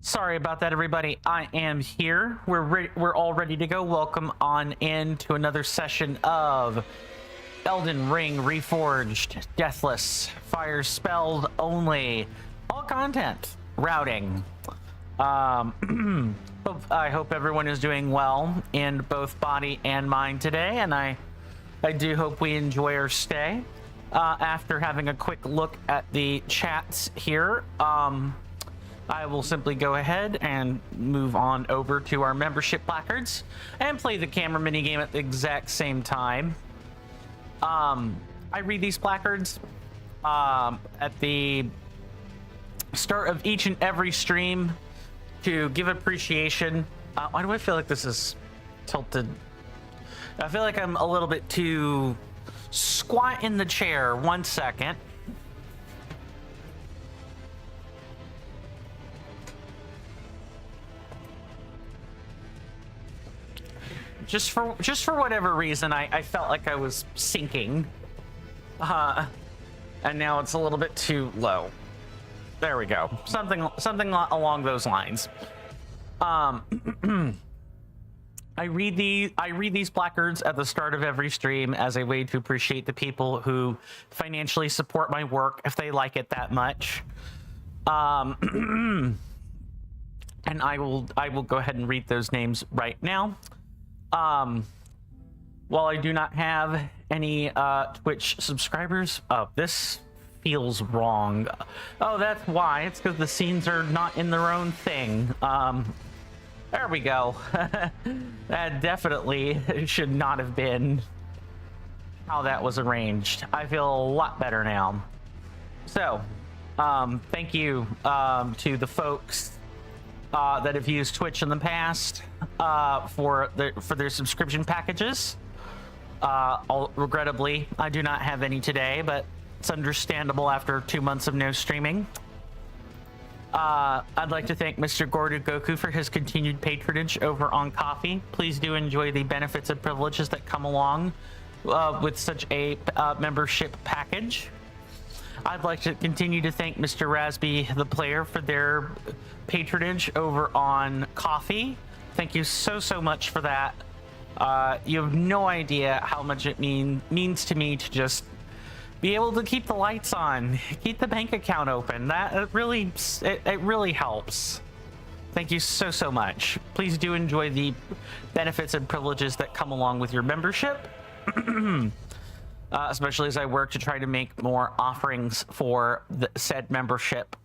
Sorry about that, everybody. I am here. We're all ready to go. Welcome on in to another session of Elden Ring Reforged, Deathless, Fire Spelled Only, all content, routing. I hope everyone is doing well in both body and mind today, and I do hope we enjoy our stay. After having a quick look at the chats here, I will simply go ahead and move on over to our membership placards and play the camera minigame at the exact same time. I read these placards at the start of each and every stream to give appreciation. Why do I feel like this is tilted? I feel like I'm a little bit too squat in the chair. 1 second. Just for whatever reason, I felt like I was sinking, and now it's a little bit too low. There we go. Something along those lines. I read these placards at the start of every stream as a way to appreciate the people who financially support my work if they like it that much. And I will go ahead and read those names right now. While I do not have any Twitch subscribers, this feels wrong. Oh, that's why. It's because the scenes are not in their own thing. There we go. That definitely should not have been how that was arranged. I feel a lot better now. So, thank you to the folks that have used Twitch in the past for their subscription packages. Regrettably, I do not have any today, but it's understandable after 2 months of no streaming. I'd like to thank Mr. Gordu Goku for his continued patronage over on Coffee. Please do enjoy the benefits and privileges that come along with such a membership package. I'd like to continue to thank Mr. Rasby, the player, for their patronage over on Coffee. Thank you so much for that. You have no idea how much it means to me to just be able to keep the lights on, keep the bank account open. That really helps. Thank you so much. Please do enjoy the benefits and privileges that come along with your membership. Especially as I work to try to make more offerings for the said membership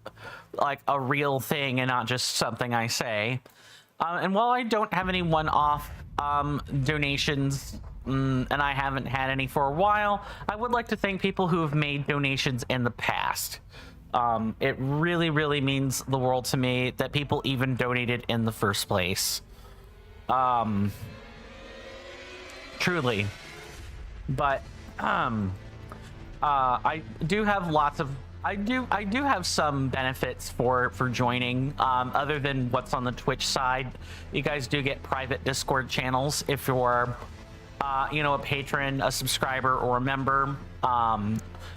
like a real thing and not just something I say. And while I don't have any one-off donations, and I haven't had any for a while, I would like to thank people who have made donations in the past. It really means the world to me that people even donated in the first place. Truly. But I do have lots of I do have some benefits for joining, other than what's on the Twitch side. You guys do get private Discord channels if you're a patron, a subscriber, or a member.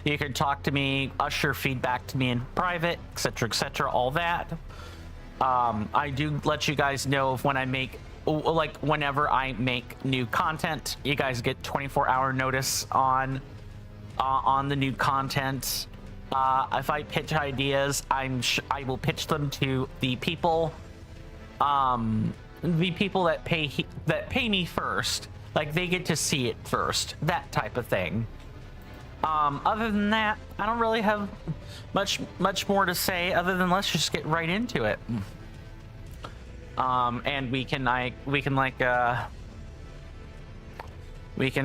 You can talk to me, usher feedback to me in private, etc, all that. I do let you guys know if when I make whenever I make new content, you guys get 24-hour notice on the new content. If I pitch ideas, I will pitch them to the people that pay me first. Like, they get to see it first, that type of thing. Other than that, I don't really have much more to say other than let's just get right into it. And we can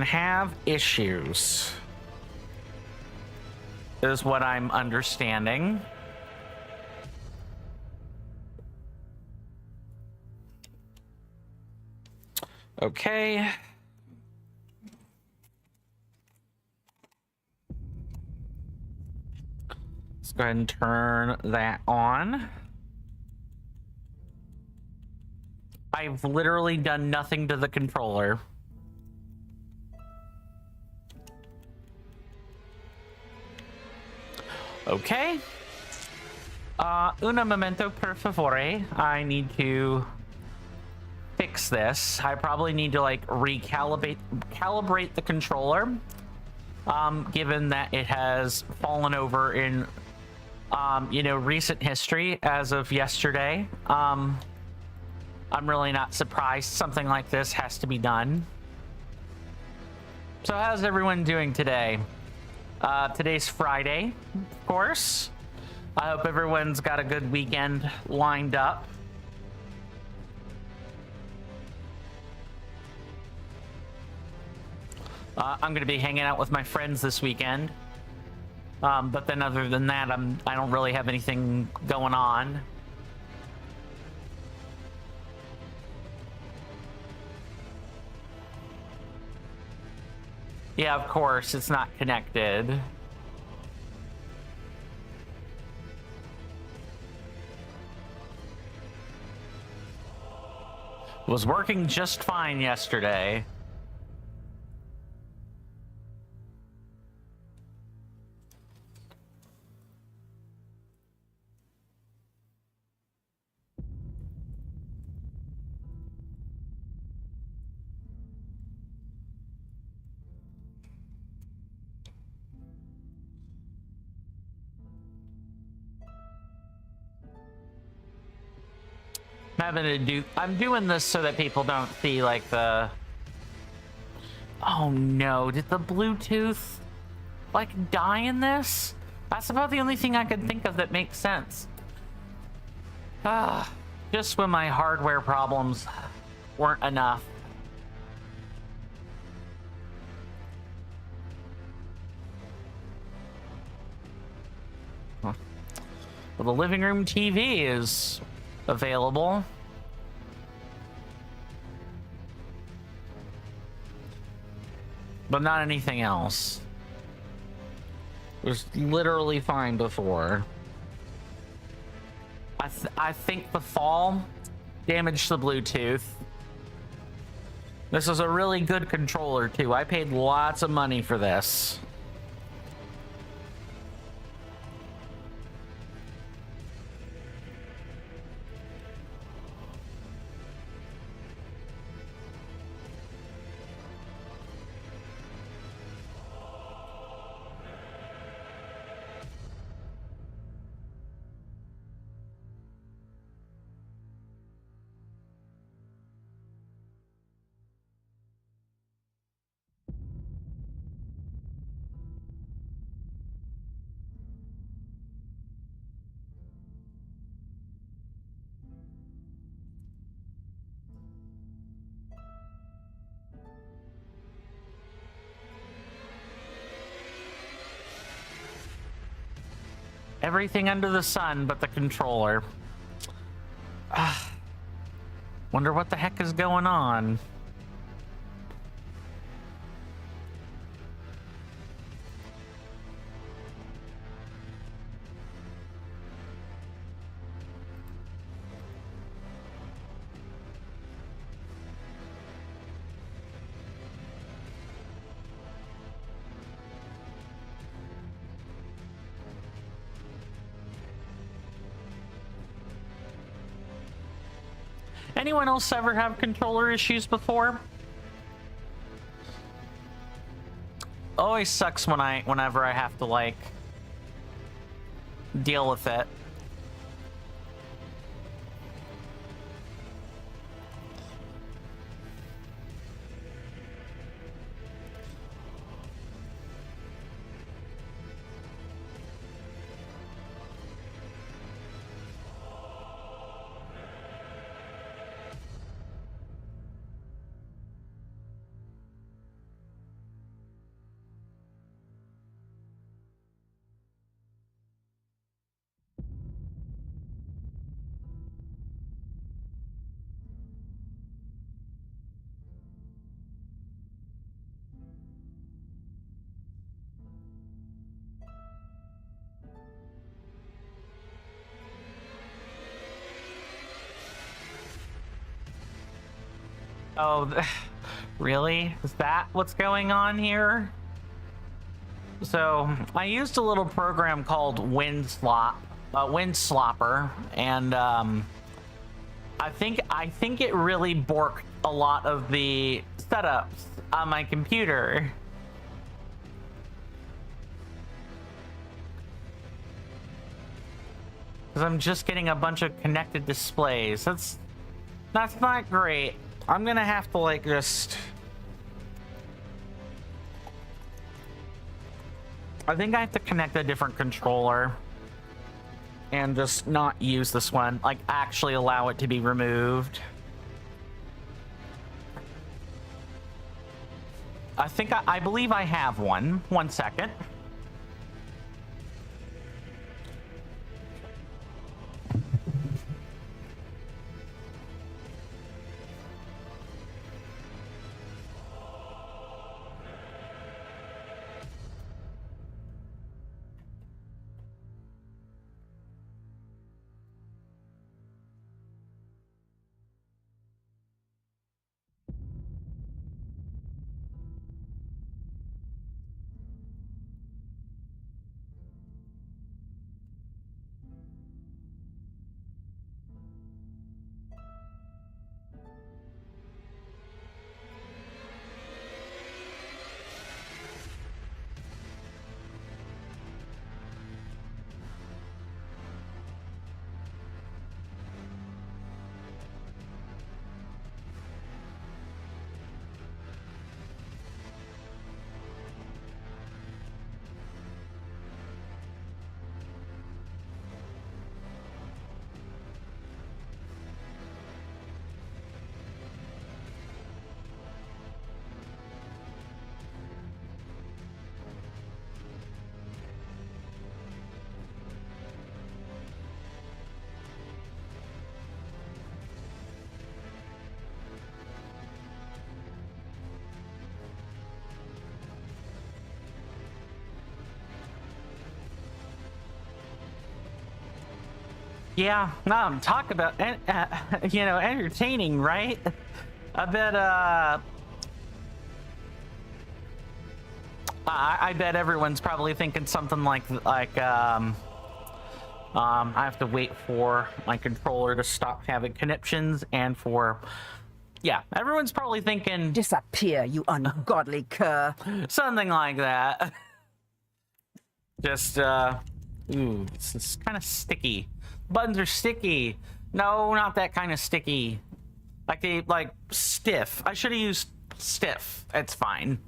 have issues, is what I'm understanding. Okay. Let's go ahead and turn that on. I've literally done nothing to the controller. Okay. Una momento per favore. I need to fix this. I probably need to like calibrate the controller, given that it has fallen over in recent history as of yesterday. I'm really not surprised something like this has to be done. So how's everyone doing today? Today's Friday, of course. I hope everyone's got a good weekend lined up. I'm gonna be hanging out with my friends this weekend. But then other than that, I don't really have anything going on. Yeah, of course, it's not connected. Was working just fine yesterday. I'm doing this so that people don't see like the... Oh no, did the Bluetooth like die in this? That's about the only thing I could think of that makes sense. Just when my hardware problems weren't enough. Well, the living room TV is available. But not anything else. It was literally fine before. I think the fall damaged the Bluetooth. This is a really good controller too. I paid lots of money for this. Everything under the sun but the controller. Wonder what the heck is going on. Anyone else ever have controller issues before? Always sucks whenever I have to like deal with it. Oh, really? Is that what's going on here? So, I used a little program called WinSlop Windslopper, and I think it really borked a lot of the setups on my computer. Because I'm just getting a bunch of connected displays. That's not great. I'm gonna have to like just... I think I have to connect a different controller and just not use this one. Like actually allow it to be removed. I believe I have one. 1 second. Yeah, no, talk about, you know, entertaining, right? I bet, I bet everyone's probably thinking something like, I have to wait for my controller to stop having conniptions and for, yeah, everyone's probably thinking... Disappear, you ungodly cur. Something like that. Just, ooh, it's kind of sticky. Buttons are sticky. No, not that kind of sticky. Like stiff. I should have used stiff. It's fine.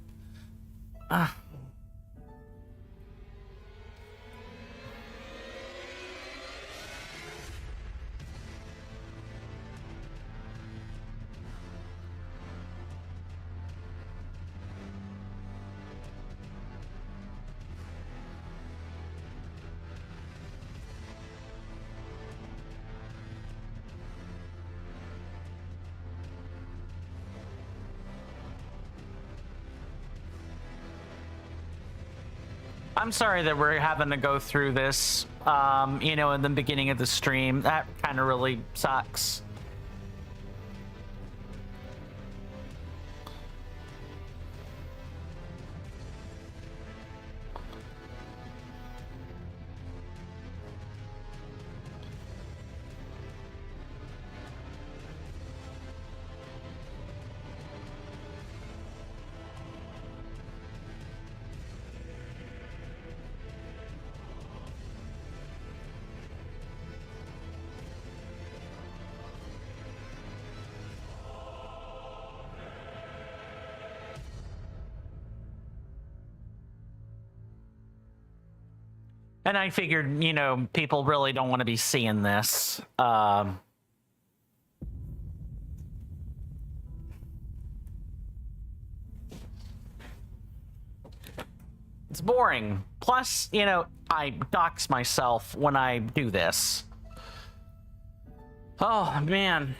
I'm sorry that we're having to go through this, you know, in the beginning of the stream. That kind of really sucks. And I figured, you know, people really don't want to be seeing this. It's boring. Plus, you know, I dox myself when I do this. Oh, man.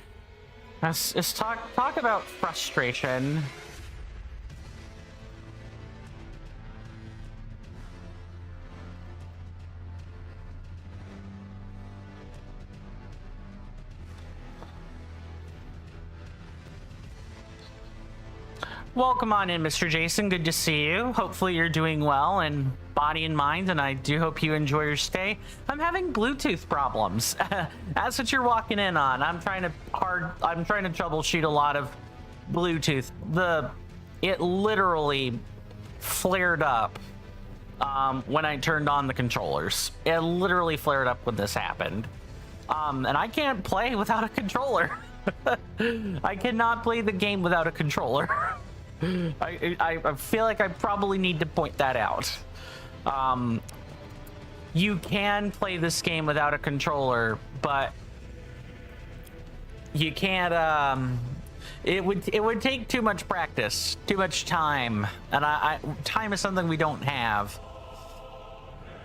Let's talk about frustration. Welcome on in, Mr. Jason. Good to see you. Hopefully you're doing well in body and mind, and I do hope you enjoy your stay. I'm having Bluetooth problems. That's what you're walking in on. I'm trying to troubleshoot a lot of Bluetooth. It literally flared up when I turned on the controllers. It literally flared up when this happened. And I can't play without a controller. I cannot play the game without a controller. I feel like I probably need to point that out. You can play this game without a controller, but you can't. It would take too much practice, too much time, and time is something we don't have.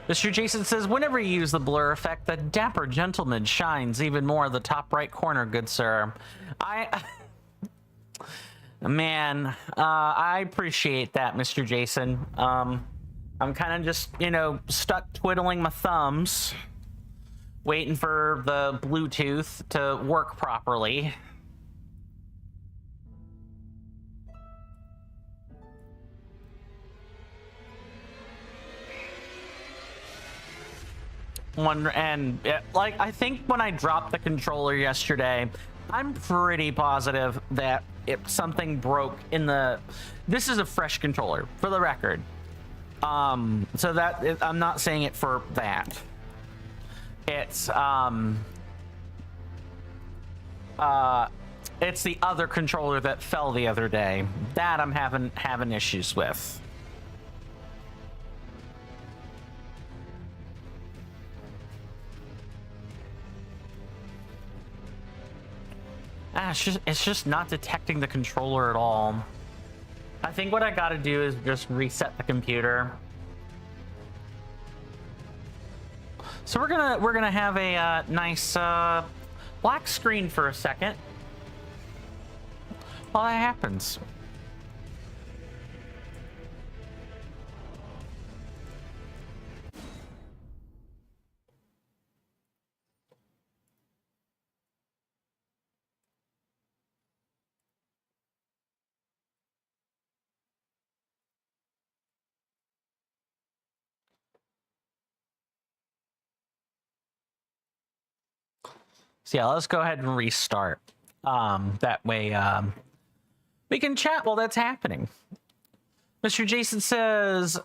Mr. Jason says, whenever you use the blur effect, the dapper gentleman shines even more in the top right corner, good sir. Man, I appreciate that, Mr. Jason. I'm kind of just, stuck twiddling my thumbs, waiting for the Bluetooth to work properly. I think when I dropped the controller yesterday, I'm pretty positive that something broke in this is a fresh controller, for the record. So that I'm not saying it for that. It's the other controller that fell the other day. That I'm having issues with. It's just not detecting the controller at all. I think what I gotta do is just reset the computer. So we're gonna have a nice black screen for a second while that happens. So yeah, let's go ahead and restart. That way we can chat while that's happening. Mr. Jason says,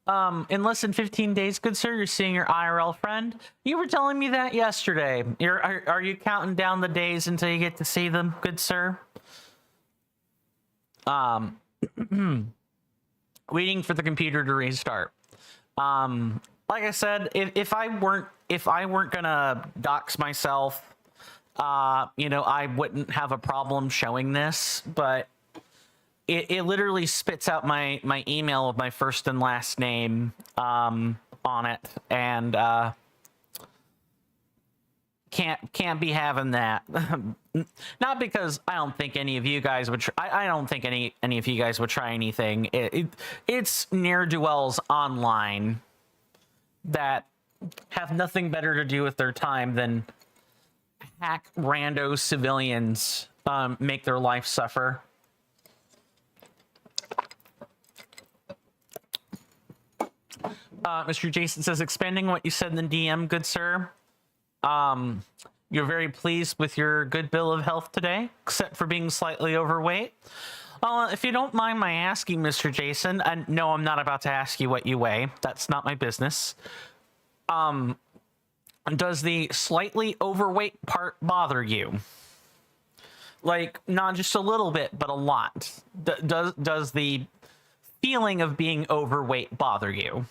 in less than 15 days, good sir, you're seeing your IRL friend. You were telling me that yesterday. Are you counting down the days until you get to see them, good sir? Waiting for the computer to restart. Like I said, if I weren't gonna dox myself, I wouldn't have a problem showing this, but it literally spits out my email with my first and last name on it, and can't be having that. Not because I don't think any of you guys would I don't think any of you guys would try anything. It's ne'er-do-wells online that have nothing better to do with their time than hack rando civilians, make their life suffer. Mr. Jason says, expanding what you said in the DM, good sir. You're very pleased with your good bill of health today, except for being slightly overweight. If you don't mind my asking, Mr. Jason, and no, I'm not about to ask you what you weigh. That's not my business. Does the slightly overweight part bother you? Like, not just a little bit, but a lot. Does the feeling of being overweight bother you?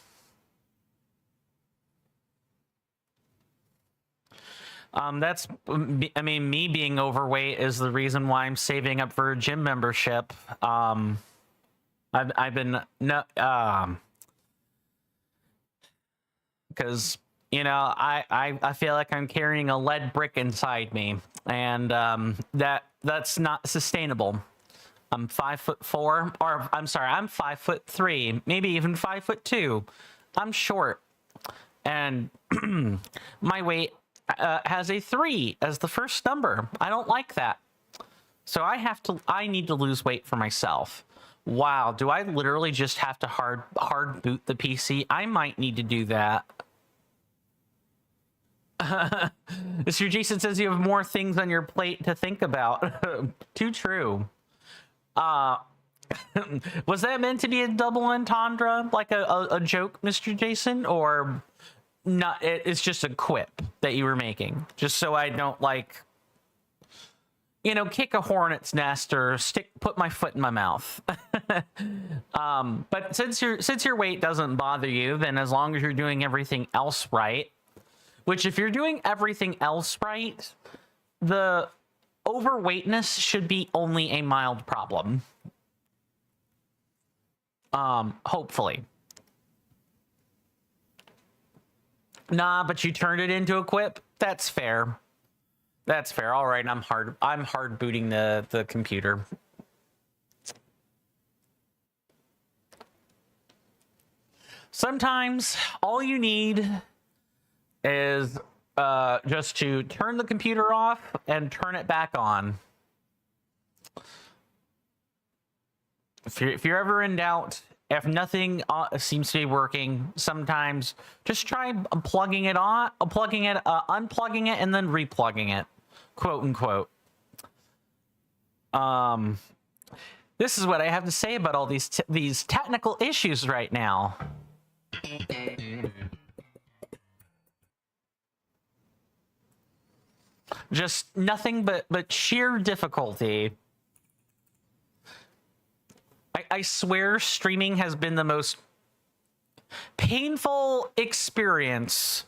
Me being overweight is the reason why I'm saving up for a gym membership. I've been because I feel like I'm carrying a lead brick inside me, and that's not sustainable. I'm 5'4", or I'm sorry, I'm 5'3", maybe even 5'2". I'm short, and my weight has a 3 as the first number. I don't like that, so I need to lose weight for myself. Wow, do I literally just have to hard boot the PC? I might need to do that. Mr. Jason says you have more things on your plate to think about. Too true. Was that meant to be a double entendre, like a joke, Mr. Jason, or not? It's just a quip that you were making, just so I don't like, you know, kick a hornet's nest or put my foot in my mouth. But since your weight doesn't bother you, then as long as you're doing everything else right, which if you're doing everything else right, the overweightness should be only a mild problem. Hopefully. Nah, but you turned it into a quip. That's fair. That's fair. All right, I'm hard booting the computer. Sometimes all you need is just to turn the computer off and turn it back on. If you're ever in doubt, if nothing seems to be working, sometimes just try unplugging it, unplugging it, and then replugging it, quote unquote. This is what I have to say about all these technical issues right now. Just nothing but sheer difficulty. I swear streaming has been the most painful experience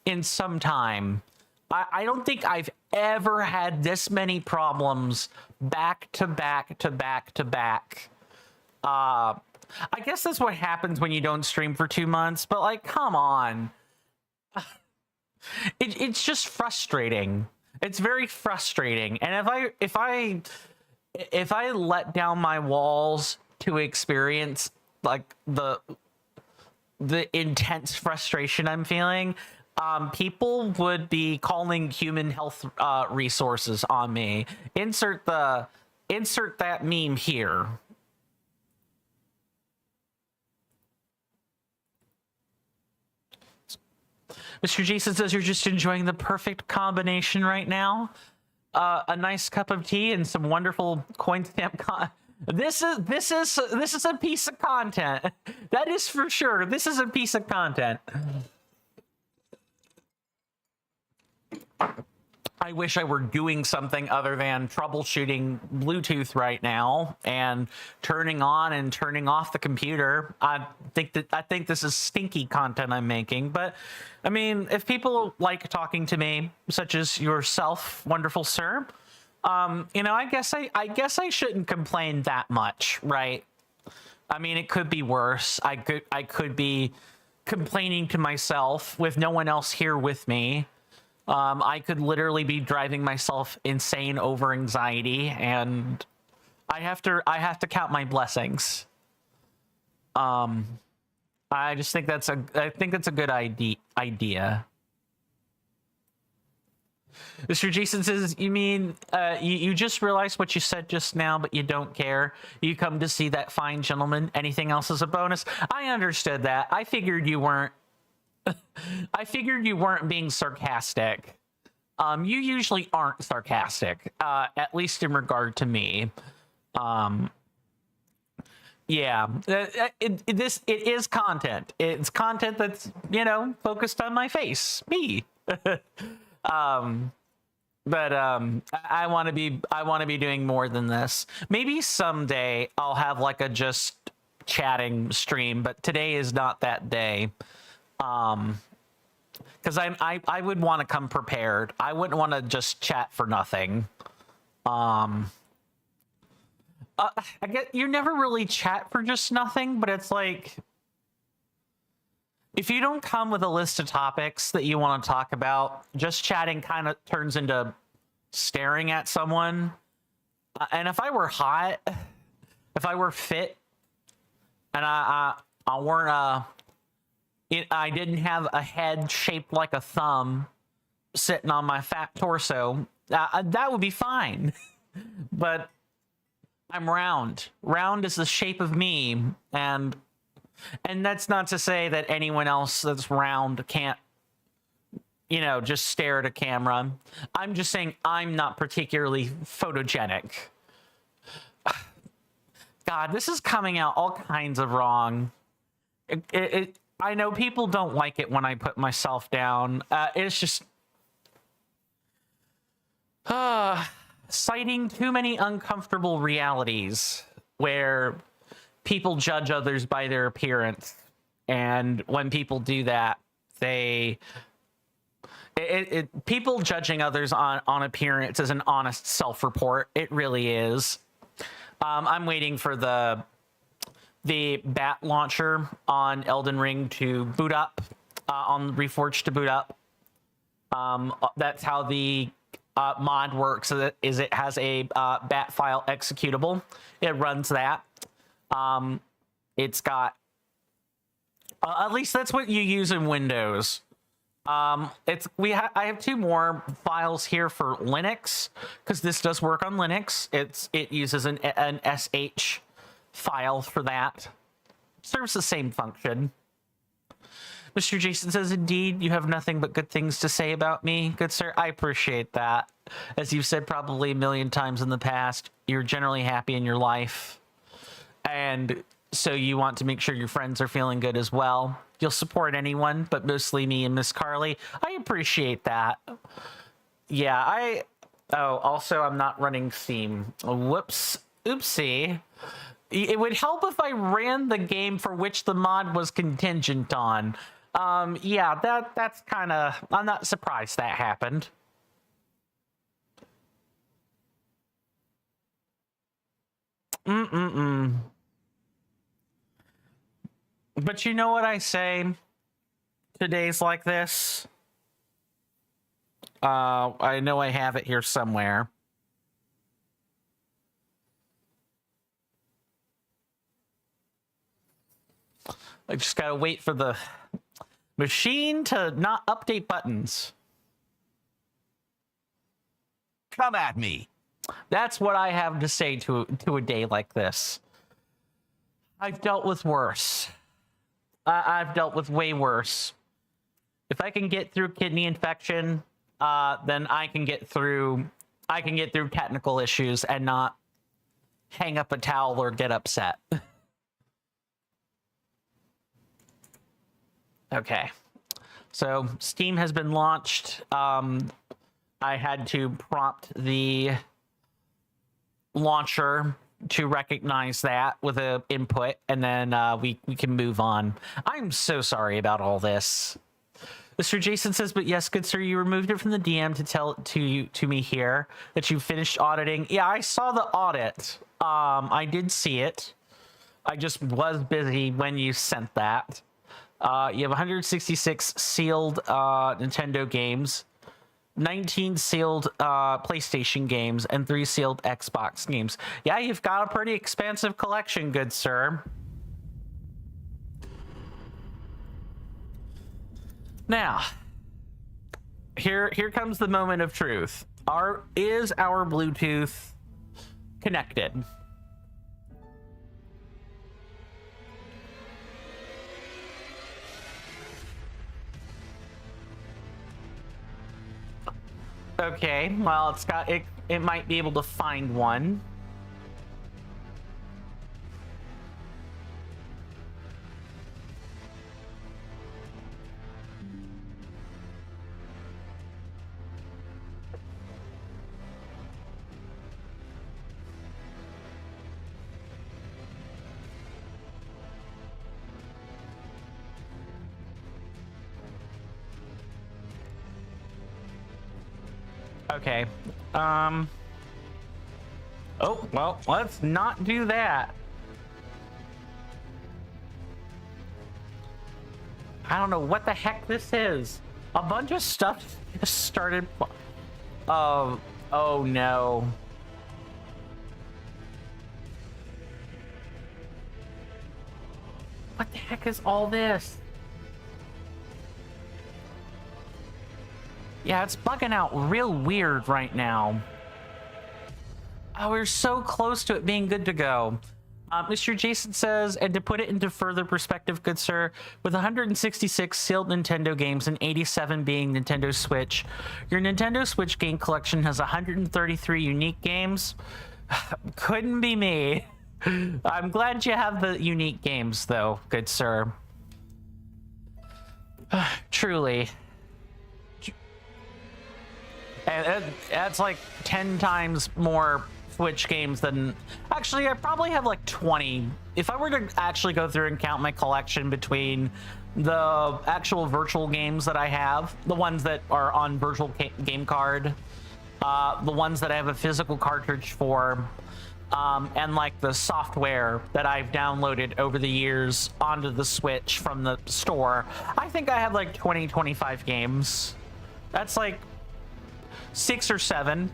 in some time. I don't think I've ever had this many problems back to back to back to back. I guess that's what happens when you don't stream for 2 months, but like, come on. It's just frustrating. It's very frustrating. And if I let down my walls to experience like the intense frustration I'm feeling, people would be calling human health resources on me. Insert that meme here. Mr. Jason says you're just enjoying the perfect combination right now. A nice cup of tea and some wonderful coin stamp This is a piece of content. That is for sure. This is a piece of content. I wish I were doing something other than troubleshooting Bluetooth right now and turning on and turning off the computer. I think this is stinky content I'm making, but I mean, if people like talking to me, such as yourself, wonderful sir, you know, I guess I shouldn't complain that much, right? I mean, it could be worse. I could be complaining to myself with no one else here with me. I could literally be driving myself insane over anxiety, and I have to count my blessings. I just think that's a good idea. Mr. Jason says, you mean you just realized what you said just now, but you don't care? You come to see that fine gentleman. Anything else is a bonus? I understood that. I figured you weren't. I figured you weren't being sarcastic. You usually aren't sarcastic, at least in regard to me. Yeah, it is content. It's content that's, you know, focused on my face, me. But I want to be doing more than this. Maybe someday I'll have like a just chatting stream, but today is not that day. Because I would want to come prepared. I wouldn't want to just chat for nothing. I get you never really chat for just nothing, but it's like if you don't come with a list of topics that you want to talk about, just chatting kind of turns into staring at someone. And if I were hot, if I were fit, and I weren't I didn't have a head shaped like a thumb sitting on my fat torso, that would be fine. But I'm round. Round is the shape of me, and that's not to say that anyone else that's round can't, you know, just stare at a camera. I'm just saying I'm not particularly photogenic. God, this is coming out all kinds of wrong. I know people don't like it when I put myself down. It's just citing too many uncomfortable realities where people judge others by their appearance, and when people do that, people judging others on appearance is an honest self-report. It really is. I'm waiting for the bat launcher on Elden Ring to boot up, on Reforged to boot up. That's how the mod works. Is it has a bat file executable. It runs that. It's got at least that's what you use in Windows. I have two more files here for Linux, because this does work on Linux. It uses an SH file for that. Serves the same function. Mr. Jason says, indeed, you have nothing but good things to say about me. Good sir, I appreciate that. As you've said probably a million times in the past, you're generally happy in your life. And so you want to make sure your friends are feeling good as well. You'll support anyone, but mostly me and Miss Carly. I appreciate that. Yeah, also I'm not running Steam. Whoops. Oopsie. It would help if I ran the game for which the mod was contingent on. Yeah, that's kind of... I'm not surprised that happened. But you know what I say to days like this? I know I have it here somewhere. I just gotta wait for the machine to not update buttons. Come at me. That's what I have to say to a day like this. I've dealt with worse. I've dealt with way worse. If I can get through kidney infection, then I can get through technical issues and not hang up a towel or get upset. Okay. So Steam has been launched. I had to prompt the launcher to recognize that with a input, and then we can move on. I'm so sorry about all this. Mr. Jason says, but yes, good sir, you removed it from the DM to tell to me here that you finished auditing. Yeah, I saw the audit. I did see it. I just was busy when you sent that. You have 166 sealed Nintendo games, 19 sealed PlayStation games, and 3 sealed Xbox games. Yeah, you've got a pretty expansive collection, good sir. Now, here comes the moment of truth. Is our Bluetooth connected? Okay, well, it's got it. It might be able to find one. Okay. Oh, well, let's not do that. I don't know what the heck this is. A bunch of stuff just started. Oh no. What the heck is all this? Yeah, it's bugging out real weird right now. Oh, we're so close to it being good to go. Mr. Jason says, and to put it into further perspective, good sir, with 166 sealed Nintendo games and 87 being Nintendo Switch, your Nintendo Switch game collection has 133 unique games. Couldn't be me. I'm glad you have the unique games, though, good sir. Truly. And that's like 10 times more Switch games than... Actually, I probably have like 20. If I were to actually go through and count my collection between the actual virtual games that I have, the ones that are on virtual game card, the ones that I have a physical cartridge for, and like the software that I've downloaded over the years onto the Switch from the store, I think I have like 20-25 games. That's like 6 or 7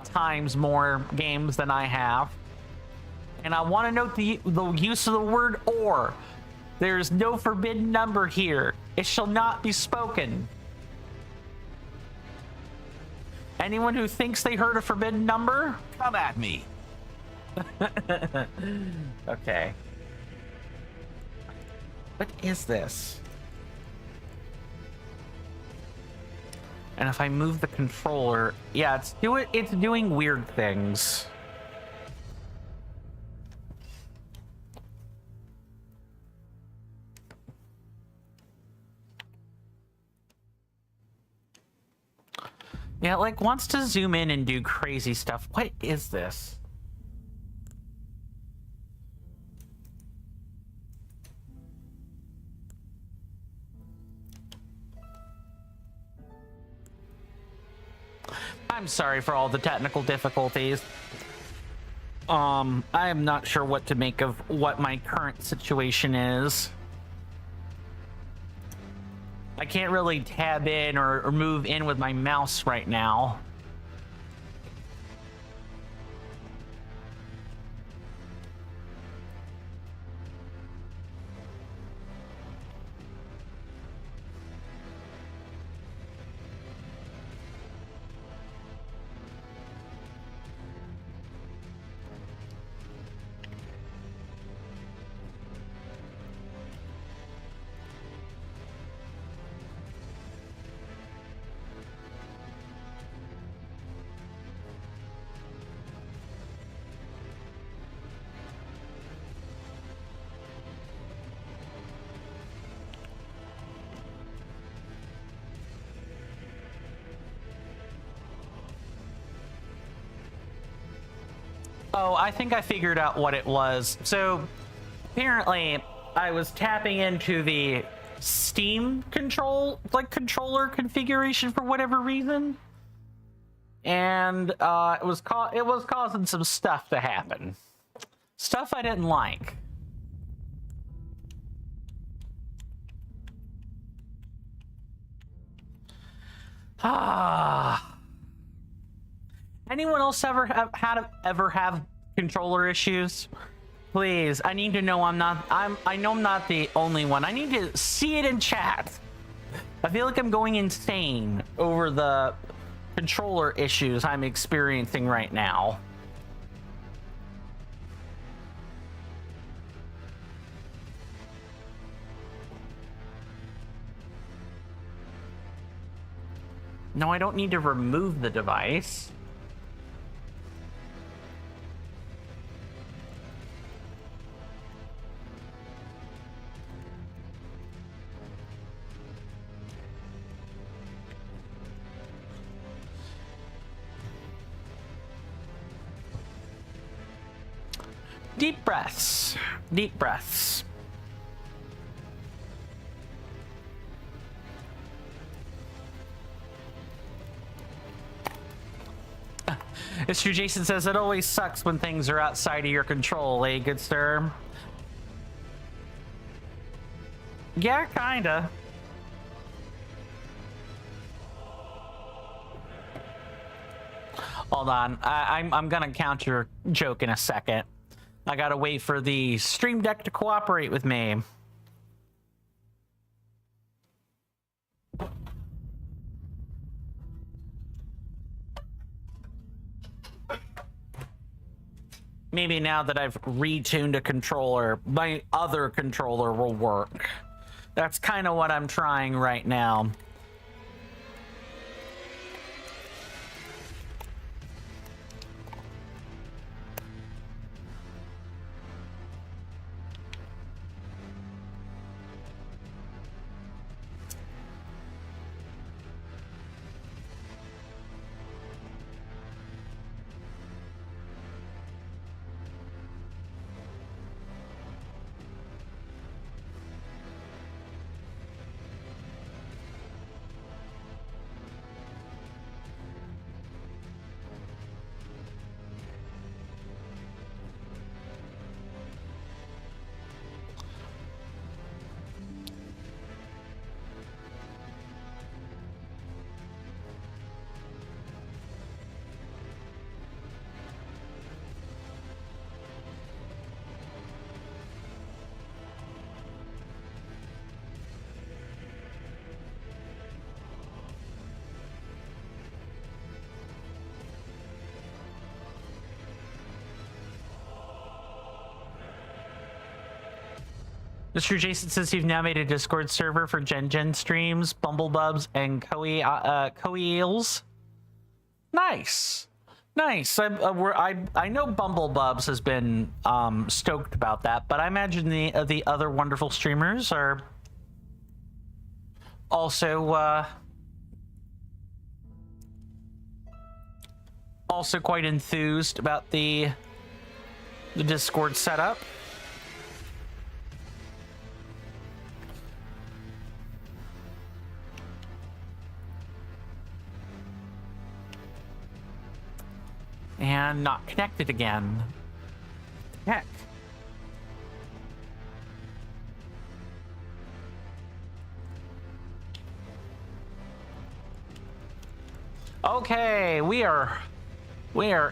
times more games than I have. And I want to note the use of the word "or." There's no forbidden number here. It shall not be spoken. Anyone who thinks they heard a forbidden number, Come at me. okay. What is this? And if I move the controller, yeah, it's doing weird things. Yeah, it like wants to zoom in and do crazy stuff. What is this? I'm sorry for all the technical difficulties. I am not sure what to make of what my current situation is. I can't really tab in or move in with my mouse right now. Oh, I think I figured out what it was. So, apparently, I was tapping into the Steam controller configuration for whatever reason, and it was causing some stuff to happen. Stuff I didn't like. Anyone else ever have controller issues? Please, I need to know I know I'm not the only one. I need to see it in chat. I feel like I'm going insane over the controller issues I'm experiencing right now. No, I don't need to remove the device. Deep breaths. Deep breaths. Mr. Jason says it always sucks when things are outside of your control, eh, good sir? Yeah, kinda. Hold on, I'm gonna counter your joke in a second. I gotta wait for the Stream Deck to cooperate with me. maybe now that I've retuned a controller, my other controller will work. That's kind of what I'm trying right now. Mr. Jason says you've now made a Discord server for Gen streams, Bumblebubs, and Coeels. Nice. Nice. I know Bumblebubs has been stoked about that, but I imagine the other wonderful streamers are also quite enthused about the Discord setup. And not connected again. Heck. Okay, we are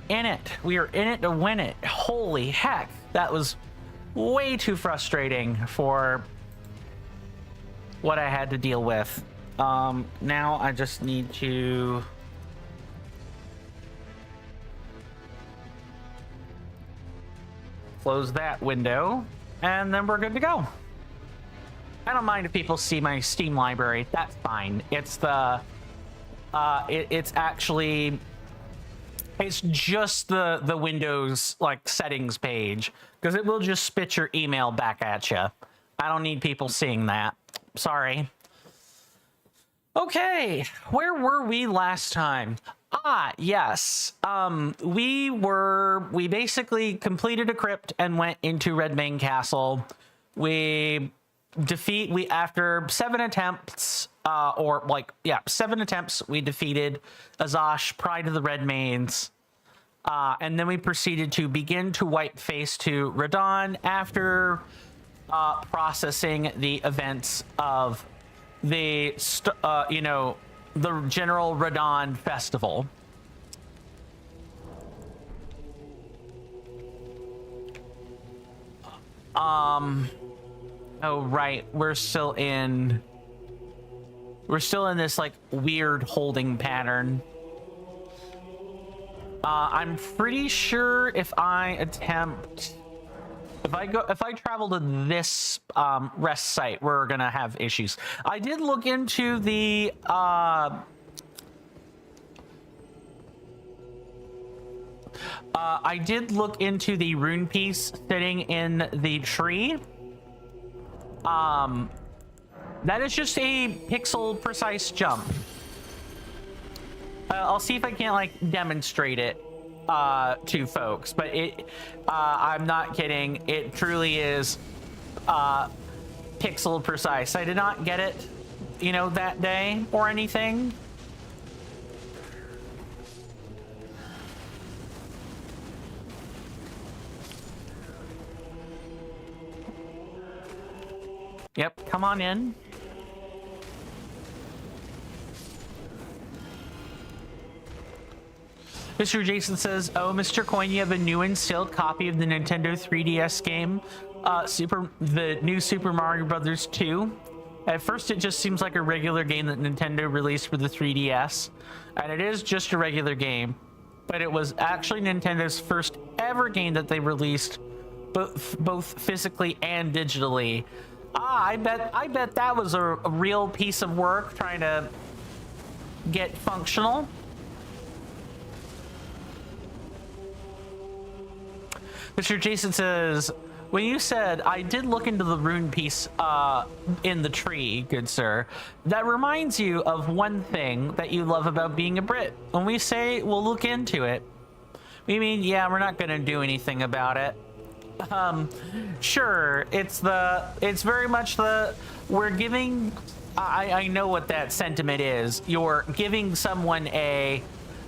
in it. We are in it to win it. Holy heck. That was way too frustrating for what I had to deal with. Now I just need to close that window, and then we're good to go. I don't mind if people see my Steam library. That's fine. It's the it's just the Windows like settings page, because it will just spit your email back at you. I don't need people seeing that. Sorry. Okay, where were we last time? Yes. We basically completed a crypt and went into Redmane Castle. After 7 attempts, 7 attempts, we defeated Azash, Pride of the Redmanes. And then we proceeded to begin to wipe face to Radon after processing the events of the general Radon festival. Oh right, we're still in this like weird holding pattern. I'm pretty sure if I travel to this rest site, we're gonna have issues. I did look into the rune piece sitting in the tree. That is just a pixel precise jump. I'll see if I can't like demonstrate it to folks, but I'm not kidding. It truly is pixel precise. I did not get it, that day or anything. Yep, come on in. Mr. Jason says, "Oh, Mr. Coin, you have a new and sealed copy of the Nintendo 3DS game, the new Super Mario Brothers 2. At first, it just seems like a regular game that Nintendo released for the 3DS, and it is just a regular game. but it was actually Nintendo's first ever game that they released both physically and digitally. I bet that was a real piece of work trying to get functional. Mr. Jason says, when you said, I did look into the rune piece in the tree, good sir, that reminds you of one thing that you love about being a Brit. When we say we'll look into it, we mean, yeah, we're not going to do anything about it. Sure, it's very much we're giving, I know what that sentiment is. You're giving someone a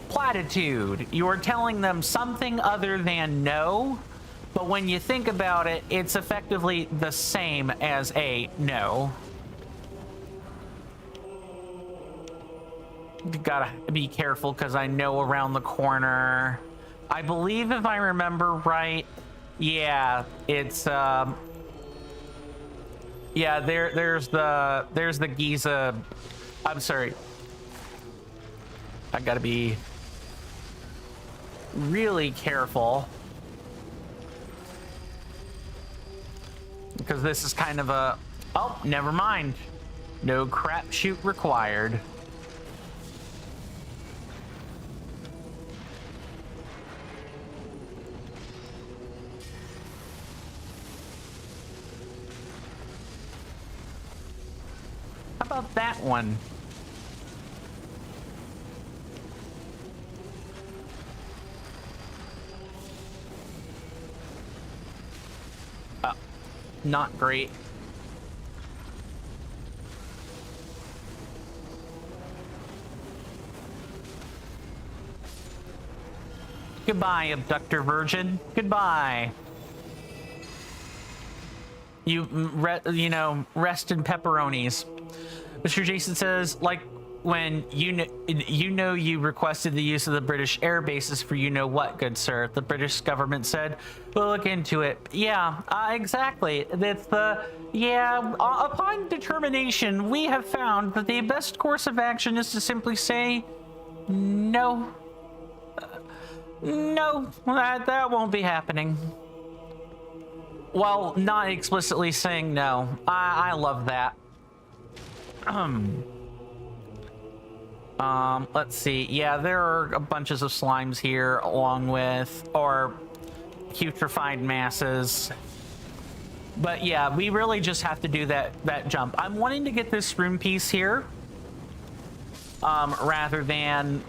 platitude. You're telling them something other than no. But when you think about it, it's effectively the same as a no. Gotta be careful because I know around the corner. I believe if I remember right, yeah, it's yeah, there's the Giza. I'm sorry. I gotta be really careful. Because this is kind of a... Oh, never mind. No crapshoot required. How about that one? Not great. Goodbye, abductor virgin. Goodbye. You know, rest in pepperonis. Mr. Jason says, like when you requested the use of the British air bases for you know what, good sir. The British government said, we'll look into it. Yeah, exactly. That's upon determination, we have found that the best course of action is to simply say no. No, that won't be happening. Well, not explicitly saying no. I love that. Let's see. Yeah, there are a bunches of slimes here, along with, or putrefied masses. But yeah, we really just have to do that jump. I'm wanting to get this rune piece here, rather than,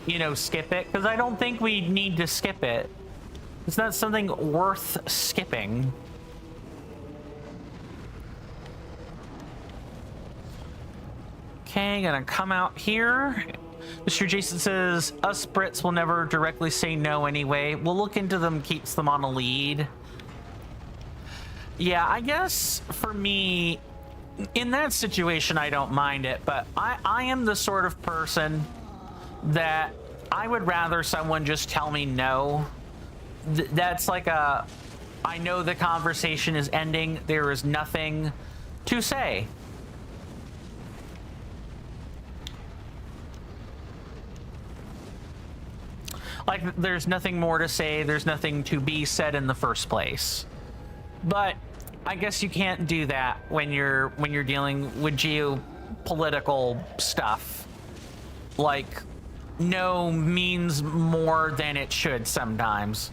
you know, skip it, because I don't think we need to skip it. It's not something worth skipping. Okay, gonna come out here. Mr. Jason says, us Brits will never directly say no anyway. We'll look into them, keeps them on a lead. Yeah, I guess for me, in that situation, I don't mind it, but I am the sort of person that I would rather someone just tell me no. That's like I know the conversation is ending. There is nothing to say. Like, there's nothing more to say. There's nothing to be said in the first place. But I guess you can't do that when you're dealing with geopolitical stuff. Like, no means more than it should sometimes.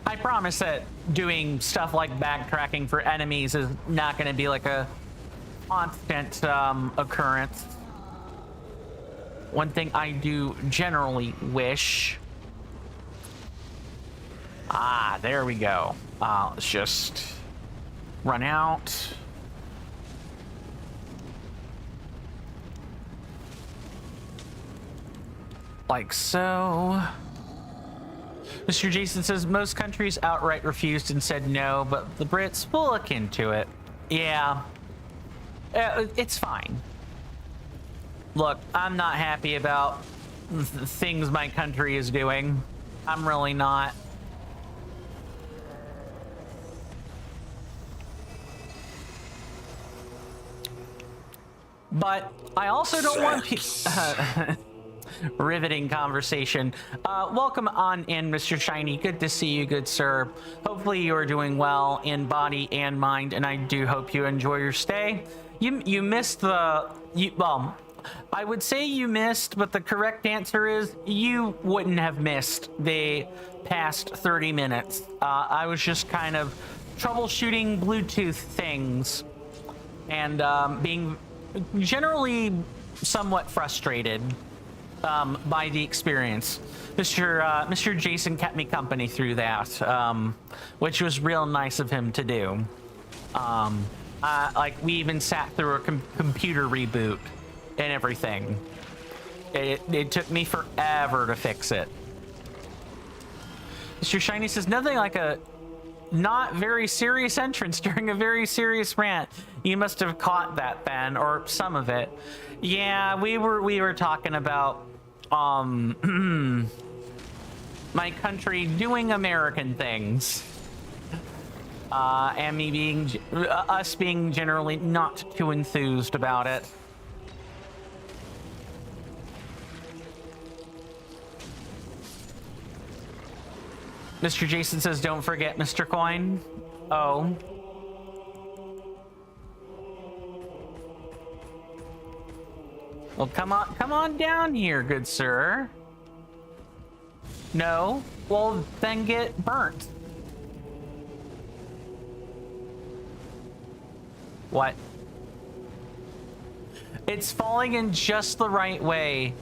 I promise that doing stuff like backtracking for enemies is not going to be like a constant occurrence. One thing I do generally wish... Ah, there we go. Let's just run out. Like so. Mr. Jason says most countries outright refused and said no, but the Brits will look into it. Yeah. It's fine. Look, I'm not happy about things my country is doing. I'm really not. But I also don't want riveting conversation. Welcome on in, Mr. Shiny. Good to see you, good sir. Hopefully you are doing well in body and mind, and I do hope you enjoy your stay. You missed the... well, I would say you missed, but the correct answer is you wouldn't have missed the past 30 minutes. I was just kind of troubleshooting Bluetooth things and being generally somewhat frustrated by the experience. Mr. Jason kept me company through that, which was real nice of him to do. Like, we even sat through a computer reboot and everything. It took me forever to fix it. Mr. Shiny says, nothing like a not very serious entrance during a very serious rant. You must have caught that then, or some of it. Yeah, we were talking about my country doing American things, and me being us being generally not too enthused about it. Mr. Jason says, don't forget Mr. Coin. Oh. Well, come on down here, good sir. No? Well, then get burnt. What? It's falling in just the right way.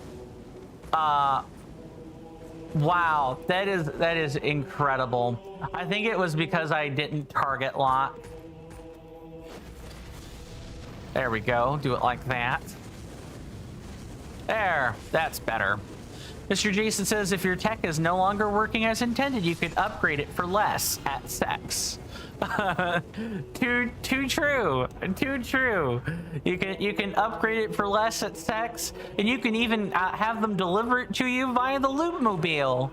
Wow, that is incredible. I think it was because I didn't target lock. There we go. Do it like that. There, that's better. Mr. Jason says if your tech is no longer working as intended, you could upgrade it for less at sex. Too true. Too true. You can upgrade it for less at sex, and you can even have them deliver it to you via the Loop Mobile.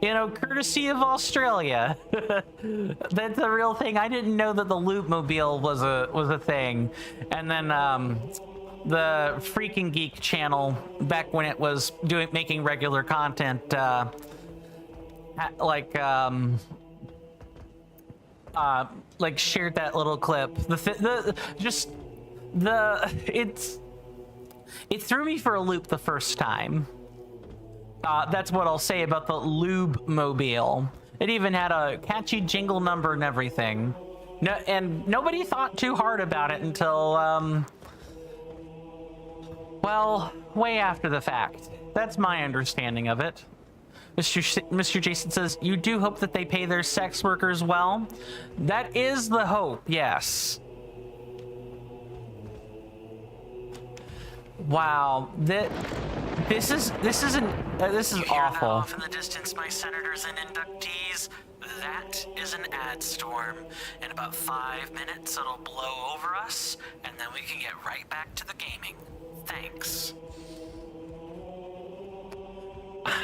You know, courtesy of Australia. That's a real thing. I didn't know that the Loop Mobile was a thing. And then the Freaking Geek channel, back when it was making regular content, like shared that little clip. It threw me for a loop the first time. That's what I'll say about the Lube Mobile. It even had a catchy jingle number and everything. No, and nobody thought too hard about it until well, way after the fact. That's my understanding of it. Mr. Jason says, you do hope that they pay their sex workers well? That is the hope, yes. Wow, this is awful. Off in the distance, my senators and inductees. That is an ad storm. In about 5 minutes, it'll blow over us, and then we can get right back to the gaming. Thanks.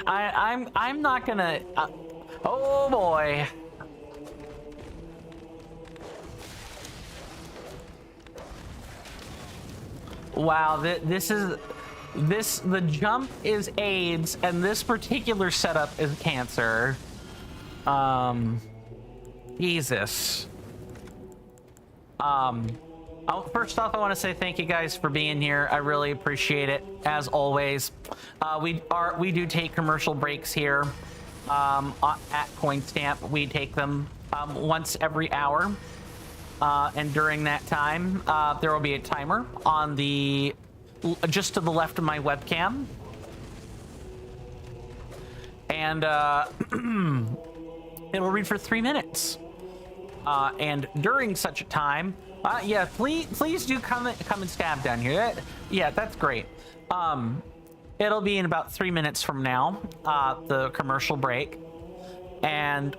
I'm not gonna. Oh boy. Wow, the jump is AIDS, and this particular setup is cancer. Jesus. First off, I want to say thank you guys for being here. I really appreciate it, as always. We do take commercial breaks here at CoinStamp. We take them once every hour, and during that time, there will be a timer on the just to the left of my webcam, and it'll read for 3 minutes. And during such a time, yeah, please do come and stab down here. Yeah, that's great. It'll be in about 3 minutes from now, the commercial break. And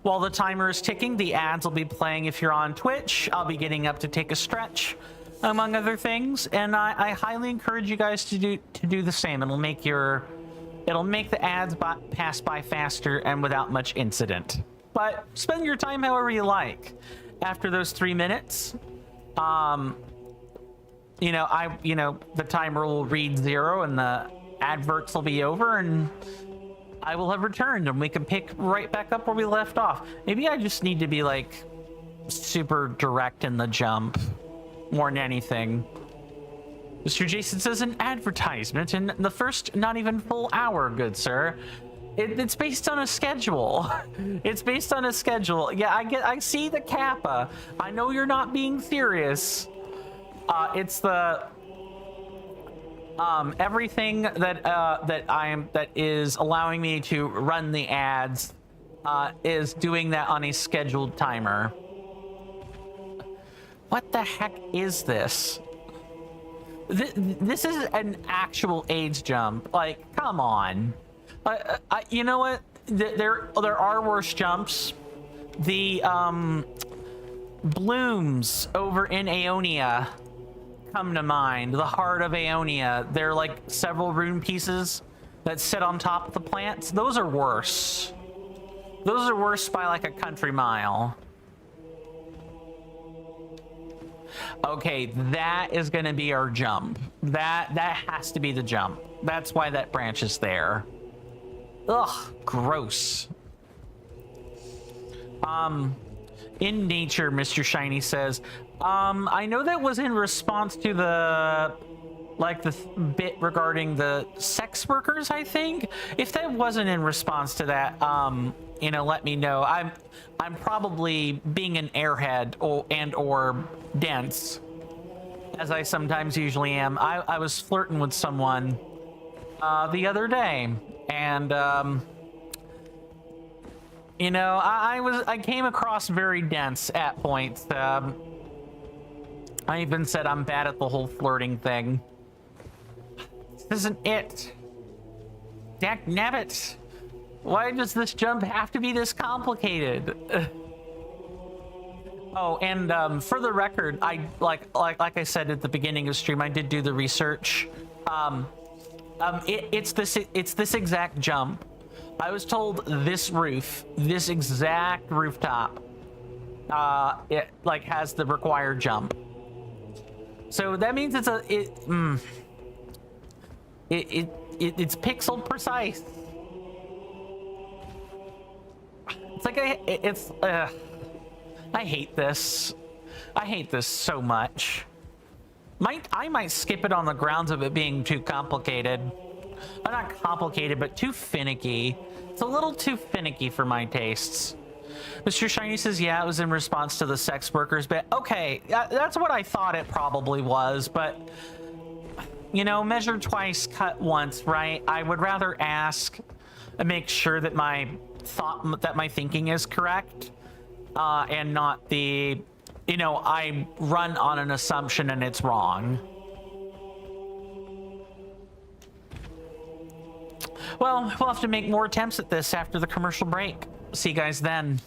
while the timer is ticking, the ads will be playing if you're on Twitch. I'll be getting up to take a stretch. among other things, and I highly encourage you guys to do the same. It'll make the ads pass by faster and without much incident. But spend your time however you like. After those 3 minutes, the timer will read 0 and the adverts will be over, and I will have returned, and we can pick right back up where we left off. Maybe I just need to be like super direct in the jump more than anything. Mr. Jason says an advertisement in the first not even full hour, good sir. It's based on a schedule. It's based on a schedule. Yeah, I see the kappa. I know you're not being serious. It's the everything that is allowing me to run the ads is doing that on a scheduled timer. What the heck is this? This is an actual AIDS jump. Like, come on. You know what? There are worse jumps. The blooms over in Aeonia come to mind. The heart of Aeonia. They're like several rune pieces that sit on top of the plants. Those are worse. Those are worse by like a country mile. Okay, that is gonna be our jump. That has to be the jump. That's why that branch is there. Ugh, gross. In nature, Mr. Shiny says, I know that was in response to the bit regarding the sex workers, I think. If that wasn't in response to that, let me know. I'm probably being an airhead or dense, as I sometimes usually am. I was flirting with someone the other day, and I came across very dense at points. I even said I'm bad at the whole flirting thing. This isn't it. Dak nabbit. Why does this jump have to be this complicated? Oh, and for the record, I like I said at the beginning of the stream, I did do the research. It's this exact jump. I was told this exact rooftop, it like has the required jump. So that means it's it's pixel precise. It's like I hate this. I hate this so much. I might skip it on the grounds of it being too complicated. Not complicated, but too finicky. It's a little too finicky for my tastes. Mr. Shiny says, yeah, it was in response to the sex workers bit. Okay, that's what I thought it probably was, but measure twice, cut once, right? I would rather ask and make sure that my thinking is correct, and not the, I run on an assumption and it's wrong. Well, we'll have to make more attempts at this after the commercial break. See you guys then.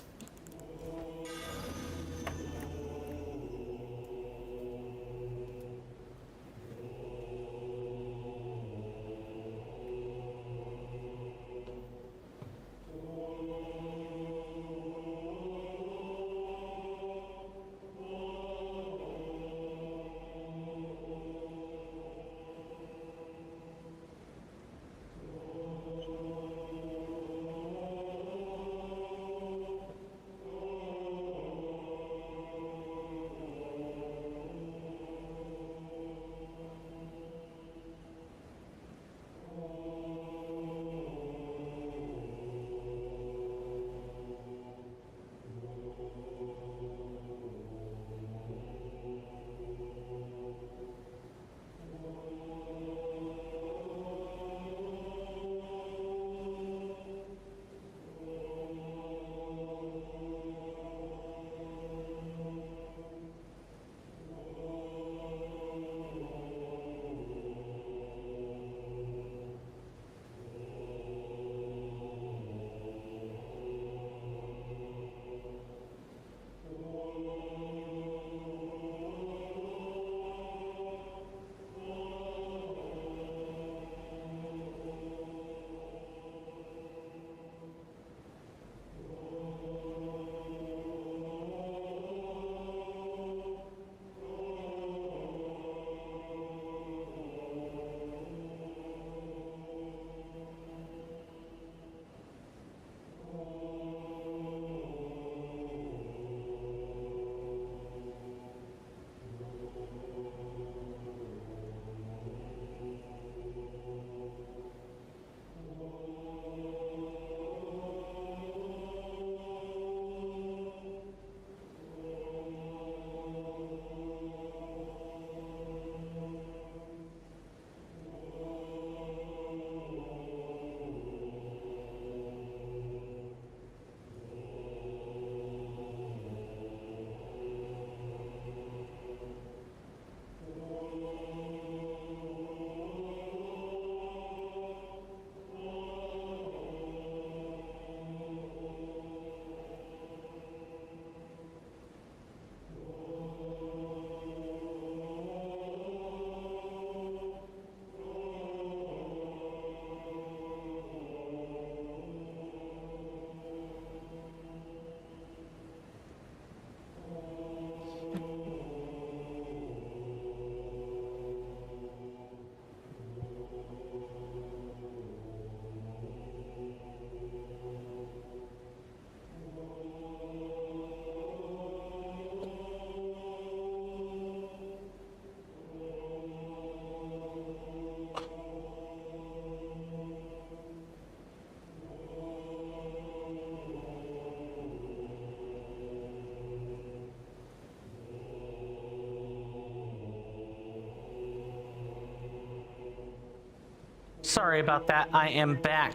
Sorry about that. I am back.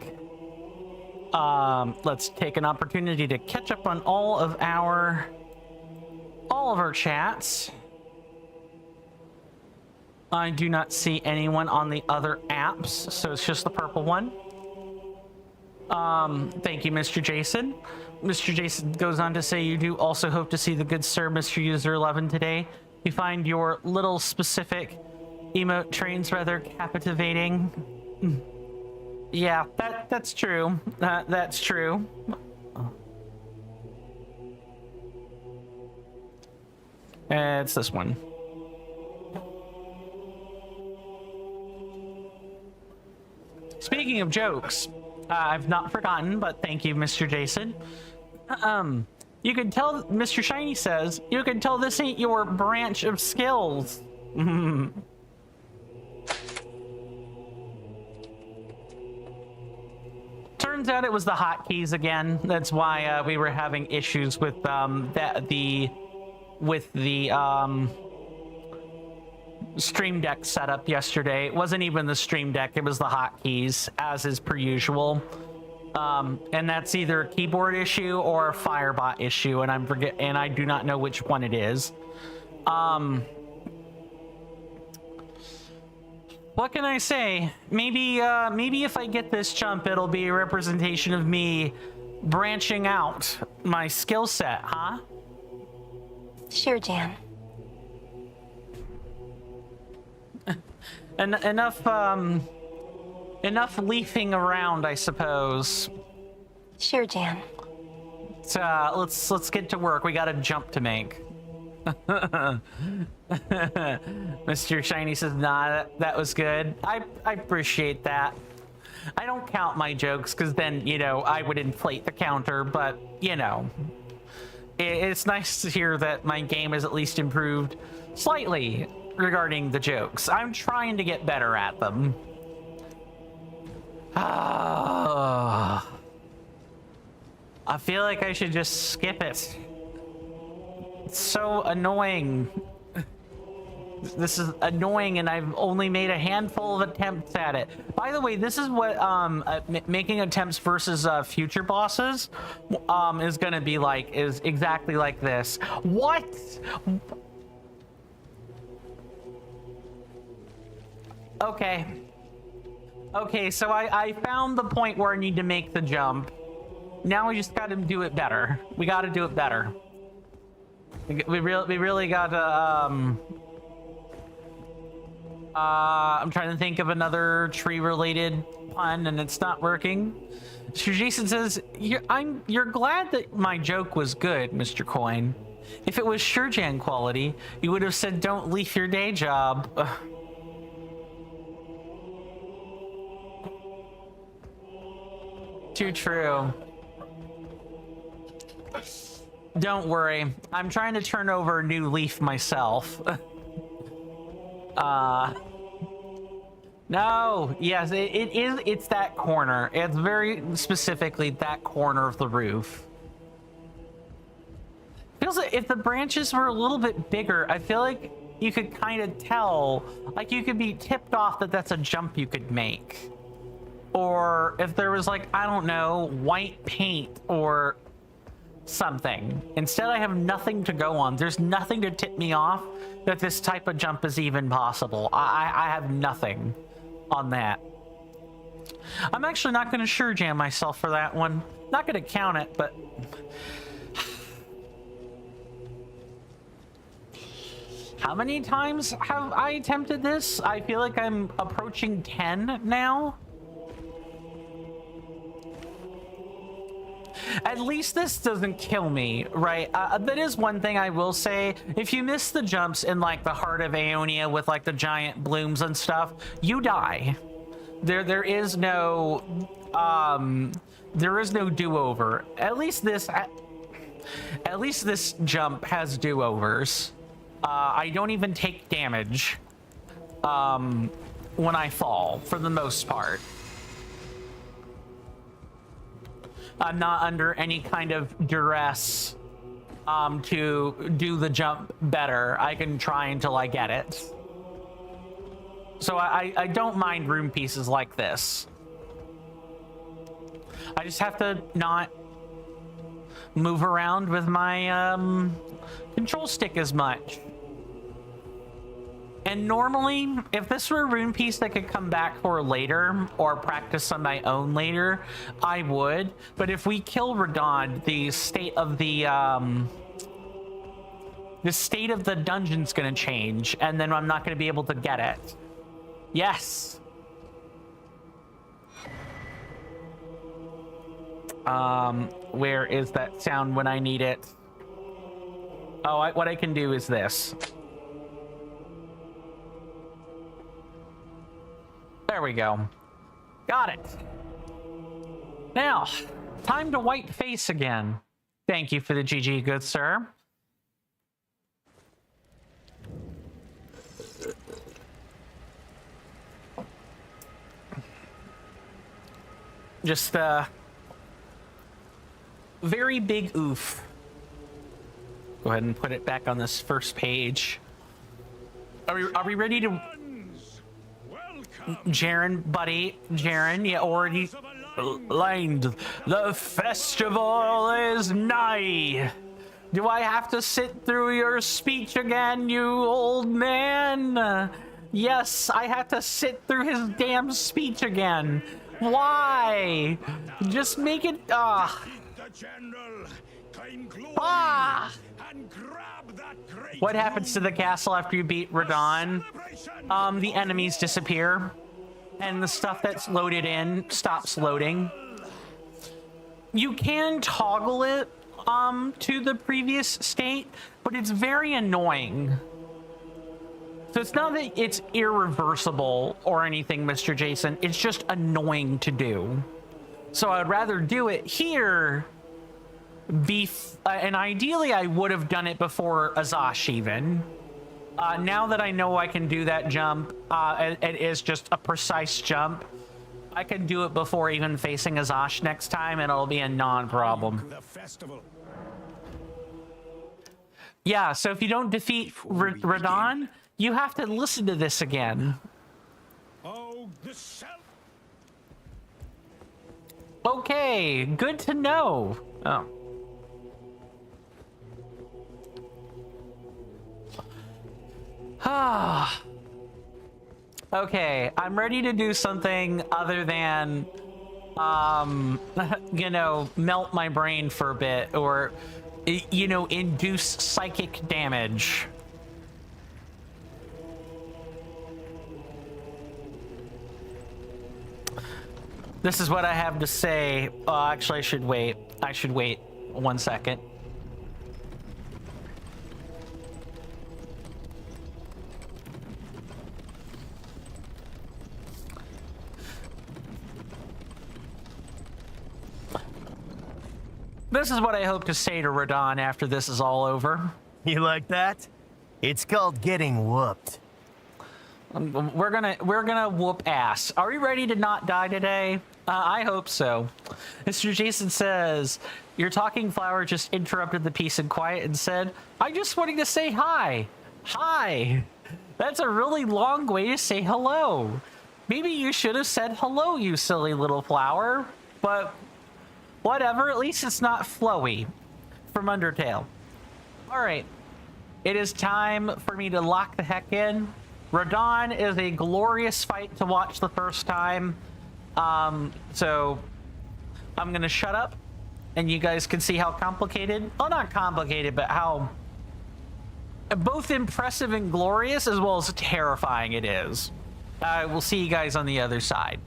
Let's take an opportunity to catch up on all of our chats. I do not see anyone on the other apps, so it's just the purple one. Thank you, Mr. Jason. Mr. Jason goes on to say, you do also hope to see the good sir, Mr. User 11 today. You find your little specific emote trains rather captivating. Yeah, that's true. That's true. It's this one. Speaking of jokes, I've not forgotten, but thank you, Mr. Jason. You can tell, Mr. Shiny says, you can tell this ain't your branch of skills. Turns out it was the hotkeys again. That's why we were having issues with the Stream Deck setup yesterday. It wasn't even the Stream Deck, it was the hotkeys, as is per usual. And that's either a keyboard issue or a Firebot issue, and I do not know which one it is. What can I say? Maybe if I get this jump, it'll be a representation of me branching out my skill set, huh? Sure, Jan. Enough leafing around, I suppose. Sure, Jan. Let's get to work. We got a jump to make. Mr. Shiny says, nah, that was good. I appreciate that. I don't count my jokes because then, you know, I would inflate the counter, but, you know, it's nice to hear that my game has at least improved slightly regarding the jokes. I'm trying to get better at them. I feel like I should just skip it. It's so annoying. This is annoying, and I've only made a handful of attempts at it. By the way, this is what making attempts versus future bosses is gonna be like, is exactly like this. What? Okay, so I found the point where I need to make the jump. Now we just gotta do it better. We gotta do it better. We really gotta, I'm trying to think of another tree-related pun, and it's not working. Mr. Jason says, you're glad that my joke was good, Mr. Coin. If it was Shurjan quality, you would have said, don't leave your day job. Too true. Don't worry. I'm trying to turn over a new leaf myself. No. Yes, it's that corner. It's very specifically that corner of the roof. Feels like if the branches were a little bit bigger, I feel like you could kind of tell, like you could be tipped off that that's a jump you could make. Or if there was, like, I don't know, white paint or something. Instead, I have nothing to go on. There's nothing to tip me off that this type of jump is even possible. I have nothing on that. I'm actually not going to sure jam myself for that one. Not going to count it, but... How many times have I attempted this? I feel like I'm approaching 10 now. At least this doesn't kill me, right? That is one thing I will say. If you miss the jumps in, like, the heart of Aeonia with, like, the giant blooms and stuff, you die. There is no do-over. At least this jump has do-overs. I don't even take damage when I fall, for the most part. I'm not under any kind of duress to do the jump better. I can try until I get it. So I don't mind room pieces like this. I just have to not move around with my control stick as much. And normally, if this were a rune piece that could come back for later or practice on my own later, I would. But if we kill Radon, the state of the dungeon's gonna change, and then I'm not gonna be able to get it. Yes. Where is that sound when I need it? Oh, what I can do is this. There we go. Got it. Now, time to white face again. Thank you for the GG, good sir. Just very big oof. Go ahead and put it back on this first page. Are we ready to... Jaren, buddy, Jaren, you already lined. The festival is nigh. Do I have to sit through your speech again, you old man? Yes, I have to sit through his damn speech again. Why? Just make it, What happens to the castle after you beat Radon? The enemies disappear, and the stuff that's loaded in stops loading. You can toggle it to the previous state, but it's very annoying. So it's not that it's irreversible or anything, Mr. Jason. It's just annoying to do. So I'd rather do it here. And ideally, I would have done it before Azash even. Now that I know I can do that jump, it is just a precise jump. I can do it before even facing Azash next time, and it'll be a non-problem. Yeah, so if you don't defeat Radon, you have to listen to this again. Okay, good to know. Oh. Ah. Okay, I'm ready to do something other than, you know, melt my brain for a bit, or, you know, induce psychic damage. This is what I have to say. Actually, I should wait. I should wait 1 second. This is what I hope to say to Radon after this is all over. You like that? It's called getting whooped. We're gonna whoop ass. Are we ready to not die today? I hope so. Mr. Jason says, your talking flower just interrupted the peace and quiet and said, I just wanted to say hi. Hi. That's a really long way to say hello. Maybe you should have said hello, you silly little flower. But whatever, at least it's not flowy from Undertale. All right. It is time for me to lock the heck in. Radon is a glorious fight to watch the first time. So I'm gonna shut up and you guys can see how complicated, well, not complicated, but how both impressive and glorious as well as terrifying it is. We'll see you guys on the other side.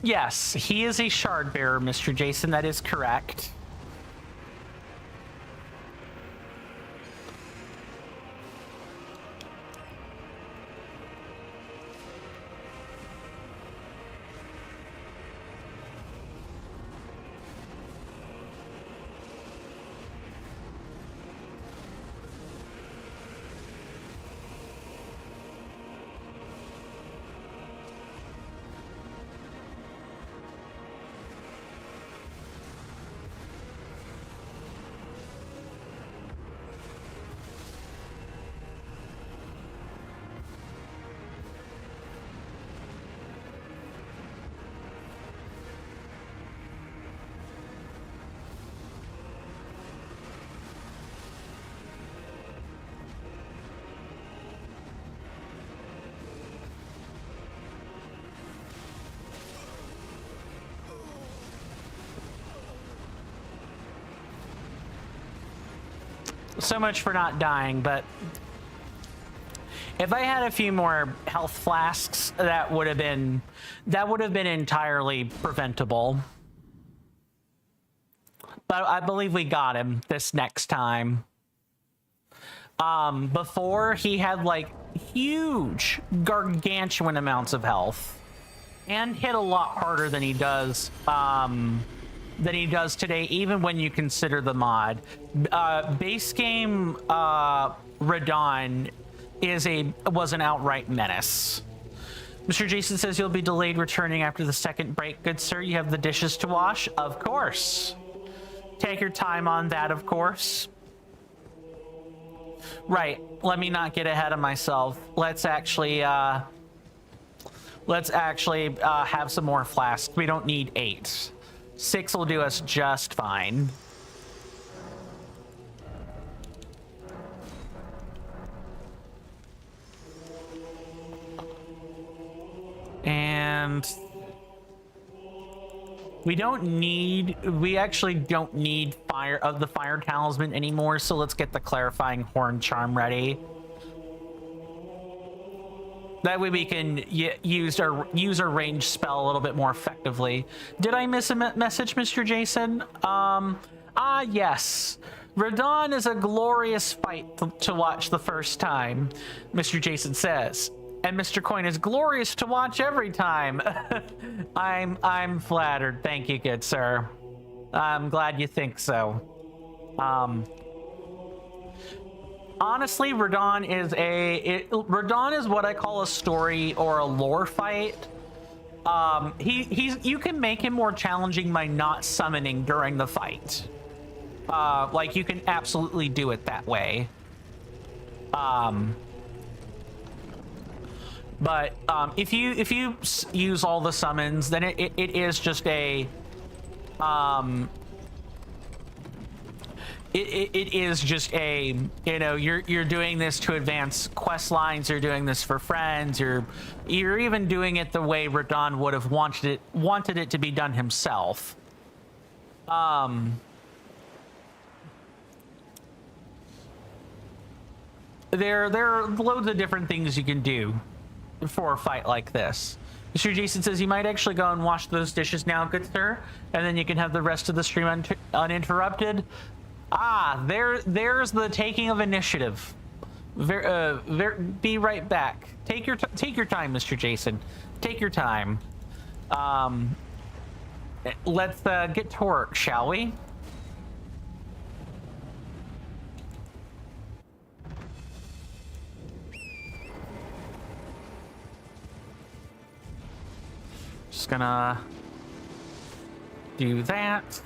Yes, he is a shard bearer, Mr. Jason. That is correct. So much for not dying, but if I had a few more health flasks, that would have been entirely preventable. But I believe we got him this next time. Before he had like huge, gargantuan amounts of health and hit a lot harder than he does today, even when you consider the mod. Base game Radon was an outright menace. Mr. Jason says you'll be delayed returning after the second break. Good sir, you have the dishes to wash? Of course. Take your time on that, of course. Right, let me not get ahead of myself. Let's actually have some more flasks. We don't need 8. 6 will do us just fine. And we actually don't need the fire talisman anymore, so let's get the clarifying horn charm ready. That way we can use our range spell a little bit more effectively. Did I miss a message, Mr. Jason? Yes. Radon is a glorious fight to watch the first time, Mr. Jason says. And Mr. Coin is glorious to watch every time. I'm flattered. Thank you, good sir. I'm glad you think so. Honestly, Radon is what I call a story or a lore fight. You can make him more challenging by not summoning during the fight. Like you can absolutely do it that way. But if you use all the summons, then it is just a it is just a, you know, you're doing this to advance quest lines, you're doing this for friends, you're even doing it the way Radon would have wanted it to be done himself. There are loads of different things you can do for a fight like this. Mr. Jason says you might actually go and wash those dishes now, good sir, and then you can have the rest of the stream uninterrupted. There's the taking of initiative. Be right back. Take your time, Mr. Jason. Take your time. Let's get to work, shall we? Just gonna do that.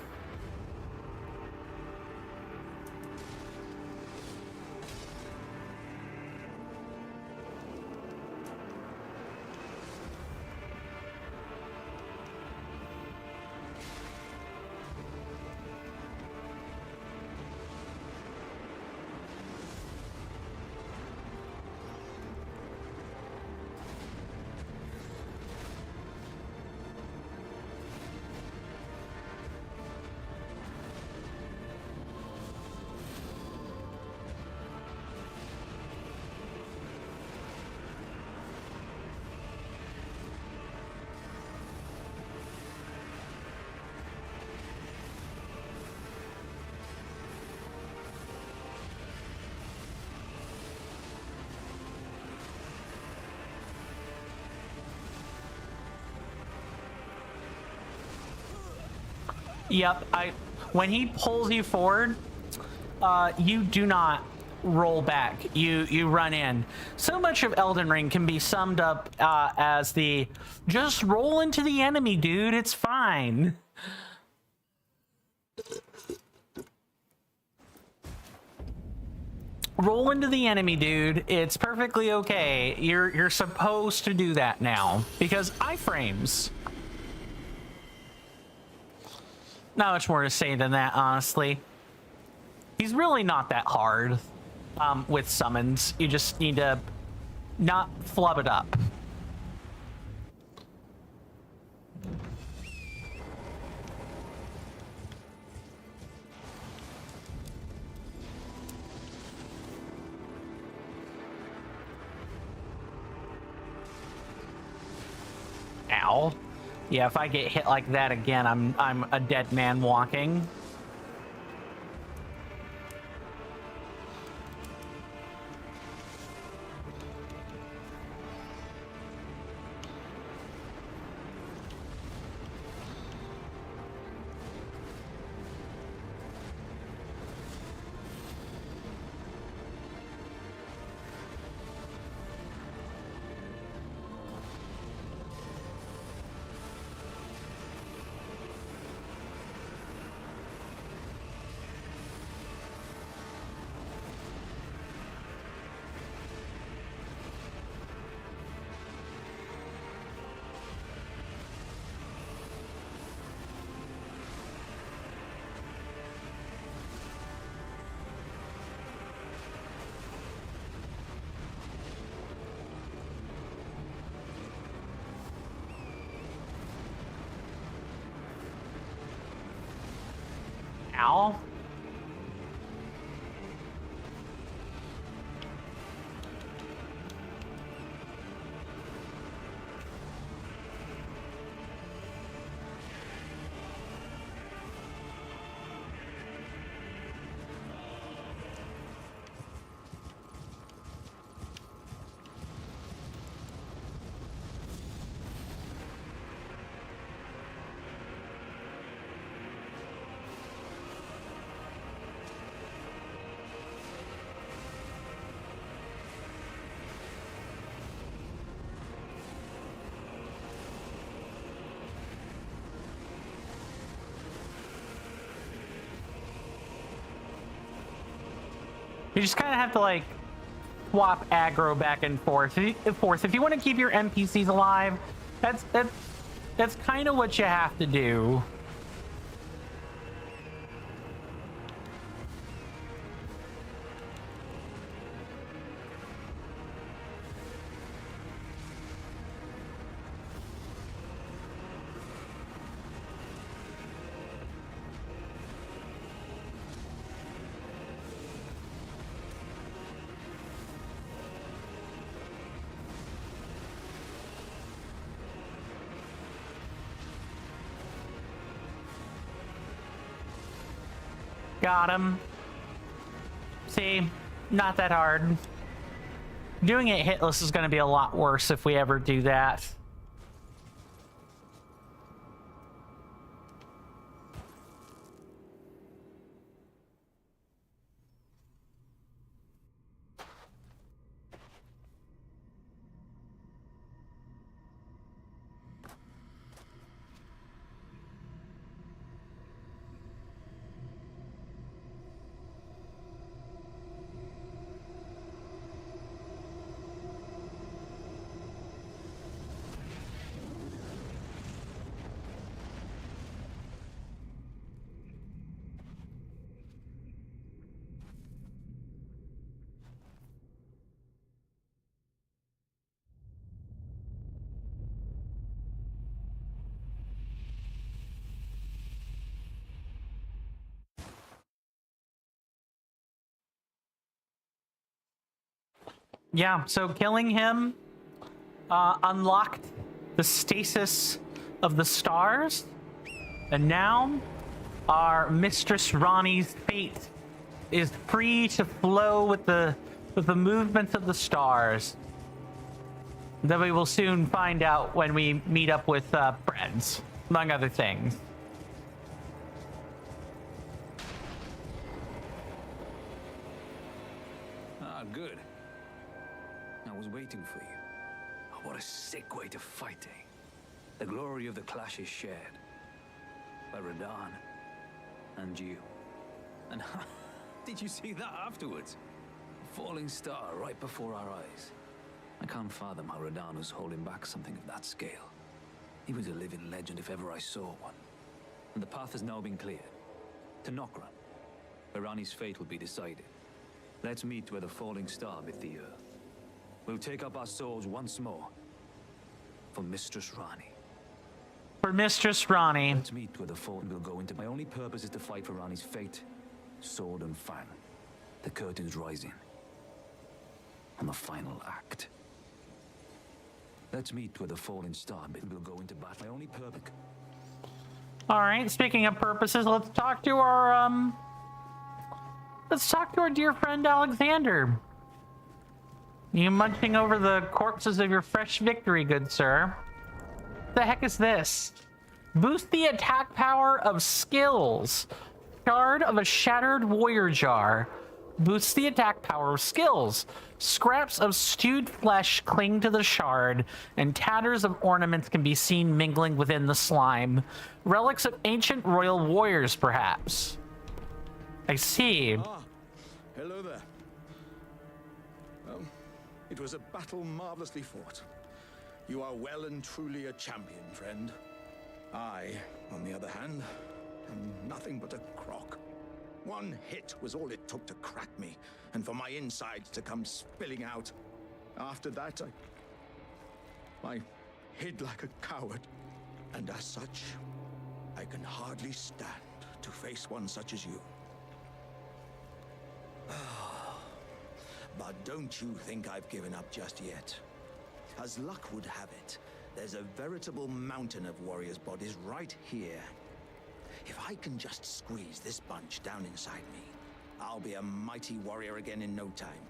Yep, when he pulls you forward, you do not roll back. You run in. So much of Elden Ring can be summed up as the just roll into the enemy, dude. It's fine. Roll into the enemy, dude. It's perfectly okay. You're supposed to do that now because iframes. Not much more to say than that, honestly. He's really not that hard with summons. You just need to not flub it up. Ow. Yeah, if I get hit like that again, I'm a dead man walking. Ow. You just kind of have to like swap aggro back and forth. If you want to keep your NPCs alive, that's kind of what you have to do. Got him. See, not that hard. Doing it hitless is going to be a lot worse if we ever do that. Yeah, so killing him unlocked the stasis of the stars, and now our Mistress Ronnie's fate is free to flow with the movements of the stars. That we will soon find out when we meet up with friends, among other things. good. I was waiting for you. Oh, what a sick way to fight, eh? The glory of the clash is shared by Radahn and you. And did you see that afterwards? A falling star right before our eyes. I can't fathom how Radahn was holding back something of that scale. He was a living legend if ever I saw one. And the path has now been cleared. To Nokran, where Rani's fate will be decided. Let's meet where the falling star bit the earth. We'll take up our swords once more for Mistress Rani. For Mistress Rani. Let's meet where the fallen will go into. My only purpose is to fight for Rani's fate, sword and fang. The curtain's rising on the final act. Let's meet where the fallen star bit will go into battle. My only purpose. All right. Speaking of purposes, let's talk to our dear friend Alexander. You munching over the corpses of your fresh victory, good sir. What the heck is this? Boost the attack power of skills. Shard of a shattered warrior jar. Boosts the attack power of skills. Scraps of stewed flesh cling to the shard, and tatters of ornaments can be seen mingling within the slime. Relics of ancient royal warriors, perhaps. I see. Ah, hello there. It was a battle marvelously fought. You are well and truly a champion, friend. I, on the other hand, am nothing but a crock. One hit was all it took to crack me, and for my insides to come spilling out. After that, I hid like a coward. And as such, I can hardly stand to face one such as you. But don't you think I've given up just yet. As luck would have it, there's a veritable mountain of warriors' bodies right here. If I can just squeeze this bunch down inside me, I'll be a mighty warrior again in no time.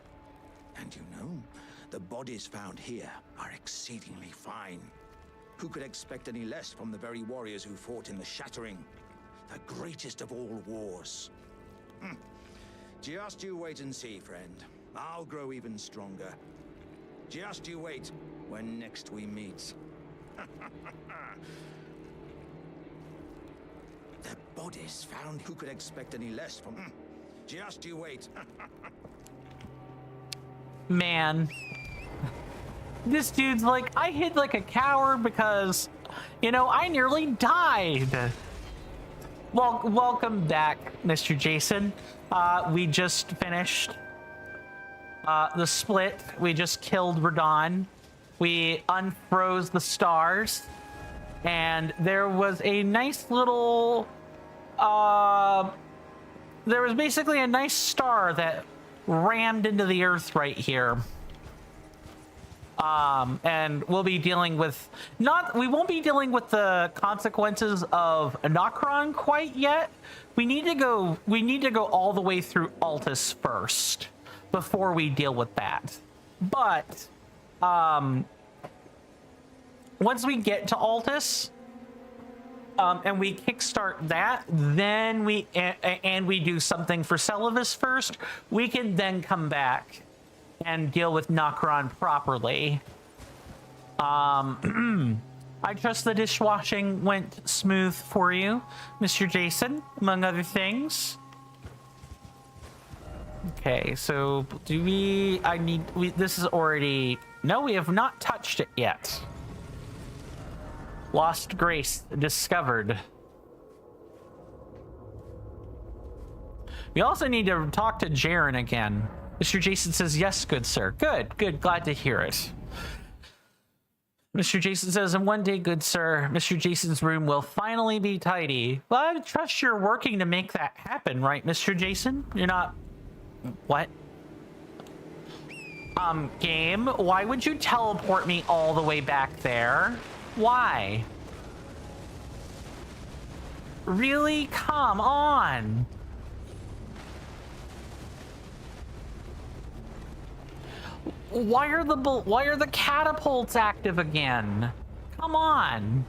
And you know, the bodies found here are exceedingly fine. Who could expect any less from the very warriors who fought in the Shattering? The greatest of all wars. Just you wait and see, friend. I'll grow even stronger. Just you wait when next we meet. The bodies found. Who could expect any less from... Just you wait. Man. This dude's like, I hid like a coward because, you know, I nearly died. Well, welcome back, Mr. Jason. We just finished the split. We just killed Radahn. We unfroze the stars. And there was a nice little... there was basically a nice star that rammed into the earth right here. And we'll be dealing with... we won't be dealing with the consequences of Nokran quite yet. We need to go all the way through Altus first before we deal with that. But once we get to Altus and we kickstart that, then we do something for Celavis first, we can then come back and deal with Nokran properly. I trust the dishwashing went smooth for you, Mr. Jason, among other things. Okay, so do we... this is already... No, we have not touched it yet. Lost Grace discovered. We also need to talk to Jaren again. Mr. Jason says, yes, good sir. Good, glad to hear it. Mr. Jason says, and one day, good sir, Mr. Jason's room will finally be tidy. Well, I trust you're working to make that happen, right, Mr. Jason? You're not... What? Game, why would you teleport me all the way back there? Why? Really? Come on. Why are the catapults active again? Come on.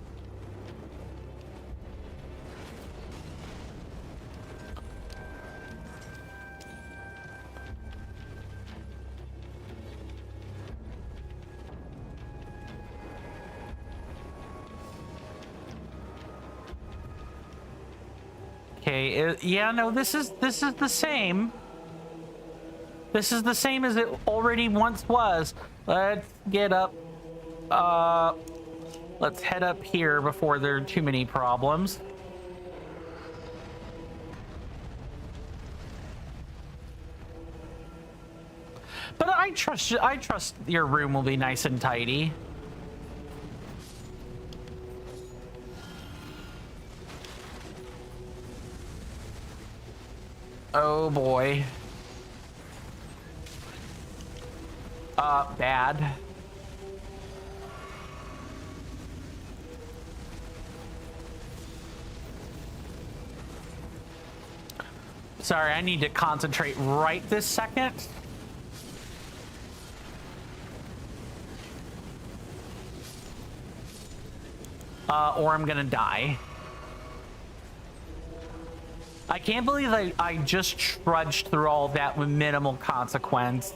Okay, yeah, no, this is the same. This is the same as it already once was. Let's get up. Let's head up here before there are too many problems. But I trust your room will be nice and tidy. Oh boy. Bad. Sorry, I need to concentrate right this second. Or I'm gonna die. I can't believe I just trudged through all that with minimal consequence.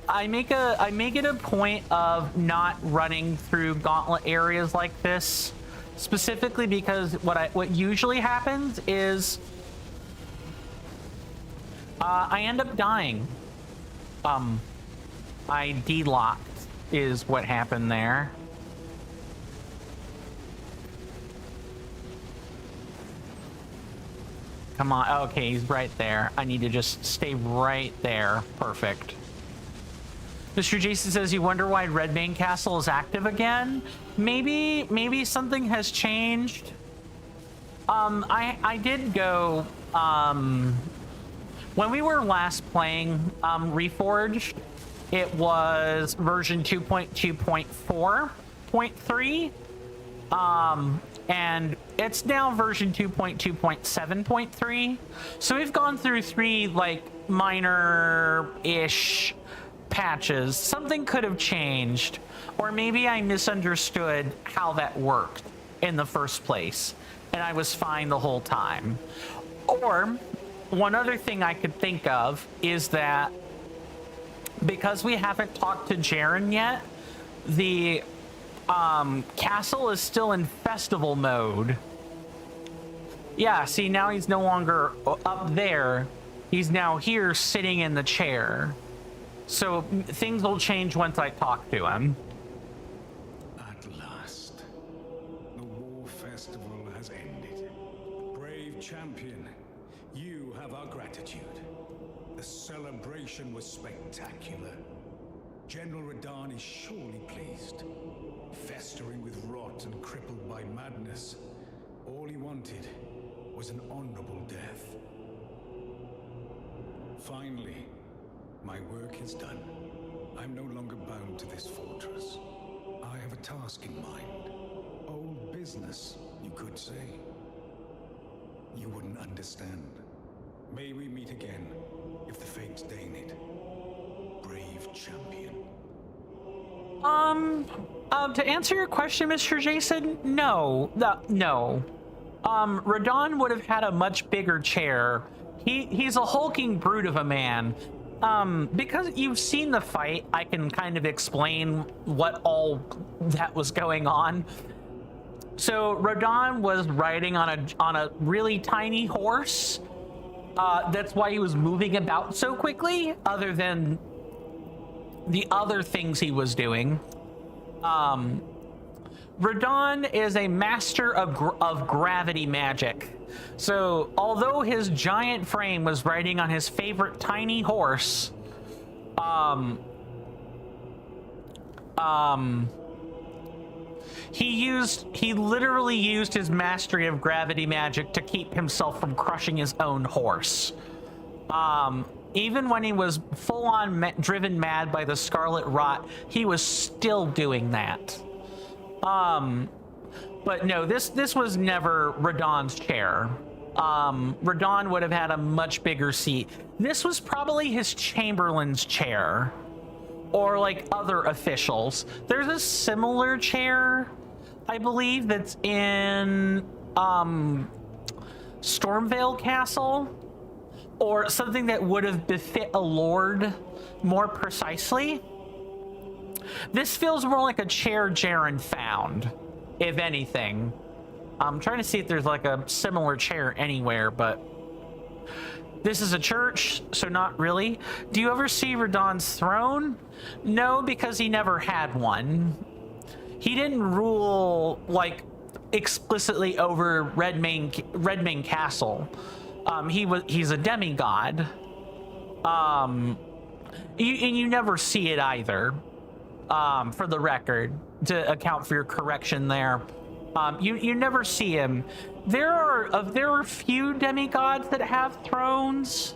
I make it a point of not running through gauntlet areas like this, specifically because what usually happens is I end up dying. I de-locked is what happened there. Come on. Okay, he's right there. I need to just stay right there. Perfect. Mr. Jason says, you wonder why Redbane Castle is active again? Maybe something has changed. I did go, when we were last playing, Reforged, it was version 2.2.4.3. And it's now version 2.2.7.3. So we've gone through 3 like minor-ish patches. Something could have changed, or maybe I misunderstood how that worked in the first place and I was fine the whole time. Or one other thing I could think of is that because we haven't talked to Jaren yet, the castle is still in festival mode. Yeah, see, now he's no longer up there. He's now here sitting in the chair. So things will change once I talk to him. At last, the war festival has ended. Brave champion, you have our gratitude. The celebration was spectacular. General Radahn is surely pleased. Festering with rot and crippled by madness, all he wanted was an honorable death. Finally, my work is done. I'm no longer bound to this fortress. I have a task in mind. Old business, you could say. You wouldn't understand. May we meet again, if the fates deign it. Brave champion. To answer your question, Mr. Jason, no. Radahn would have had a much bigger chair. He's a hulking brute of a man. Because you've seen the fight, I can kind of explain what all that was going on. So Radahn was riding on a really tiny horse. That's why he was moving about so quickly, other than the other things he was doing. Radahn is a master of gravity magic. So although his giant frame was riding on his favorite tiny horse, he literally used his mastery of gravity magic to keep himself from crushing his own horse. Even when he was full-on driven mad by the Scarlet Rot, he was still doing that. But no, this was never Radahn's chair. Radahn would have had a much bigger seat. This was probably his Chamberlain's chair, or like other officials. There's a similar chair, I believe, that's in Stormvale Castle, or something that would have befit a lord more precisely. This feels more like a chair Jaren found, if anything. I'm trying to see if there's like a similar chair anywhere, but this is a church, so not really. Do you ever see Radahn's throne? No, because he never had one. He didn't rule like explicitly over Redmane Castle. He's a demigod. You never see it either. For the record, to account for your correction there. You never see him. There are few demigods that have thrones,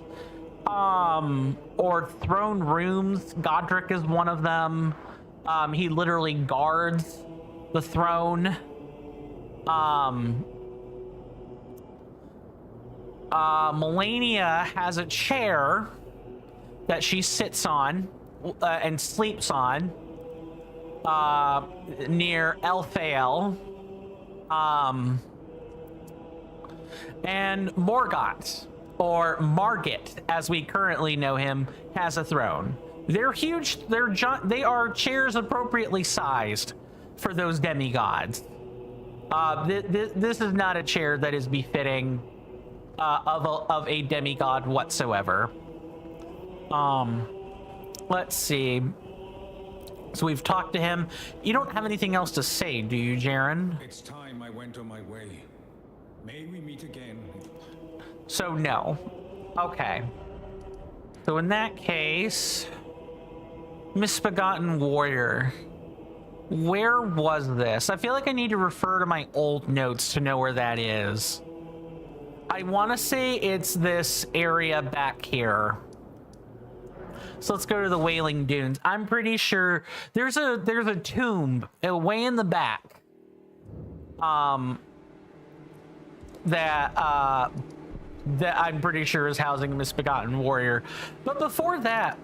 or throne rooms. Godric is one of them. He literally guards the throne. Melania has a chair that she sits on and sleeps on near Elphael. And Morgott, or Margit, as we currently know him, has a throne. They're huge. They are chairs appropriately sized for those demigods. This is not a chair that is befitting of a demigod whatsoever. Let's see. So we've talked to him. You don't have anything else to say, do you, Jaren? It's time I went on my way. May we meet again? So no. Okay. So in that case, Misbegotten Warrior. Where was this? I feel like I need to refer to my old notes to know where that is. I want to say it's this area back here. So let's go to the Wailing Dunes. I'm pretty sure there's a tomb way in the back. That I'm pretty sure is housing a Misbegotten Warrior. But before that,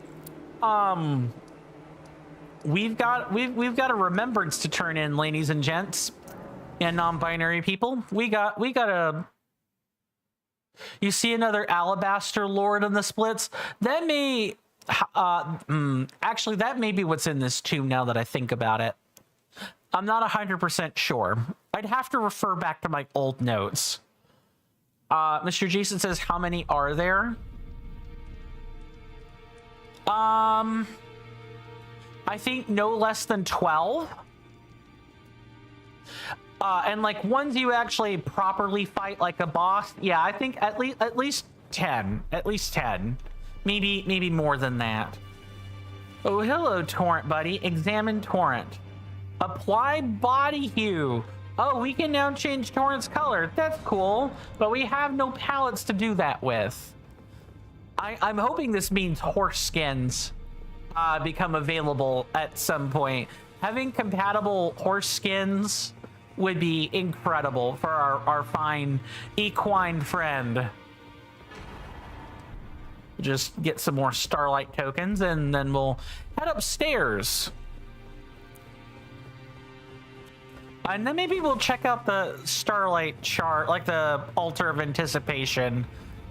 we've got a remembrance to turn in, ladies and gents, and non-binary people. We got a. You see another Alabaster Lord in the splits? That may. Actually, that may be what's in this tomb now that I think about it. I'm not 100% sure. I'd have to refer back to my old notes. Mr. Jason says, how many are there? I think no less than 12. And like ones you actually properly fight like a boss. Yeah, I think at least 10. At least 10. Maybe more than that. Oh, hello, Torrent buddy. Examine Torrent. Apply body hue. Oh, we can now change Torrent's color. That's cool, but we have no palettes to do that with. I'm hoping this means horse skins become available at some point. Having compatible horse skins would be incredible for our fine equine friend. Just get some more Starlight tokens and then we'll head upstairs. And then maybe we'll check out the Starlight chart, like the Altar of Anticipation.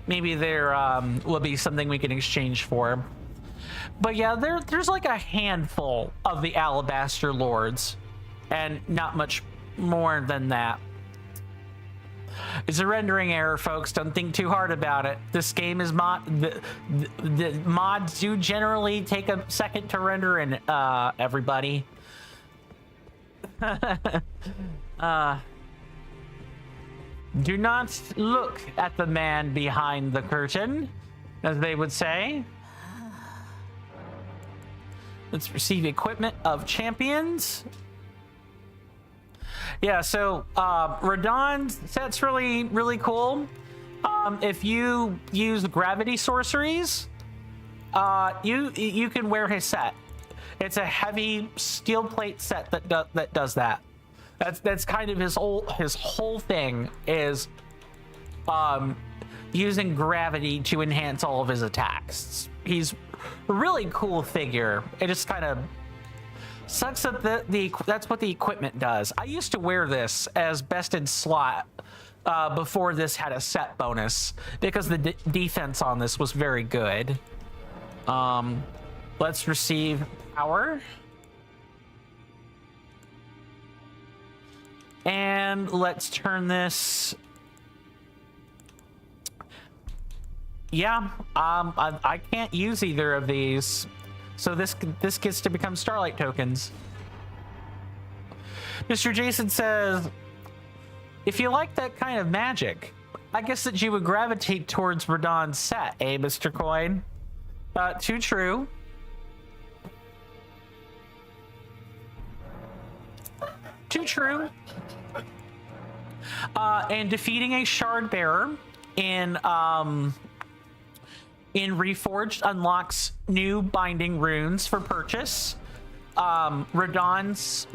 Maybe there will be something we can exchange for. But yeah, there's like a handful of the Alabaster Lords, and not much more than that. It's a rendering error, folks. Don't think too hard about it. This game is the mods do generally take a second to render, and everybody. Do not look at the man behind the curtain, as they would say. Let's receive equipment of champions. Yeah, so Radahn's set's really cool. If you use gravity sorceries, you can wear his set. It's a heavy steel plate set that does that. That's kind of his whole thing is using gravity to enhance all of his attacks. He's a really cool figure. It just kind of sucks up that's what the equipment does. I used to wear this as best in slot before this had a set bonus because the defense on this was very good. Let's receive power. And let's turn this. Yeah, I can't use either of these, so this gets to become Starlight tokens. Mr. Jason says, if you like that kind of magic, I guess that you would gravitate towards Radahn's set, eh, Mr. Coin? Too true. Too true. And defeating a shard bearer in Reforged unlocks new binding runes for purchase. Radahn's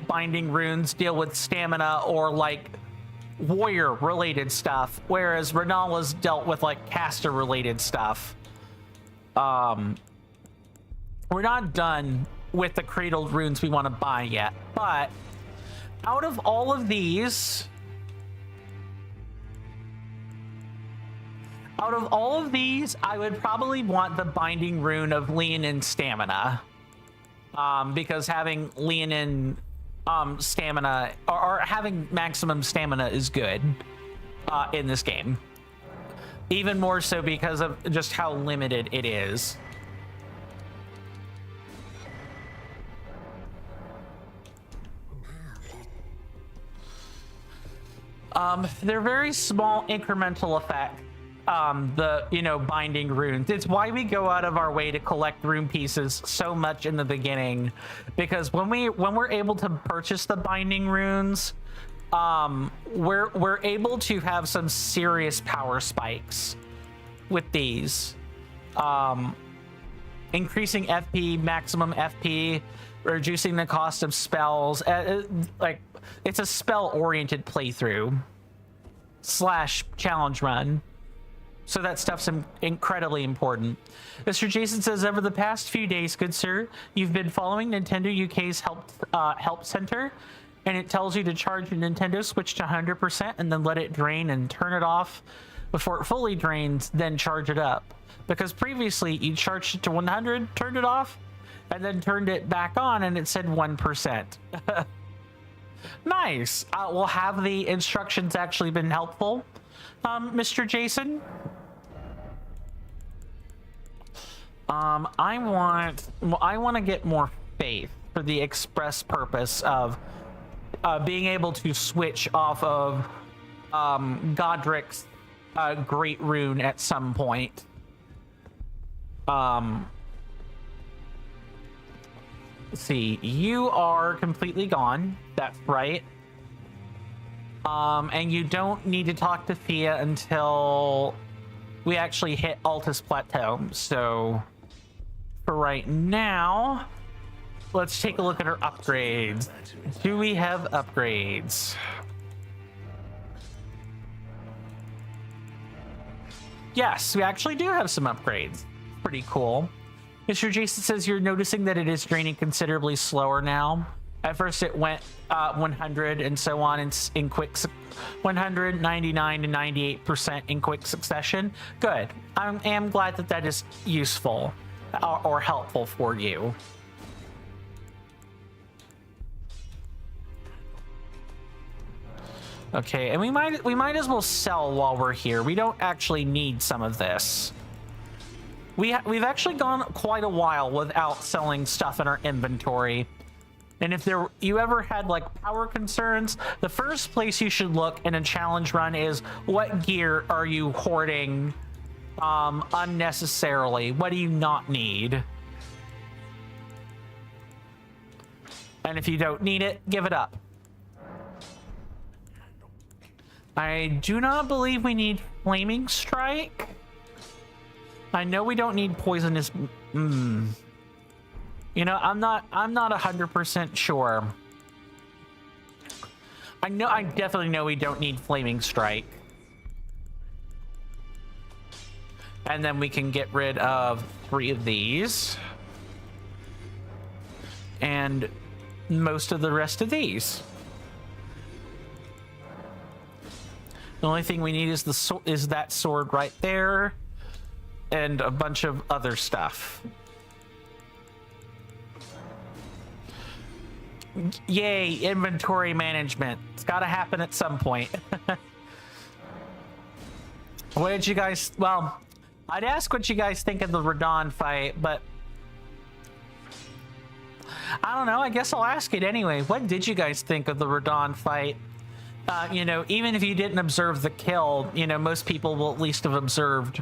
binding runes deal with stamina or like warrior related stuff, whereas Renala's dealt with like caster related stuff. We're not done with the cradled runes we want to buy yet, but out of all of these, I would probably want the binding rune of Leonin stamina, because having Leonin stamina or having maximum stamina is good in this game, even more so because of just how limited it is. They're very small incremental effect. Binding runes. It's why we go out of our way to collect rune pieces so much in the beginning, because when we're able to purchase the binding runes, we're able to have some serious power spikes with these. Increasing FP, maximum FP, reducing the cost of spells. It's a spell-oriented playthrough / challenge run. So that stuff's incredibly important. Mr. Jason says, over the past few days, good sir, you've been following Nintendo UK's help center, and it tells you to charge your Nintendo Switch to 100% and then let it drain and turn it off before it fully drains, then charge it up. Because previously you charged it to 100, turned it off, and then turned it back on and it said 1%. Nice. Well, have the instructions actually been helpful, Mr. Jason? I want to get more faith for the express purpose of being able to switch off of Godric's Great Rune at some point. Let's see, you are completely gone. That's right. And you don't need to talk to Fia until we actually hit Altus Plateau. So for right now, let's take a look at our upgrades. Do we have upgrades? Yes, we actually do have some upgrades. Pretty cool. Mr. Jason says you're noticing that it is draining considerably slower now. At first it went 100 and so on in quick 100, 99 to 98% in quick succession. Good. I am glad that that is useful or helpful for you. Okay, and we might as well sell while we're here. We don't actually need some of this. We've actually gone quite a while without selling stuff in our inventory. And if you ever had like power concerns, the first place you should look in a challenge run is what gear are you hoarding unnecessarily? What do you not need? And if you don't need it, give it up. I do not believe we need Flaming Strike. I know we don't need Poisonous. You know, I'm not 100% sure. I definitely know we don't need Flaming Strike. And then we can get rid of 3 of these. And most of the rest of these. The only thing we need is that sword right there. And a bunch of other stuff. Yay, inventory management. It's got to happen at some point. What did you guys... Well, I'd ask what you guys think of the Radon fight, but... I don't know. I guess I'll ask it anyway. What did you guys think of the Radon fight? You know, even if you didn't observe the kill, you know, most people will at least have observed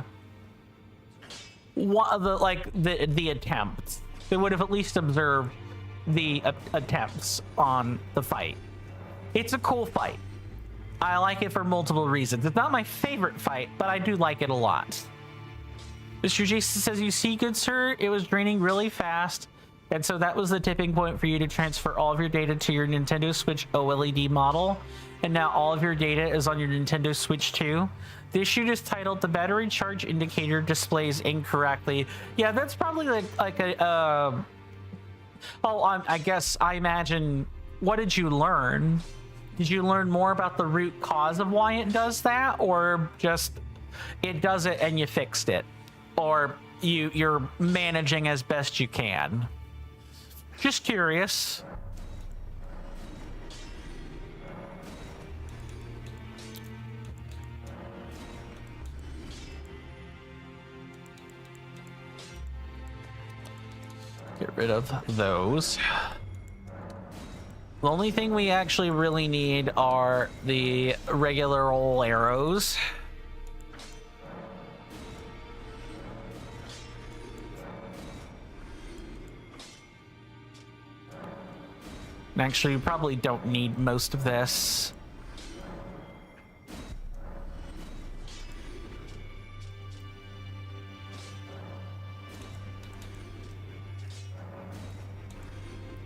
the attempts. They would have at least observed the attempts on the fight. It's a cool fight. I like it for multiple reasons. It's not my favorite fight, but I do like it a lot. Mr. Jason says, you see, good sir, it was draining really fast, and so that was the tipping point for you to transfer all of your data to your Nintendo Switch OLED model, and now all of your data is on your Nintendo Switch 2. This shoot is titled "The Battery Charge Indicator Displays Incorrectly." Yeah, that's probably like a I guess I imagine. What did you learn? Did you learn more about the root cause of why it does that, or just it does it and you fixed it, or you're managing as best you can? Just curious. Get rid of those. The only thing we actually really need are the regular old arrows. And actually, we probably don't need most of this.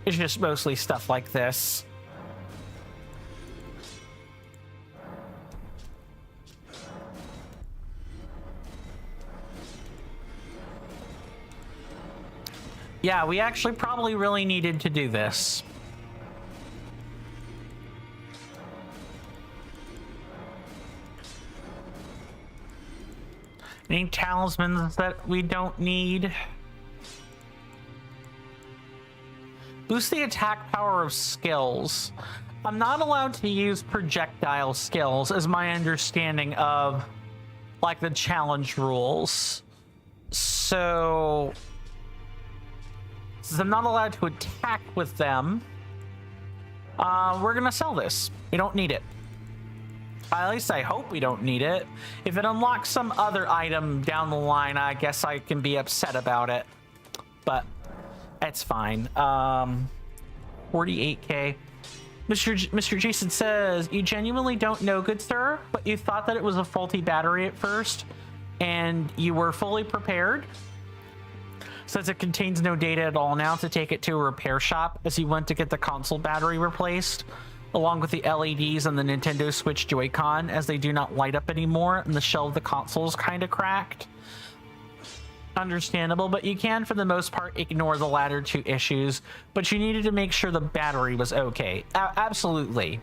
It's just mostly stuff like this. Yeah, we actually probably really needed to do this. Any talismans that we don't need? Boost the attack power of skills. I'm not allowed to use projectile skills, is my understanding of like the challenge rules. So since I'm not allowed to attack with them, we're gonna sell this. We don't need it. At least I hope we don't need it. If it unlocks some other item down the line, I guess I can be upset about it. But it's fine. 48k. Mr. Jason says, you genuinely don't know, good sir, but you thought that it was a faulty battery at first, and you were fully prepared. Since it contains no data at all now to take it to a repair shop as you went to get the console battery replaced, along with the LEDs on the Nintendo Switch Joy-Con, as they do not light up anymore and the shell of the console is kind of cracked. Understandable, but you can for the most part ignore the latter two issues, but you needed to make sure the battery was okay. Absolutely.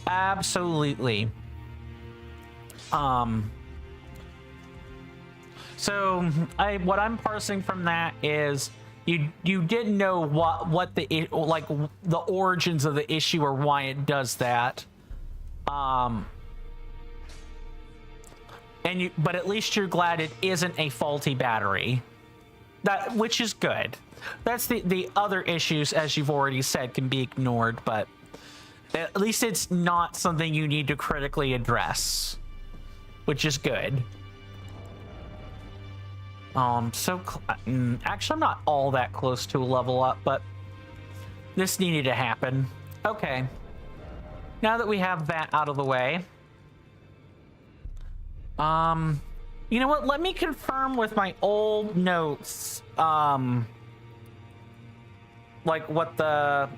Absolutely. So what I'm parsing from that is you didn't know what the origins of the issue or why it does that. But at least you're glad it isn't a faulty battery. Which is good. That's the other issues, as you've already said, can be ignored, but at least it's not something you need to critically address, which is good. Actually, I'm not all that close to a level up, but this needed to happen. Okay. Now that we have that out of the way, you know what? Let me confirm with my old notes, like what the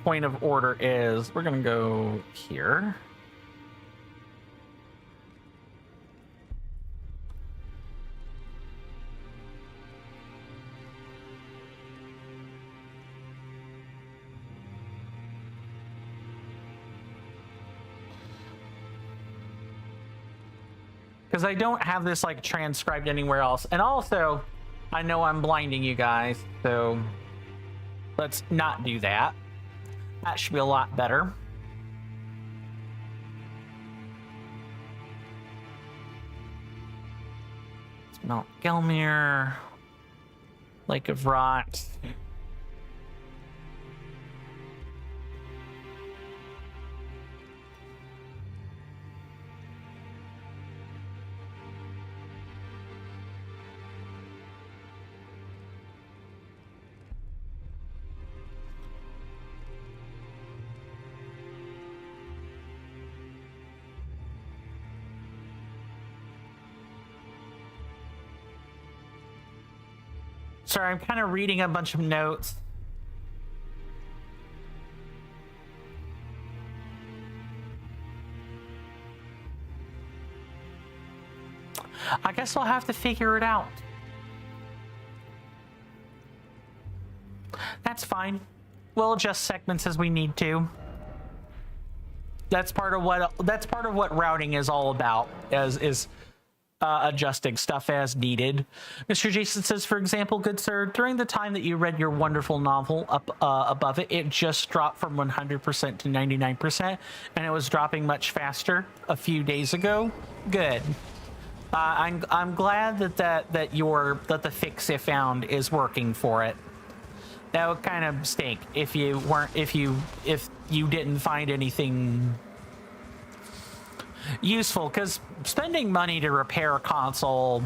point of order is. We're gonna go here. Because I don't have this like transcribed anywhere else. And also, I know I'm blinding you guys, so let's not do that. That should be a lot better. It's Mount Gelmir, Lake of Rot. Sorry, I'm kind of reading a bunch of notes. I guess I'll have to figure it out. That's fine. We'll adjust segments as we need to. That's part of what routing is all about. Is adjusting stuff as needed. Mr. Jason says, for example, good sir, during the time that you read your wonderful novel up above it, it just dropped from 100% to 99%, and it was dropping much faster a few days ago. Good. I'm glad that the fix you found is working for it. That would kind of stink if you didn't find anything useful, because spending money to repair a console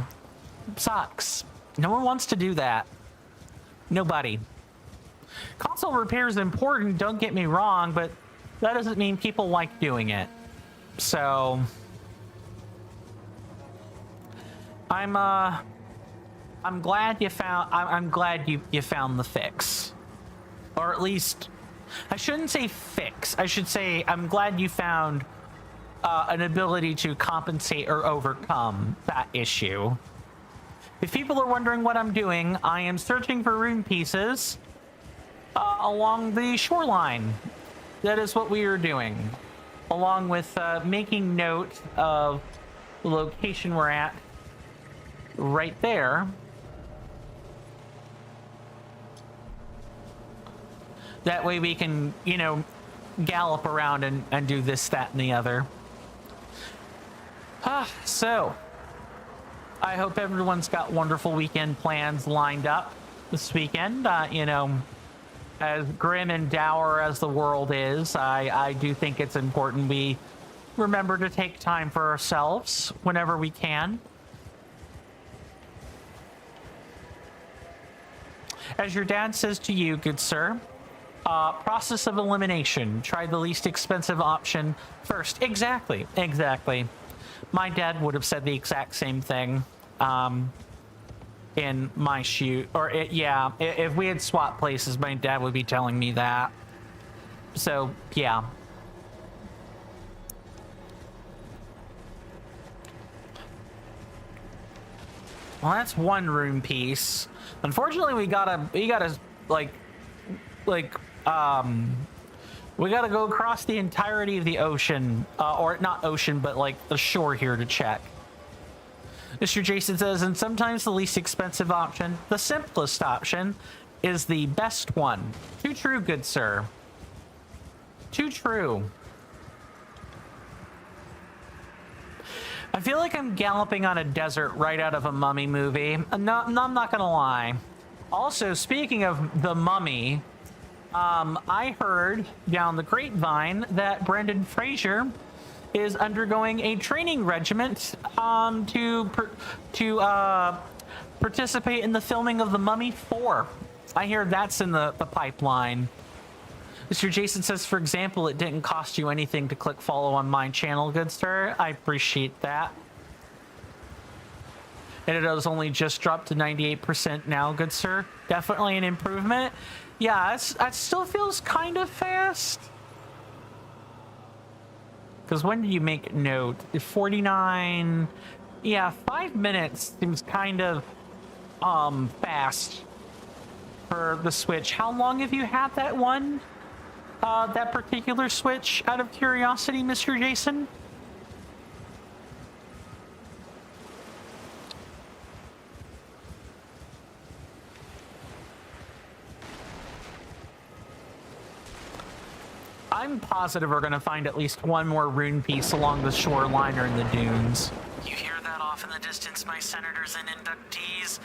sucks. No one wants to do that. Nobody. Console repair is important, don't get me wrong, but that doesn't mean people like doing it. So I'm glad you found you found the fix. Or at least I shouldn't say fix. I should say I'm glad you found an ability to compensate or overcome that issue. If people are wondering what I'm doing, I am searching for rune pieces along the shoreline. That is what we are doing, along with making note of the location we're at right there. That way we can, gallop around and do this, that, and the other. So, I hope everyone's got wonderful weekend plans lined up this weekend. As grim and dour as the world is, I do think it's important we remember to take time for ourselves whenever we can. As your dad says to you, good sir, process of elimination. Try the least expensive option first. Exactly. My dad would have said the exact same thing in my shoe. If we had swapped places, my dad would be telling me that. So, yeah. Well, that's one rune piece. Unfortunately, we gotta go across the entirety of the ocean, or not ocean, but like the shore here to check. Mr. Jason says, and sometimes the least expensive option, the simplest option, is the best one. Too true, good sir. Too true. I feel like I'm galloping on a desert right out of a Mummy movie. No, I'm not gonna lie. Also, speaking of the Mummy, I heard down the grapevine that Brendan Fraser is undergoing a training regiment to participate in the filming of The Mummy 4. I hear that's in the pipeline. Mr. Jason says, for example, it didn't cost you anything to click follow on my channel, good sir. I appreciate that. And it has only just dropped to 98% now, good sir. Definitely an improvement. Yeah, that still feels kind of fast. Because when did you make note? 49... Yeah, 5 minutes seems kind of fast for the Switch. How long have you had that one? That particular Switch, out of curiosity, Mr. Jason? I'm positive we're going to find at least one more rune piece along the shoreline or in the dunes. You hear that off in the distance, my senators and inductees?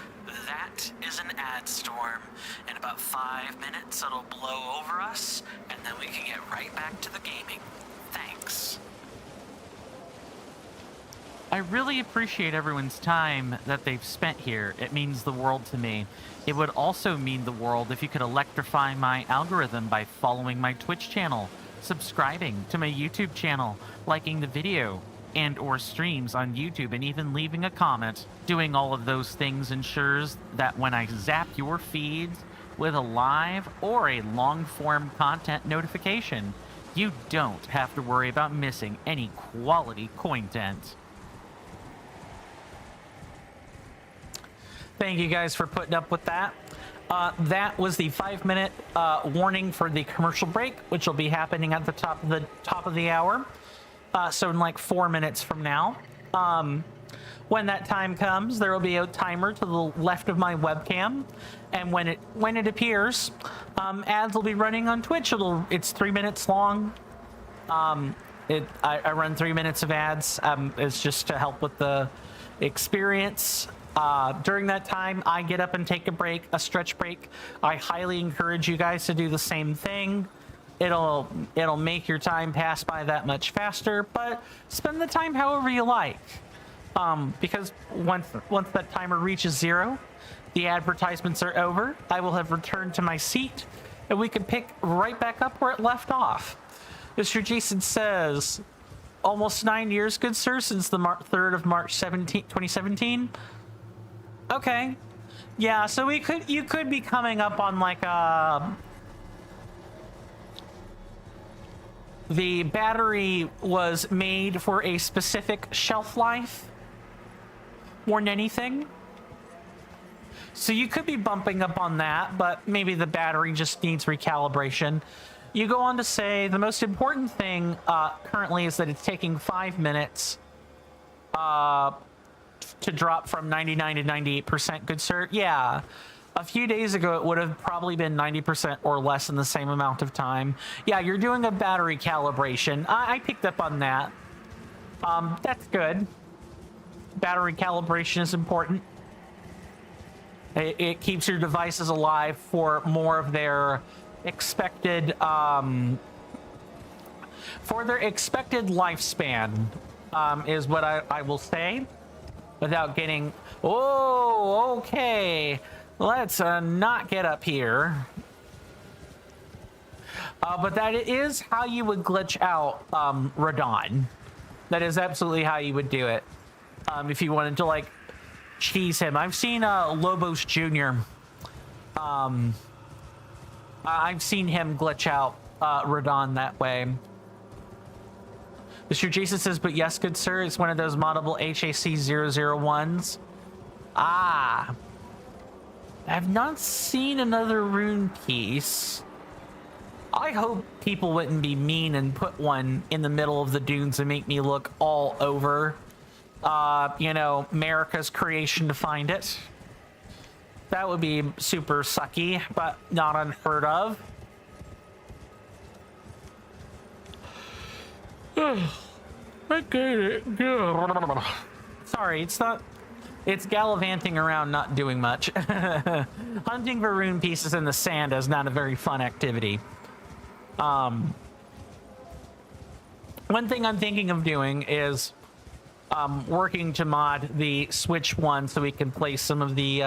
That is an ad storm. In about 5 minutes, it'll blow over us, and then we can get right back to the gaming. Thanks. I really appreciate everyone's time that they've spent here. It means the world to me. It would also mean the world if you could electrify my algorithm by following my Twitch channel, subscribing to my YouTube channel, liking the video and or streams on YouTube, and even leaving a comment. Doing all of those things ensures that when I zap your feeds with a live or a long-form content notification, you don't have to worry about missing any quality content. Thank you guys for putting up with that. That was the 5-minute warning for the commercial break, which will be happening at the top of the hour. So in like 4 minutes from now. When that time comes, there will be a timer to the left of my webcam, and when it appears, ads will be running on Twitch. It's 3 minutes long. I run 3 minutes of ads. It's just to help with the experience. During that time, I get up and take a stretch break. I highly encourage you guys to do the same thing. It'll make your time pass by that much faster, but spend the time however you like. Because once that timer reaches 0, the advertisements are over. I will have returned to my seat, and we can pick right back up where it left off. Mr. Jason says, almost 9 years, good sir, since the 3rd of March 2017. Okay. Yeah, so you could be coming up on like the battery was made for a specific shelf life more than anything. So you could be bumping up on that, but maybe the battery just needs recalibration. You go on to say the most important thing currently is that it's taking 5 minutes to drop from 99 to 98%, good sir. Yeah. A few days ago, it would have probably been 90% or less in the same amount of time. Yeah, you're doing a battery calibration. I picked up on that. That's good. Battery calibration is important. It keeps your devices alive for more of their expected lifespan, is what I will say, without getting... Oh, okay. Let's not get up here. But that is how you would glitch out Radon. That is absolutely how you would do it. If you wanted to, like, cheese him. I've seen Lobos Jr. I've seen him glitch out Radon that way. Mr. Jason says, but yes, good sir, it's one of those moddable HAC001s. Ah. I've not seen another rune piece. I hope people wouldn't be mean and put one in the middle of the dunes and make me look all over, you know, America's creation to find it. That would be super sucky, but not unheard of. Sorry, it's not... It's gallivanting around, not doing much. Hunting for rune pieces in the sand is not a very fun activity. One thing I'm thinking of doing is working to mod the Switch one so we can play some of the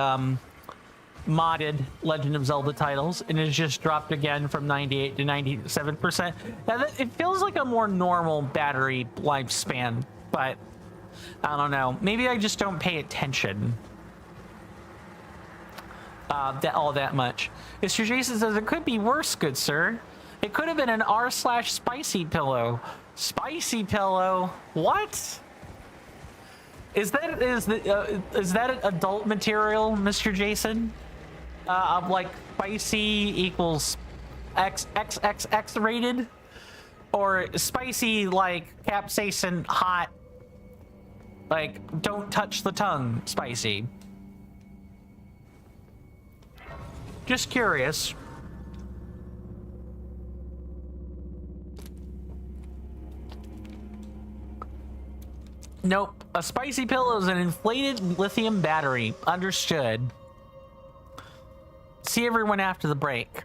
modded Legend of Zelda titles, and it's just dropped again from 98 to 97%. Now, it feels like a more normal battery lifespan, but I don't know. Maybe I just don't pay attention all that much. Mr. Jason says it could be worse, good sir. It could have been an r/spicy pillow. Spicy pillow? What? Is that adult material, Mr. Jason? Like spicy equals XXX rated, or spicy like capsaicin hot? Like, don't touch the tongue, spicy. Just curious. Nope. A spicy pill is an inflated lithium battery. Understood. See everyone after the break.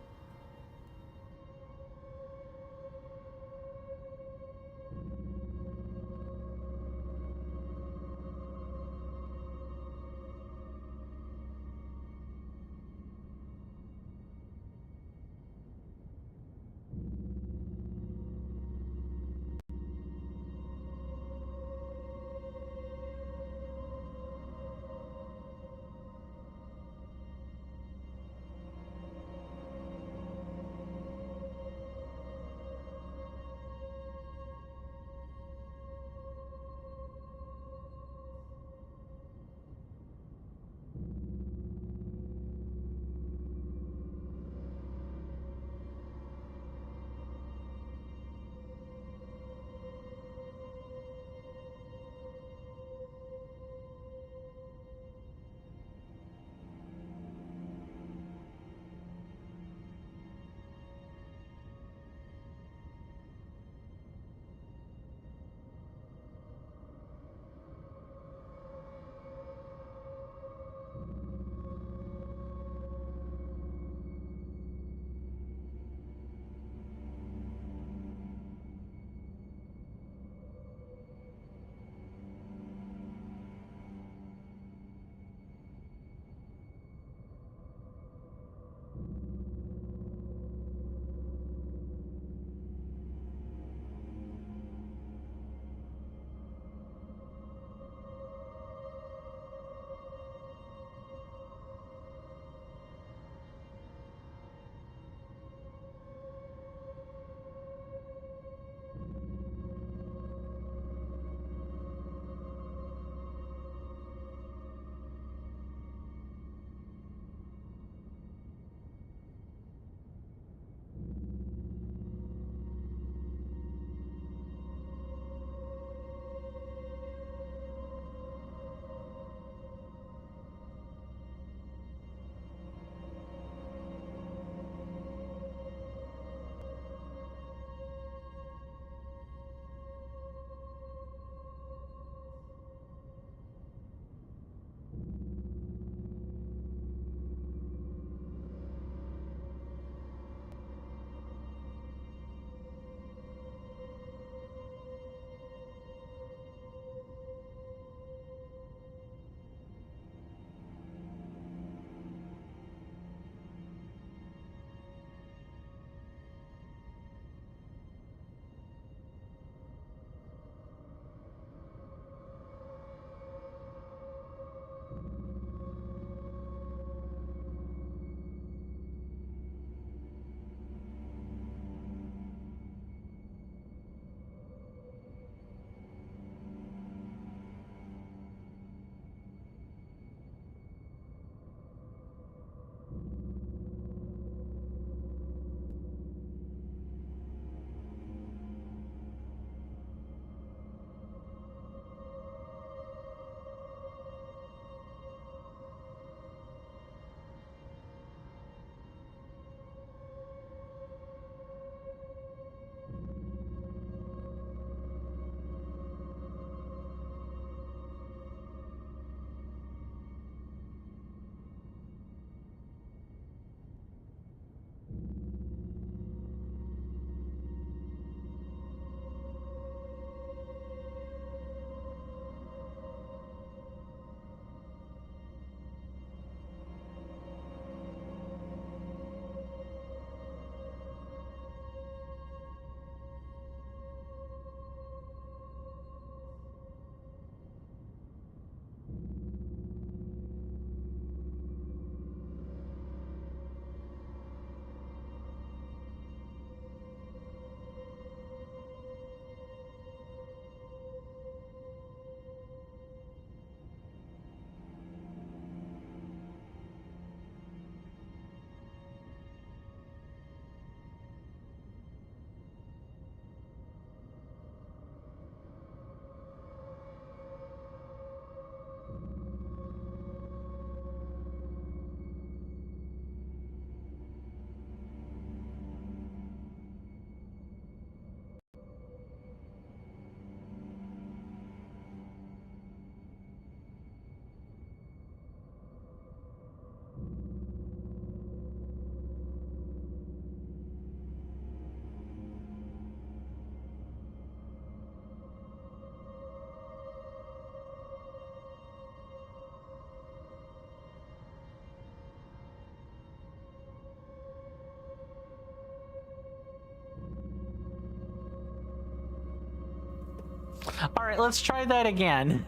All right, let's try that again.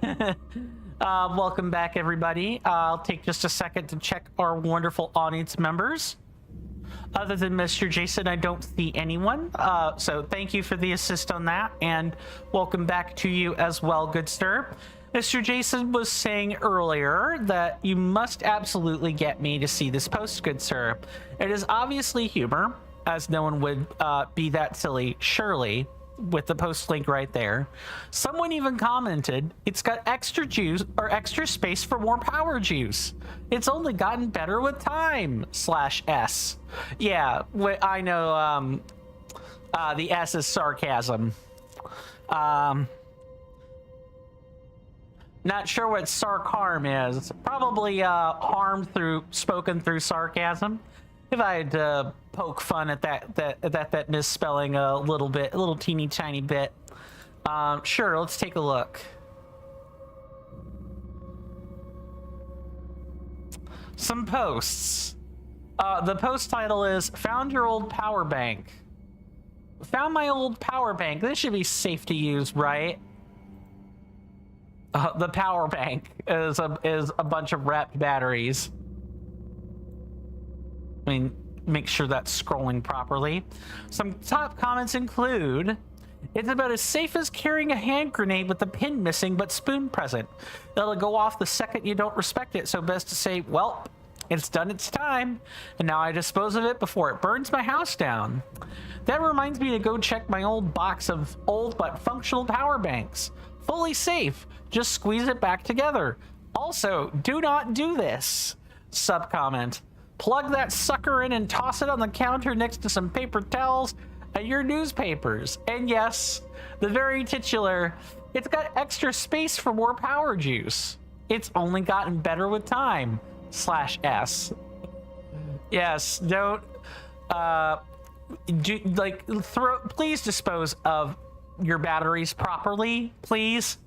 Welcome back, everybody. I'll take just a second to check our wonderful audience members. Other than Mr. Jason, I don't see anyone. So thank you for the assist on that, and welcome back to you as well, good sir. Mr. Jason was saying earlier that you must absolutely get me to see this post, good sir. It is obviously humor, as no one would be that silly, surely, with the post link right there. Someone even commented, it's got extra juice or extra space for more power juice. It's only gotten better with time, /S. Yeah, I know the S is sarcasm. Not sure what sarcarm is. Probably harm spoken through sarcasm. If I had to poke fun at that misspelling a little teeny tiny bit. Sure, let's take a look. Some posts. The post title is "Found Your Old Power Bank." Found my old power bank. This should be safe to use, right? The power bank is a bunch of wrapped batteries. I mean, make sure that's scrolling properly. Some top comments include, it's about as safe as carrying a hand grenade with the pin missing but spoon present. It'll go off the second you don't respect it, so best to say, well, it's done its time, and now I dispose of it before it burns my house down. That reminds me to go check my old box of old but functional power banks. Fully safe. Just squeeze it back together. Also, do not do this. Sub-comment. Plug that sucker in and toss it on the counter next to some paper towels and your newspapers. And yes, the very titular, it's got extra space for more power juice. It's only gotten better with time, /S. Yes, don't, please dispose of your batteries properly, please.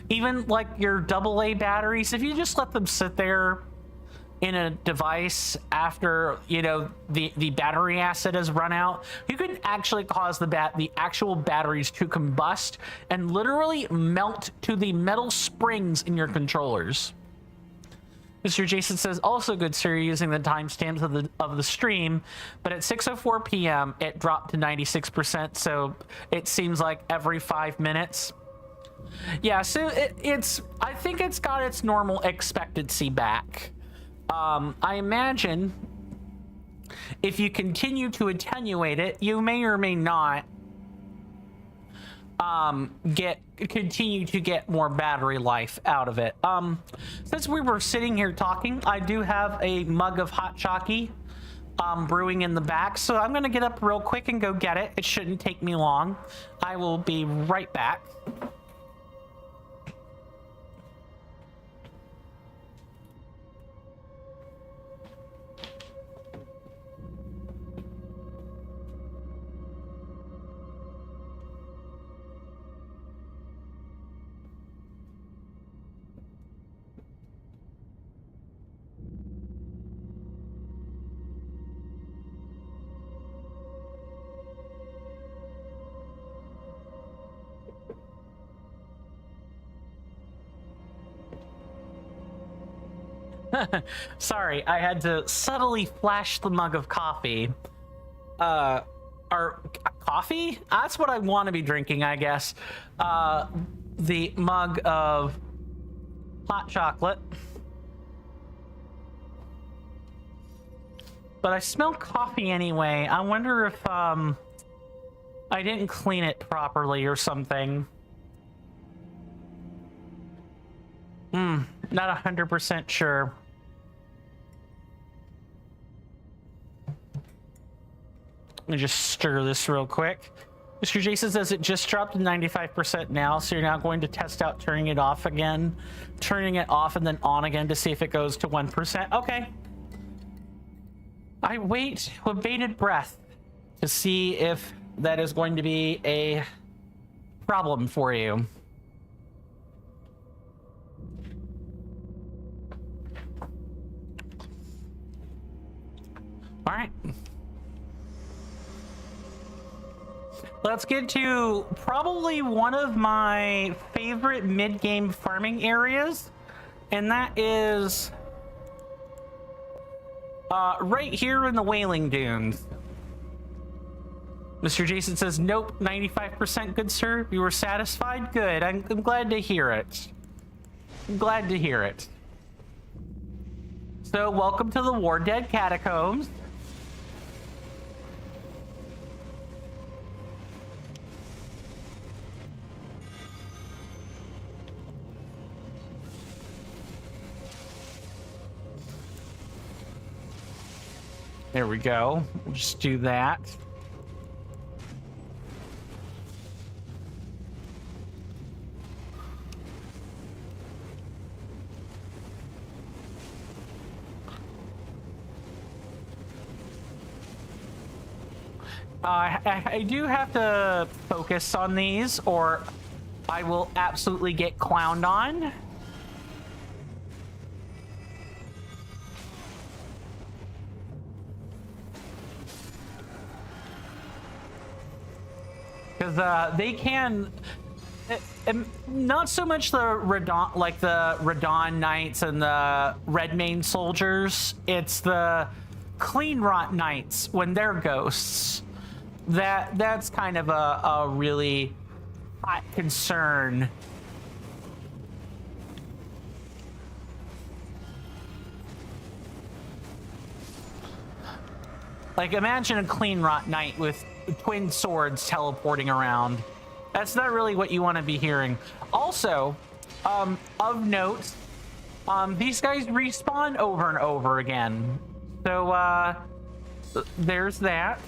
Even like your AA batteries, if you just let them sit there in a device after, you know, the battery acid has run out, you can actually cause the actual batteries to combust and literally melt to the metal springs in your controllers. Mr. Jason says, also good sir, using the timestamps of the stream, but at 6:04 p.m. it dropped to 96%, so it seems like every 5 minutes. Yeah, so I think it's got its normal expectancy back. I imagine if you continue to attenuate it, you may or may not continue to get more battery life out of it. Since we were sitting here talking, I do have a mug of hot chockey brewing in the back, so I'm gonna get up real quick and go get it. It shouldn't take me long. I will be right back. Sorry, I had to subtly flash the mug of coffee. Or coffee? That's what I want to be drinking, I guess. The mug of hot chocolate. But I smell coffee anyway. I wonder if I didn't clean it properly or something. Not 100% sure. Let me just stir this real quick. Mr. Jason says it just dropped to 95% now, so you're now going to test out turning it off again, turning it off and then on again to see if it goes to 1%. Okay. I wait with bated breath to see if that is going to be a problem for you. All right. let's get to probably one of my favorite mid-game farming areas, and that is right here in the Wailing Dunes. Mr. Jason says, nope, 95% good, sir. You were satisfied? Good. I'm glad to hear it. I'm glad to hear it. So, welcome to the War Dead Catacombs. There we go. We'll just do that. I do have to focus on these, or I will absolutely get clowned on. Because they can, not so much the Radon, like the Radon Knights and the Redmane soldiers. It's the Clean Rot Knights when they're ghosts. That's kind of a really hot concern. Like, imagine a Clean Rot Knight with twin swords teleporting around. That's not really what you want to be hearing. Also, of note, these guys respawn over and over again. So, there's that.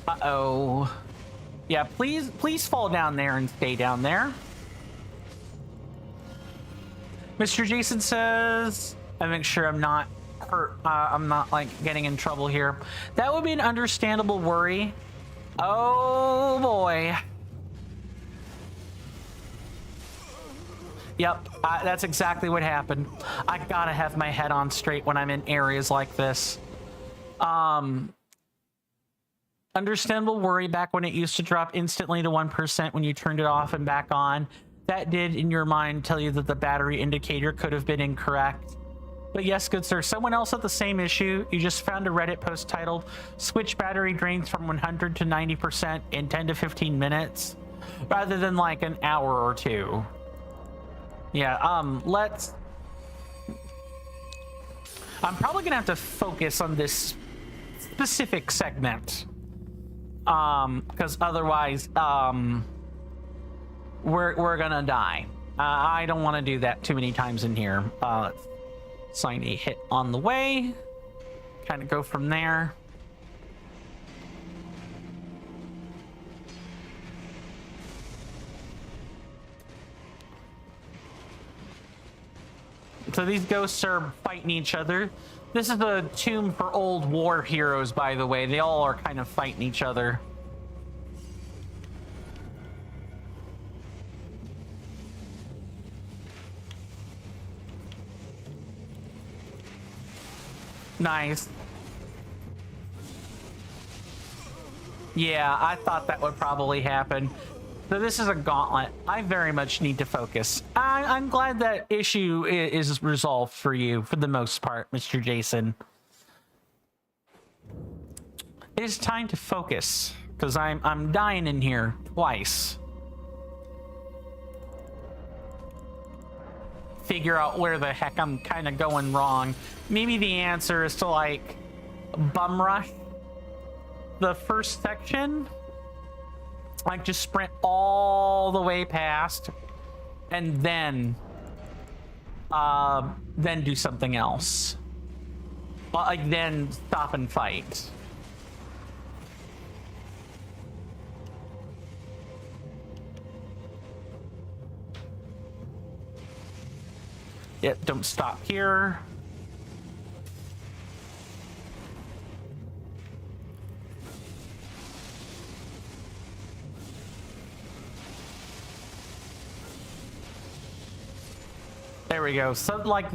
Uh-oh. Yeah, please fall down there and stay down there. Mr. Jason says, I make sure I'm not hurt. I'm not, like, getting in trouble here. That would be an understandable worry. Oh, boy. Yep, that's exactly what happened. I gotta have my head on straight when I'm in areas like this. Understandable worry back when it used to drop instantly to 1% when you turned it off and back on. That did, in your mind, tell you that the battery indicator could have been incorrect. But yes, good sir, someone else had the same issue. You just found a Reddit post titled, Switch battery drains from 100 to 90% in 10 to 15 minutes, rather than like an hour or two. Yeah, let's... I'm probably gonna have to focus on this specific segment. Because otherwise, we're gonna die. I don't want to do that too many times in here. Let's assign a hit on the way. Kind of go from there. So these ghosts are fighting each other. This is the tomb for old war heroes, by the way. They all are kind of fighting each other. Nice. Yeah, I thought that would probably happen. So this is a gauntlet. I very much need to focus. I'm glad that issue is resolved for you, for the most part, Mr. Jason. It is time to focus, because I'm dying in here twice. Figure out where the heck I'm kind of going wrong. Maybe the answer is to, like, bum rush the first section. Like, just sprint all the way past and then do something else. Like, then stop and fight. Yeah, don't stop here. There we go. So like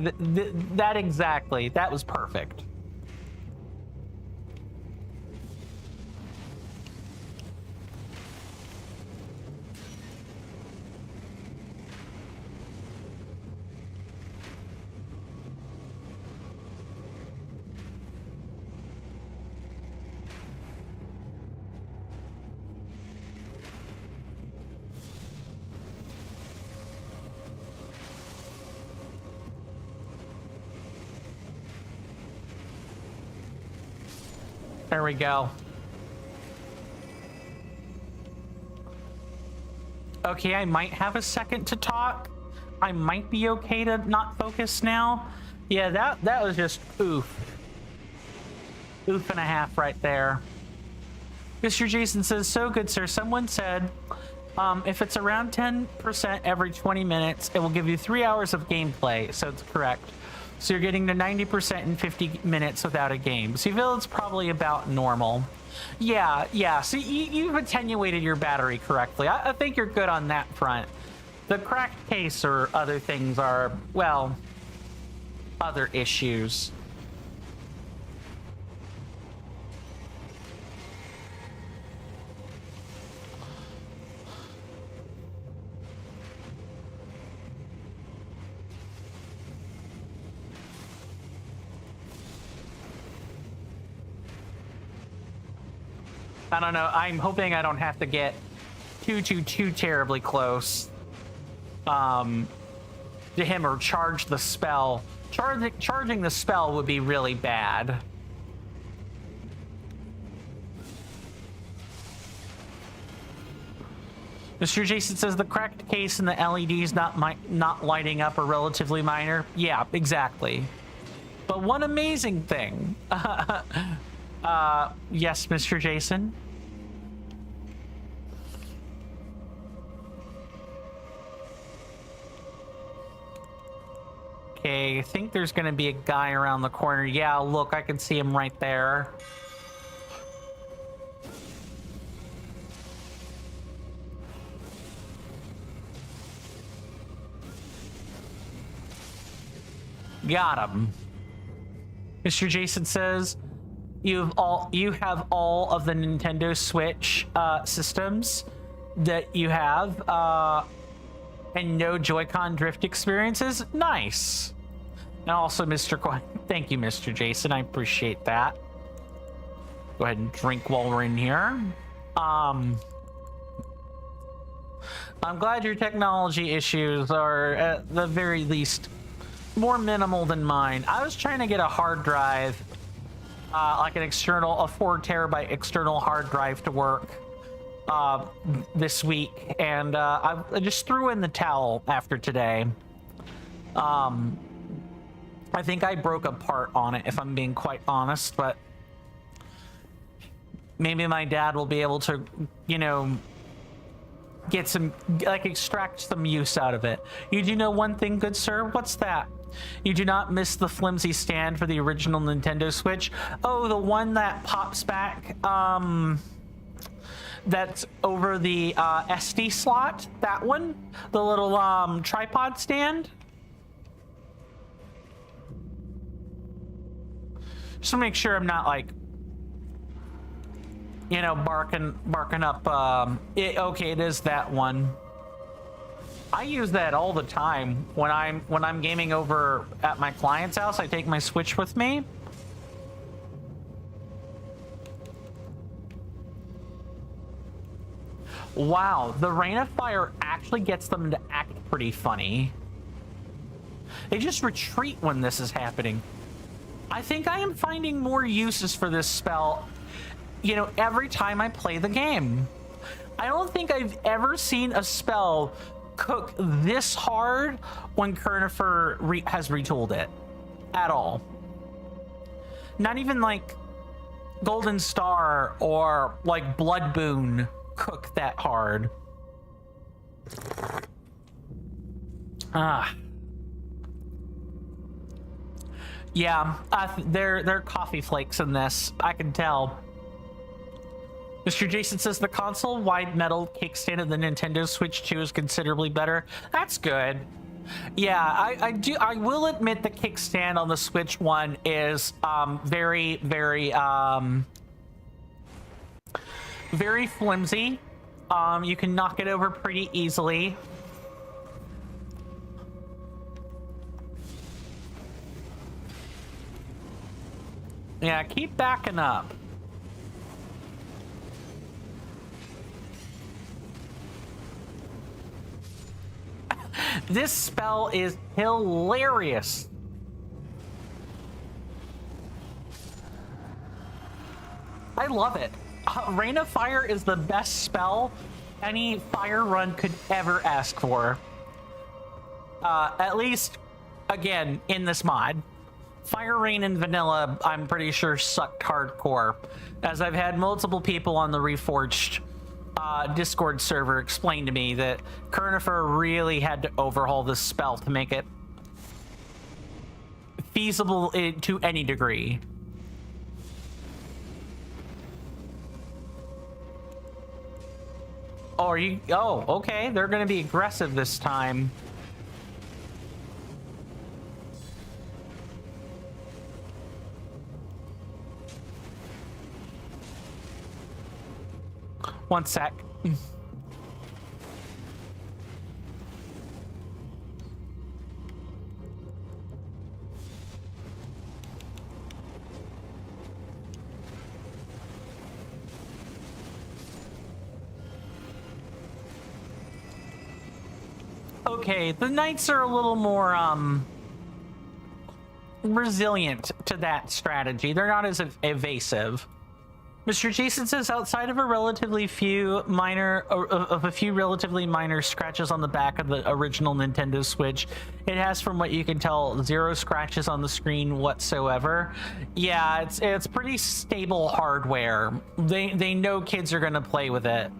that exactly. That was perfect. There we go. Okay, I might have a second to talk. I might be okay to not focus now. Yeah, that was just oof. Oof and a half right there. Mr. Jason says, so good, sir. Someone said, if it's around 10% every 20 minutes, it will give you 3 hours of gameplay. So it's correct. So you're getting to 90% in 50 minutes without a game. So you feel it's probably about normal. Yeah. So you've attenuated your battery correctly. I think you're good on that front. The cracked case or other things are, well, other issues. I don't know. I'm hoping I don't have to get too terribly close to him or charge the spell. Charging the spell would be really bad. Mr. Jason says the cracked case and the LEDs not lighting up are relatively minor. Yeah, exactly. But one amazing thing. Yes, Mr. Jason. Okay, I think there's gonna be a guy around the corner. Yeah, look, I can see him right there. Got him. Mr. Jason says, you have all of the Nintendo Switch systems that you have, and no Joy-Con drift experiences. Nice. And also, Mr. Thank you, Mr. Jason. I appreciate that. Go ahead and drink while we're in here. I'm glad your technology issues are, at the very least, more minimal than mine. I was trying to get a hard drive, like a 4 terabyte external hard drive to work this week, and I just threw in the towel after today. I think I broke a part on it, if I'm being quite honest, but maybe my dad will be able to, you know, get some, like, extract some use out of it. You do know one thing, good sir? What's that? You do not miss the flimsy stand for the original Nintendo Switch? Oh, the one that pops back, that's over the SD slot? That one? The little tripod stand? Just to make sure I'm not, like, you know, barking up. Okay, it is that one. I use that all the time when I'm gaming over at my client's house. I take my Switch with me. Wow, the Rain of Fire actually gets them to act pretty funny. They just retreat when this is happening. I think I am finding more uses for this spell, you know, every time I play the game. I don't think I've ever seen a spell cook this hard when Kernifer has retooled it at all. Not even like Golden Star or like Blood Boon cook that hard. Yeah, they're coffee flakes in this. I can tell. Mr. Jason says the console wide metal kickstand of the Nintendo Switch 2 is considerably better. That's good. Yeah, I do. I will admit the kickstand on the Switch one is very, very very flimsy. You can knock it over pretty easily. Yeah, keep backing up. This spell is hilarious. I love it. Rain of Fire is the best spell any fire run could ever ask for. At least, again, in this mod. Fire Rain in vanilla, I'm pretty sure sucked hardcore, as I've had multiple people on the Reforged Discord server explain to me that Kernifer really had to overhaul this spell to make it feasible to any degree. Oh, are you? Oh, okay. They're going to be aggressive this time. One sec. Okay, the knights are a little more resilient to that strategy. They're not as evasive. Mr. Jason says, outside of a few relatively minor scratches on the back of the original Nintendo Switch, it has, from what you can tell, 0 scratches on the screen whatsoever. Yeah, it's pretty stable hardware. They know kids are gonna play with it,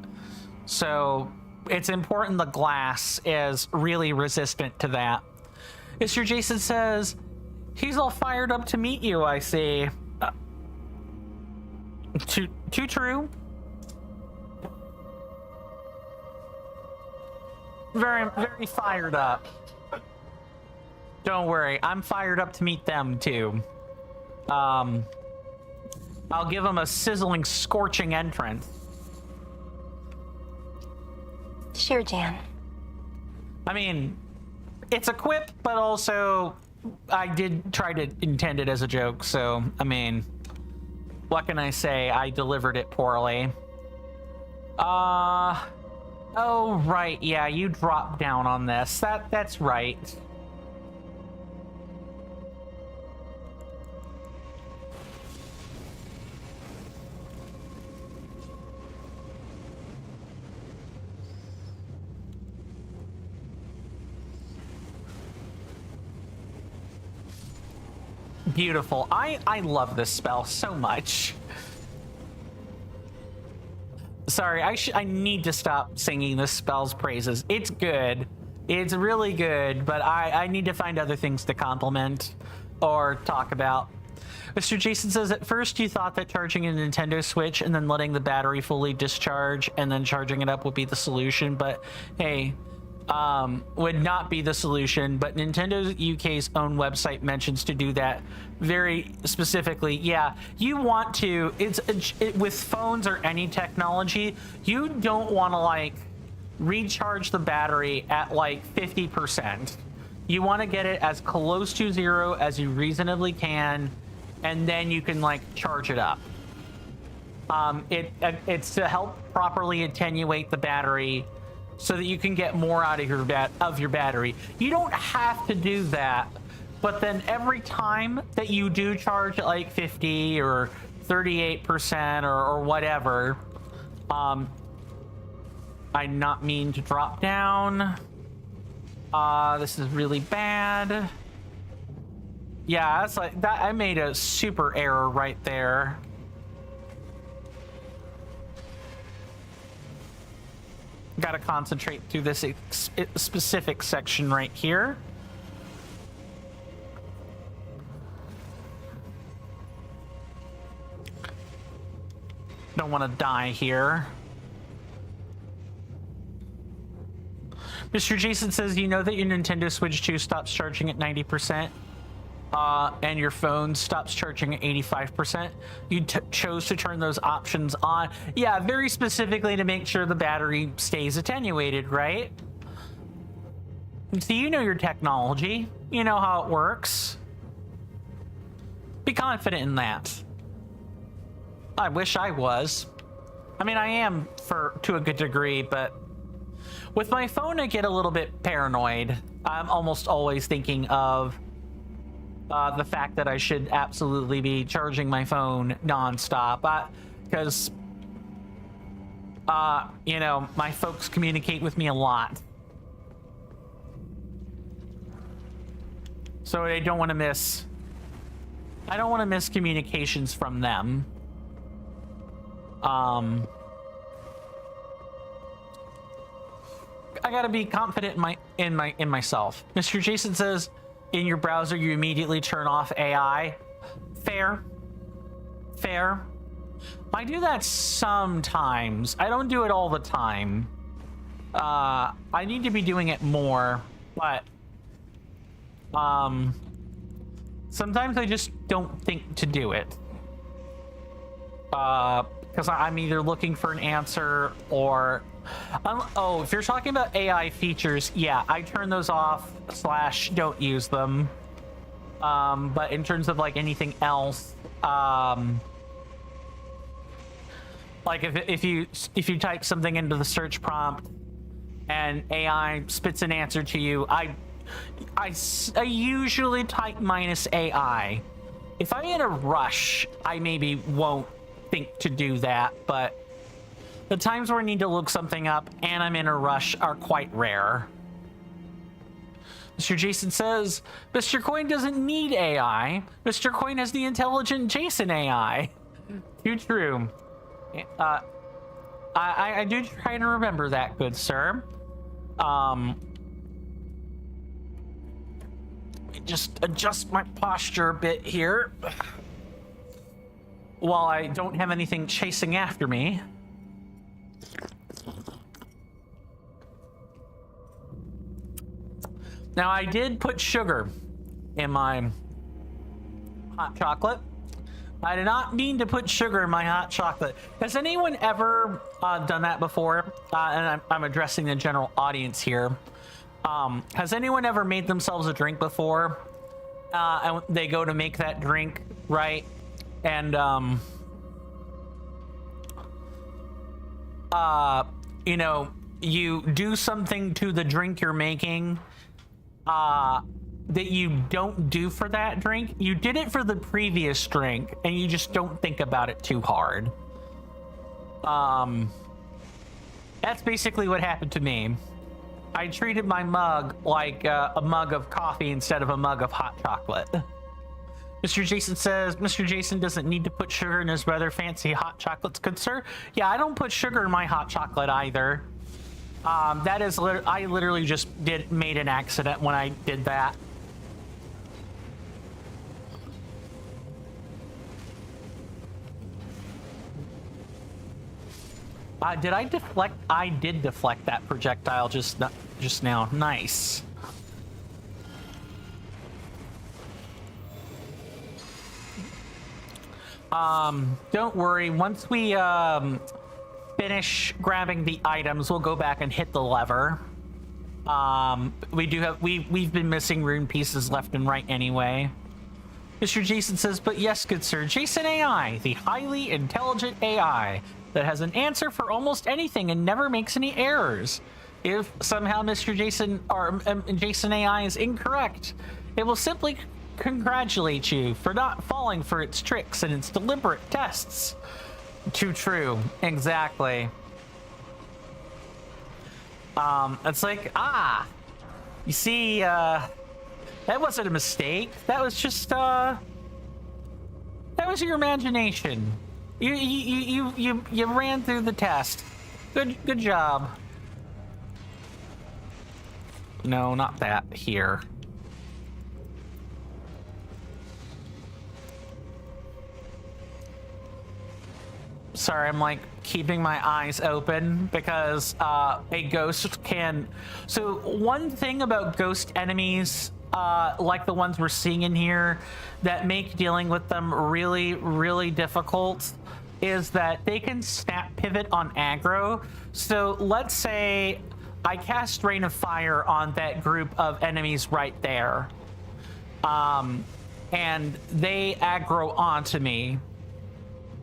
so it's important the glass is really resistant to that. Mr. Jason says, he's all fired up to meet you, I see. Too true. Very, very fired up. Don't worry, I'm fired up to meet them too. I'll give them a sizzling, scorching entrance. Sure, Jan. I mean, it's a quip, but also I did try to intend it as a joke, so, I mean, what can I say? I delivered it poorly. Oh, right, yeah, you dropped down on this. That's right. Beautiful. I love this spell so much. Sorry, I need to stop singing this spell's praises. It's good. It's really good, but I need to find other things to compliment or talk about. Mr. Jason says, at first you thought that charging a Nintendo Switch and then letting the battery fully discharge and then charging it up would be the solution, but hey, would not be the solution, but Nintendo UK's own website mentions to do that very specifically. Yeah, you want to, with phones or any technology, you don't want to like recharge the battery at like 50%. You want to get it as close to 0 as you reasonably can, and then you can like charge it up. It's to help properly attenuate the battery so that you can get more out of your battery. You don't have to do that, but then every time that you do charge at like 50 or 38% or whatever, I not mean to drop down. This is really bad. Yeah, that's like that. I made a super error right there. Got to concentrate through this specific section right here. Don't want to die here. Mr. Jason says, you know that your Nintendo Switch 2 stops charging at 90%, and your phone stops charging at 85%. You chose to turn those options on. Yeah, very specifically to make sure the battery stays attenuated, right? So you know your technology. You know how it works. Be confident in that. I wish I was. I mean, I am to a good degree, but with my phone, I get a little bit paranoid. I'm almost always thinking of the fact that I should absolutely be charging my phone nonstop, because you know, my folks communicate with me a lot, so I don't want to miss. I don't want to miss communications from them. I gotta be confident in myself. Mr. Jason says, in your browser you immediately turn off AI. Fair. I do that sometimes. I don't do it all the time. I need to be doing it more, but sometimes I just don't think to do it. Because I'm either looking for an answer or... oh, if you're talking about AI features, yeah, I turn those off / don't use them. But in terms of like anything else, like if you type something into the search prompt and AI spits an answer to you, I usually type -AI. If I'm in a rush, I maybe won't think to do that, but the times where I need to look something up and I'm in a rush are quite rare. Mr. Jason says, Mr. Coin doesn't need AI. Mr. Coin has the intelligent Jason AI. Too true. I do try to remember that, good sir. Just adjust my posture a bit here while I don't have anything chasing after me. Now, I did put sugar in my hot chocolate. I did not mean to put sugar in my hot chocolate. Has anyone ever done that before? And I'm addressing the general audience here. Has anyone ever made themselves a drink before? And they go to make that drink, right? And, you know, you do something to the drink you're making that you don't do for that drink. You did it for the previous drink, and you just don't think about it too hard. That's basically what happened to me. I treated my mug like a mug of coffee instead of a mug of hot chocolate. Mr. Jason says, Mr. Jason doesn't need to put sugar in his rather fancy hot chocolates, good sir. Yeah, I don't put sugar in my hot chocolate either. That is, I literally just made an accident when I did that. Did I deflect? I did deflect that projectile just now. Nice. Don't worry. Once we finish grabbing the items, we'll go back and hit the lever. We've been missing rune pieces left and right anyway. Mr. Jason says, but yes, good sir, Jason AI, the highly intelligent AI that has an answer for almost anything and never makes any errors. If somehow Mr. Jason or Jason AI is incorrect, it will simply congratulate you for not falling for its tricks and its deliberate tests. Too true. Exactly. It's like, you see, that wasn't a mistake. That was just, that was your imagination. You ran through the test. Good job. No, not that. Here. So Sorry, I'm like keeping my eyes open because a ghost can. So one thing about ghost enemies, like the ones we're seeing in here, that make dealing with them really, really difficult is that they can snap pivot on aggro. So let's say I cast Rain of Fire on that group of enemies right there, and they aggro onto me,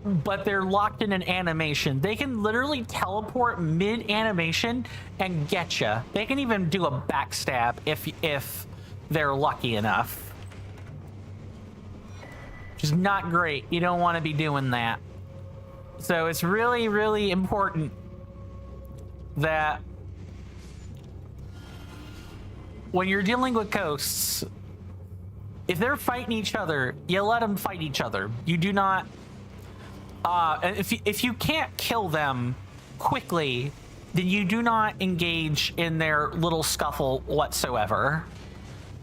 but they're locked in an animation. They can literally teleport mid-animation and get you. They can even do a backstab if they're lucky enough. Which is not great. You don't want to be doing that. So it's really, really important that when you're dealing with ghosts, if they're fighting each other, you let them fight each other. You do not... if you can't kill them quickly, then you do not engage in their little scuffle whatsoever.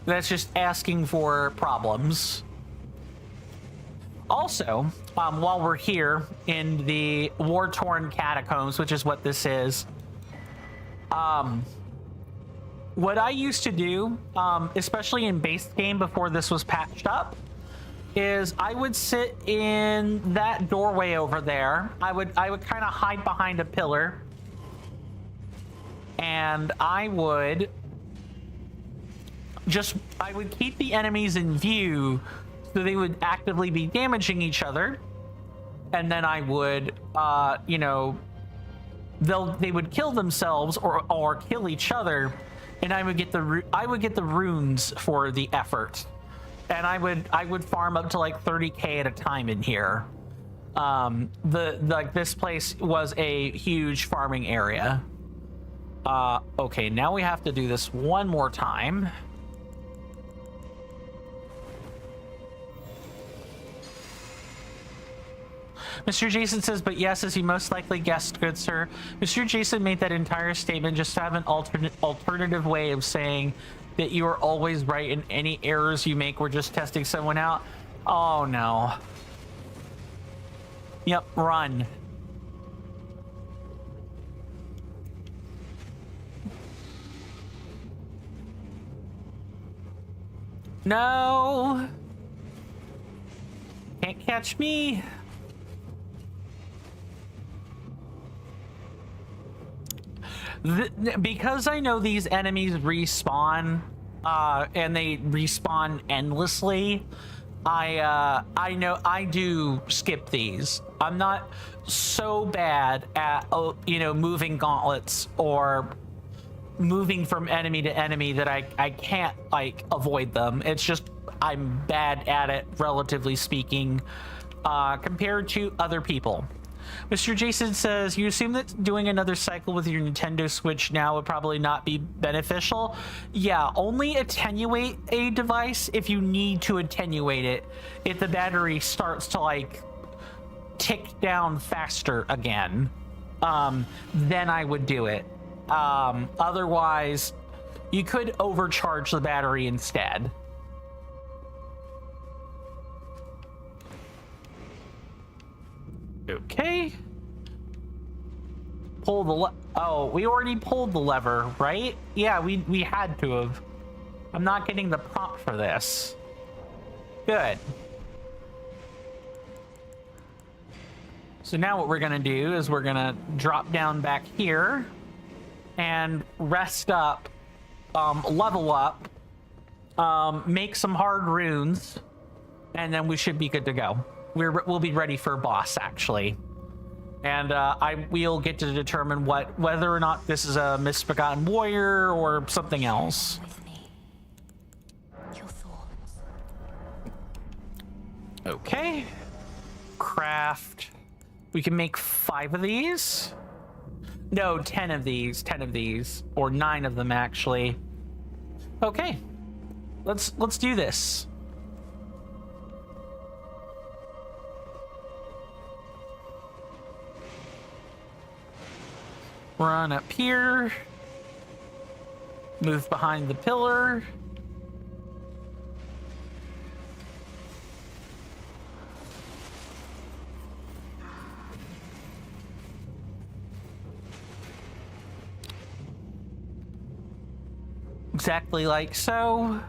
That's just asking for problems. Also, while we're here in the war-torn catacombs, which is what this is, what I used to do, especially in base game before this was patched up, is I would sit in that doorway over there. I would kind of hide behind a pillar, and I would keep the enemies in view so they would actively be damaging each other, and then I would they would kill themselves or kill each other, and I would get the runes for the effort. And I would farm up to like 30k at a time in here. This place was a huge farming area. Okay, now we have to do this one more time. Mr. Jason says, but yes, as you most likely guessed, good sir. Mr. Jason made that entire statement just to have an alternative way of saying that you are always right and any errors you make were just testing someone out. Oh no. Yep, run. No. Can't catch me. Because I know these enemies respawn, and they respawn endlessly, I know I do skip these. I'm not so bad at moving gauntlets or moving from enemy to enemy that I can't like avoid them. It's just I'm bad at it, relatively speaking, compared to other people. Mr. Jason says, you assume that doing another cycle with your Nintendo Switch now would probably not be beneficial? Yeah, only attenuate a device if you need to attenuate it. If the battery starts to like tick down faster again, then I would do it. Otherwise, you could overcharge the battery instead. Okay. Pull the oh, we already pulled the lever, right? Yeah, we had to have. I'm not getting the prompt for this. Good. So now what we're gonna do is we're gonna drop down back here and rest up, level up, make some hard runes, and then we should be good to go. We'll be ready for boss, actually, and we'll get to determine whether or not this is a misbegotten warrior or something else. With me. Your thoughts. Okay. Craft. We can make 5 of these. No, 10 of these. 10 of these, or 9 of them actually. Okay. Let's do this. Run up here. Move behind the pillar. Exactly like so.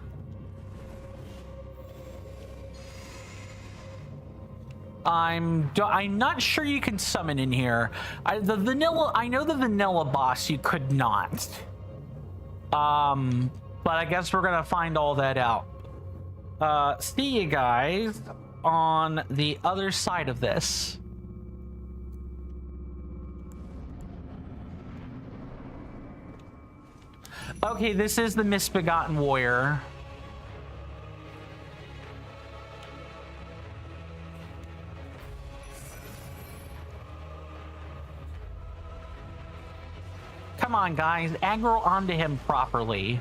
I'm not sure you can summon in here. I know the vanilla boss you could not. But I guess we're gonna find all that out. See you guys on the other side of this. Okay, this is the misbegotten warrior. Come on, guys, aggro onto him properly.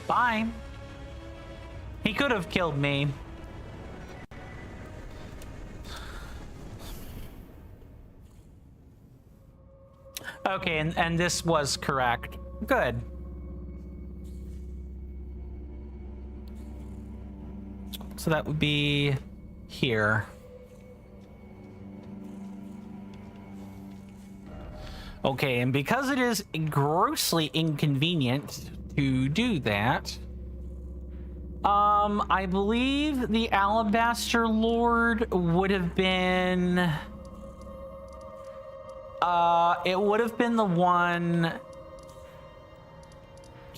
Fine. He could have killed me. Okay, and this was correct. Good. So that would be here. Okay, and because it is grossly inconvenient to do that, I believe the Alabaster Lord would have been it would have been the one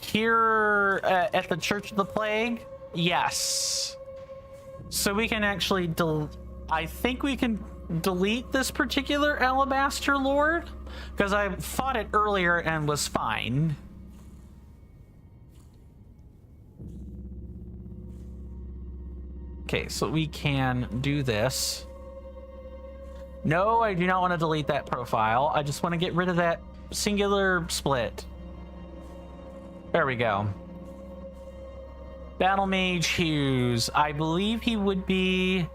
here at the Church of the Plague. Yes. So we can actually I think we can delete this particular Alabaster Lord because I fought it earlier and was fine. Okay, so we can do this. No, I do not want to delete that profile. I just want to get rid of that singular split. There we go. Battle Mage Hughes. I believe he would be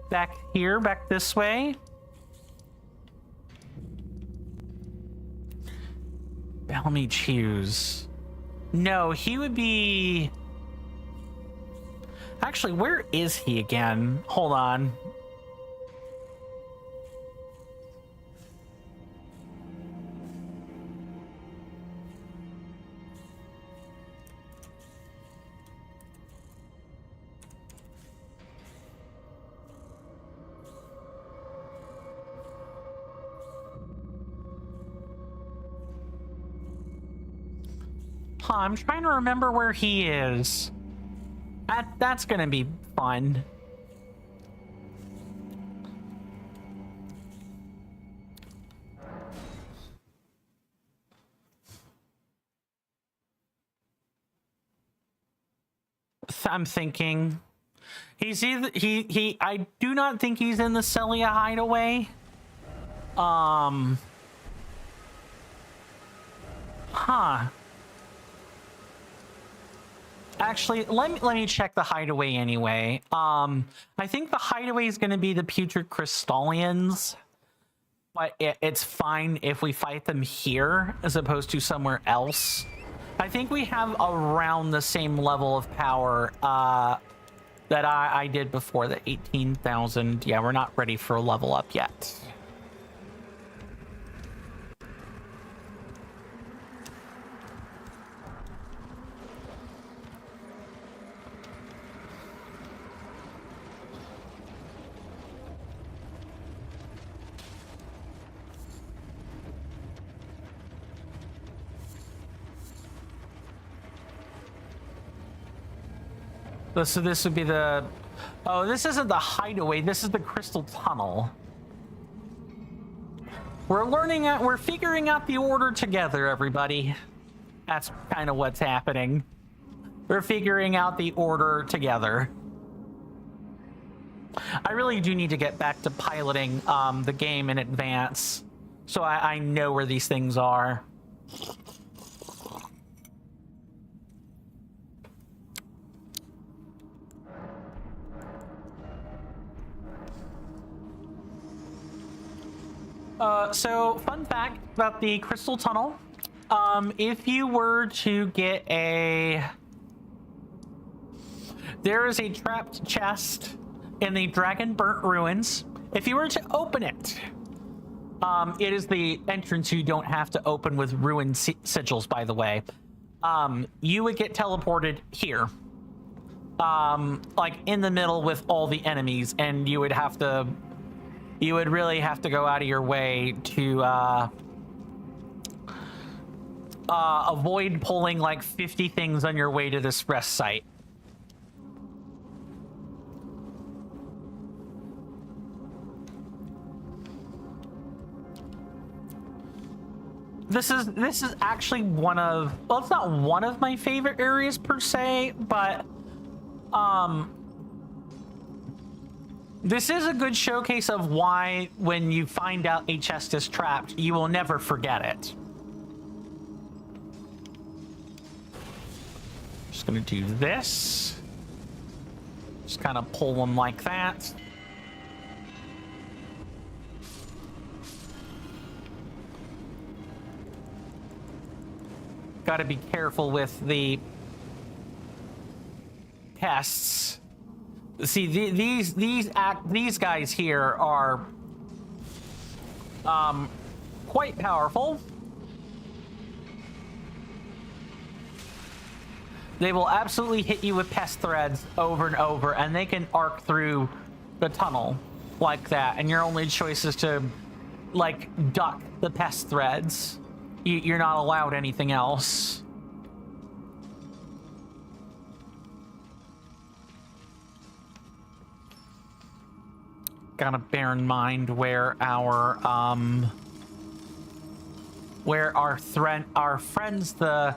back here, back this way. Battle Mage Hughes. No, he would be... Actually, where is he again? Hold on. Huh, I'm trying to remember where he is. That's gonna be fun. I'm thinking he's either I do not think he's in the Celia hideaway. Huh. Actually, let me check the hideaway anyway. I think the hideaway is going to be the Putrid Crystallians, but it's fine if we fight them here as opposed to somewhere else. I think we have around the same level of power that I did before, the 18,000. Yeah, we're not ready for a level up yet. So this would be the... Oh, this isn't the hideaway. This is the crystal tunnel. We're figuring out the order together, everybody. That's kind of what's happening. We're figuring out the order together. I really do need to get back to piloting the game in advance, so I know where these things are. So, fun fact about the crystal tunnel. If you were to get a... There is a trapped chest in the Dragon Burnt Ruins. If you were to open it, it is the entrance you don't have to open with ruined sigils, by the way. You would get teleported here. Like in the middle with all the enemies, and you would have to... You would really have to go out of your way to avoid pulling like 50 things on your way to this rest site. This is actually one of... Well, it's not one of my favorite areas per se, but this is a good showcase of why, when you find out a chest is trapped, you will never forget it. Just gonna do this. Just kind of pull them like that. Got to be careful with the pests. See, these guys here are quite powerful. They will absolutely hit you with pest threads over and over, and they can arc through the tunnel like that, and your only choice is to like duck the pest threads. You're not allowed anything else. Gotta bear in mind where our friends, the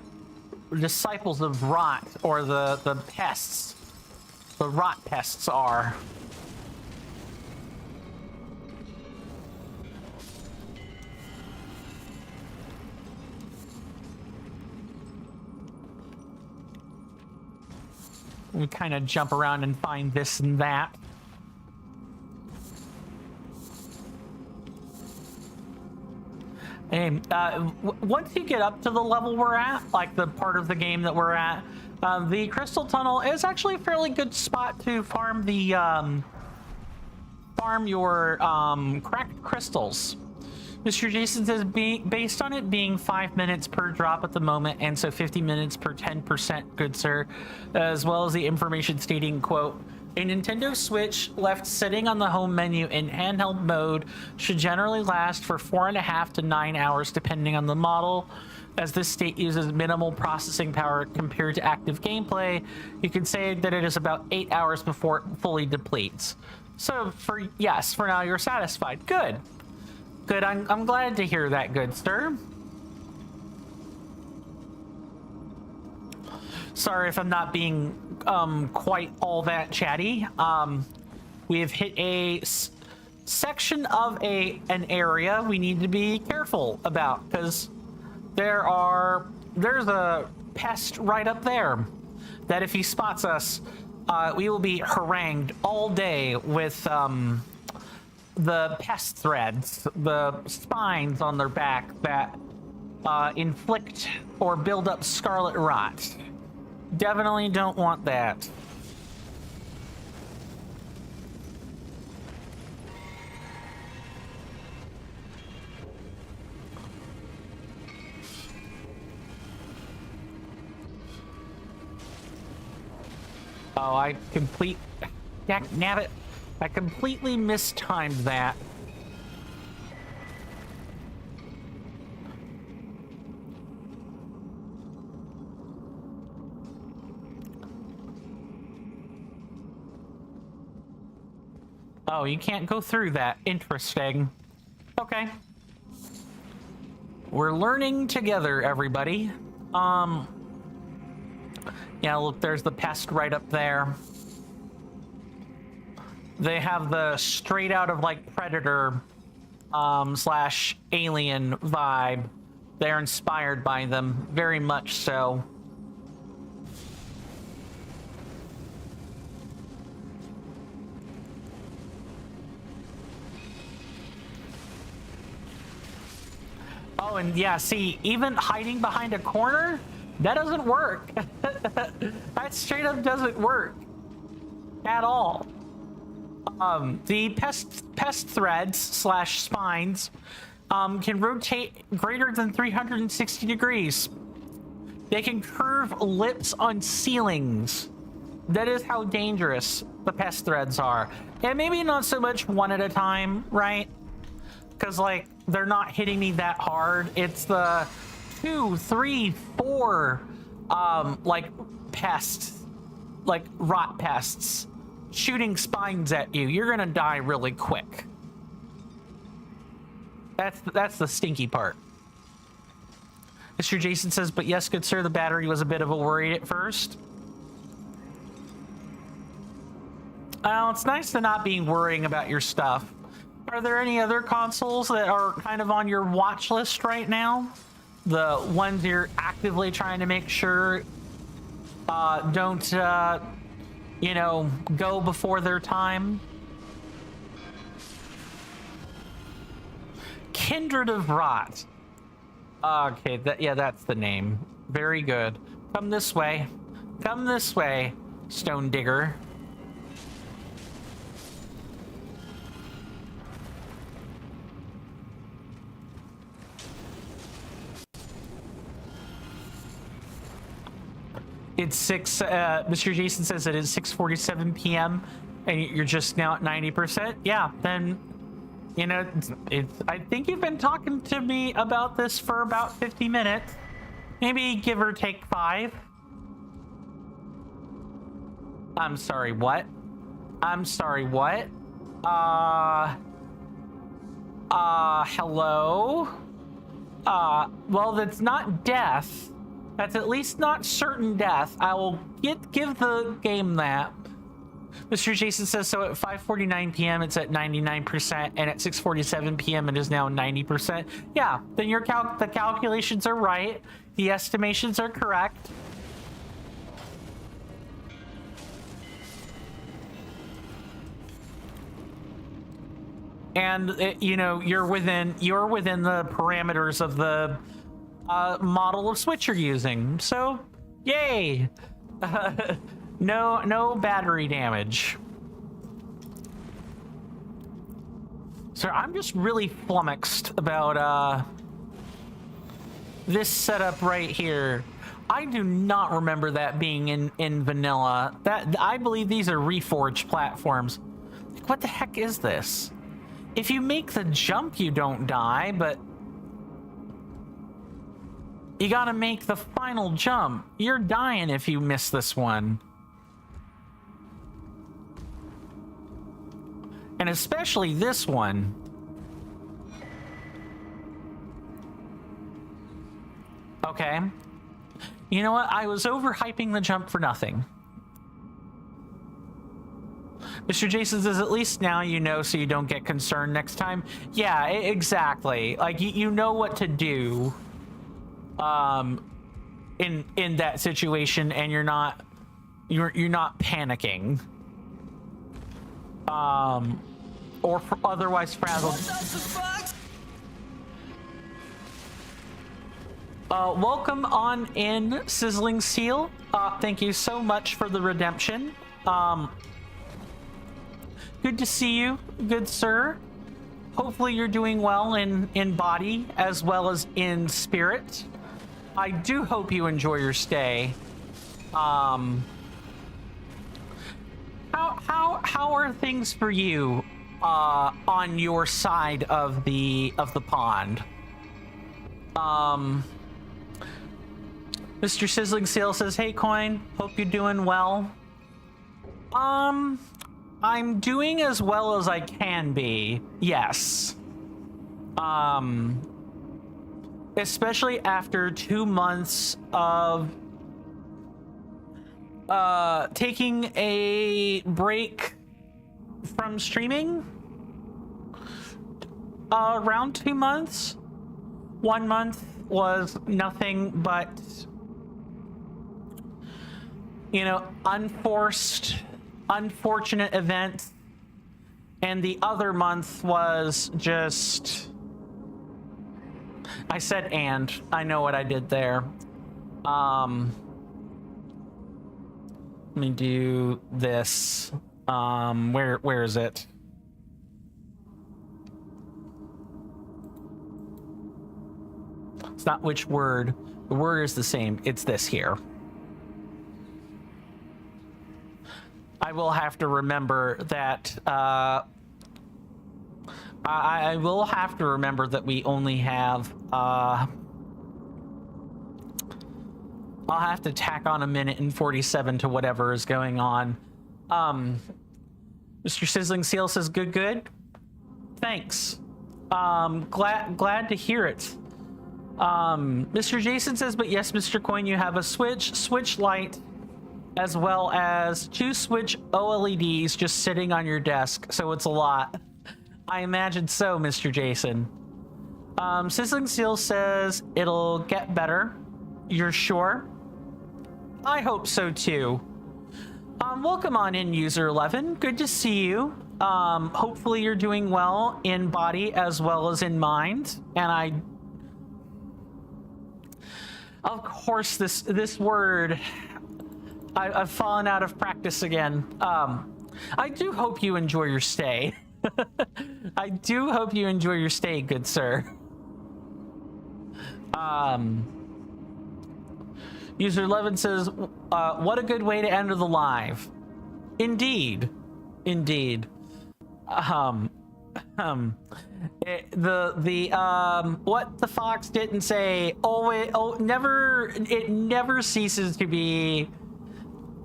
disciples of rot, or the pests, the rot pests are. We kind of jump around and find this and that. And once you get up to the level we're at, like the part of the game that we're at, the crystal tunnel is actually a fairly good spot to farm the farm your cracked crystals. Mr. Jason says, based on it being 5 minutes per drop at the moment, and so 50 minutes per 10%, good sir, as well as the information stating, quote, a Nintendo Switch left sitting on the home menu in handheld mode should generally last for 4.5 to 9 hours, depending on the model. As this state uses minimal processing power compared to active gameplay, you can say that it is about 8 hours before it fully depletes. So, for now you're satisfied. Good. Good, I'm glad to hear that, good sir. Sorry if I'm not being quite all that chatty. We have hit a section of an area we need to be careful about, because there's a pest right up there that if he spots us, we will be harangued all day with the pest threads, the spines on their back that inflict or build up scarlet rot. Definitely don't want that. Oh, nabbit. I completely mistimed that. Oh, you can't go through that. Interesting. Okay. We're learning together, everybody. Yeah, look, there's the pest right up there. They have the straight out of like Predator slash Alien vibe. They're inspired by them, very much so. Oh, and yeah, see, even hiding behind a corner, that doesn't work. That straight up doesn't work at all. The pest threads slash spines can rotate greater than 360 degrees. They can curve lips on ceilings. That is how dangerous the pest threads are. And maybe not so much one at a time, right? Because, like, they're not hitting me that hard. It's the 2, 3, 4, like, pests, like rot pests, shooting spines at you. You're gonna die really quick. That's the stinky part. Mr. Jason says, but yes, good sir, the battery was a bit of a worry at first. Well, it's nice to not be worrying about your stuff. Are there any other consoles that are kind of on your watch list right now? The ones you're actively trying to make sure don't, you know, go before their time? Kindred of Rot. Okay, that's the name. Very good. Come this way. Come this way, Stone Digger. It's Mr. Jason says it is 6:47 p.m. and you're just now at 90%. Yeah, then, you know, I think you've been talking to me about this for about 50 minutes. Maybe give or take 5. I'm sorry, what? I'm sorry, what? Hello? Well, that's not death. That's at least not certain death. I will give the game that. Mr. Jason says, so at 5:49 p.m. it's at 99%, and at 6:47 p.m. it is now 90%. Yeah, then the calculations are right. The estimations are correct. And you know, you're within the parameters of the model of Switch you're using, so yay. No battery damage. So I'm just really flummoxed about this setup right here. I do not remember that being in vanilla. That I believe these are Reforged platforms. Like, what the heck is this? If you make the jump, you don't die, but you gotta make the final jump. You're dying if you miss this one. And especially this one. Okay. You know what? I was overhyping the jump for nothing. Mr. Jason says, at least now you know so you don't get concerned next time. Yeah, exactly. Like, you know what to do in that situation, and you're not panicking. Or otherwise frazzled. Welcome on in, Sizzling Seal. Thank you so much for the redemption. Good to see you, good sir. Hopefully you're doing well in body as well as in spirit. I do hope you enjoy your stay. How are things for you on your side of the pond? Mr. Sizzling Seal says, hey Coin, hope you're doing well. I'm doing as well as I can be. Yes. Especially after 2 months of taking a break from streaming. Around 2 months. 1 month was nothing but, you know, unfortunate events, and the other month was just, I said and I know what I did there. Let me do this. Where is it? It's not which word. The word is the same. It's this here. I will have to remember that. I will have to remember that we only have. I'll have to tack on 1:47 to whatever is going on. Mr. Sizzling Seal says, good. Thanks. Glad to hear it. Mr. Jason says, but yes, Mr. Coin, you have a Switch Lite, as well as 2 Switch OLEDs just sitting on your desk, so it's a lot. I imagine so, Mr. Jason. Sizzling Seal says it'll get better. You're sure? I hope so too. Welcome on in, User 11. Good to see you. Hopefully you're doing well in body as well as in mind. And of course, this word, I've fallen out of practice again. I do hope you enjoy your stay. I do hope you enjoy your stay, good sir. User 11 says, what a good way to end the live. Indeed. What the fox didn't say, it never ceases to be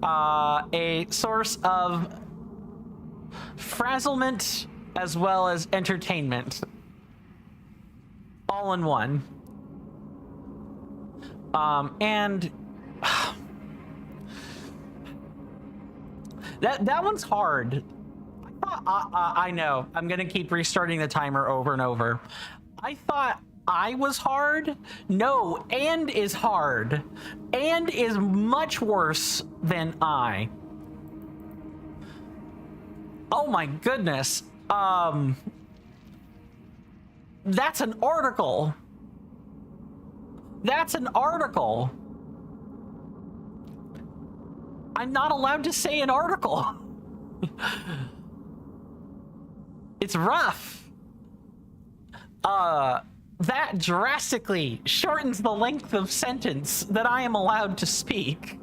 a source of frazzlement as well as entertainment, all in one. And that one's hard. I know. I'm gonna keep restarting the timer over and over. I thought I was hard. No, and is hard. And is much worse than I. Oh my goodness. That's an article. That's an article. I'm not allowed to say an article. It's rough. That drastically shortens the length of sentence that I am allowed to speak.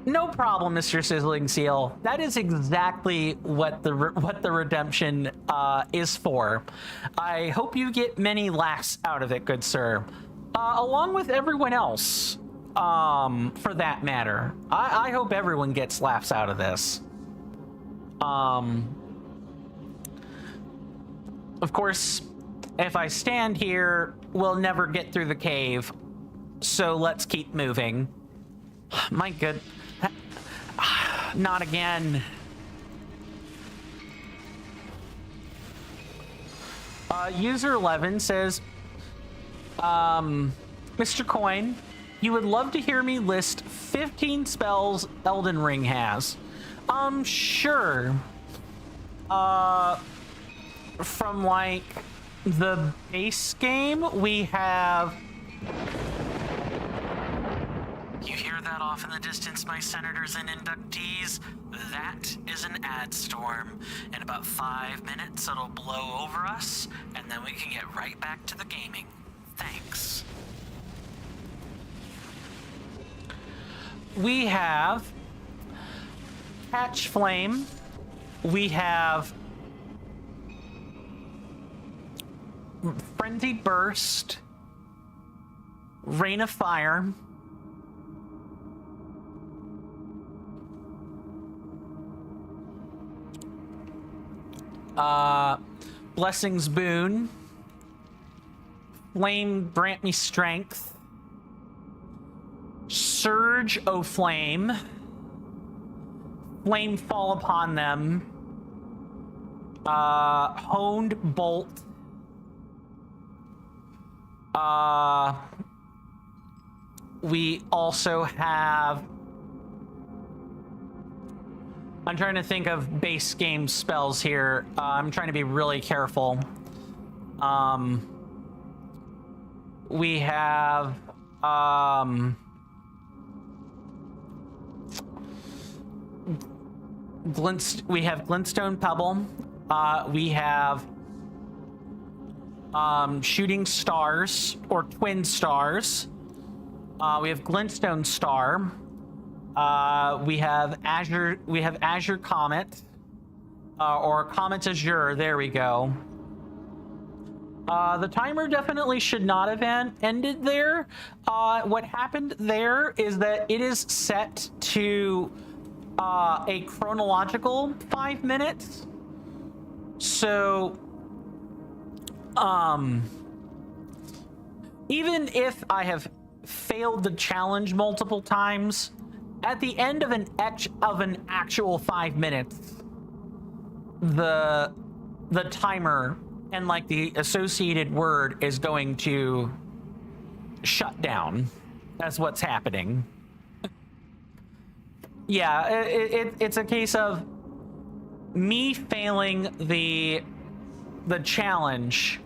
No problem, Mr. Sizzling Seal. That is exactly what the redemption is for. I hope you get many laughs out of it, good sir. Along with everyone else, for that matter. I hope everyone gets laughs out of this. Of course, if I stand here, we'll never get through the cave. So let's keep moving. My good. Not again. User 11 says, Mr. Coin, you would love to hear me list 15 spells Elden Ring has. Sure. From like the base game, we have. You hear that off in the distance, my senators and inductees? That is an ad storm. In about 5 minutes, it'll blow over us, and then we can get right back to the gaming. Thanks. We have Catch Flame. We have Frenzied Burst. Rain of Fire. Blessings boon. Flame grant me strength. Surge, O flame. Flame fall upon them. Honed bolt. We also have... I'm trying to think of base game spells here. I'm trying to be really careful. We have... we have Glintstone Pebble. We have Shooting Stars or Twin Stars. We have Glintstone Star. We have Azure Comet, or Comet Azure. There we go. The timer definitely should not have ended there. What happened there is that it is set to a chronological 5 minutes. So, even if I have failed the challenge multiple times, at the end of an actual 5 minutes, the timer and like the associated word is going to shut down. That's what's happening. Yeah, it's a case of me failing the challenge.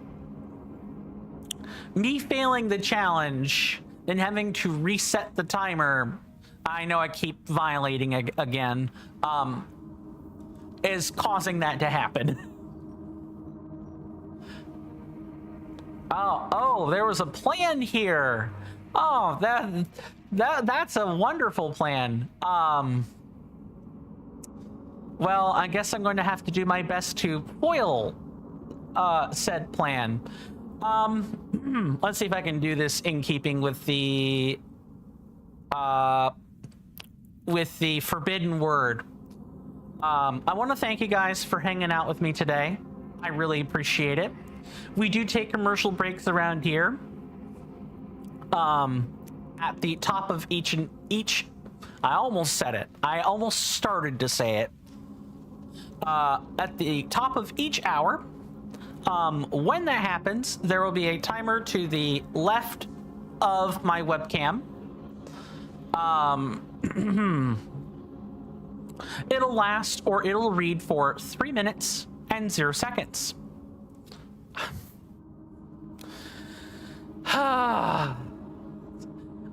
Me failing the challenge and having to reset the timer. I know I keep violating again. Is causing that to happen. Oh, there was a plan here. Oh, that's a wonderful plan. Well, I guess I'm going to have to do my best to foil said plan. Let's see if I can do this in keeping with the forbidden word. I want to thank you guys for hanging out with me today. I really appreciate it. We do take commercial breaks around here. At the top of each, I almost said it. I almost started to say it. At the top of each hour, when that happens, there will be a timer to the left of my webcam. It'll last, or it'll read for 3 minutes and 0 seconds.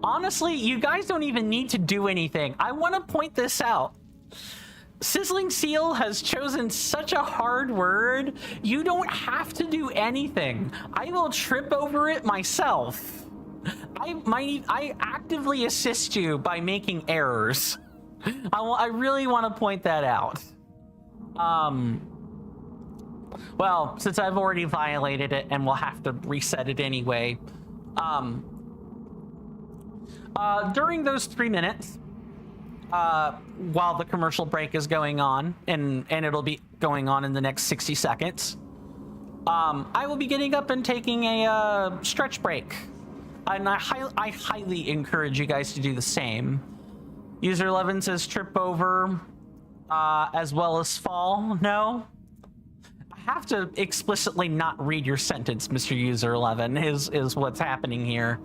Honestly, you guys don't even need to do anything. I want to point this out. Sizzling Seal has chosen such a hard word. You don't have to do anything. I will trip over it myself. I actively assist you by making errors. I really want to point that out. Well, since I've already violated it and we'll have to reset it anyway, during those 3 minutes, while the commercial break is going on, and it'll be going on in the next 60 seconds, I will be getting up and taking a stretch break. And I highly encourage you guys to do the same. User 11 says trip over, as well as fall. No? I have to explicitly not read your sentence, Mr. User 11, is what's happening here.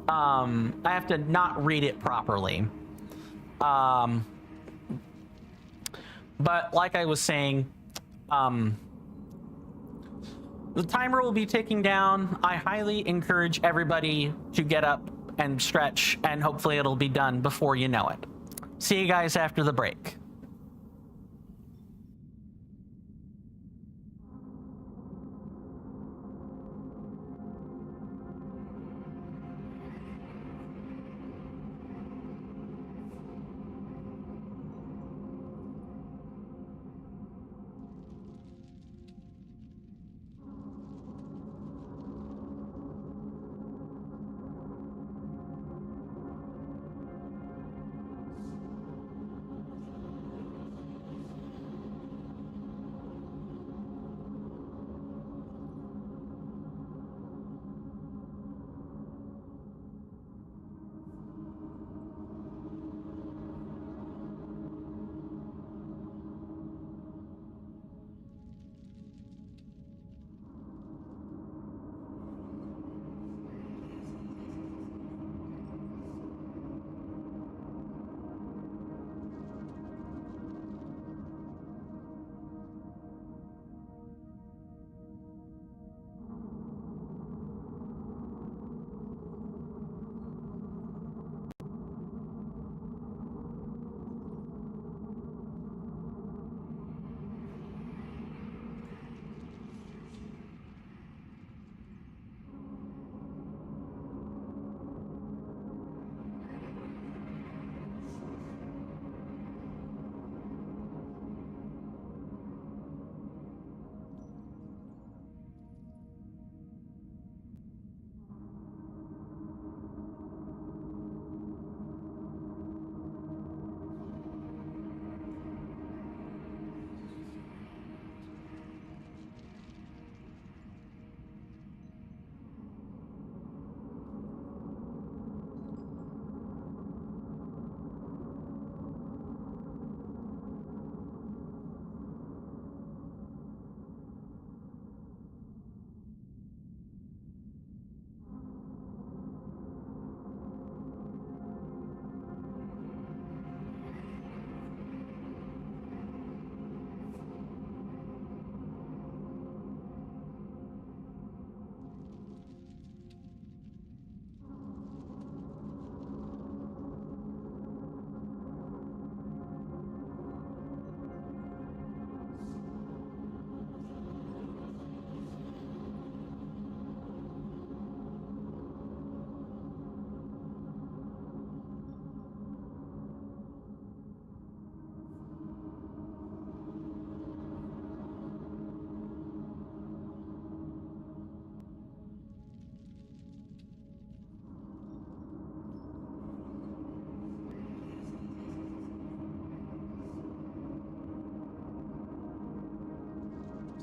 I have to not read it properly. But like I was saying, the timer will be ticking down. I highly encourage everybody to get up and stretch, and hopefully it'll be done before you know it. See you guys after the break.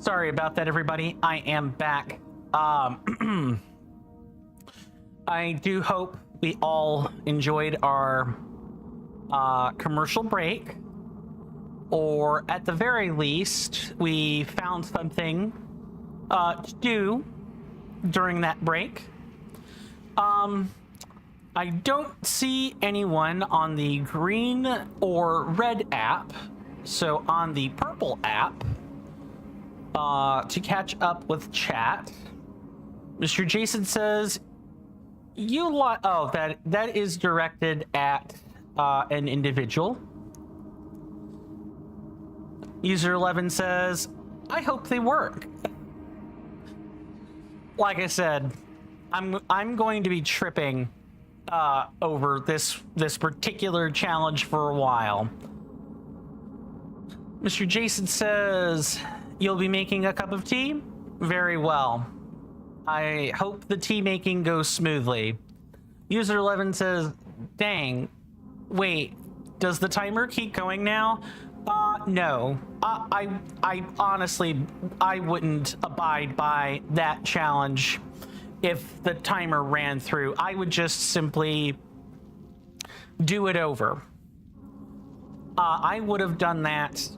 Sorry about that, everybody. I am back. I do hope we all enjoyed our commercial break, or at the very least, we found something to do during that break. I don't see anyone on the green or red app, so on the purple app, to catch up with chat. Mr. Jason says, oh, that is directed at an individual. User 11 says, I hope they work. Like I said, I'm going to be tripping over this particular challenge for a while. Mr. Jason says, you'll be making a cup of tea? Very well. I hope the tea making goes smoothly. User 11 says, dang, wait, does the timer keep going now? No. I honestly, I wouldn't abide by that challenge if the timer ran through. I would just simply do it over. I would have done that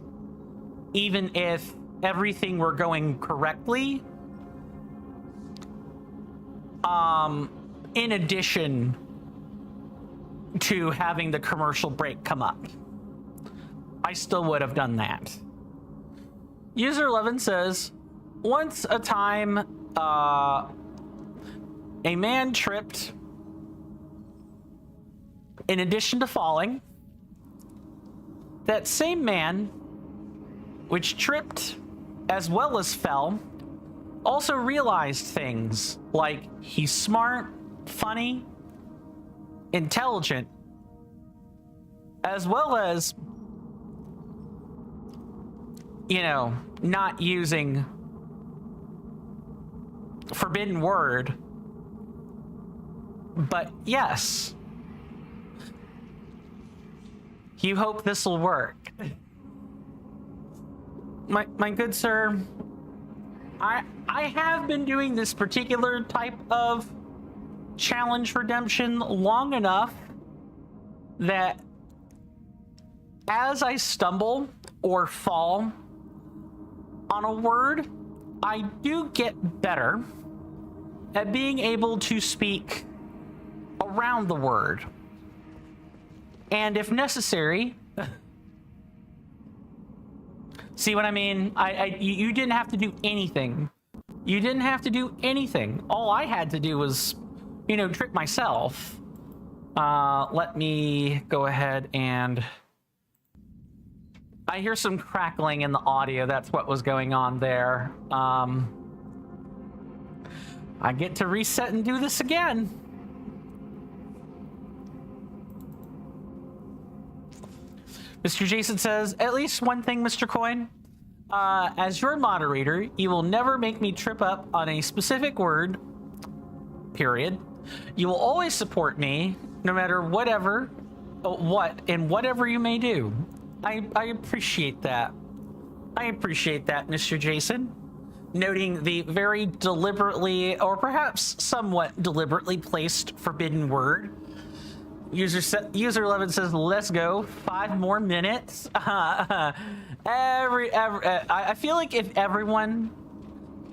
even if everything were going correctly. In addition to having the commercial break come up, I still would have done that. User 11 says, once a time, a man tripped. In addition to falling, that same man, which tripped as well as fell, also realized things like he's smart, funny, intelligent, as well as, you know, not using forbidden word. But yes, you hope this will work. My good sir, I have been doing this particular type of challenge redemption long enough that as I stumble or fall on a word, I do get better at being able to speak around the word. And if necessary, see what I mean? You didn't have to do anything. You didn't have to do anything. All I had to do was, you know, trick myself. Let me go ahead and... I hear some crackling in the audio. That's what was going on there. I get to reset and do this again. Mr. Jason says, at least one thing, Mr. Coin. As your moderator, you will never make me trip up on a specific word, period. You will always support me, no matter whatever you may do. I appreciate that. I appreciate that, Mr. Jason. Noting the very deliberately, or perhaps somewhat deliberately placed forbidden word. User 11 says, let's go. 5 more minutes. I feel like if everyone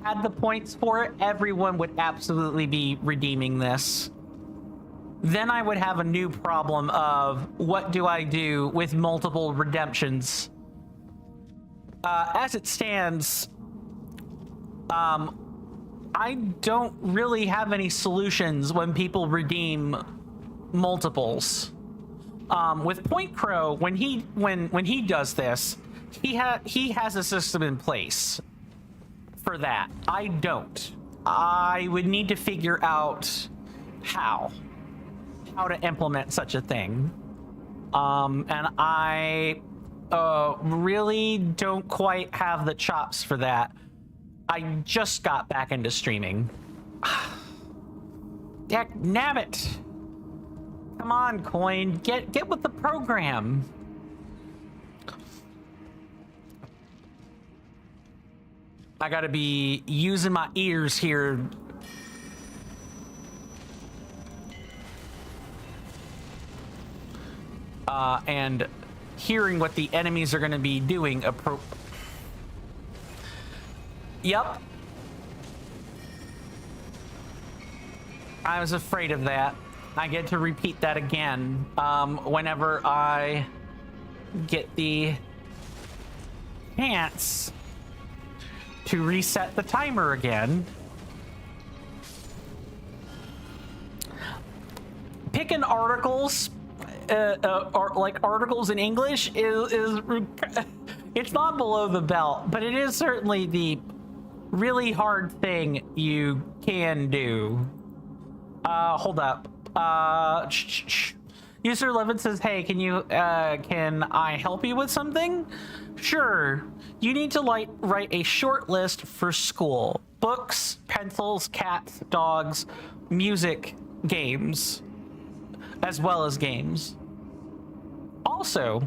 had the points for it, everyone would absolutely be redeeming this. Then I would have a new problem of what do I do with multiple redemptions? As it stands, I don't really have any solutions when people redeem multiples. With Point Crow, when he does this, he has a system in place for that. I don't. I would need to figure out how to implement such a thing. And I really don't quite have the chops for that. I just got back into streaming. Heck, nabbit! Come on, Coin, get with the program. I gotta be using my ears here. And hearing what the enemies are gonna be doing. Yep. I was afraid of that. I get to repeat that again whenever I get the chance to reset the timer again. Picking articles, or like articles in English, is it's not below the belt, but it is certainly the really hard thing you can do. Hold up. User 11 says, hey, can I help you with something? Sure. You need to write a short list for school. Books, pencils, cats, dogs, music, games, as well as games. Also,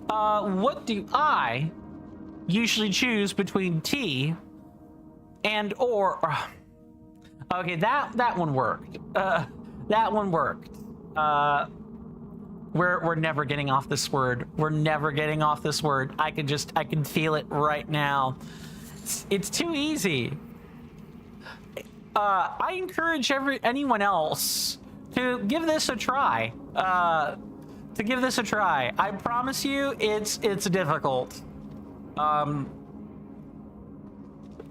what do I usually choose between tea and or... Okay, that one worked. That one worked. We're never getting off this word. We're never getting off this word. I can feel it right now. It's too easy. I encourage anyone else to give this a try. I promise you, it's difficult.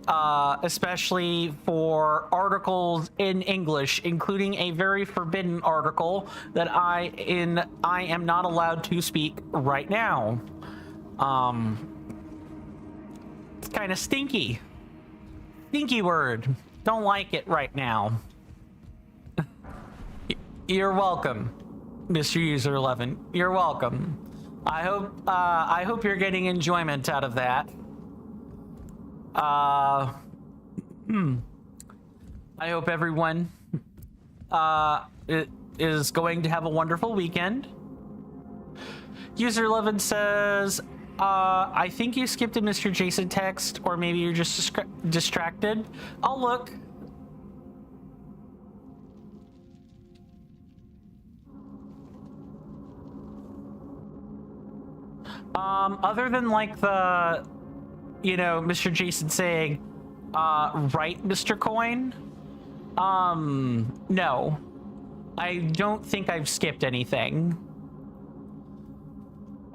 Especially for articles in English, including a very forbidden article that I am not allowed to speak right now. It's kind of stinky. Stinky word. Don't like it right now. You're welcome, Mr. User 11. You're welcome. I hope you're getting enjoyment out of that. I hope everyone is going to have a wonderful weekend. User 11 says, I think you skipped a Mr. Jason text, or maybe you're just distracted. I'll look. Other than like the, you know, Mr. Jason saying, right, Mr. Coin? No. I don't think I've skipped anything.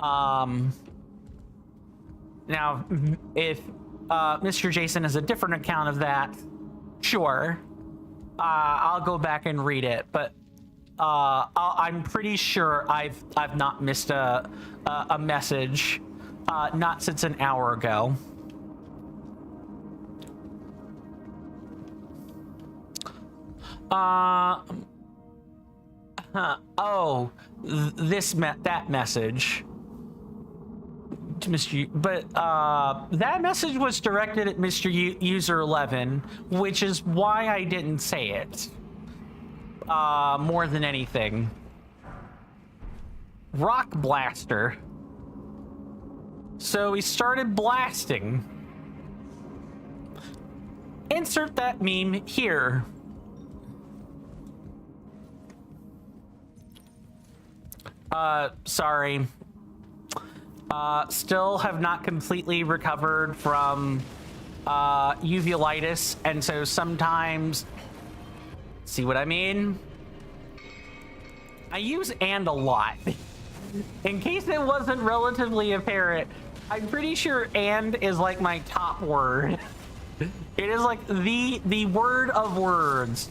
Now, if Mr. Jason has a different account of that, sure. I'll go back and read it, but I'm pretty sure I've not missed a message, not since an hour ago. Oh, that message to Mr. But that message was directed at Mr. User 11, which is why I didn't say it. More than anything. Rock blaster. So he started blasting. Insert that meme here. Sorry. Still have not completely recovered from uveitis, and so sometimes, see what I mean? I use "and" a lot. In case it wasn't relatively apparent, I'm pretty sure "and" is like my top word. It is like the word of words.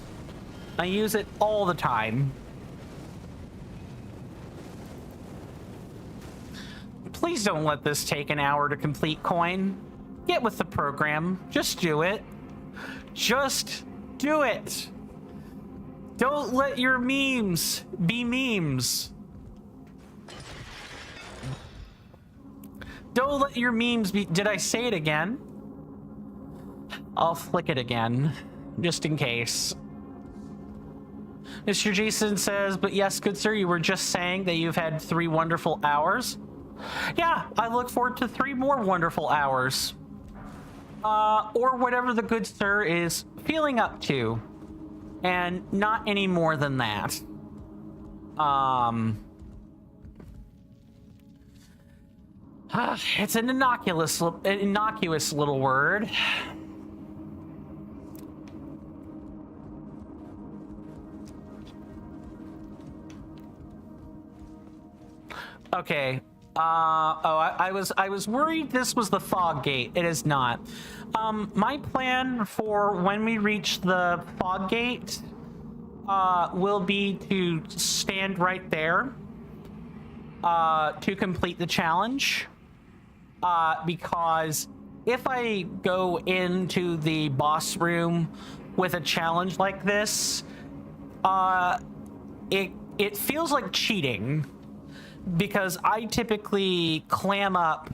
I use it all the time. Please don't let this take an hour to complete, Coin. Get with the program. Just do it. Just do it. Don't let your memes be memes. Don't let your memes be... Did I say it again? I'll flick it again, just in case. Mr. Jason says, but yes, good sir, you were just saying that you've had 3 wonderful hours. Yeah, I look forward to 3 more wonderful hours. or whatever the good sir is feeling up to, and not any more than that. It's an innocuous little word. Okay. I was worried this was the fog gate. It is not. My plan for when we reach the fog gate will be to stand right there to complete the challenge. Because if I go into the boss room with a challenge like this, it feels like cheating. Because I typically clam up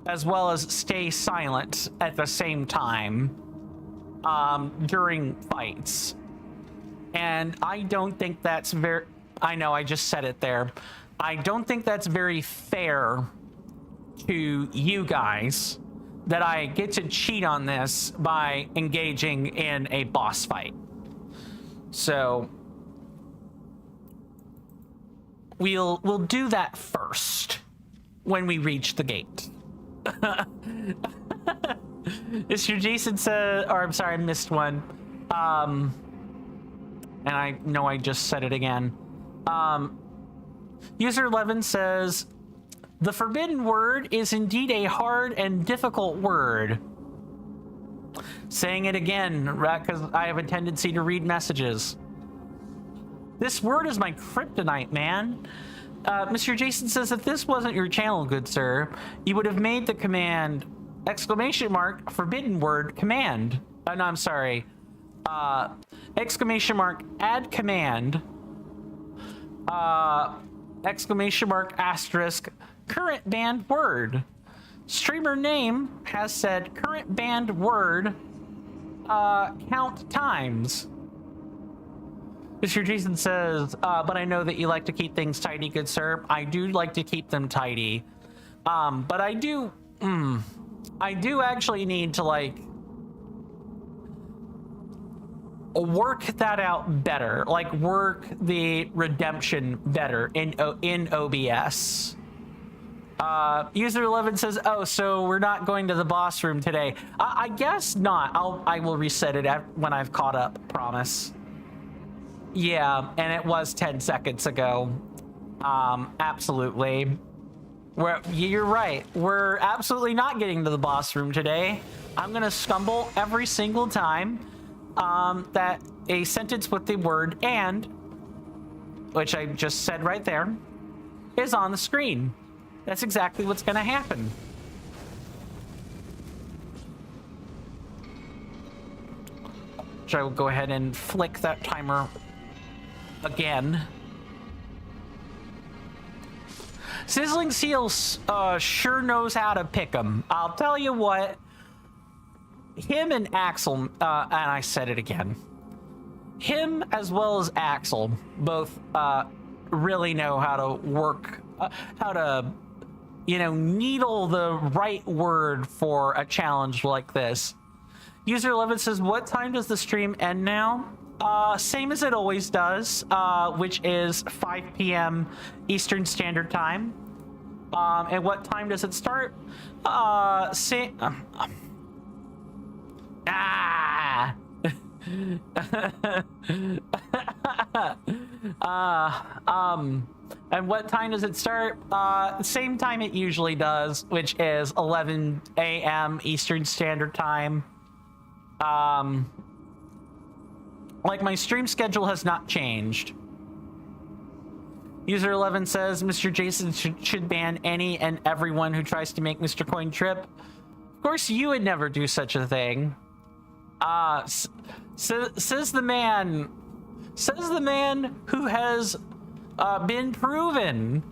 as well as stay silent at the same time during fights. And I don't think that's very... I know, I just said it there. I don't think that's very fair to you guys that I get to cheat on this by engaging in a boss fight. So... We'll do that first when we reach the gate. Mr. Jason said, or I'm sorry, I missed one. And I know I just said it again. User 11 says, the forbidden word is indeed a hard and difficult word. Saying it again, because I have a tendency to read messages. This word is my kryptonite, man. Mr. Jason says, if this wasn't your channel, good sir, you would have made the command, ! Forbidden word, command. No, I'm sorry. ! Add command. ! Current banned word. Streamer name has said current banned word, count times. Mr. Jason says, but I know that you like to keep things tidy, good sir. I do like to keep them tidy. But I do actually need to, like, work that out better. Like, work the redemption better in OBS. User 11 says, oh, so we're not going to the boss room today. I guess not. I will reset it when I've caught up, promise. Yeah, and it was 10 seconds ago. Absolutely. You're right. We're absolutely not getting to the boss room today. I'm gonna stumble every single time that a sentence with the word "and," which I just said right there, is on the screen. That's exactly what's gonna happen. So I will go ahead and flick that timer again. Sizzling Seals sure knows how to pick them. I'll tell you what. Him and Axel, and I said it again. Him as well as Axel both really know how to work, how to, you know, needle the right word for a challenge like this. User 11 says, what time does the stream end now? Same as it always does, which is 5 p.m. Eastern Standard Time. And what time does it start? And what time does it start? Same time it usually does, which is 11 a.m. Eastern Standard Time. Like, my stream schedule has not changed. User 11 says Mr. Jason should ban any and everyone who tries to make Mr. Coin trip. Of course, you would never do such a thing. Says the man who has been proven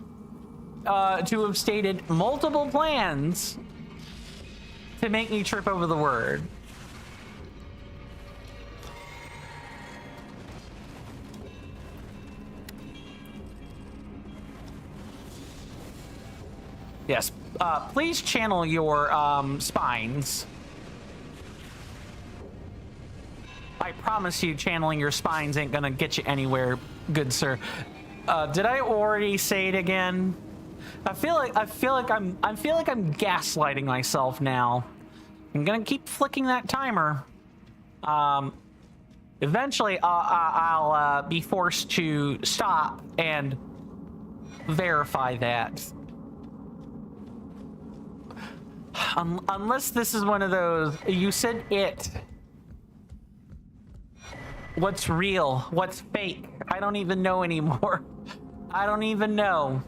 to have stated multiple plans to make me trip over the word. Yes, please channel your spines. I promise you, channeling your spines ain't gonna get you anywhere, good sir. Did I already say it again? I feel like I'm gaslighting myself now. I'm gonna keep flicking that timer. Eventually, I'll be forced to stop and verify that. Unless this is one of those, you said it. What's real? What's fake? I don't even know anymore. I don't even know.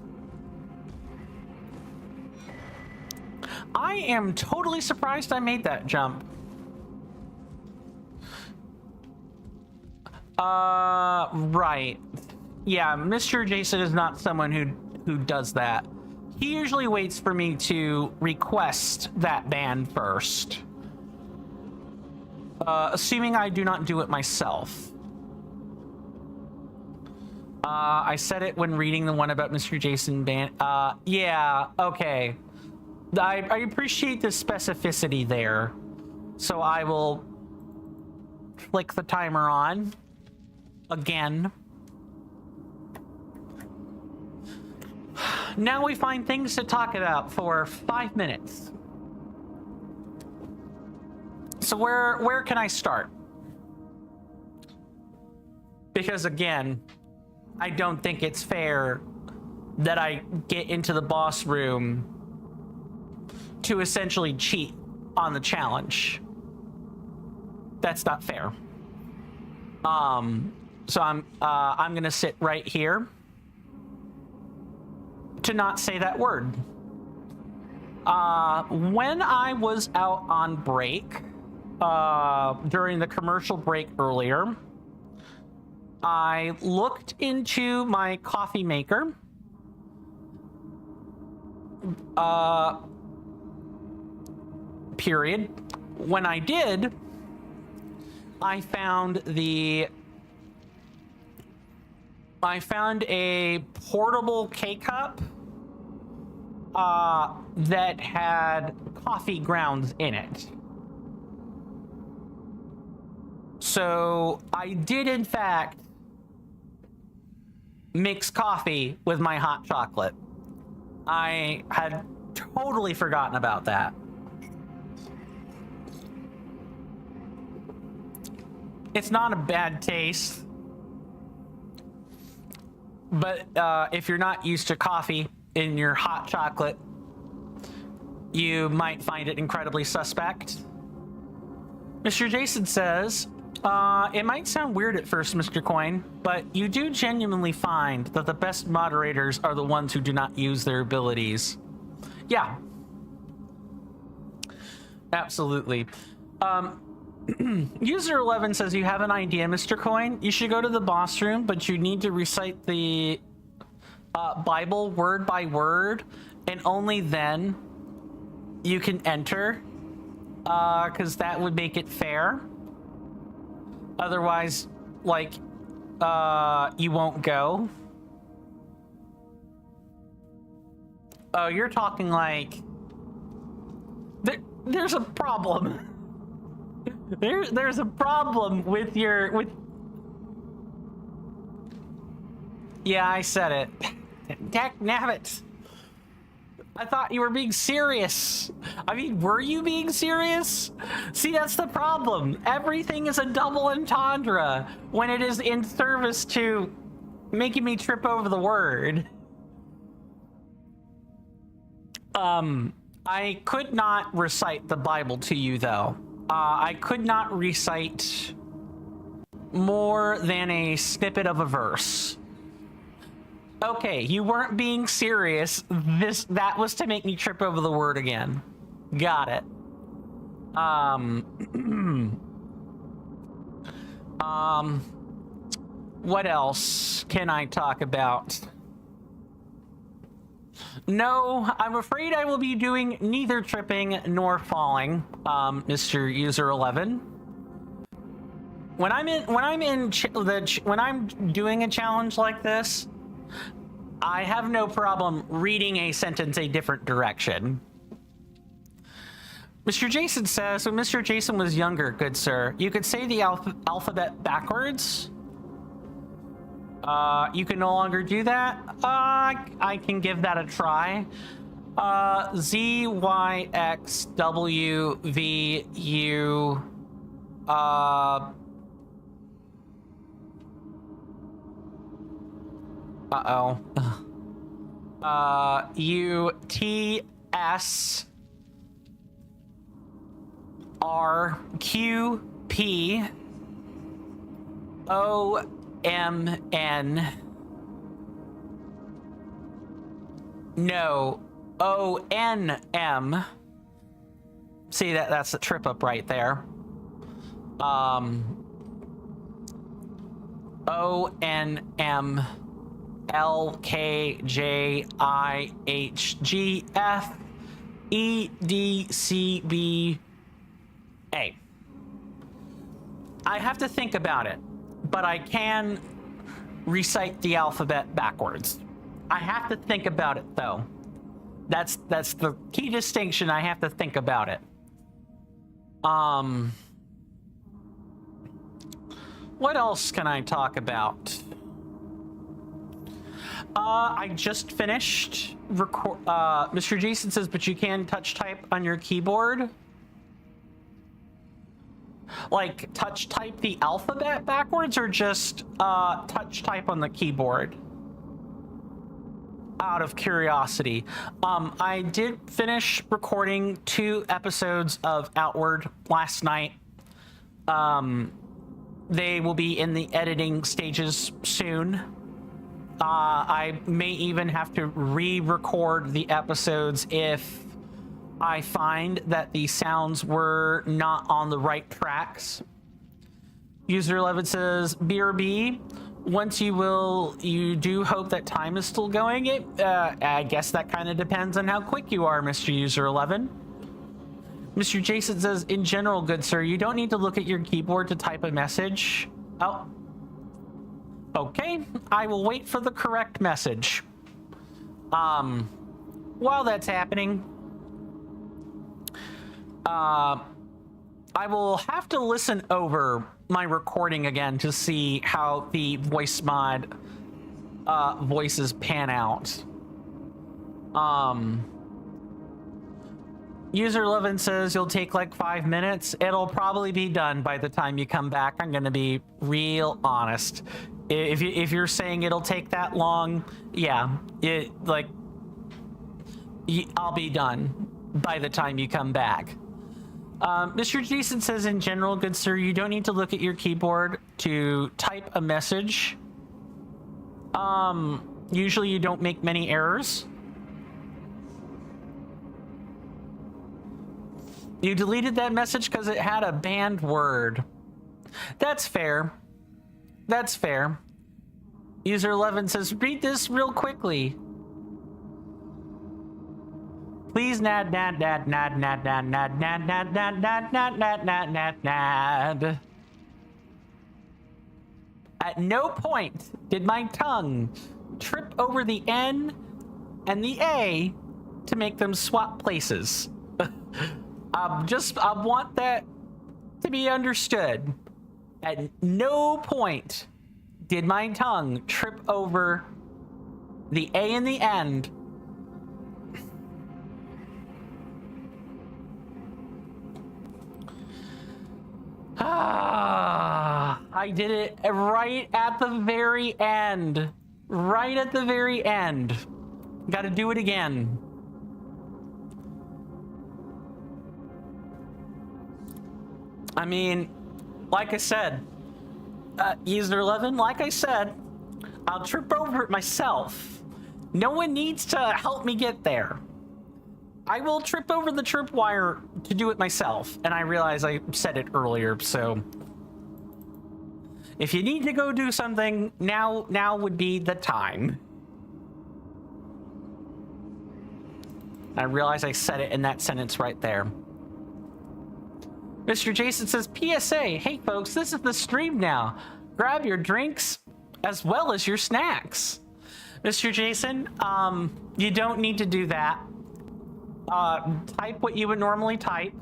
I am totally surprised I made that jump. Right. Yeah, Mr. Jason is not someone who does that. He usually waits for me to request that ban first. Assuming I do not do it myself. I said it when reading the one about Mr. Jason ban. Yeah, okay. I appreciate the specificity there. So I will flick the timer on again. Now we find things to talk about for 5 minutes. So where can I start? Because again, I don't think it's fair that I get into the boss room to essentially cheat on the challenge. That's not fair. So I'm gonna sit right here to not say that word. When I was out on break, during the commercial break earlier, I looked into my coffee maker. Period. When I did, I found a portable K-cup that had coffee grounds in it. So I did, in fact, mix coffee with my hot chocolate. I had totally forgotten about that. It's not a bad taste, but if you're not used to coffee in your hot chocolate, you might find it incredibly suspect. Mr. Jason says, it might sound weird at first, Mr. Coin, but you do genuinely find that the best moderators are the ones who do not use their abilities. Yeah. Absolutely. User 11 says, you have an idea, Mr. Coin? You should go to the boss room, but you need to recite the Bible word by word, and only then you can enter, because that would make it fair. Otherwise, like, you won't go. Oh, you're talking like... There's a problem. There's a problem with your... Yeah, I said it. Heck, nabbit. I thought you were being serious. I mean, were you being serious? See, that's the problem. Everything is a double entendre when it is in service to making me trip over the word. I could not recite the Bible to you, though. I could not recite more than a snippet of a verse. Okay, you weren't being serious. That was to make me trip over the word again. Got it. What else can I talk about? No, I'm afraid I will be doing neither tripping nor falling, Mr. User 11. When I'm doing a challenge like this, I have no problem reading a sentence a different direction. Mr. Jason says, when Mr. Jason was younger, good sir, you could say the alphabet backwards. You can no longer do that. I can give that a try. Z, Y, X, W, V, U, U, T, S, R, Q, P, O, M, N. No, O, N, M. See, that's a trip up right there. O, N, M, L, K, J, I, H, G, F, E, D, C, B, A. I have to think about it, but I can recite the alphabet backwards. I have to think about it, though. That's the key distinction. I have to think about it. What else can I talk about? I just finished record. Mr. Jason says, but you can touch type on your keyboard. Like touch type the alphabet backwards, or just touch type on the keyboard? Out of curiosity. I did finish recording 2 episodes of Outward last night. They will be in the editing stages soon. I may even have to re-record the episodes if I find that the sounds were not on the right tracks. User 11 says, BRB, once you do hope that time is still going. I guess that kind of depends on how quick you are, Mr. User 11. Mr. Jason says, in general, good sir, you don't need to look at your keyboard to type a message. Oh. Okay, I will wait for the correct message. While that's happening, I will have to listen over my recording again to see how the voice mod voices pan out. User 11 says you'll take like 5 minutes. It'll probably be done by the time you come back. I'm gonna be real honest. If you're saying it'll take that long, yeah, I'll be done by the time you come back. Mr. Jason says, in general, good sir, you don't need to look at your keyboard to type a message. Usually you don't make many errors. You deleted that message because it had a banned word. That's fair. That's fair. User 11 says, read this real quickly. Please nad. At no point did my tongue trip over the N and the A to make them swap places. I want that to be understood. At no point did my tongue trip over the A and the N. I did it right at the very end. Right at the very end. Gotta do it again. I mean, like I said, User 11, like I said, I'll trip over it myself. No one needs to help me get there. I will trip over the tripwire to do it myself. And I realize I said it earlier, so if you need to go do something, now would be the time. I realize I said it in that sentence right there. Mr. Jason says, PSA, hey folks, this is the stream now. Grab your drinks as well as your snacks. Mr. Jason, you don't need to do that. Type what you would normally type.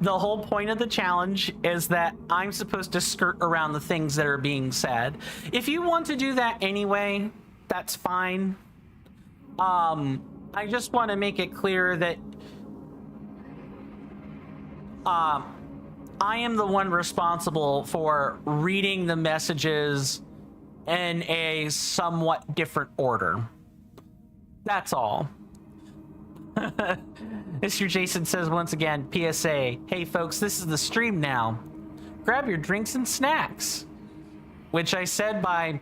The whole point of the challenge is that I'm supposed to skirt around the things that are being said. If you want to do that anyway, that's fine. I just want to make it clear that I am the one responsible for reading the messages in a somewhat different order. That's all. Mr. Jason says once again, PSA, hey folks, this is the stream now. Grab your drinks and snacks. Which I said by,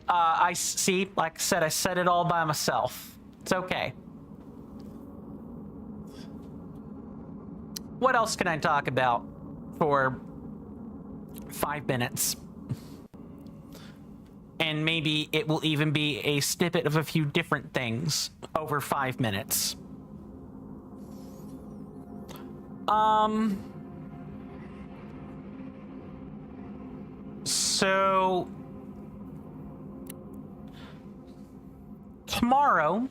I see, like I said it all by myself. It's okay. What else can I talk about for 5 minutes? And maybe it will even be a snippet of a few different things over 5 minutes. So tomorrow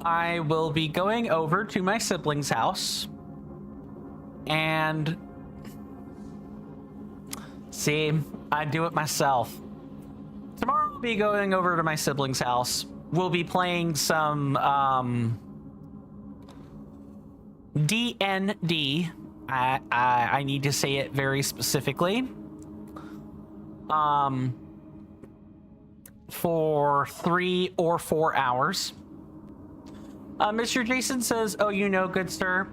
I will be going over to my sibling's house and see, I do it myself. Tomorrow I'll be going over to my sibling's house. We'll be playing some DND. I need to say it very specifically. For 3 or 4 hours. Mr. Jason says, oh, you know, good sir,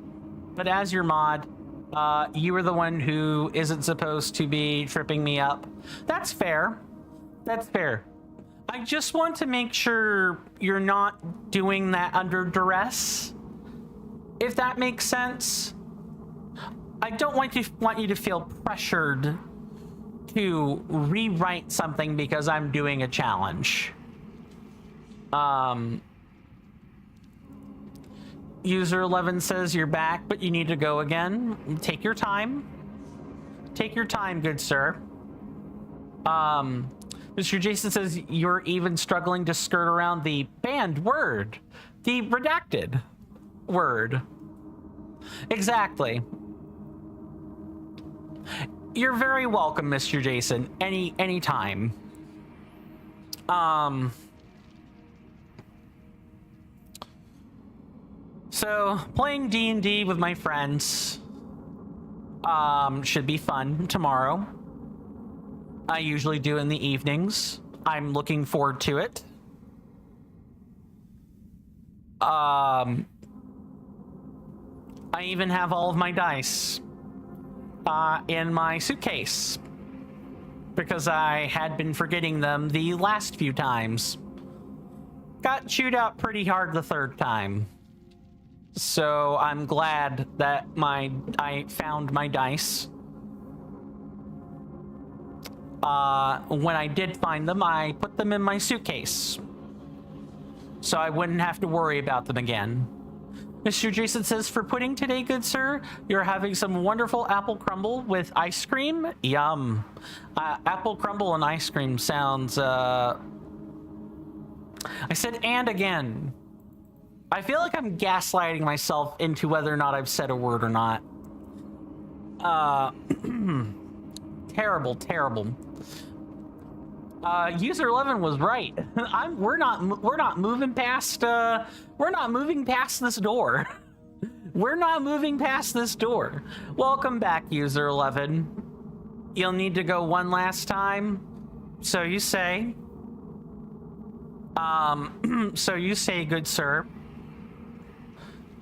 but as your mod, you were the one who isn't supposed to be tripping me up. That's fair. That's fair. I just want to make sure you're not doing that under duress, if that makes sense. I don't want you to feel pressured to rewrite something because I'm doing a challenge. User 11 says you're back, but you need to go again. Take your time. Take your time, good sir. Mr. Jason says you're even struggling to skirt around the banned word, the redacted word. Exactly. You're very welcome, Mr. Jason. Anytime. So playing D&D with my friends should be fun tomorrow. I usually do in the evenings. I'm looking forward to it. I even have all of my dice in my suitcase because I had been forgetting them the last few times. Got chewed out pretty hard the third time. So I'm glad that I found my dice. When I did find them, I put them in my suitcase, so I wouldn't have to worry about them again. Mr. Jason says, for pudding today, good sir, you're having some wonderful apple crumble with ice cream. Yum. Apple crumble and ice cream sounds, I said and again. I feel like I'm gaslighting myself into whether or not I've said a word or not. Terrible, terrible. User 11 was right. We're not moving past this door. We're not moving past this door. Welcome back, User 11. You'll need to go one last time. So you say. So you say, good sir.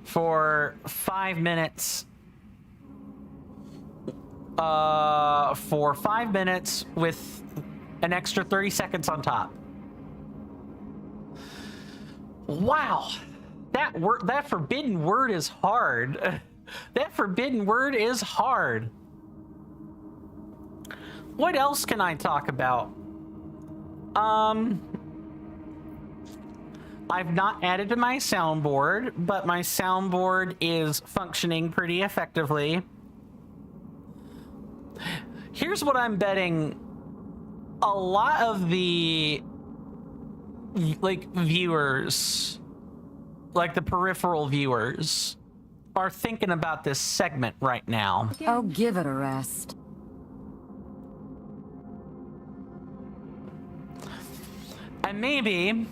For 5 minutes. For 5 minutes with an extra 30 seconds on top. Wow. That forbidden word is hard. That forbidden word is hard. What else can I talk about? I've not added to my soundboard, but my soundboard is functioning pretty effectively. Here's what I'm betting a lot of the like viewers, like the peripheral viewers, are thinking about this segment right now. Oh, give it a rest. And maybe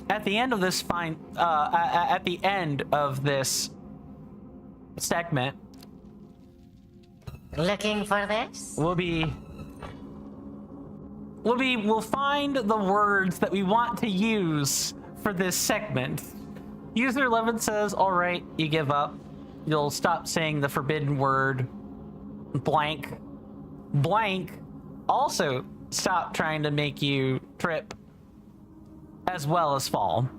at the end of this at the end of this segment, Looking for this? we'll find the words that we want to use for this segment. User 11 says, all right, you give up. You'll stop saying the forbidden word. Blank. Blank also stop trying to make you trip as well as fall.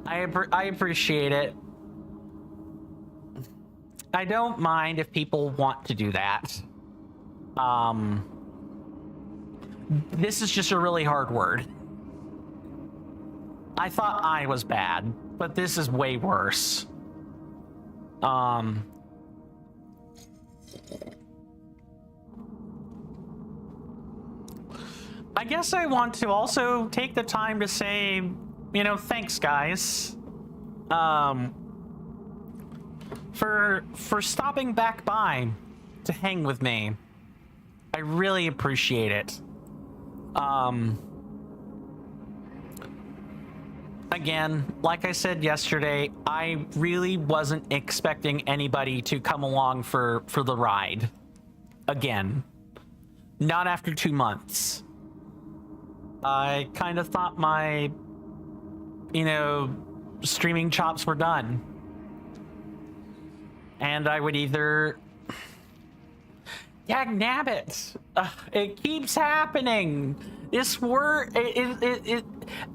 I appreciate it. I don't mind if people want to do that. This is just a really hard word. I thought I was bad, but this is way worse. I guess I want to also take the time to say, you know, thanks guys. For stopping back by to hang with me. I really appreciate it. Again, like I said yesterday, I really wasn't expecting anybody to come along for the ride. Again. Not after 2 months. I kind of thought my, you know, streaming chops were done. And I would either... Dag nabbit! It keeps happening! This word...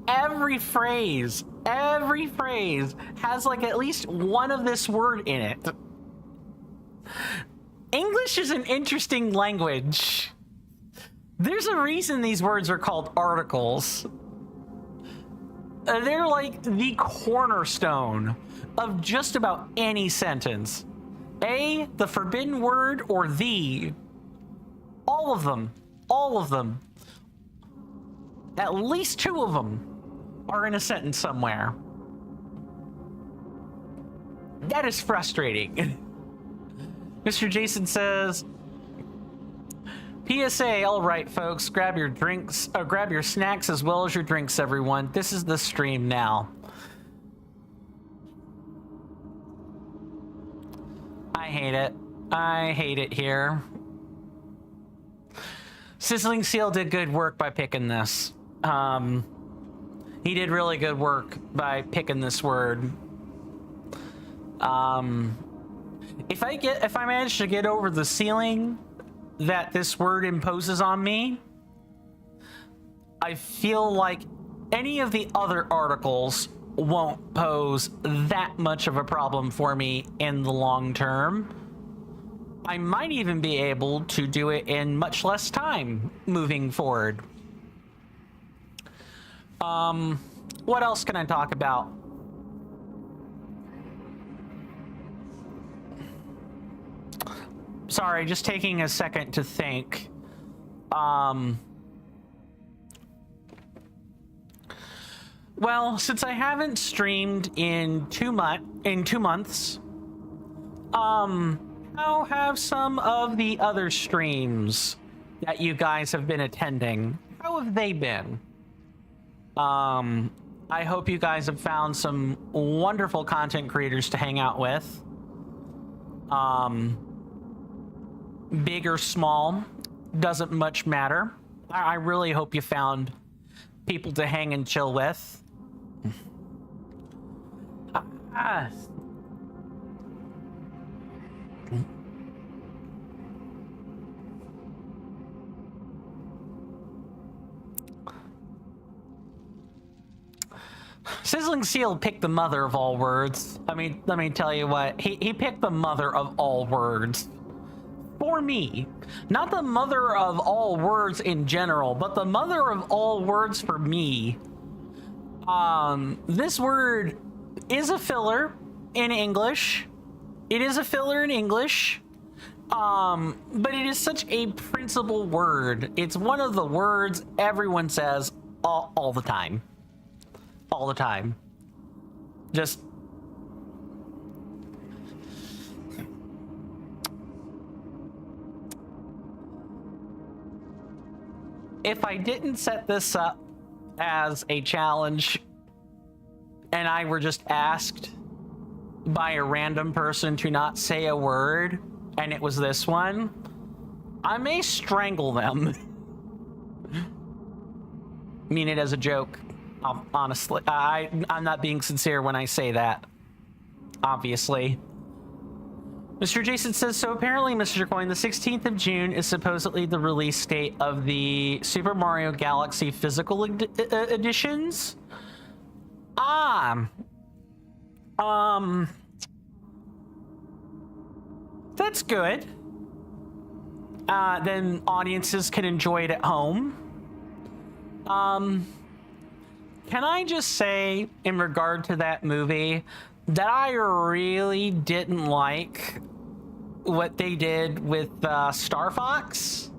every phrase has like at least one of this word in it. English is an interesting language. There's a reason these words are called articles. They're like the cornerstone of just about any sentence. A, the forbidden word, or the. All of them. All of them. At least 2 of them are in a sentence somewhere. That is frustrating. Mr. Jason says, PSA, all right, folks, grab your drinks, grab your snacks as well as your drinks, everyone. This is the stream now. I hate it. I hate it here. Sizzling Seal did good work by picking this. He did really good work by picking this word. If I manage to get over the ceiling that this word imposes on me, I feel like any of the other articles won't pose that much of a problem for me in the long term. I might even be able to do it in much less time moving forward. What else can I talk about? Sorry, just taking a second to think. Well, since I haven't streamed in 2 months, how have some of the other streams that you guys have been attending, how have they been? I hope you guys have found some wonderful content creators to hang out with. Big or small, doesn't much matter. I really hope you found people to hang and chill with. Sizzling Seal picked the mother of all words. I mean, let me tell you what, he picked the mother of all words. For me. Not the mother of all words in general, but the mother of all words for me. This word is a filler in English. It is a filler in English. But it is such a principal word. It's one of the words everyone says all the time. All the time. Just... If I didn't set this up as a challenge and I were just asked by a random person to not say a word, and it was this one, I may strangle them. I mean it as a joke. Honestly, I'm not being sincere when I say that. Obviously. Mr. Jason says, so apparently, Mr. Coin, the 16th of June is supposedly the release date of the Super Mario Galaxy physical editions. That's good. Then audiences can enjoy it at home. Can I just say, in regard to that movie, that I really didn't like what they did with Star Fox?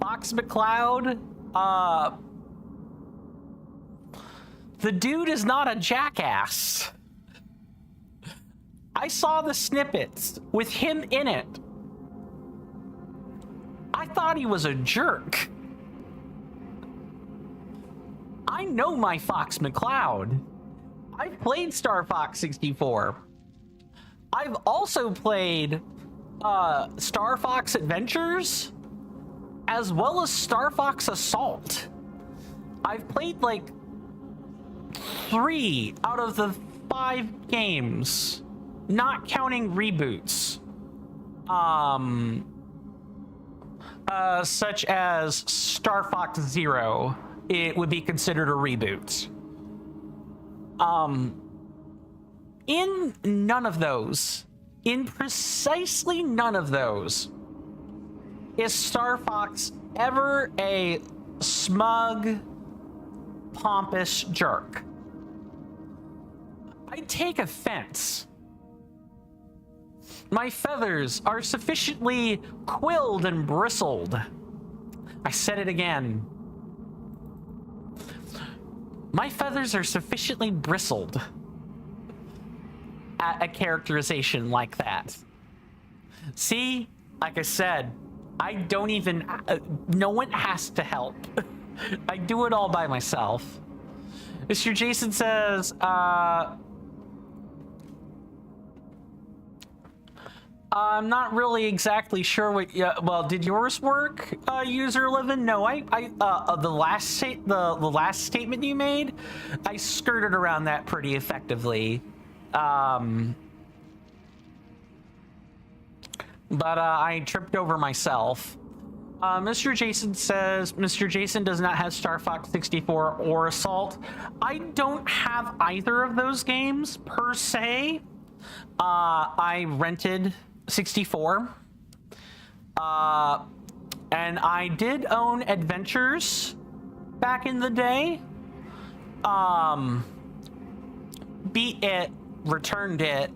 Fox McCloud? The dude is not a jackass. I saw the snippets with him in it. I thought he was a jerk. I know my Fox McCloud. I've played Star Fox 64. I've also played Star Fox Adventures, as well as Star Fox Assault. I've played like 3 out of the 5 games, not counting reboots. Such as Star Fox Zero, it would be considered a reboot. In none of those, in precisely none of those, is Star Fox ever a smug, pompous jerk. I take offense. My feathers are sufficiently quilled and bristled. I said it again. My feathers are sufficiently bristled at a characterization like that. See, like I said, I don't even, no one has to help. I do it all by myself. Mr. Jason says, I'm not really exactly sure what. Well, did yours work, user Livin? No, the last statement you made, I skirted around that pretty effectively. But I tripped over myself. Mr. Jason says, Mr. Jason does not have Star Fox 64 or Assault. I don't have either of those games per se. I rented 64. And I did own Adventures back in the day. Beat it, returned it.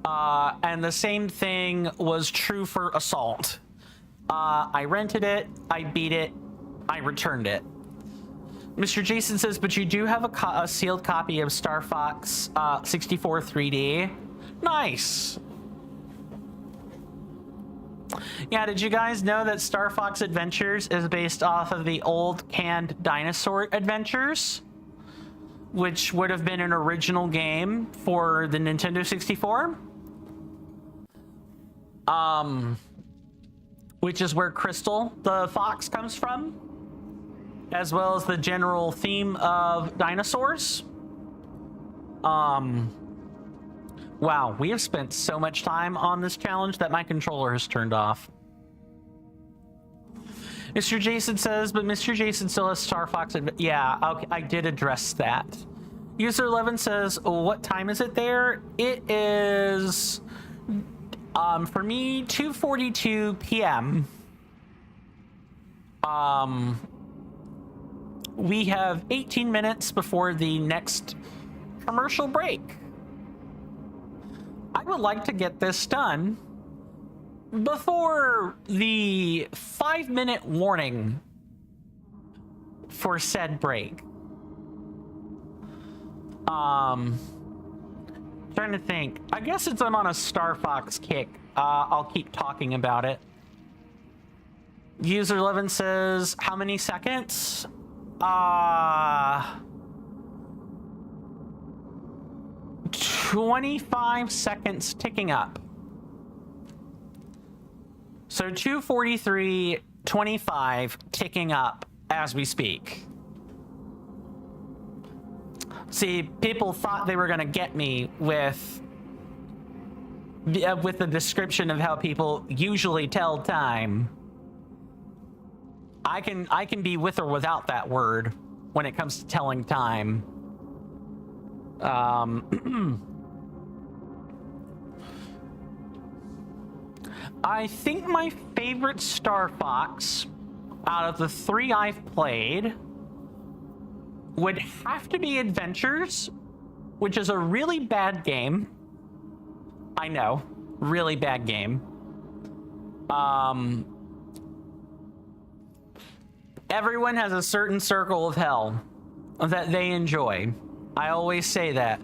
And the same thing was true for Assault. I rented it, I beat it, I returned it. Mr. Jason says, but you do have a sealed copy of Star Fox 64 3D. Nice. Yeah, did you guys know that Star Fox Adventures is based off of the old canned Dinosaur Adventures, which would have been an original game for the Nintendo 64? Which is where Crystal the fox comes from, as well as the general theme of dinosaurs. Wow, we have spent so much time on this challenge that my controller has turned off. Mr. Jason says, but Mr. Jason still has Star Fox. Yeah, okay, I did address that. User 11 says, what time is it there? It is, for me, 2:42 p.m. We have 18 minutes before the next commercial break. I would like to get this done before the 5-minute warning for said break. Trying to think. I guess since I'm on a Star Fox kick, I'll keep talking about it. User 11 says, how many seconds? 25 seconds ticking up. So 2:43:25 ticking up as we speak. See, people thought they were going to get me with the description of how people usually tell time. I can be with or without that word when it comes to telling time. I think my favorite Star Fox out of the 3 I've played would have to be Adventures, which is a really bad game. I know, really bad game. Everyone has a certain circle of hell that they enjoy. I always say that.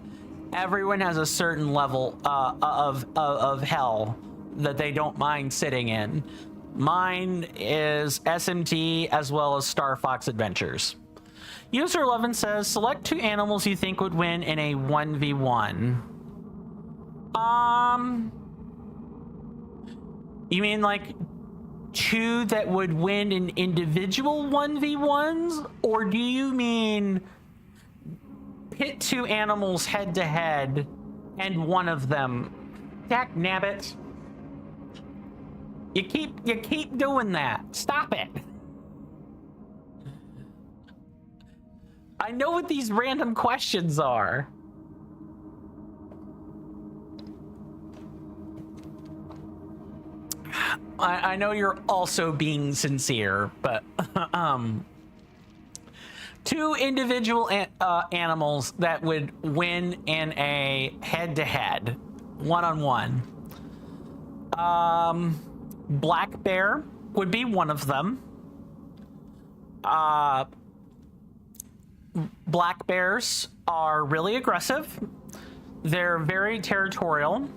Everyone has a certain level of hell that they don't mind sitting in. Mine is SMT as well as Star Fox Adventures. User 11 says, select 2 animals you think would win in a 1v1. You mean like 2 that would win in individual 1v1s? Or do you mean pit 2 animals head to head and one of them? Dak nabbit. You keep doing that. Stop it. I know what these random questions are. I know you're also being sincere, but 2 individual animals that would win in a head-to-head, one-on-one. Black bear would be one of them. Black bears are really aggressive. They're very territorial.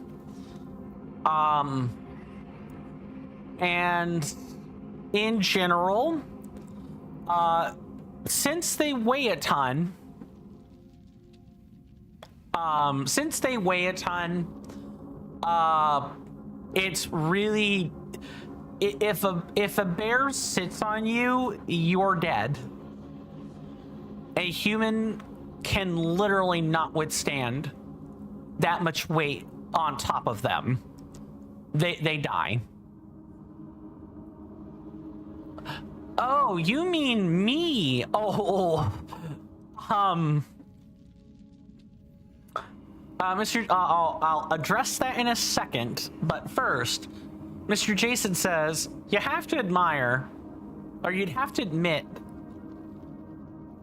And in general, since they weigh a ton, it's really, if a bear sits on you, you're dead. A human can literally not withstand that much weight on top of them. They die. Oh, you mean me? Oh, Mr. I'll address that in a second, but first, Mr. Jason says you have to admire, or you'd have to admit.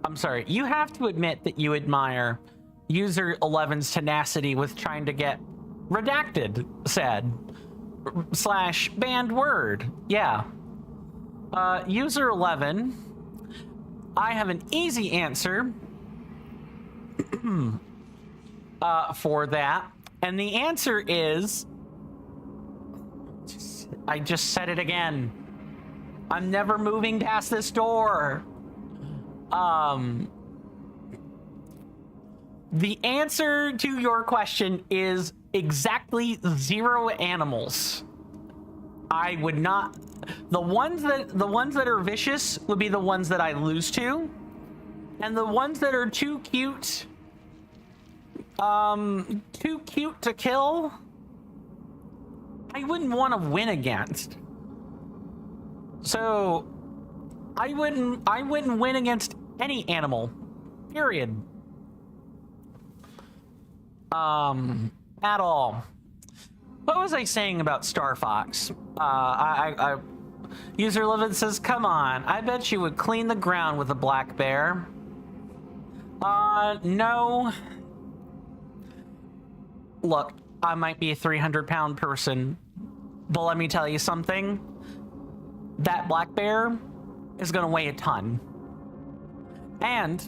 I'm sorry, you have to admit that you admire User 11's tenacity with trying to get redacted said / banned word. Yeah. User 11, I have an easy answer for that. And the answer is, I just said it again. I'm never moving past this door. The answer to your question is exactly 0 animals. I would not. The ones that are vicious would be the ones that I lose to, and the ones that are too cute to kill, I wouldn't want to win against. So I wouldn't win against any animal, period. At all. What was I saying about Star Fox? User 11 says, come on, I bet you would clean the ground with a black bear. No. Look, I might be a 300-pound person, But let me tell you something. That black bear is gonna weigh a ton. And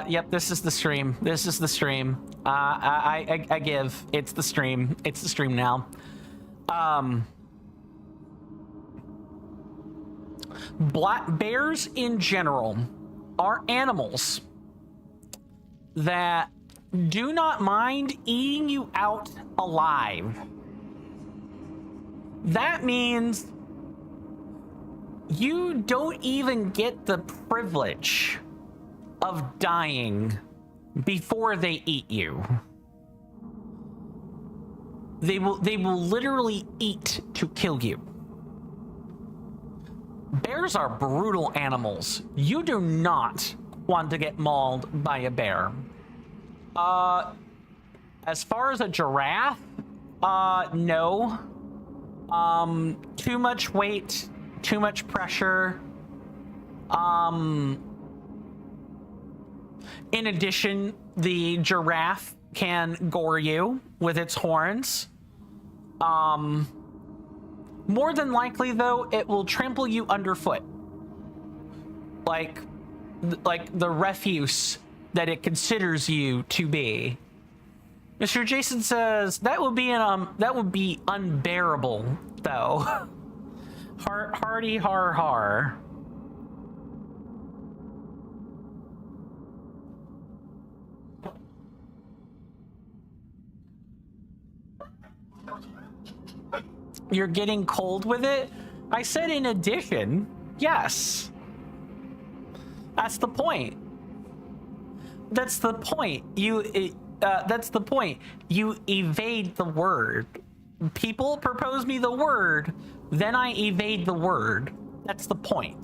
yep, this is the stream. This is the stream. I give. It's the stream. It's the stream now. Black bears in general are animals that do not mind eating you out alive. That means you don't even get the privilege of dying before they eat you. They will literally eat to kill you. Bears are brutal animals. You do not want to get mauled by a bear. As far as a giraffe, no. Too much weight, too much pressure. In addition, the giraffe can gore you with its horns. More than likely, though, it will trample you underfoot. Like the refuse that it considers you to be. Mr. Jason says that would be unbearable, though. Hardy har har. You're getting cold with it? I said in addition, yes. That's the point. That's the point. That's the point. You evade the word. People propose me the word, then I evade the word. That's the point.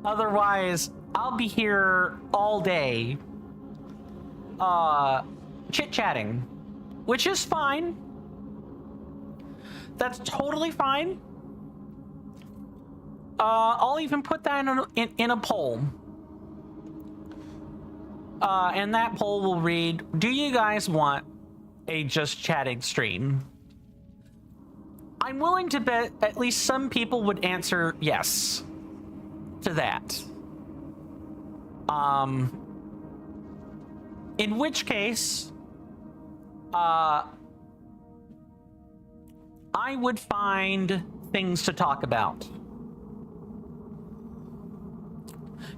Otherwise, I'll be here all day, chit-chatting, which is fine. That's totally fine. I'll even put that in a poll. And that poll will read, do you guys want a just chatting stream? I'm willing to bet at least some people would answer yes to that. In which case, I would find things to talk about.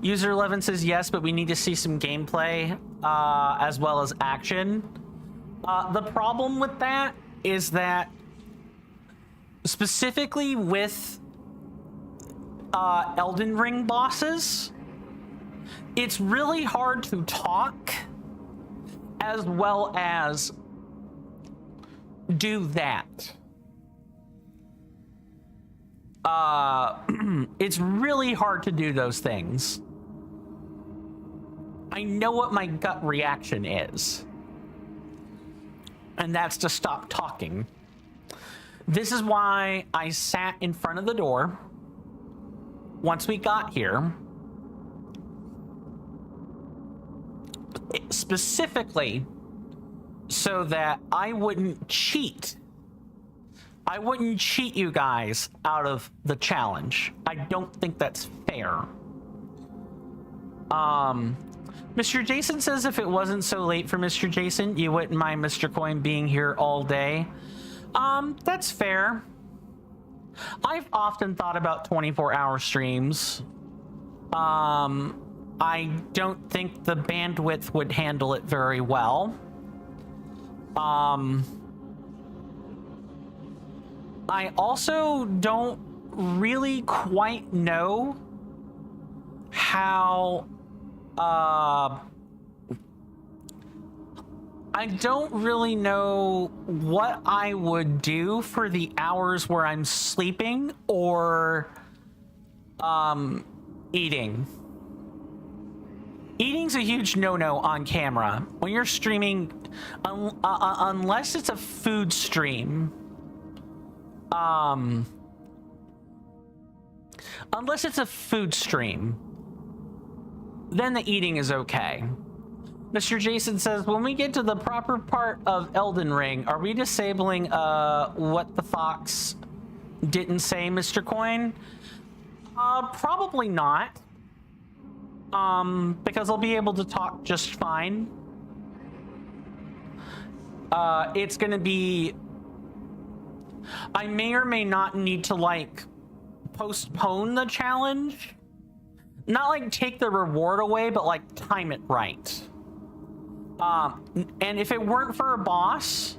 User 11 says yes, but we need to see some gameplay as well as action. The problem with that is that specifically with Elden Ring bosses, it's really hard to talk as well as do that. It's really hard to do those things. I know what my gut reaction is, and that's to stop talking. This is why I sat in front of the door once we got here, specifically so that I wouldn't cheat. I wouldn't cheat you guys out of the challenge. I don't think that's fair. Mr. Jason says if it wasn't so late for Mr. Jason, you wouldn't mind Mr. Coin being here all day. That's fair. I've often thought about 24-hour streams. I don't think the bandwidth would handle it very well. I also don't really quite know how I don't really know what I would do for the hours where I'm sleeping or eating. Eating's a huge no-no on camera. When you're streaming, unless it's a food stream, unless it's a food stream, then the eating is okay. Mr. Jason says, when we get to the proper part of Elden Ring, are we disabling what the fox didn't say, Mr. Coin? Probably not. Because I'll be able to talk just fine. It's gonna be... I may or may not need to, like, postpone the challenge. Not, like, take the reward away, but, like, time it right. And if it weren't for a boss...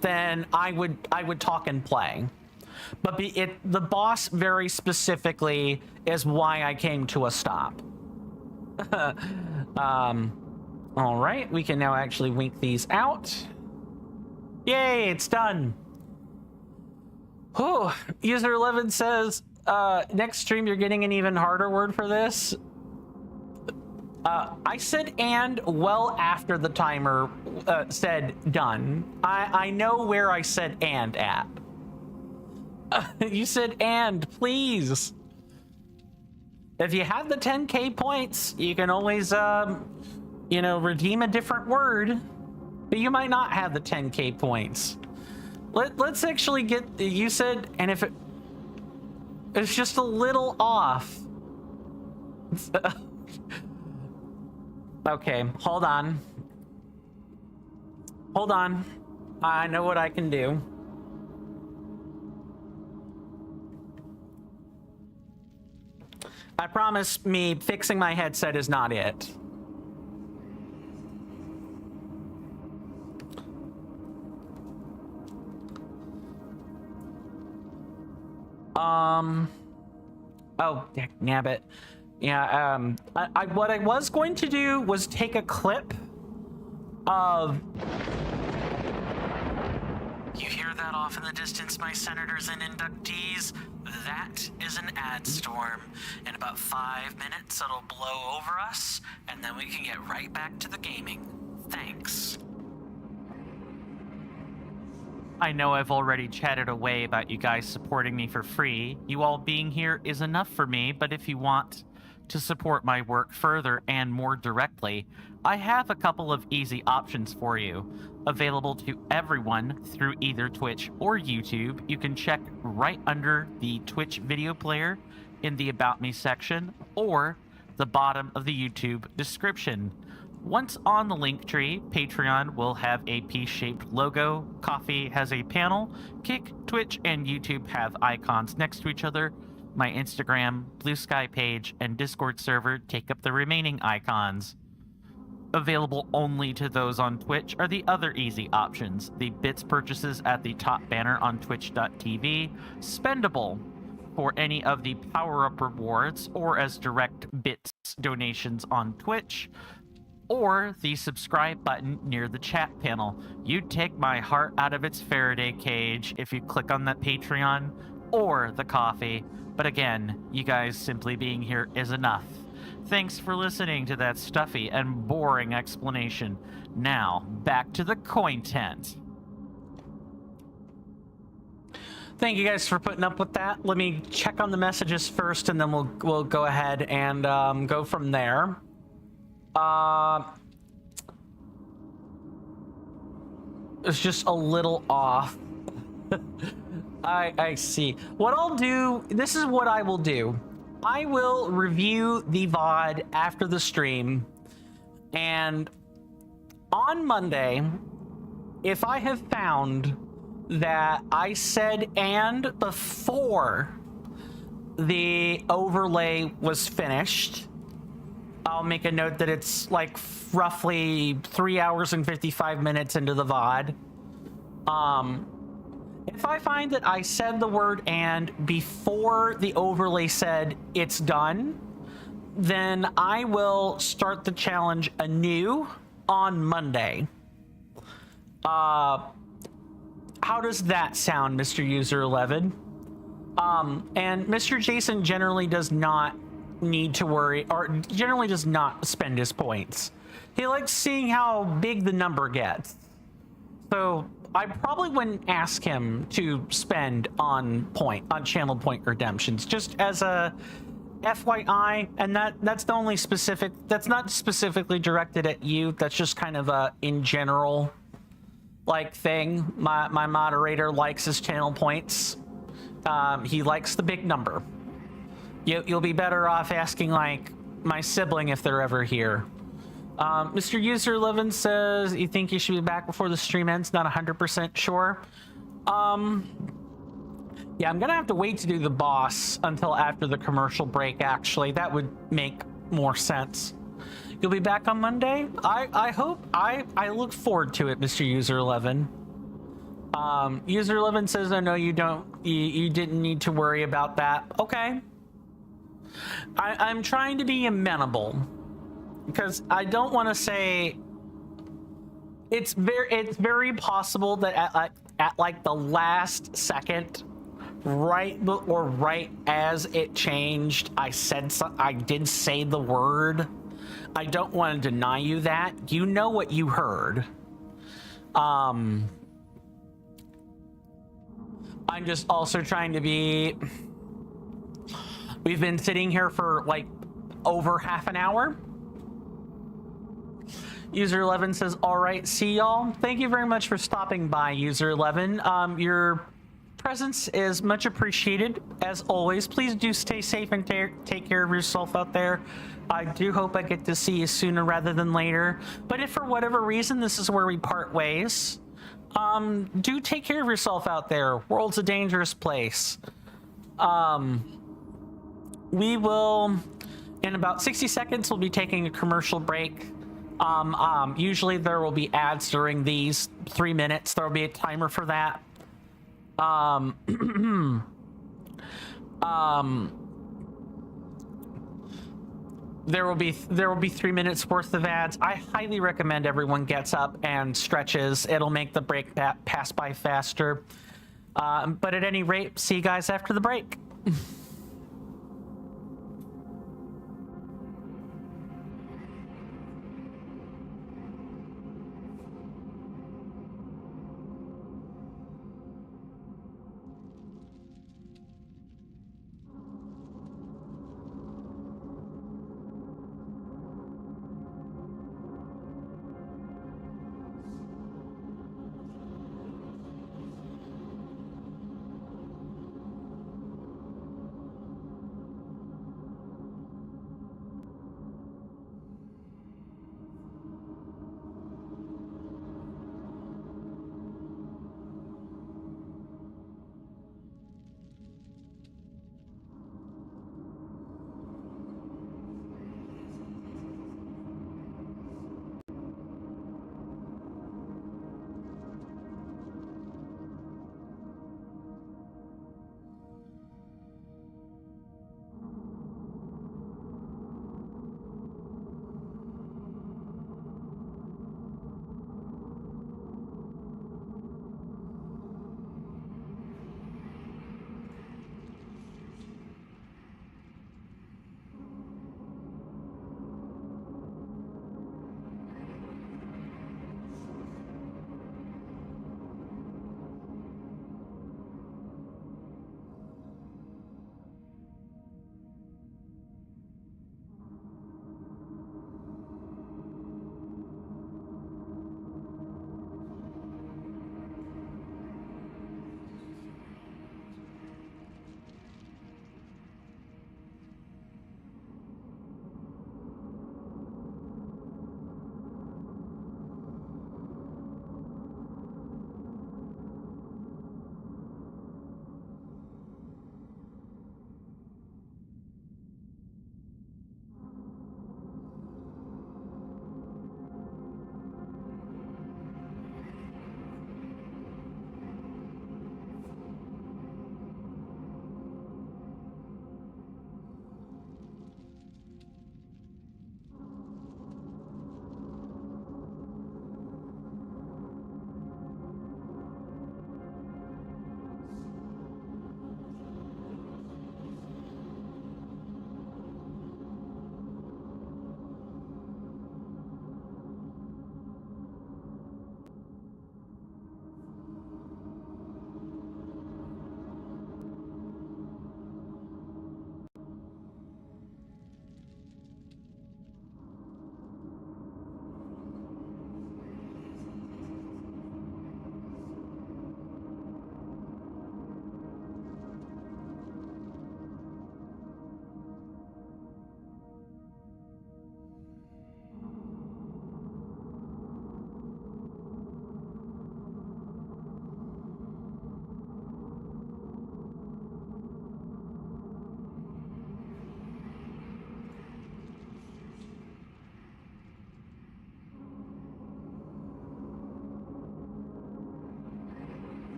then I would talk and play. But the boss very specifically is why I came to a stop. All right, we can now actually wink these out. Yay, it's done. Oh, user 11 says, next stream you're getting an even harder word for this. I said and well after the timer said done. I know where I said and at. You said and, please. If you have the 10k points, you can always, you know, redeem a different word. But you might not have the 10k points. Let's actually get, you said, and if it's just a little off. Okay, hold on. Hold on. I know what I can do. I promise me fixing my headset is not it. Oh, nabbit. Yeah, what I was going to do was take a clip of... You hear that off in the distance, my senators and inductees? That is an ad storm. In about 5 minutes, it'll blow over us, and then we can get right back to the gaming. Thanks. I know I've already chatted away about you guys supporting me for free. You all being here is enough for me, but if you want to support my work further and more directly, I have a couple of easy options for you. Available to everyone through either Twitch or YouTube. You can check right under the Twitch video player in the About Me section or the bottom of the YouTube description. Once on the link tree, Patreon will have a P-shaped logo, Coffee has a panel, Kick, Twitch, and YouTube have icons next to each other. My Instagram, Blue Sky page, and Discord server take up the remaining icons. Available only to those on Twitch are the other easy options. The bits purchases at the top banner on twitch.tv, spendable for any of the power-up rewards or as direct bits donations on Twitch, or the subscribe button near the chat panel. You'd take my heart out of its Faraday cage if you click on that Patreon or the coffee. But again, you guys simply being here is enough. Thanks for listening to that stuffy and boring explanation. Now, back to the content. Thank you guys for putting up with that. Let me check on the messages first, and then we'll go ahead and go from there. It's just a little off. I see. What I'll do, this is what I will do. I will review the VOD after the stream, and on Monday, if I have found that I said and before the overlay was finished, I'll make a note that it's like roughly 3 hours and 55 minutes into the VOD. If I find that I said the word and before the overlay said it's done, then I will start the challenge anew on Monday. How does that sound, Mr. User 11? And Mr. Jason generally does not need to worry, or generally does not spend his points. He likes seeing how big the number gets. So I probably wouldn't ask him to spend on channel point redemptions, just as a FYI, and that's the only specific, that's not specifically directed at you, that's just kind of a in general like thing. My moderator likes his channel points. He likes the big number. You'll be better off asking like my sibling if they're ever here. Mr. User 11 says you think you should be back before the stream ends. Not 100% sure. Yeah, I'm gonna have to wait to do the boss until after the commercial break. Actually, that would make more sense. You'll be back on Monday. I hope. I look forward to it, Mr. User 11. User 11 says, "I know you don't. You didn't need to worry about that." Okay. I'm trying to be amenable because I don't want to say. It's very possible that at like the last second, right as it changed, I did say the word. I don't want to deny you that. You know what you heard. I'm just also trying to be. We've been sitting here for like over half an hour. User 11 says, "All right, see y'all." Thank you very much for stopping by, User 11. Your presence is much appreciated, as always. Please do stay safe and take care of yourself out there. I do hope I get to see you sooner rather than later. But if for whatever reason this is where we part ways, do take care of yourself out there. World's a dangerous place. We will, in about 60 seconds, we'll be taking a commercial break. Usually there will be ads during these 3 minutes. There will be a timer for that. There will be 3 minutes worth of ads. I highly recommend everyone gets up and stretches. It'll make the break pass by faster. But at any rate, see you guys after the break.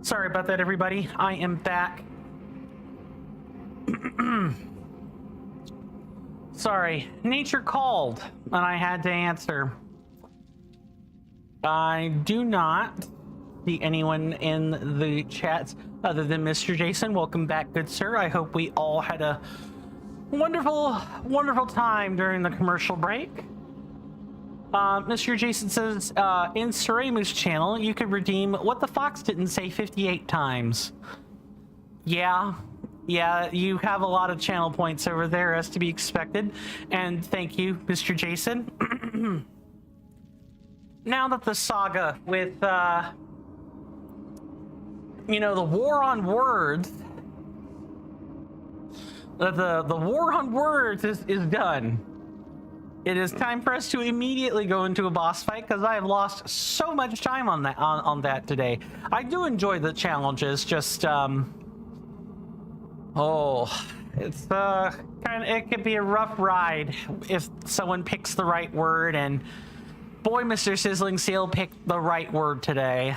Sorry about that, everybody. I am back. Sorry. Nature called, and I had to answer. I do not see anyone in the chats other than Mr. Jason. Welcome back, good sir. I hope we all had a wonderful, wonderful time during the commercial break. Mr. Jason says, in Suremu's channel, you could redeem what the fox didn't say 58 times. Yeah, you have a lot of channel points over there, as to be expected. And thank you, Mr. Jason. Now that the saga with, you know, the war on words, the war on words is done. It is time for us to immediately go into a boss fight, because I have lost so much time on that on that today. I do enjoy the challenges, just it's it could be a rough ride if someone picks the right word, and boy, Mr. Sizzling Seal picked the right word today.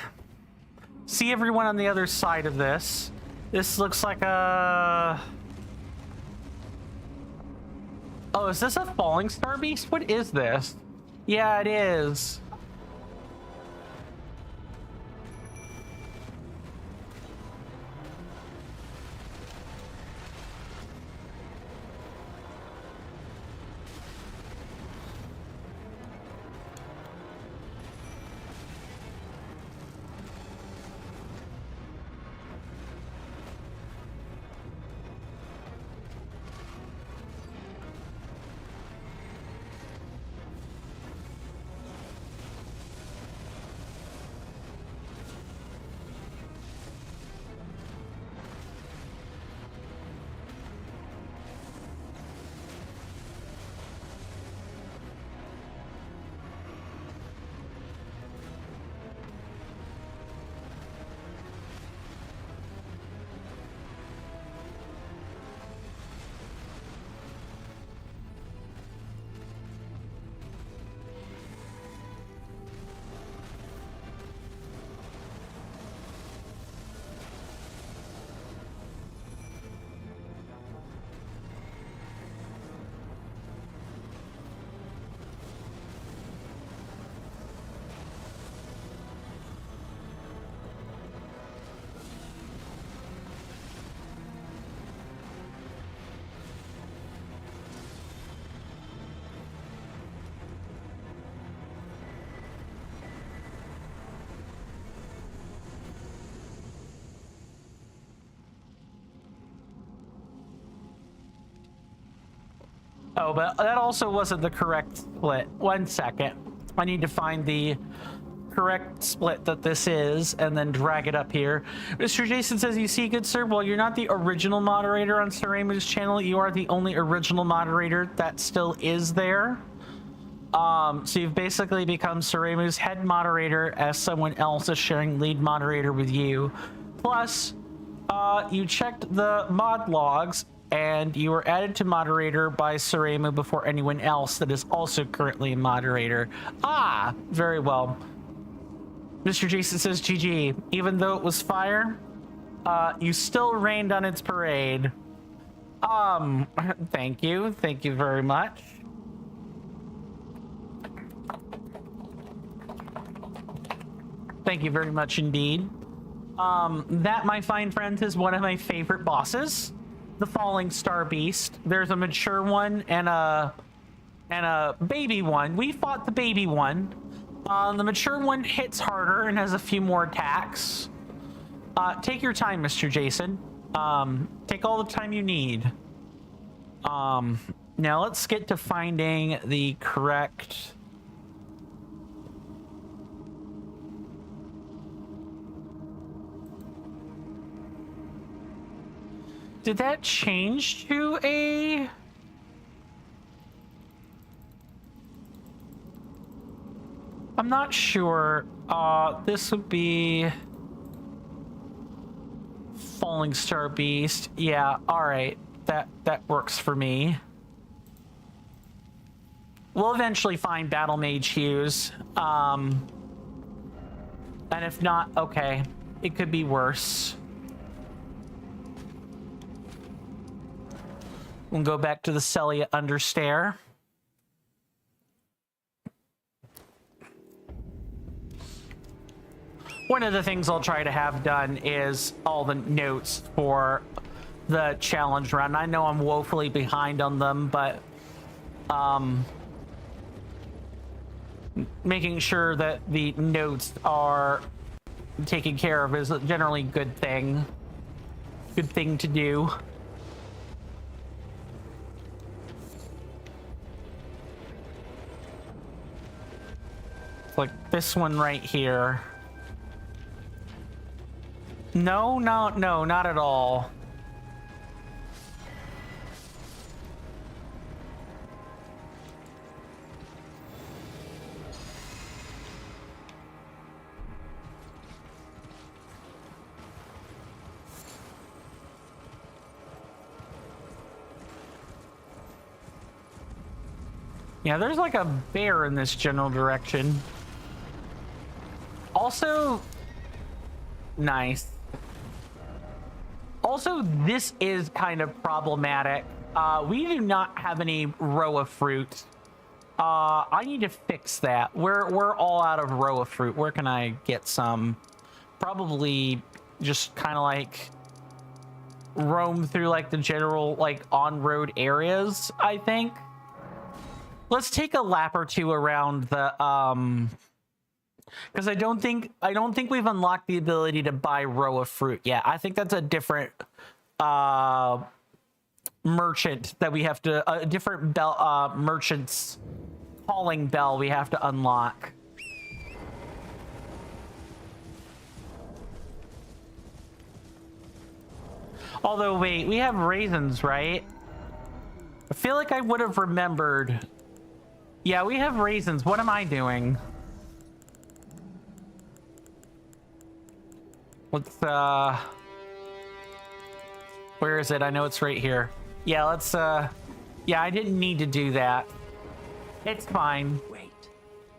See everyone on the other side of this. This looks like a... Oh, is this a falling star beast? What is this? Yeah, it is. Oh, but that also wasn't the correct split. 1 second. I need to find the correct split that this is and then drag it up here. Mr. Jason says, you see, good sir, well, you're not the original moderator on Suremu's channel. You are the only original moderator that still is there. So you've basically become Suremu's head moderator, as someone else is sharing lead moderator with you. Plus, you checked the mod logs, and you were added to moderator by Suremu before anyone else that is also currently a moderator. Ah, very well. Mr. Jason says, GG. Even though it was fire, you still rained on its parade. Thank you. Thank you very much. Thank you very much indeed. That, my fine friends, is one of my favorite bosses. The Falling Star Beast. There's a mature one and a baby one. We fought the baby one. The mature one hits harder and has a few more attacks. Take your time, Mr. Jason. Take all the time you need. Now let's get to finding the correct... Did that change to a... I'm not sure. This would be... Falling Star Beast. Yeah, alright. That works for me. We'll eventually find Battle Mage Hughes. And if not, okay. It could be worse. We'll go back to the Celia Understair. One of the things I'll try to have done is all the notes for the challenge run. I know I'm woefully behind on them, but making sure that the notes are taken care of is generally a good thing. Good thing to do. Like this one right here. No, not at all. Yeah, there's like a bear in this general direction. Also, nice. Also, this is kind of problematic. We do not have any Roa fruit. I need to fix that. We're all out of Roa fruit. Where can I get some? Probably just kind of like roam through like the general like on-road areas, I think. Let's take a lap or two around the because I don't think we've unlocked the ability to buy Roa fruit yet. I think that's a different merchant that we have to a different bell merchant's calling bell we have to unlock. Although wait, we have raisins, right? I feel like I would have remembered. Yeah, we have raisins. What am I doing? Let's where is it? I know it's right here. Yeah, let's yeah, I didn't need to do that. It's fine. Wait.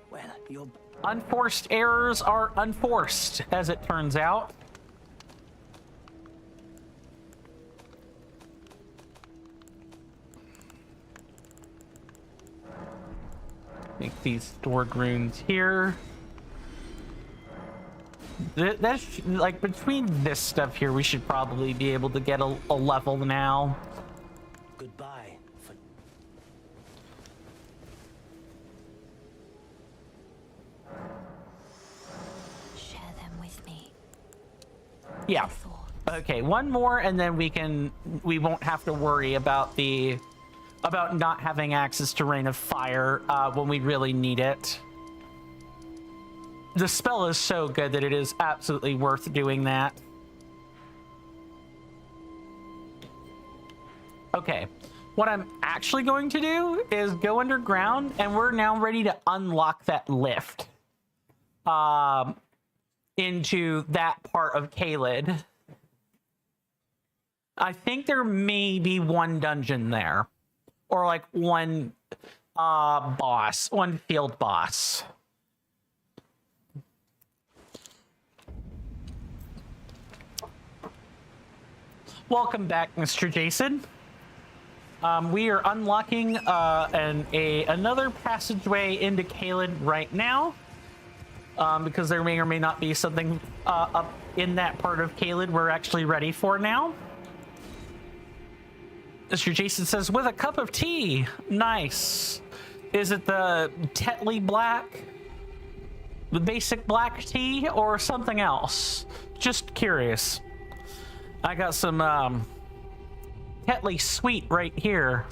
Well, you're... Unforced errors are unforced, as it turns out. Make these stored runes here. That's like between this stuff here, we should probably be able to get a level now. Goodbye. For... Share them with me. Yeah. Okay, one more and then we won't have to worry about not having access to Rain of Fire when we really need it. The spell is so good that it is absolutely worth doing that. Okay, what I'm actually going to do is go underground, and we're now ready to unlock that lift into that part of Caelid. I think there may be one dungeon there, or like one boss, one field boss. Welcome back, Mr. Jason. We are unlocking another passageway into Caelid right now, because there may or may not be something up in that part of Caelid we're actually ready for now. Mr. Jason says, with a cup of tea. Nice. Is it the Tetley Black? The basic black tea or something else? Just curious. I got some Tetley Sweet right here.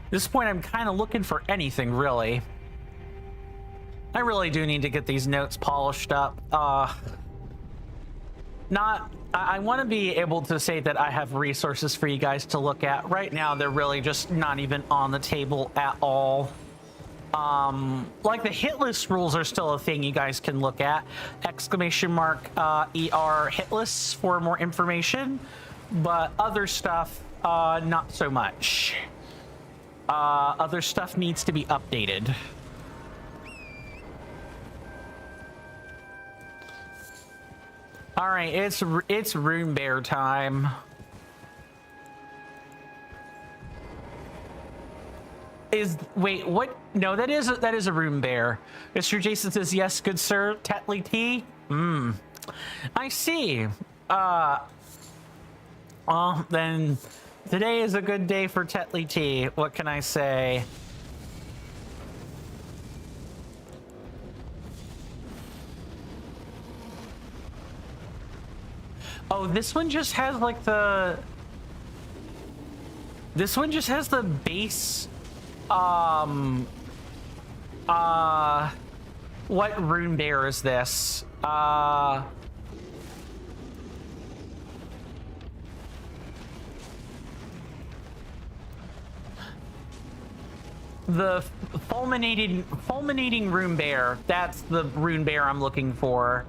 At this point, I'm kind of looking for anything, really. I really do need to get these notes polished up. I want to be able to say that I have resources for you guys to look at. Right now, they're really just not even on the table at all. Like the hit list rules are still a thing you guys can look at. Exclamation mark ER hit lists for more information, but other stuff, not so much. Other stuff needs to be updated. All right, it's Rune Bear time. Wait, what? No, that is a Rune Bear. Mr. Jason says yes, good sir. Tetley tea. I see. Then today is a good day for Tetley tea. What can I say? Oh, this one just has like the... This one just has the base... What Rune Bear is this? The fulminating Rune Bear. That's the Rune Bear I'm looking for.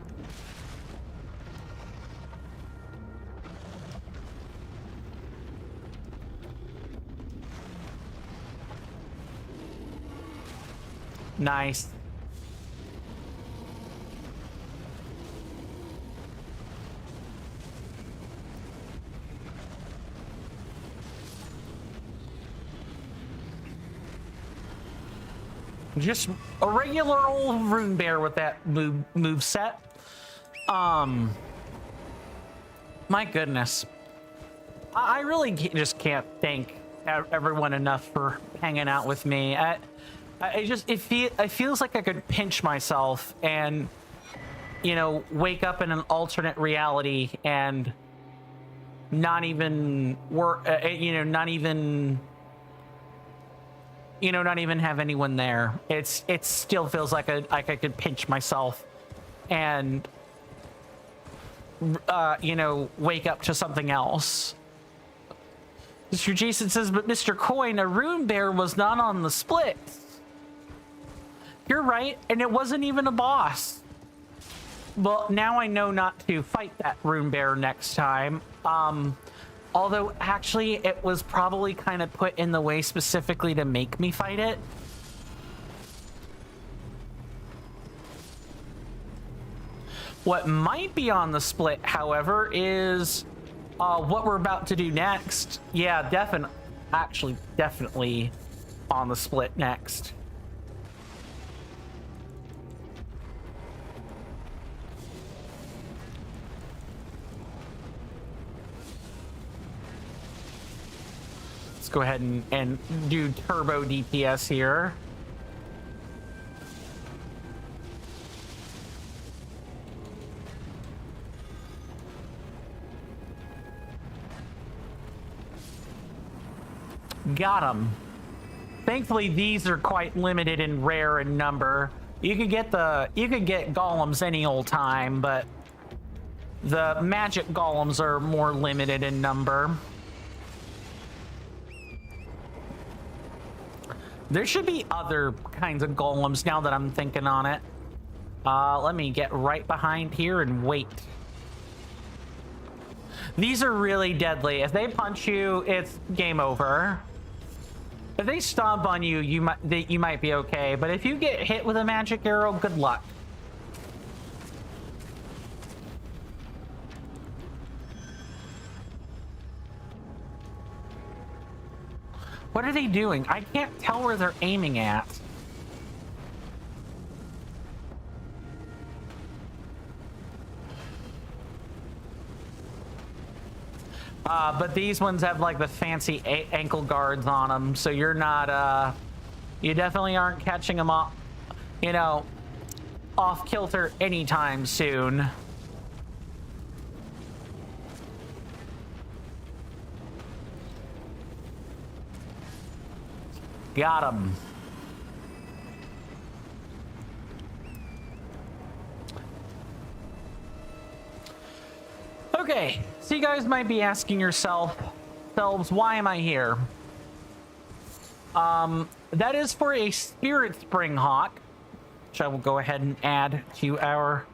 Nice. Just a regular old Rune Bear with that move set. My goodness. I really just can't thank everyone enough for hanging out with me. It feels like I could pinch myself and, you know, wake up in an alternate reality and not even work, not even have anyone there. It still feels like I could pinch myself and, wake up to something else. Mr. Jason says, but Mr. Coin, a Rune Bear was not on the split. You're right, and it wasn't even a boss. Well, now I know not to fight that Rune Bear next time. Although, actually, it was probably kind of put in the way specifically to make me fight it. What might be on the split, however, is what we're about to do next. Yeah, definitely on the split next. Let's go ahead and do turbo DPS here. Got him. Thankfully, these are quite limited and rare in number. You could get golems any old time, but the magic golems are more limited in number. There should be other kinds of golems now that I'm thinking on it. Let me get right behind here and wait. These are really deadly. If they punch you, it's game over. If they stomp on you, you might be okay. But if you get hit with a magic arrow, good luck. What are they doing? I can't tell where they're aiming at. But these ones have like the fancy ankle guards on them, so you're not, you definitely aren't catching them off, off kilter anytime soon. Got him. Okay, so you guys might be asking yourselves, why am I here? That is for a Spirit Spring Hawk, which I will go ahead and add to our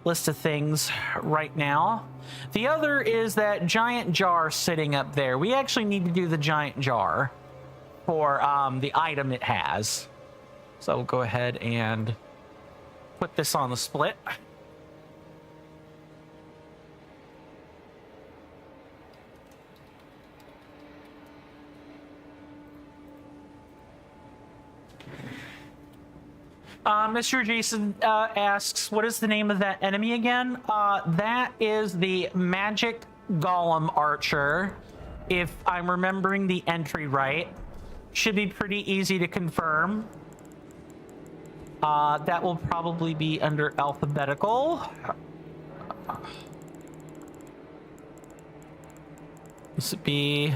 list of things right now. The other is that giant jar sitting up there. We actually need to do the giant jar for the item it has. So we'll go ahead and put this on the split. Mr. Jason asks, what is the name of that enemy again? That is the Magic Golem Archer. If I'm remembering the entry right. Should be pretty easy to confirm. That will probably be under alphabetical. This would be...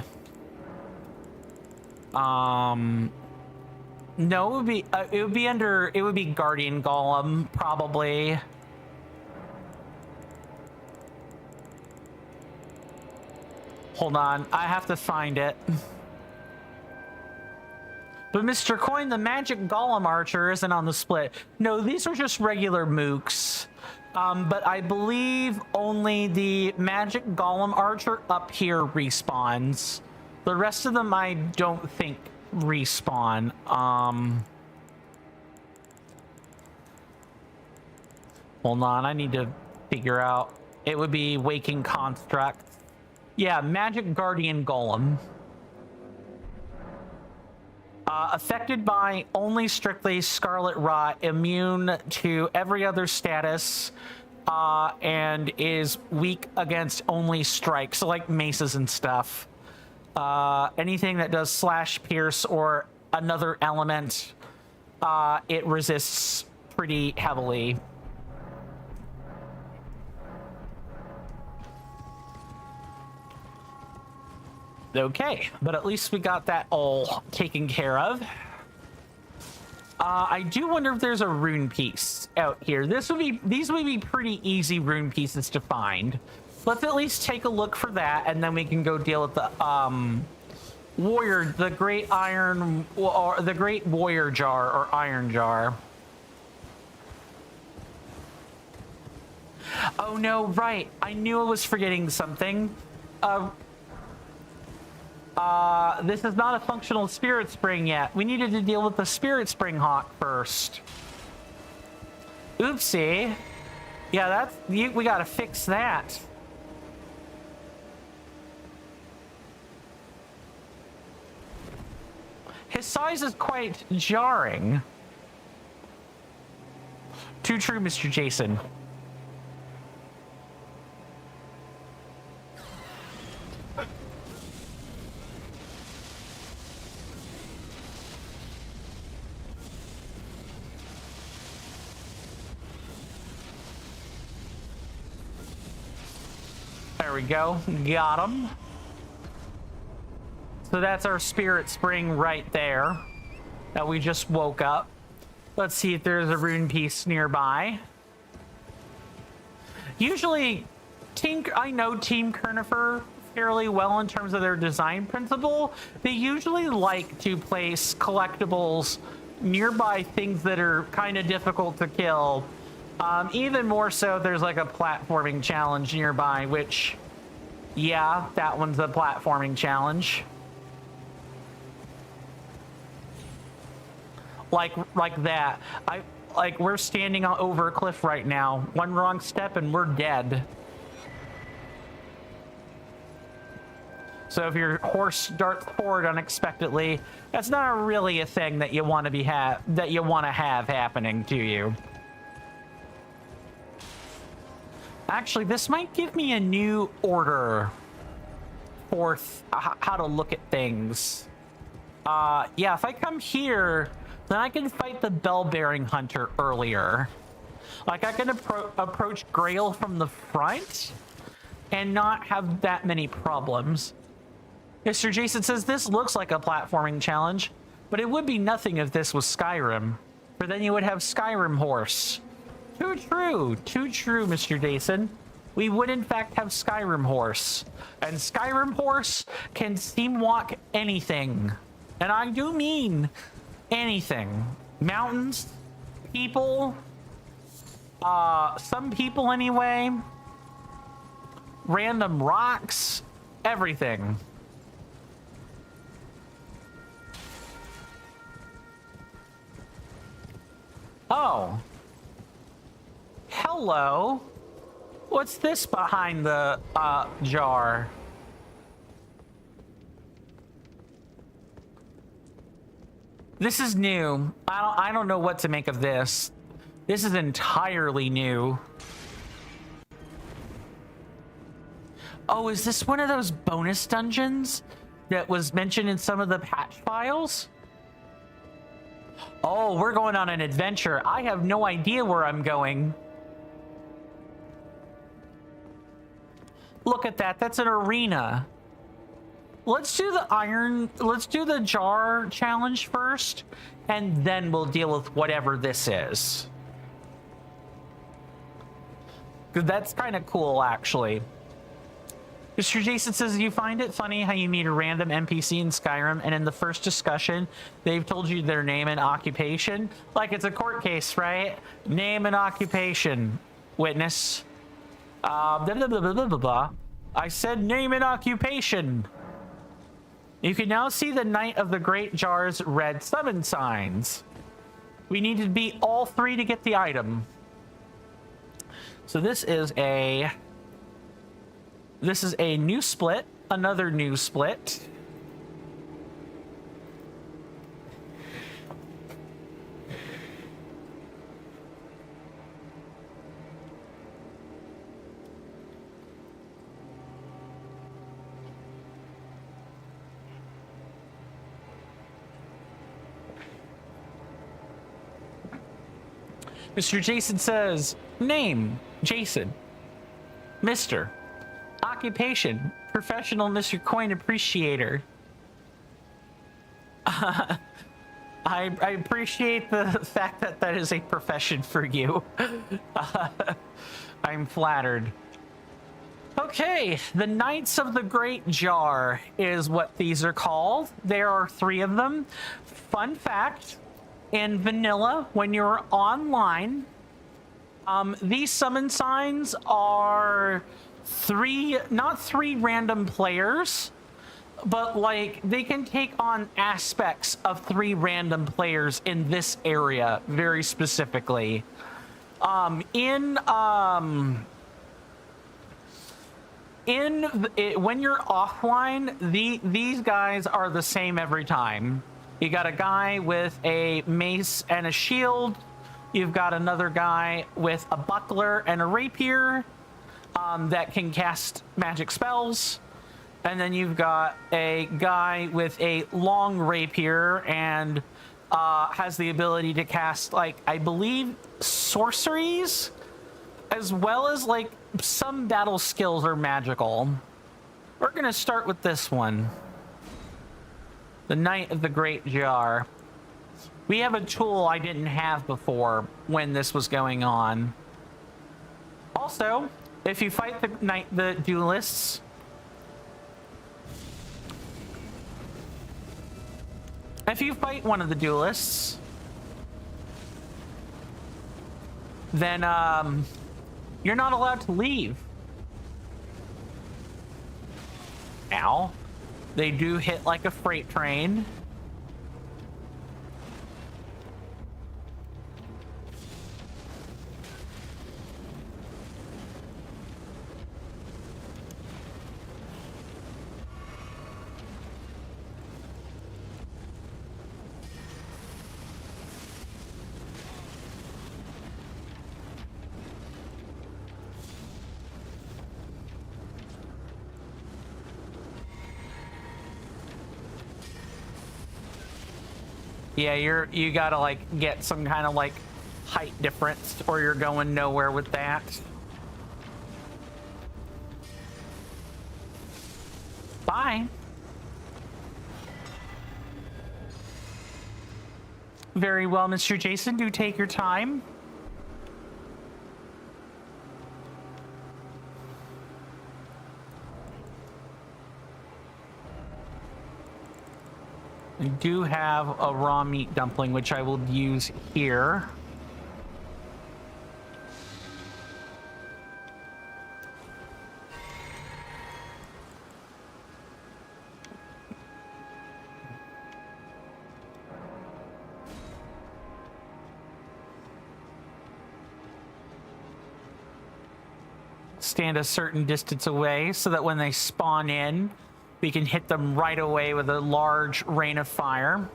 No, it would be Guardian Golem, probably. Hold on, I have to find it. But Mr. Coin, the Magic Golem Archer isn't on the split. No, these are just regular mooks. But I believe only the Magic Golem Archer up here respawns. The rest of them I don't think respawn. Hold on, I need to figure out. It would be Waking Construct. Yeah, Magic Guardian Golem. Affected by only strictly Scarlet Rot, immune to every other status, and is weak against only strikes, so like maces and stuff. Anything that does slash, pierce, or another element, it resists pretty heavily. Okay, but at least we got that all taken care of. I do wonder if there's a rune piece out here. These would be pretty easy rune pieces to find. Let's at least take a look for that, and then we can go deal with the warrior, the great iron, or the great warrior jar or iron jar. Oh no, right. I knew I was forgetting something. This is not a functional Spirit Spring yet. We needed to deal with the Spirit Spring Hawk first. Oopsie. Yeah, we gotta fix that. His size is quite jarring. Too true, Mr. Jason. There we go. Got him. So that's our Spirit Spring right there that we just woke up. Let's see if there's a rune piece nearby. Usually, I know Team Kernifer fairly well in terms of their design principle. They usually like to place collectibles nearby things that are kind of difficult to kill. Even more so, there's like a platforming challenge nearby, which, yeah, that one's a platforming challenge. Like that. We're standing over a cliff right now. One wrong step and we're dead. So if your horse darts forward unexpectedly, that's not really a thing that you want to have happening to you. Actually, this might give me a new order for how to look at things. Yeah, if I come here, then I can fight the bell-bearing hunter earlier. Like, I can approach Grail from the front and not have that many problems. Mr. Jason says, this looks like a platforming challenge, but it would be nothing if this was Skyrim. For then you would have Skyrim horse. Too true, Mr. Jason. We would in fact have Skyrim horse. And Skyrim horse can steam walk anything. And I do mean anything. Mountains, people, some people anyway, random rocks, everything. Oh. Hello. What's this behind the jar? This is new. I don't know what to make of this. This is entirely new. Oh, is this one of those bonus dungeons that was mentioned in some of the patch files? Oh, we're going on an adventure. I have no idea where I'm going. Look at that. That's an arena. Let's do the jar challenge first, and then we'll deal with whatever this is. Because that's kind of cool, actually. Mr. Jason says, you find it funny how you meet a random NPC in Skyrim, and in the first discussion, they've told you their name and occupation? Like it's a court case, right? Name and occupation. Witness. Blah, blah, blah, blah, blah, blah. I said name and occupation. You can now see the Knight of the Great Jar's red summon signs. We need to beat all 3 to get the item. So this is a new split, another new split. Mr. Jason says, name, Jason. Mr. Occupation, professional Mr. Coin appreciator. I appreciate the fact that that is a profession for you. I'm flattered. Okay, the Knights of the Great Jar is what these are called. There are 3 of them. Fun fact, in vanilla, when you're online, these summon signs are not three random players, but like they can take on aspects of 3 random players in this area very specifically. When you're offline, these guys are the same every time. You got a guy with a mace and a shield. You've got another guy with a buckler and a rapier that can cast magic spells. And then you've got a guy with a long rapier and has the ability to cast, like, I believe, sorceries, as well as, like, some battle skills are magical. We're going to start with this one. The Knight of the Great Jar. We have a tool I didn't have before when this was going on. Also, if you fight the duelists, if you fight one of the duelists, then you're not allowed to leave. Ow. They do hit like a freight train. Yeah, you gotta like get some kind of like height difference or you're going nowhere with that. Bye. Very well, Mr. Jason, do take your time. do have a raw meat dumpling, which I will use here. Stand a certain distance away so that when they spawn in, we can hit them right away with a large rain of fire.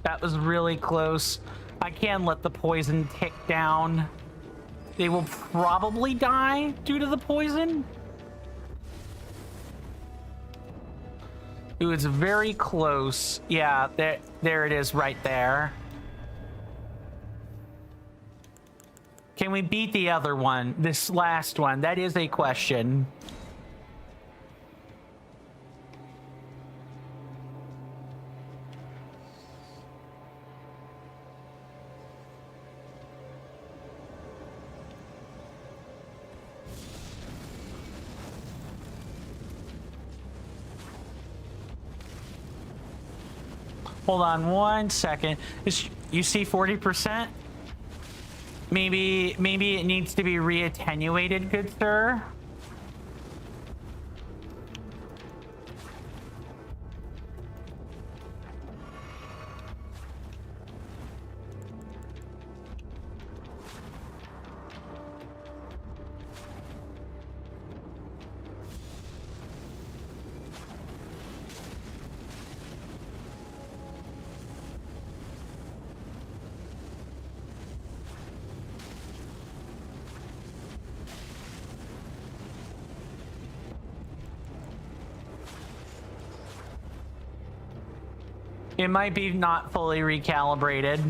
That was really close. I can let the poison tick down. They will probably die due to the poison. It was very close. Yeah, there it is right there. Can we beat the other one? This last one? That is a question. Hold on one second. You see 40%? Maybe it needs to be re-attenuated, good sir. It might be not fully recalibrated.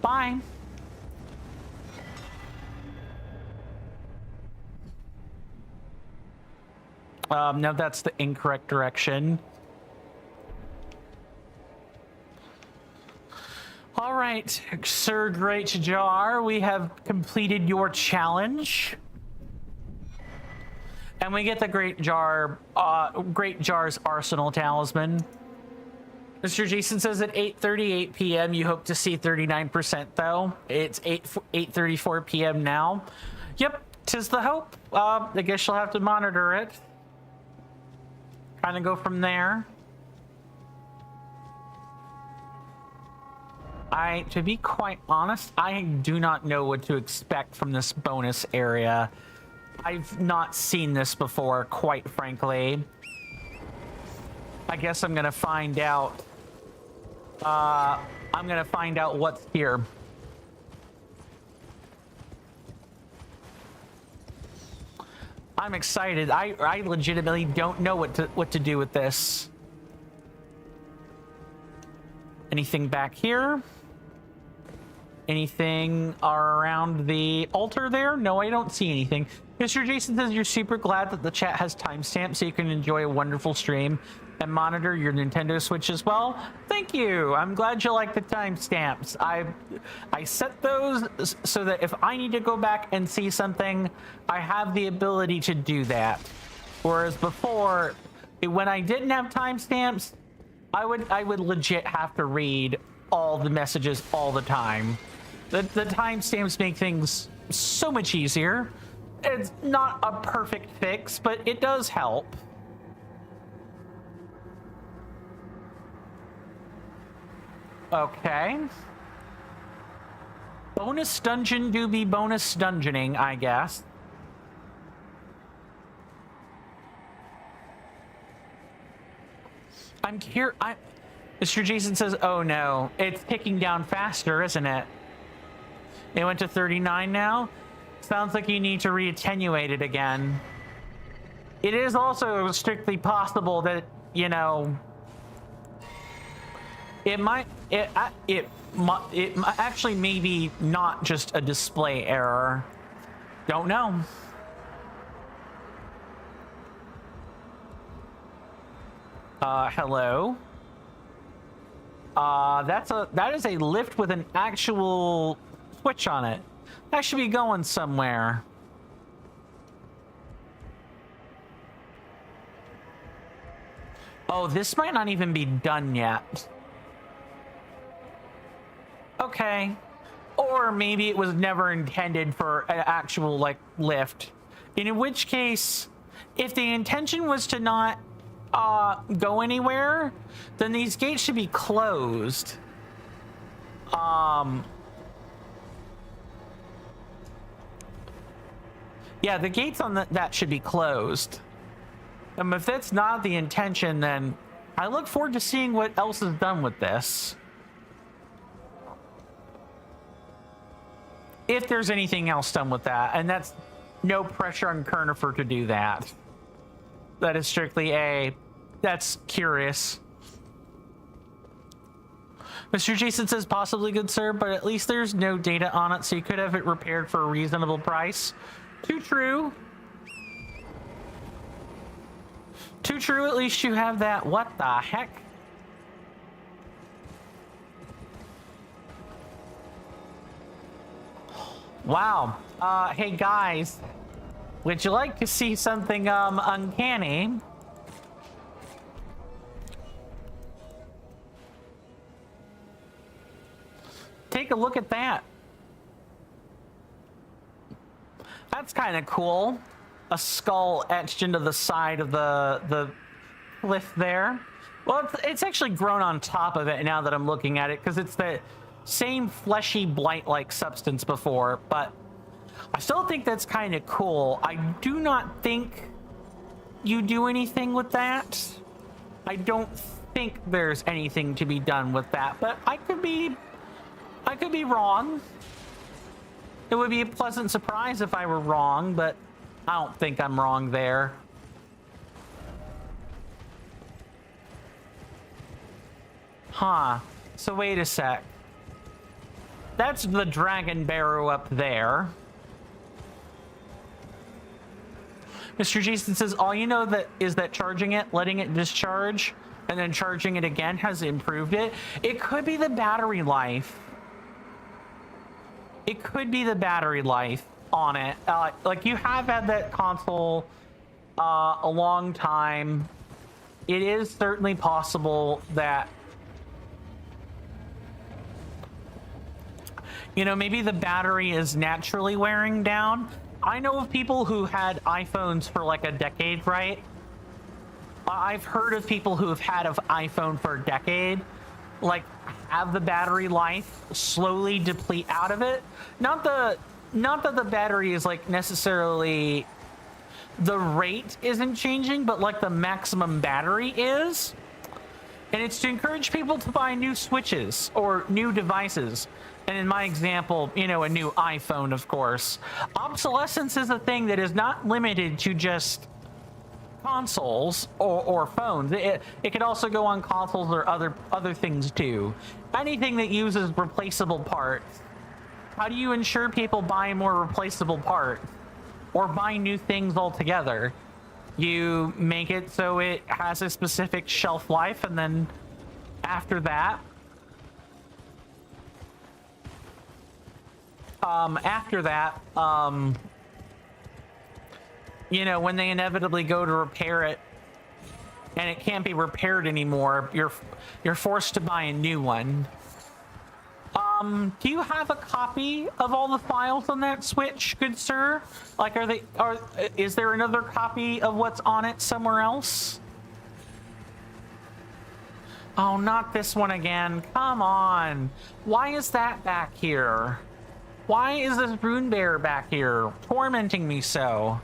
Fine. No, that's the incorrect direction. All right, Sir Great Jar, we have completed your challenge. And we get the Great Jar's Arsenal Talisman. Mr. Jason says at 8:38 p.m. you hope to see 39% though. It's 8:34 p.m. now. Yep, 'tis the hope. I guess you'll have to monitor it. Kind of go from there. To be quite honest, I do not know what to expect from this bonus area. I've not seen this before, quite frankly. I guess I'm gonna find out. I'm gonna find out what's here. I'm excited. I legitimately don't know what to do with this. Anything back here? Anything around the altar there? No, I don't see anything. Mr. Jason says you're super glad that the chat has timestamps so you can enjoy a wonderful stream and monitor your Nintendo Switch as well. Thank you. I'm glad you like the timestamps. I set those so that if I need to go back and see something, I have the ability to do that. Whereas before, when I didn't have timestamps, I would legit have to read all the messages all the time. The timestamps make things so much easier. It's not a perfect fix, but it does help. Okay. Bonus dungeon do be bonus dungeoning, I guess. I'm here. Mr. Jason says, oh no, it's ticking down faster, isn't it? It went to 39 now. Sounds like you need to re-attenuate it again. It is also strictly possible that, you know, it might actually maybe not just a display error. Don't know. Hello. That is a lift with an actual switch on it. That should be going somewhere. Oh, this might not even be done yet. Okay. Or maybe it was never intended for an actual, like, lift. In which case, if the intention was to not go anywhere, then these gates should be closed. Yeah, the gates on that should be closed. If that's not the intention, then I look forward to seeing what else is done with this. If there's anything else done with that, and that's no pressure on Kernifer to do that. That is strictly that's curious. Mr. Jason says possibly, good sir, but at least there's no data on it, so you could have it repaired for a reasonable price. Too true. Too true, at least you have that. What the heck? Wow. Hey guys, would you like to see something uncanny? Take a look at that. That's kind of cool. A skull etched into the side of the cliff there. Well, it's actually grown on top of it now that I'm looking at it, because it's the same fleshy blight-like substance before, but I still think that's kind of cool. I do not think you do anything with that. I don't think there's anything to be done with that, but I could be wrong. It would be a pleasant surprise if I were wrong, but I don't think I'm wrong there. Huh. So wait a sec. That's the dragon barrow up there. Mr. Jason says, all you know is that charging it, letting it discharge, and then charging it again has improved it. It could be the battery life. It could be the battery life on it. Like, you have had that console a long time. It is certainly possible that, you know, maybe the battery is naturally wearing down. I know of people who had iPhones for like a decade, right? I've heard of people who have had an iPhone for a decade, like, have the battery life slowly deplete out of it. Not that the battery is like necessarily, the rate isn't changing, but like the maximum battery is. And it's to encourage people to buy new Switches or new devices. And in my example, you know, a new iPhone, of course. Obsolescence is a thing that is not limited to just consoles or phones. It could also go on consoles or other things too. Anything that uses replaceable parts. How do you ensure people buy more replaceable parts or buy new things altogether? You make it so it has a specific shelf life, and then after that, you know, when they inevitably go to repair it and it can't be repaired anymore, you're forced to buy a new one. Do you have a copy of all the files on that Switch, good sir? Like, is there another copy of what's on it somewhere else? Oh, not this one again. Come on. Why is that back here? Why is this rune bear back here tormenting me so?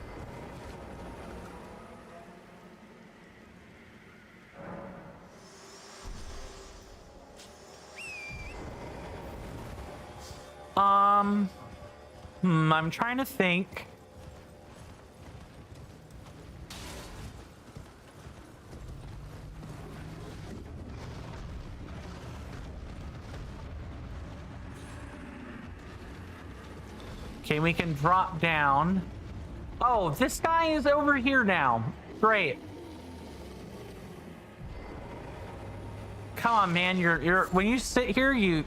I'm trying to think. Okay, we can drop down. Oh, this guy is over here now. Great. Come on, man. You're when you sit here, you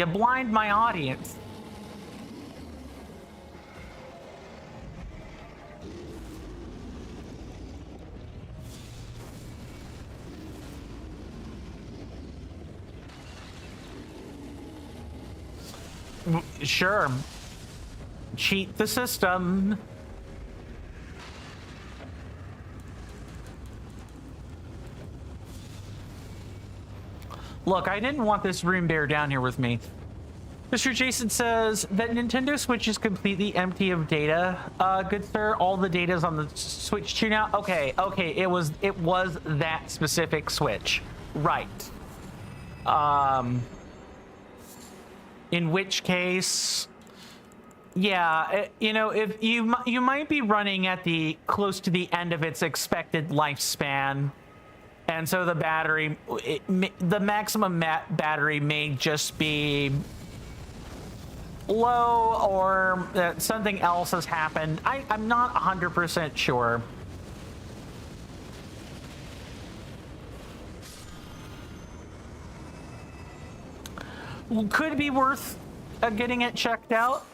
blind my audience. Sure. Cheat the system. Look, I didn't want this rune bear down here with me. Mr. Jason says that Nintendo Switch is completely empty of data. Good sir, all the data is on the Switch 2 now. Okay, it was that specific Switch, right? In which case, yeah, you know, if you might be running at the close to the end of its expected lifespan, and so the battery, the maximum battery may just be low, or something else has happened. I'm not 100% sure. Could be worth getting it checked out,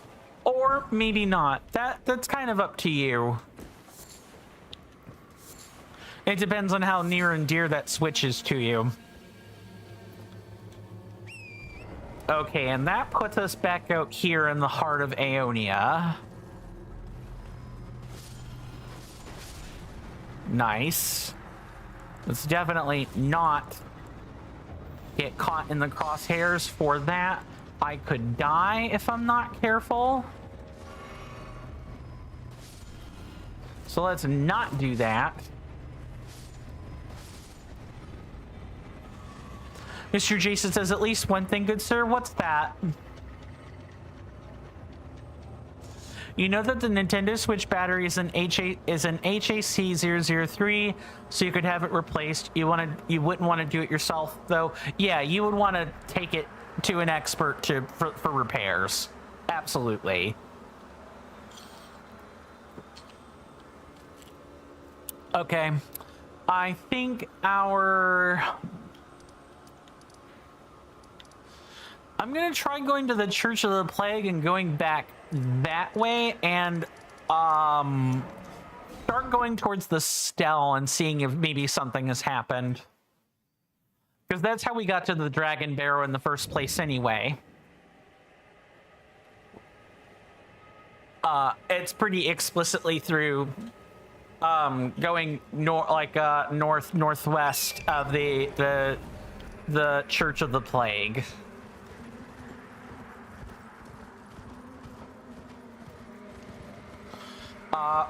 or maybe not. That's kind of up to you. It depends on how near and dear that Switch is to you. Okay, and that puts us back out here in the heart of Aeonia. Nice. Let's definitely not get caught in the crosshairs for that. I could die if I'm not careful. So let's not do that. Mr. Jason says at least one thing, good sir. What's that? You know that the Nintendo Switch battery is an HAC003, so you could have it replaced. You wouldn't want to do it yourself, though. Yeah, you would want to take it to an expert for repairs. Absolutely. Okay, I think I'm gonna try going to the Church of the Plague and going back that way, and start going towards the Stell and seeing if maybe something has happened. Because that's how we got to the Dragon Barrow in the first place anyway. It's pretty explicitly through going northwest of the Church of the Plague.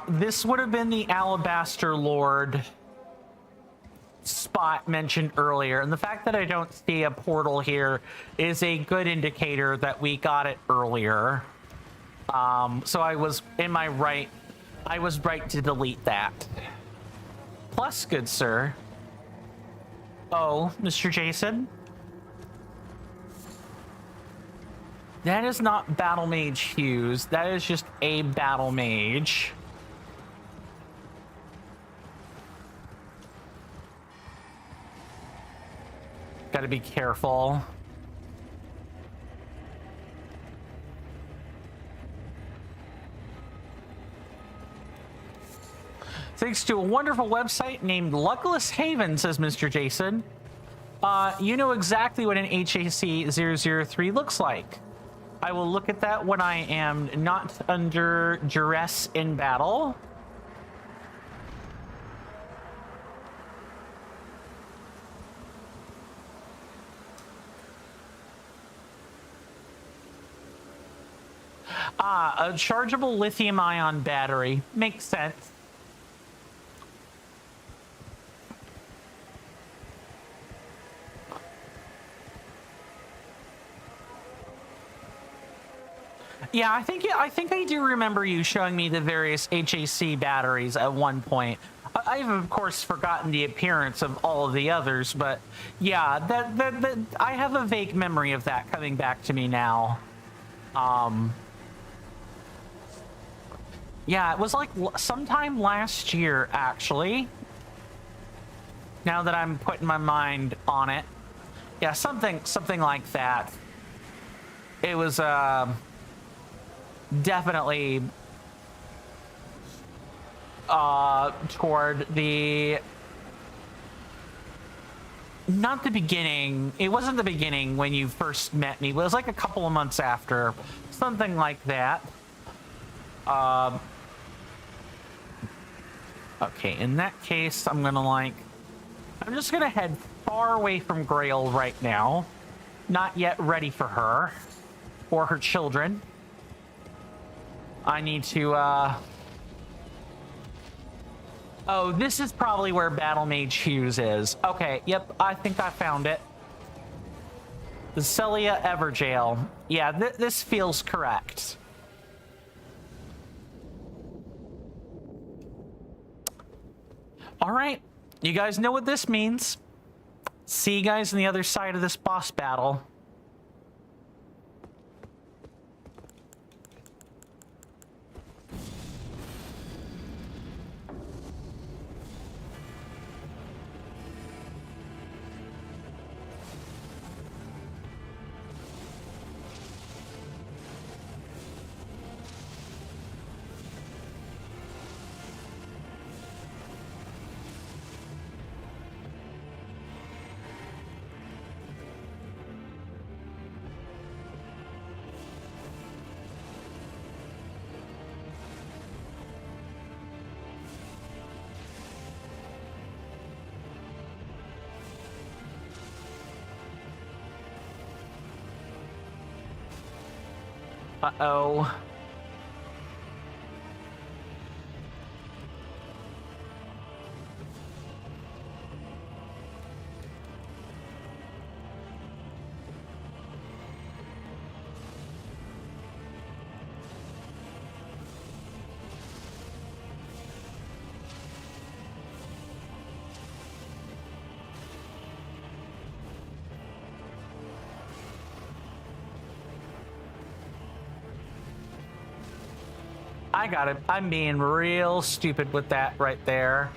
This would have been the Alabaster Lord spot mentioned earlier, and the fact that I don't see a portal here is a good indicator that we got it earlier. So I was right to delete that. Plus, good sir. Oh, Mr. Jason? That is not Battle Mage Hughes. That is just a Battle Mage. Gotta be careful. Thanks to a wonderful website named Luckless Haven, says Mr. Jason. You know exactly what an HAC-003 looks like. I will look at that when I am not under duress in battle. A chargeable lithium-ion battery. Makes sense. Yeah, I think I do remember you showing me the various HAC batteries at one point. I've of course forgotten the appearance of all of the others, but yeah, that I have a vague memory of that coming back to me now. Yeah, it was like sometime last year, actually. Now that I'm putting my mind on it, yeah, something like that. It was definitely toward the, not the beginning. It wasn't the beginning when you first met me, but it was like a couple of months after, something like that. Okay, in that case, I'm just gonna head far away from Grail right now. Not yet ready for her or her children. I need to, oh, this is probably where Battle Mage Hughes is. Okay, yep, I think I found it. The Celia Everjail. Yeah, this feels correct. All right, you guys know what this means. See you guys on the other side of this boss battle. Uh-oh. I got it. I'm being real stupid with that right there.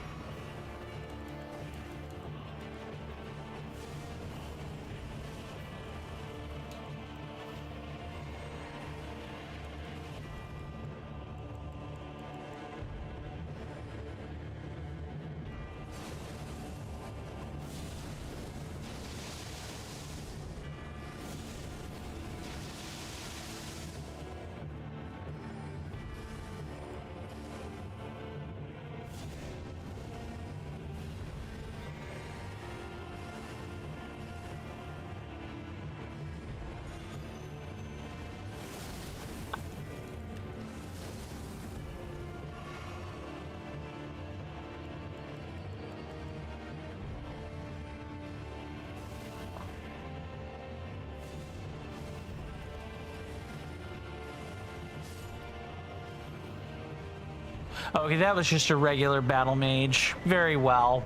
Okay, that was just a regular battle mage. Very well.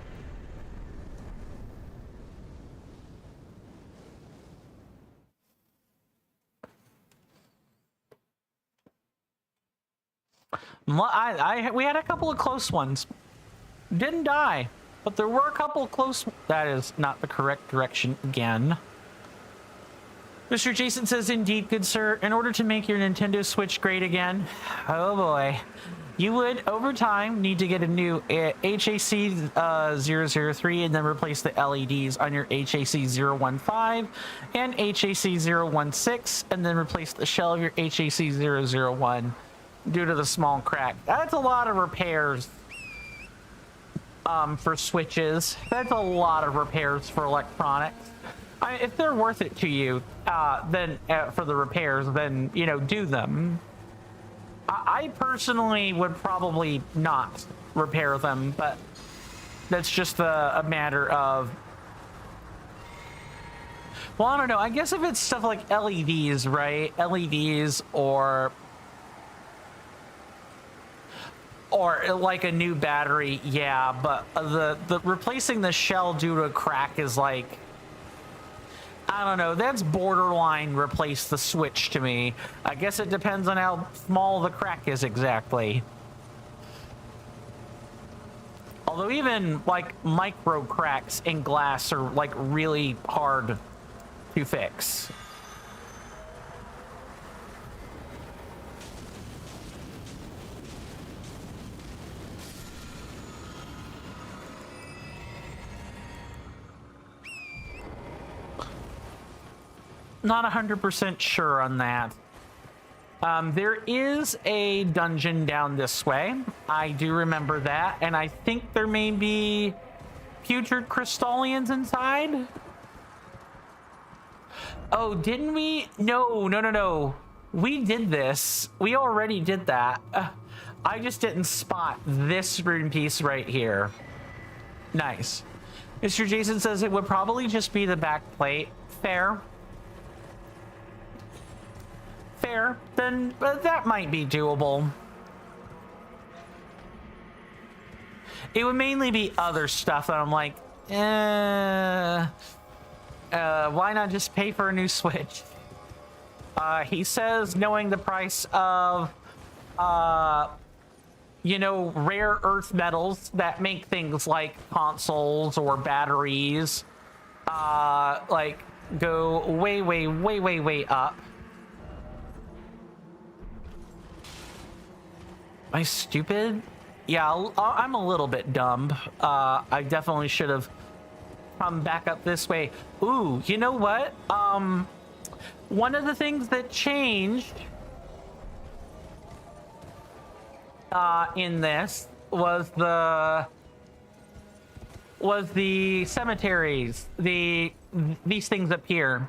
We had a couple of close ones. Didn't die, but there were a couple of close. That is not the correct direction again. Mr. Jason says, indeed, good sir. In order to make your Nintendo Switch great again, oh boy, You would, over time, need to get a new HAC 003 and then replace the LEDs on your HAC 015 and HAC 016, and then replace the shell of your HAC 001 due to the small crack. That's a lot of repairs for switches. That's a lot of repairs for electronics. If they're worth it to you, then for the repairs, then, you know, do them. I personally would probably not repair them, but that's just a matter of... Well, I don't know. I guess if it's stuff like LEDs, right? LEDs or like a new battery, yeah, but the replacing the shell due to a crack is like... I don't know, that's borderline replace the switch to me. I guess it depends on how small the crack is exactly. Although even like micro cracks in glass are like really hard to fix. Not 100% sure on that. There is a dungeon down this way. I do remember that, and I think there may be putrid crystallians inside. Oh, didn't we? No. We did this. We already did that. I just didn't spot this rune piece right here. Nice. Mr. Jason says it would probably just be the back plate. Fair. Fair, then that might be doable. It would mainly be other stuff that I'm like, why not just pay for a new Switch? He says knowing the price of, you know, rare earth metals that make things like consoles or batteries, like go way up. Am I stupid? Yeah, I'm a little bit dumb. I definitely should have come back up this way. Ooh, you know what? One of the things that changed in this was the cemeteries. These things up here.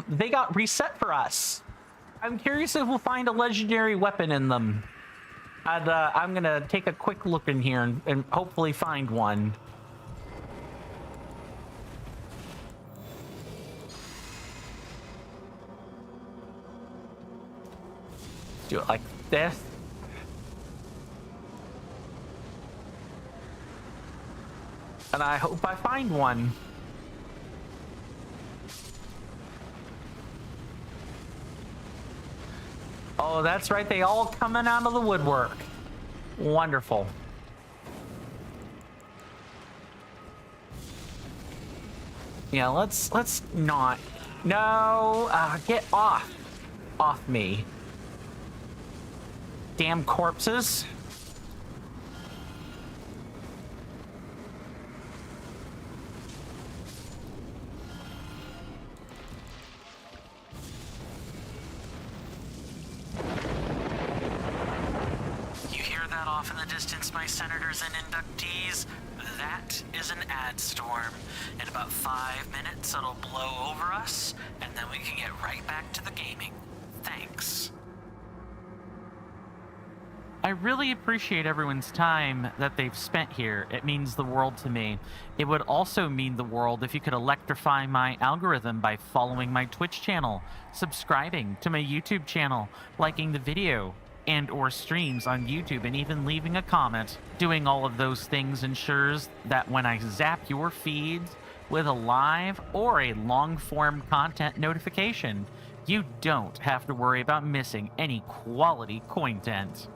They got reset for us. I'm curious if we'll find a legendary weapon in them. I'm gonna take a quick look in here and hopefully find one. Do it like this. And I hope I find one. Oh, that's right. They all coming out of the woodwork. Wonderful. Yeah, let's not. No, get off me. Damn corpses. Off in the distance, my senators and inductees, that is an ad storm. In about 5 minutes, it'll blow over us, and then we can get right back to the gaming. Thanks. I really appreciate everyone's time that they've spent here. It means the world to me. It would also mean the world if you could electrify my algorithm by following my Twitch channel, subscribing to my YouTube channel, liking the video and or streams on YouTube, and even leaving a comment. Doing all of those things ensures that when I zap your feeds with a live or a long-form content notification, you don't have to worry about missing any quality content.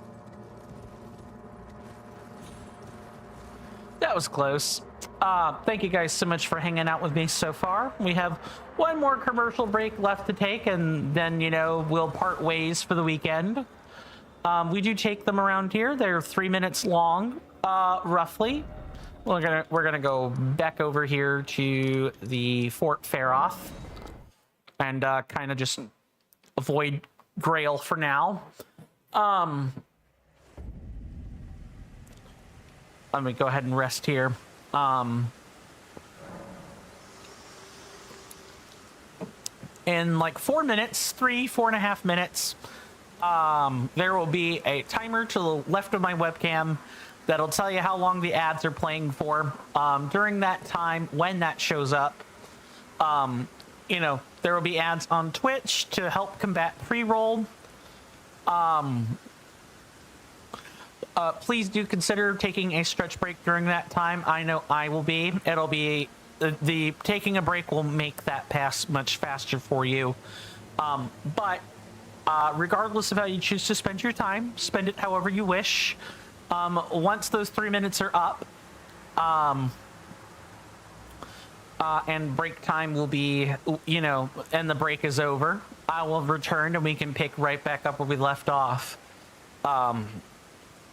That was close. Thank you guys so much for hanging out with me so far. We have one more commercial break left to take, and then, you know, we'll part ways for the weekend. We do take them around here. They're 3 minutes long, roughly. We're gonna go back over here to the Fort Faroth and kind of just avoid Grail for now. Let me go ahead and rest here. In like 4 minutes, 4.5 minutes, there will be a timer to the left of my webcam that'll tell you how long the ads are playing for. During that time, when that shows up, you know, there will be ads on Twitch to help combat pre-roll. Please do consider taking a stretch break during that time. I know I will be. It'll be the taking a break will make that pass much faster for you. But regardless of how you choose to spend your time, spend it however you wish. Once those 3 minutes are up, and break time will be, you know, and the break is over, I will return and we can pick right back up where we left off.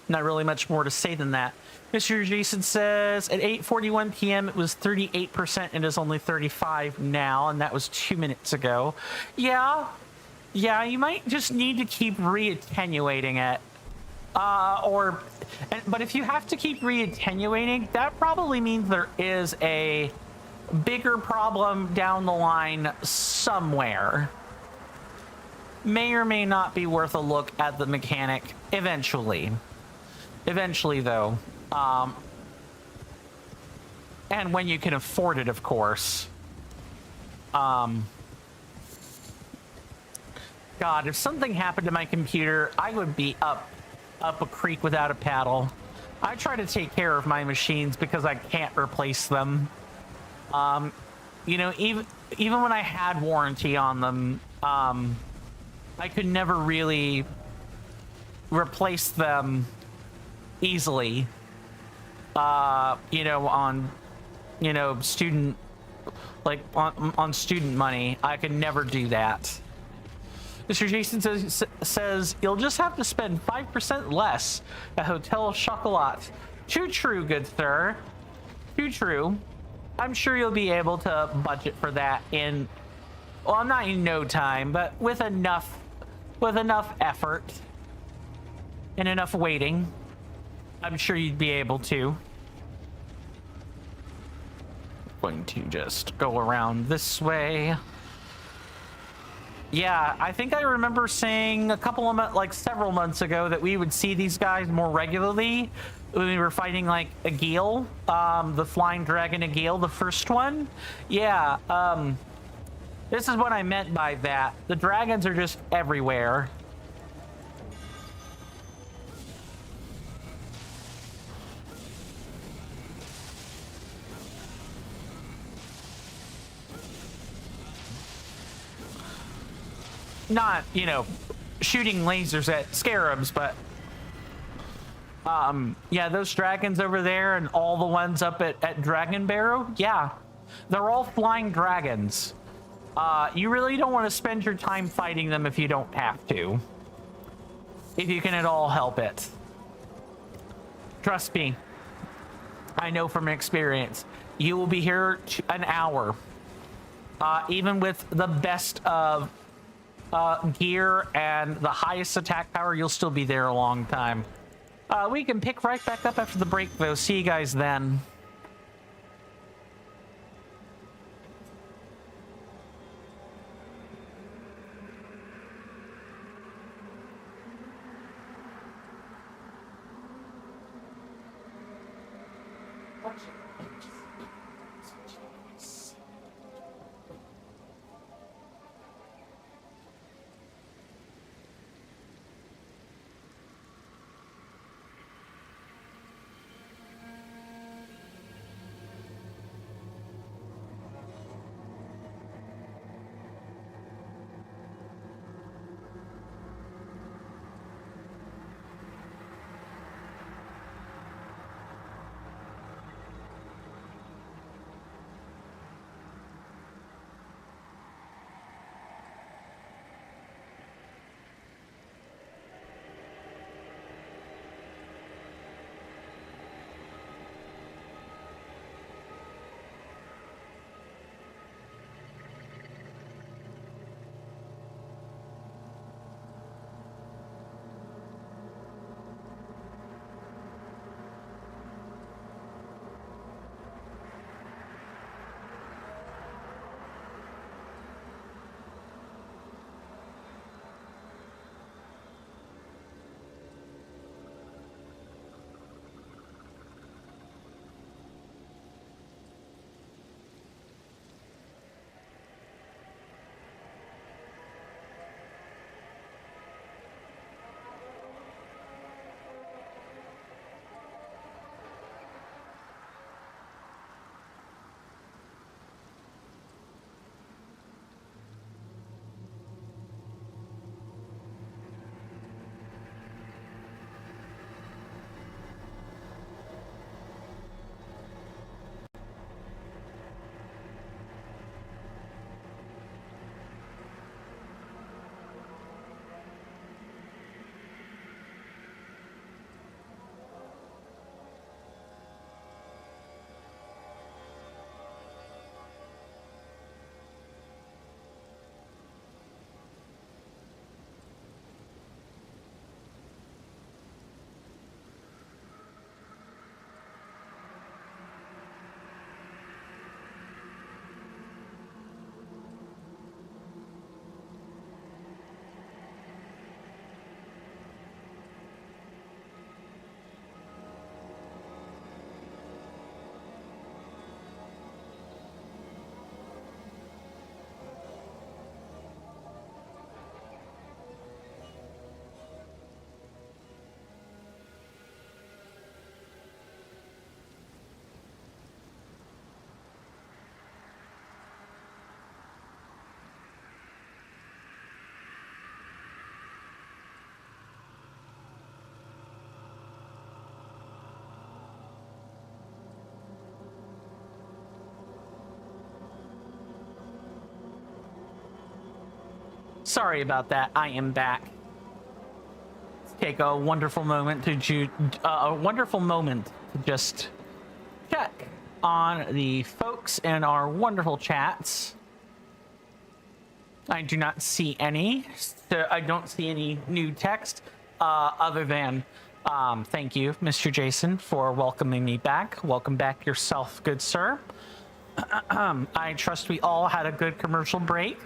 Not really much more to say than that. Mr. Jason says, at 8:41 p.m. it was 38% and is only 35 now, and that was 2 minutes ago. Yeah, you might just need to keep re-attenuating it. But if you have to keep re-attenuating, that probably means there is a bigger problem down the line somewhere. May or may not be worth a look at the mechanic eventually. Eventually, though. And when you can afford it, of course. God, if something happened to my computer, I would be up a creek without a paddle. I try to take care of my machines because I can't replace them. You know, even when I had warranty on them, I could never really replace them easily. You know, on, you know, student, like on student money, I could never do that. Mr. Jason says you'll just have to spend 5% less at Hotel Chocolat. Too true, good sir. Too true. I'm sure you'll be able to budget for that in, well, not in no time, but with enough effort and enough waiting. I'm sure you'd be able to. Going to just go around this way. Yeah, I think I remember saying several months ago that we would see these guys more regularly when we were fighting like Agil, the flying dragon Agil, the first one. Yeah, this is what I meant by that. The dragons are just everywhere. Not, you know, shooting lasers at scarabs, but yeah, those dragons over there and all the ones up at Dragon Barrow, yeah, they're all flying dragons. You really don't want to spend your time fighting them if you don't have to, if you can at all help it. Trust me, I know from experience. You will be here an hour, even with the best of gear and the highest attack power. You'll still be there a long time. We can pick right back up after the break, though. See you guys then. Sorry about that. I am back. Let's take a wonderful moment to just check on the folks in our wonderful chats. I do not see any. So I don't see any new text other than thank you, Mr. Jason, for welcoming me back. Welcome back yourself, good sir. I trust we all had a good commercial break.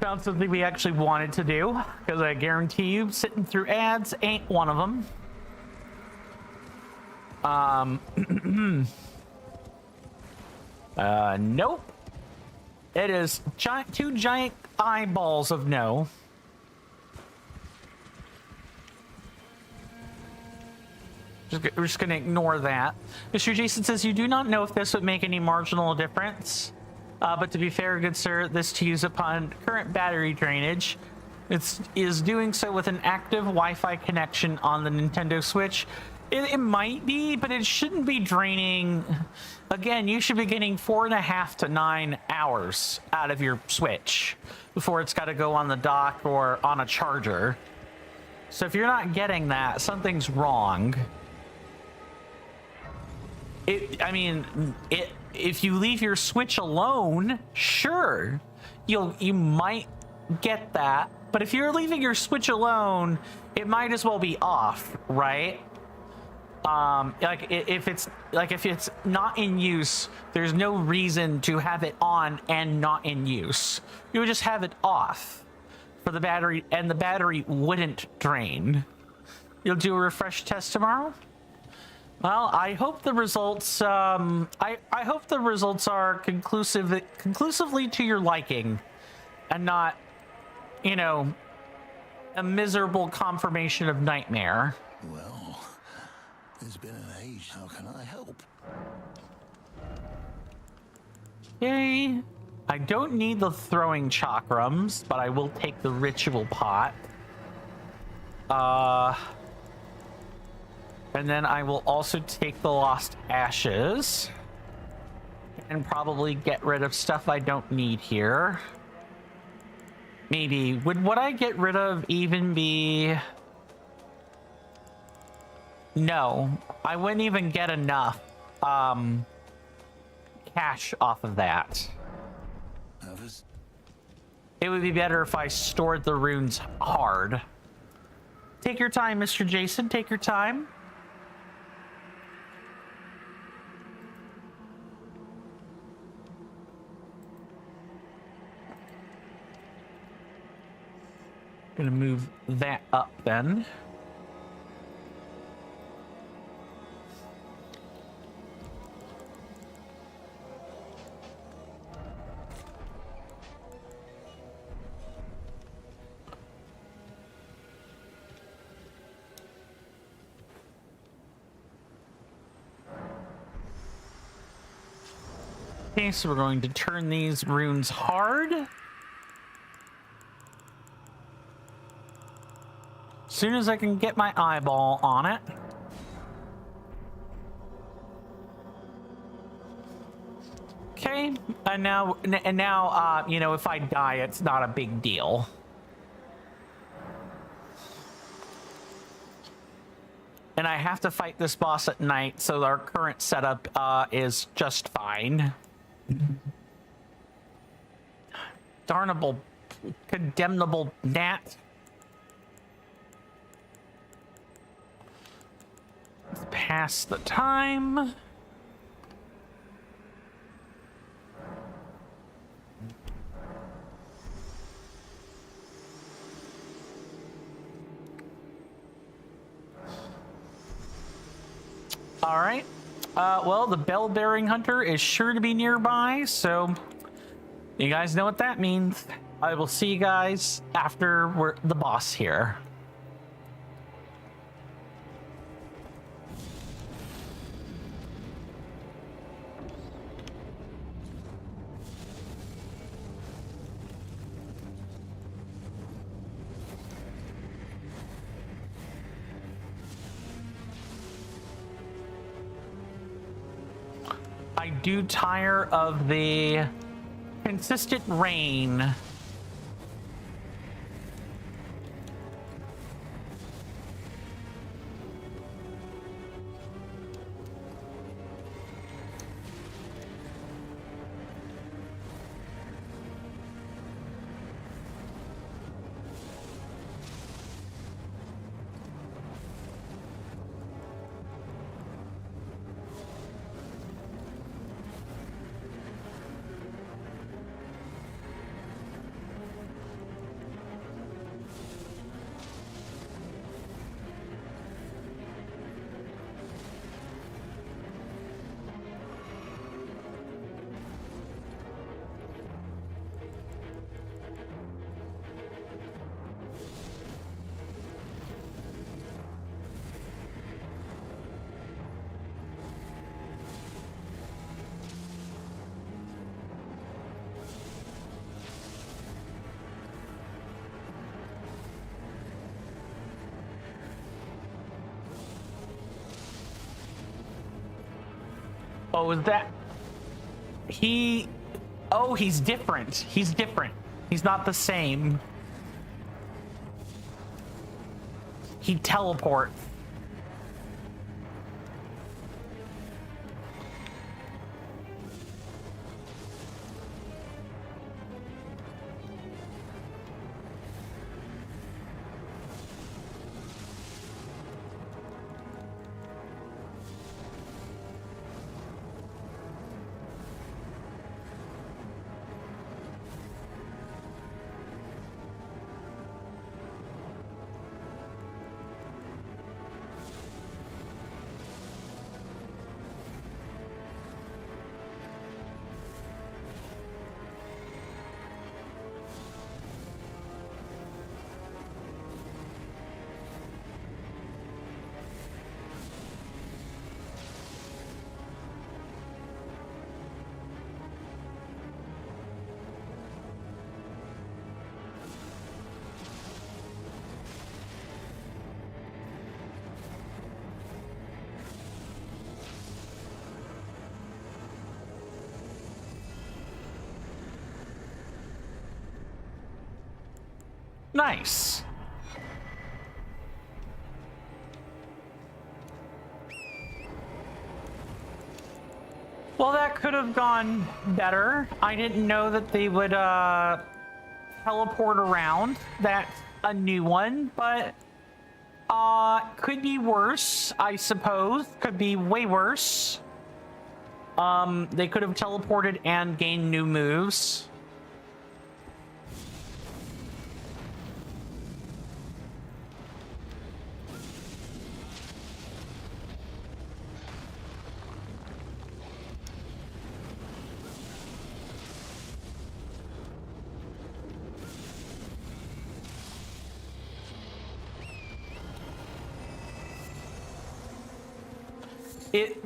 Found something we actually wanted to do, because I guarantee you sitting through ads ain't one of them. Nope. It is two giant eyeballs of no. We're just going to ignore that. Mr. Jason says, you do not know if this would make any marginal difference. But to be fair, good sir, this to use upon current battery drainage. It is doing so with an active Wi-Fi connection on the Nintendo Switch. It might be, but it shouldn't be draining. Again, you should be getting 4.5 to 9 hours out of your Switch before it's got to go on the dock or on a charger. So if you're not getting that, something's wrong. If you leave your Switch alone, sure, you might get that. But if you're leaving your Switch alone, it might as well be off, right? If it's not in use, there's no reason to have it on and not in use. You would just have it off for the battery, and the battery wouldn't drain. You'll do a refresh test tomorrow? Well, I hope the results. I hope the results are conclusively to your liking, and not, a miserable confirmation of nightmare. Well, it's been an age. How can I help? Yay! I don't need the throwing chakrams, but I will take the ritual pot. And then I will also take the lost ashes. And probably get rid of stuff I don't need here. Maybe. Would what I get rid of even be... No. I wouldn't even get enough cash off of that. It would be better if I stored the runes hard. Take your time, Mr. Jason. Take your time. Gonna move that up then. Okay, so we're going to turn these runes hard. As soon as I can get my eyeball on it. Okay, and now, if I die, it's not a big deal. And I have to fight this boss at night, so our current setup is just fine. Darnable, condemnable gnat. Let's pass the time. All right. Well, the bell-bearing hunter is sure to be nearby, so you guys know what that means. I will see you guys after we're the boss here. I do tire of the consistent rain. Oh, is that... He... Oh, he's different. He's different. He's not the same. He teleports. Nice. Well, that could have gone better. I didn't know that they would teleport around. That's a new one, but could be worse, I suppose. Could be way worse. They could have teleported and gained new moves.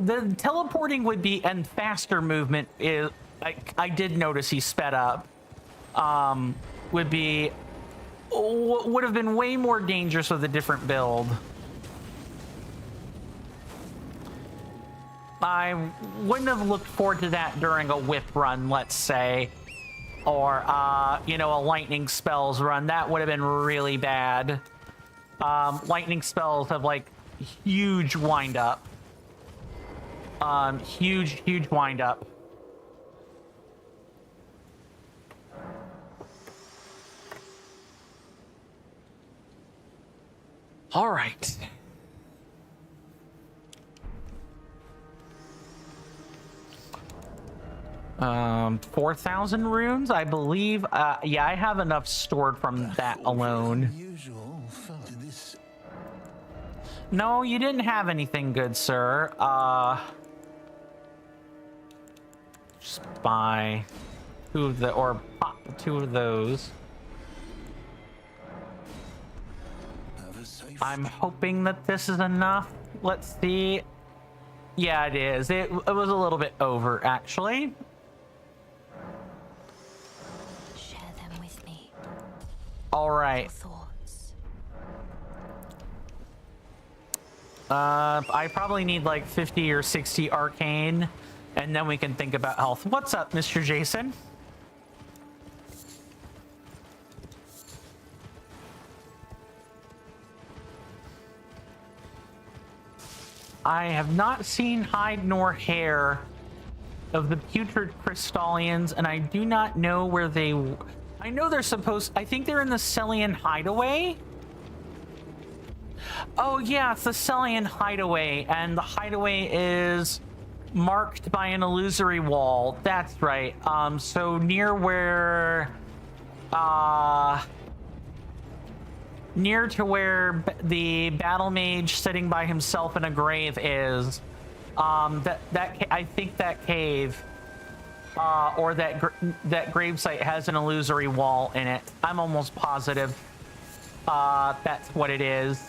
The teleporting would be, and faster movement is, I did notice he sped up, would have been way more dangerous with a different build. I wouldn't have looked forward to that during a whip run, let's say, or, you know, a lightning spells run. That would have been really bad. Lightning spells have, like, huge wind up. Huge wind up. All right. Um, 4,000 runes, I believe. Yeah, I have enough stored from that alone. No, you didn't have anything good, sir. Just buy two of the, or pop two of those. I'm hoping that this is enough. Let's see. Yeah, it is. It was a little bit over, actually. Share them with me. All right. Thoughts. I probably need like 50 or 60 arcane, and then we can think about health. What's up, Mr. Jason? I have not seen hide nor hair of the putrid Crystallians, and I do not know where they... I know they're supposed... I think they're in the Celian Hideaway? Oh, yeah, it's the Celian Hideaway, and the Hideaway is marked by an illusory wall. That's right. So near where... near to where the battle mage sitting by himself in a grave is. I think that cave or that gravesite has an illusory wall in it. I'm almost positive that's what it is.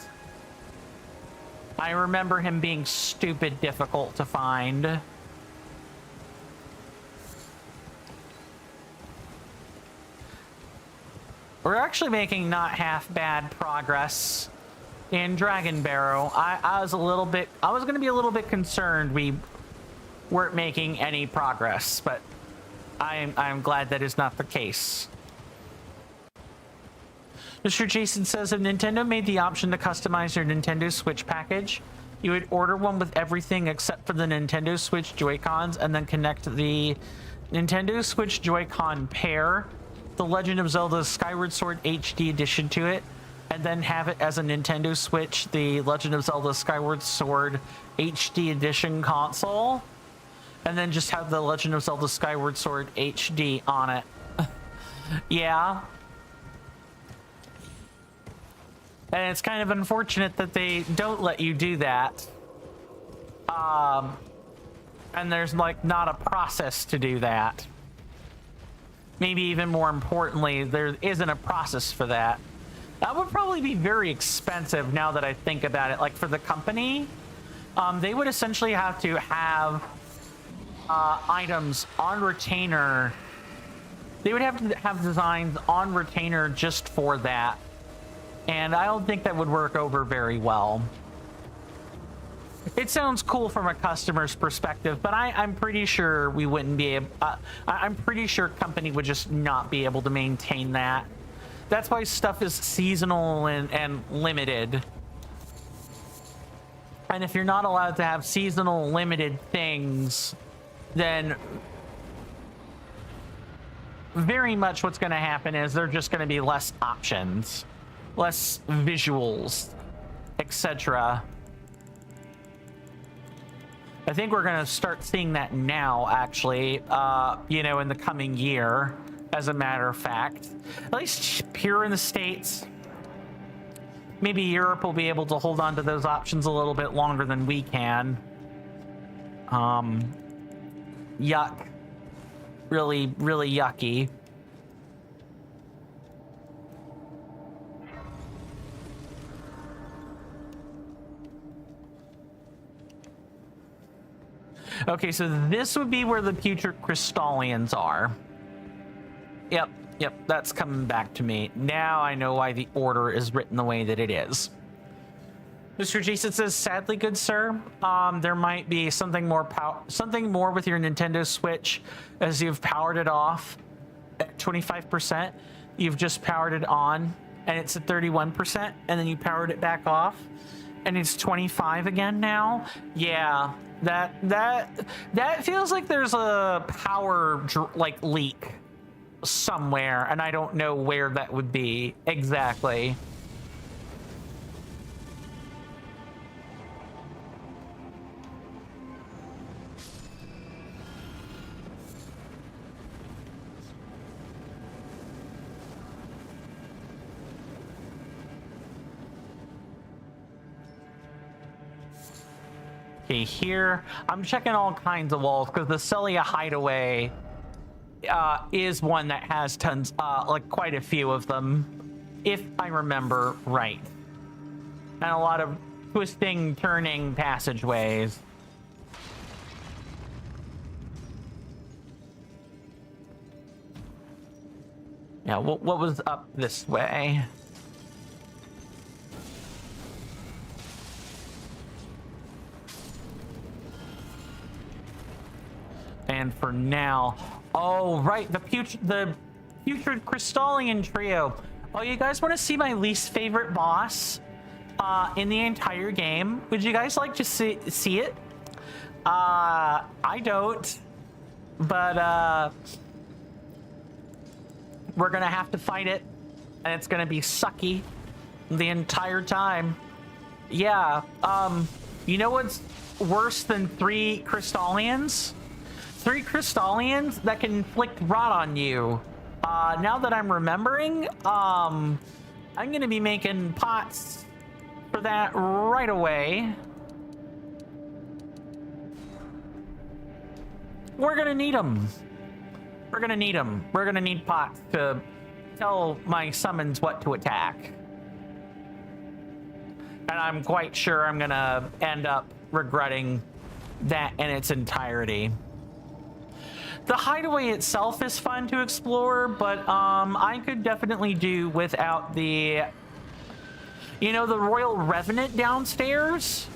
I remember him being stupid difficult to find. We're actually making not half bad progress in Dragon Barrow. I was going to be a little bit concerned. We weren't making any progress, but I'm glad that is not the case. Mr. Jason says if Nintendo made the option to customize your Nintendo Switch package, you would order one with everything except for the Nintendo Switch Joy-Cons and then connect the Nintendo Switch Joy-Con pair, the Legend of Zelda Skyward Sword HD edition to it, and then have it as a Nintendo Switch, the Legend of Zelda Skyward Sword HD edition console, and then just have the Legend of Zelda Skyward Sword HD on it. Yeah. And it's kind of unfortunate that they don't let you do that. And there's like not a process to do that. Maybe even more importantly, there isn't a process for that. That would probably be very expensive now that I think about it. Like for the company, they would essentially have to have items on retainer. They would have to have designs on retainer just for that. And I don't think that would work over very well. It sounds cool from a customer's perspective, but I'm pretty sure we wouldn't be able... I'm pretty sure company would just not be able to maintain that. That's why stuff is seasonal and limited. And if you're not allowed to have seasonal limited things, then very much what's going to happen is there are just going to be less options. Less visuals, etc. I think we're going to start seeing that now, actually, you know, in the coming year, as a matter of fact. At least here in the States. Maybe Europe will be able to hold on to those options a little bit longer than we can. Yuck. Really, really yucky. Okay, so this would be where the putrid crystallians are. Yep, that's coming back to me. Now I know why the order is written the way that it is. Mr. Jason says, sadly, good sir, there might be something more with your Nintendo Switch as you've powered it off at 25%. You've just powered it on and it's at 31%, and then you powered it back off and it's 25 again now. Yeah. That feels like there's a power leak somewhere, and I don't know where that would be exactly. Okay, here I'm checking all kinds of walls because the Celia Hideaway is one that has tons, like quite a few of them, if I remember right, and a lot of twisting, turning passageways. Yeah, what was up this way? And for now, oh right, the putrid crystallian trio. Oh, you guys want to see my least favorite boss in the entire game? Would you guys like to see it? I don't, but we're gonna have to fight it, and it's gonna be sucky the entire time. Yeah. You know what's worse than 3 crystallians? 3 crystallians that can inflict rot on you. Now that I'm remembering, I'm gonna be making pots for that right away. We're gonna need them. We're gonna need them. We're gonna need pots to tell my summons what to attack. And I'm quite sure I'm gonna end up regretting that in its entirety. The hideaway itself is fun to explore, but I could definitely do without the, you know, the Royal Revenant downstairs.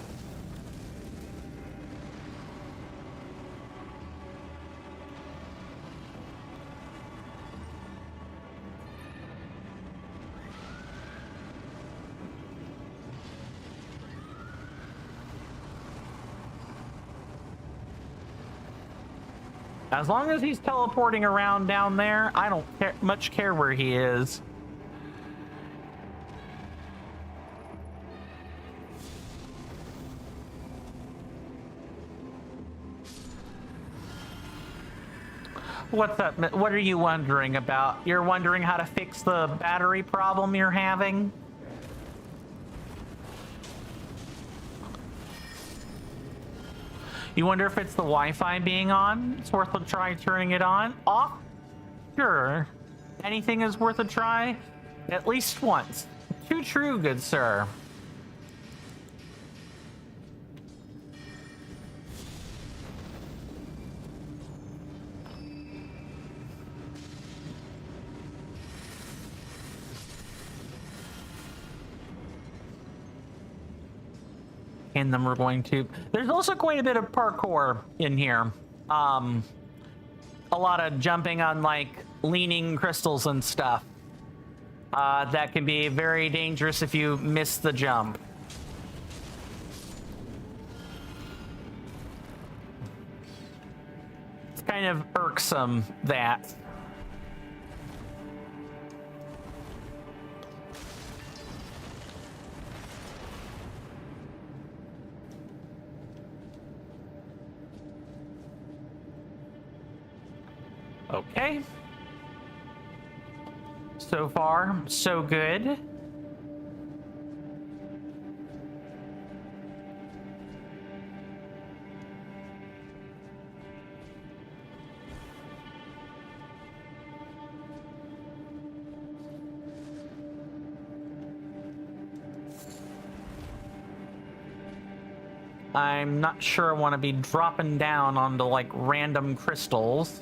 As long as he's teleporting around down there, I don't much care where he is. What's up? What are you wondering about? You're wondering how to fix the battery problem you're having? You wonder if it's the Wi-Fi being on? It's worth a try turning it on. Off? Sure. Anything is worth a try? At least once. Too true, good sir. And then we're going to... There's also quite a bit of parkour in here. A lot of jumping on, like, leaning crystals and stuff. That can be very dangerous if you miss the jump. It's kind of irksome, that. Okay. So far, so good. I'm not sure I want to be dropping down onto like random crystals.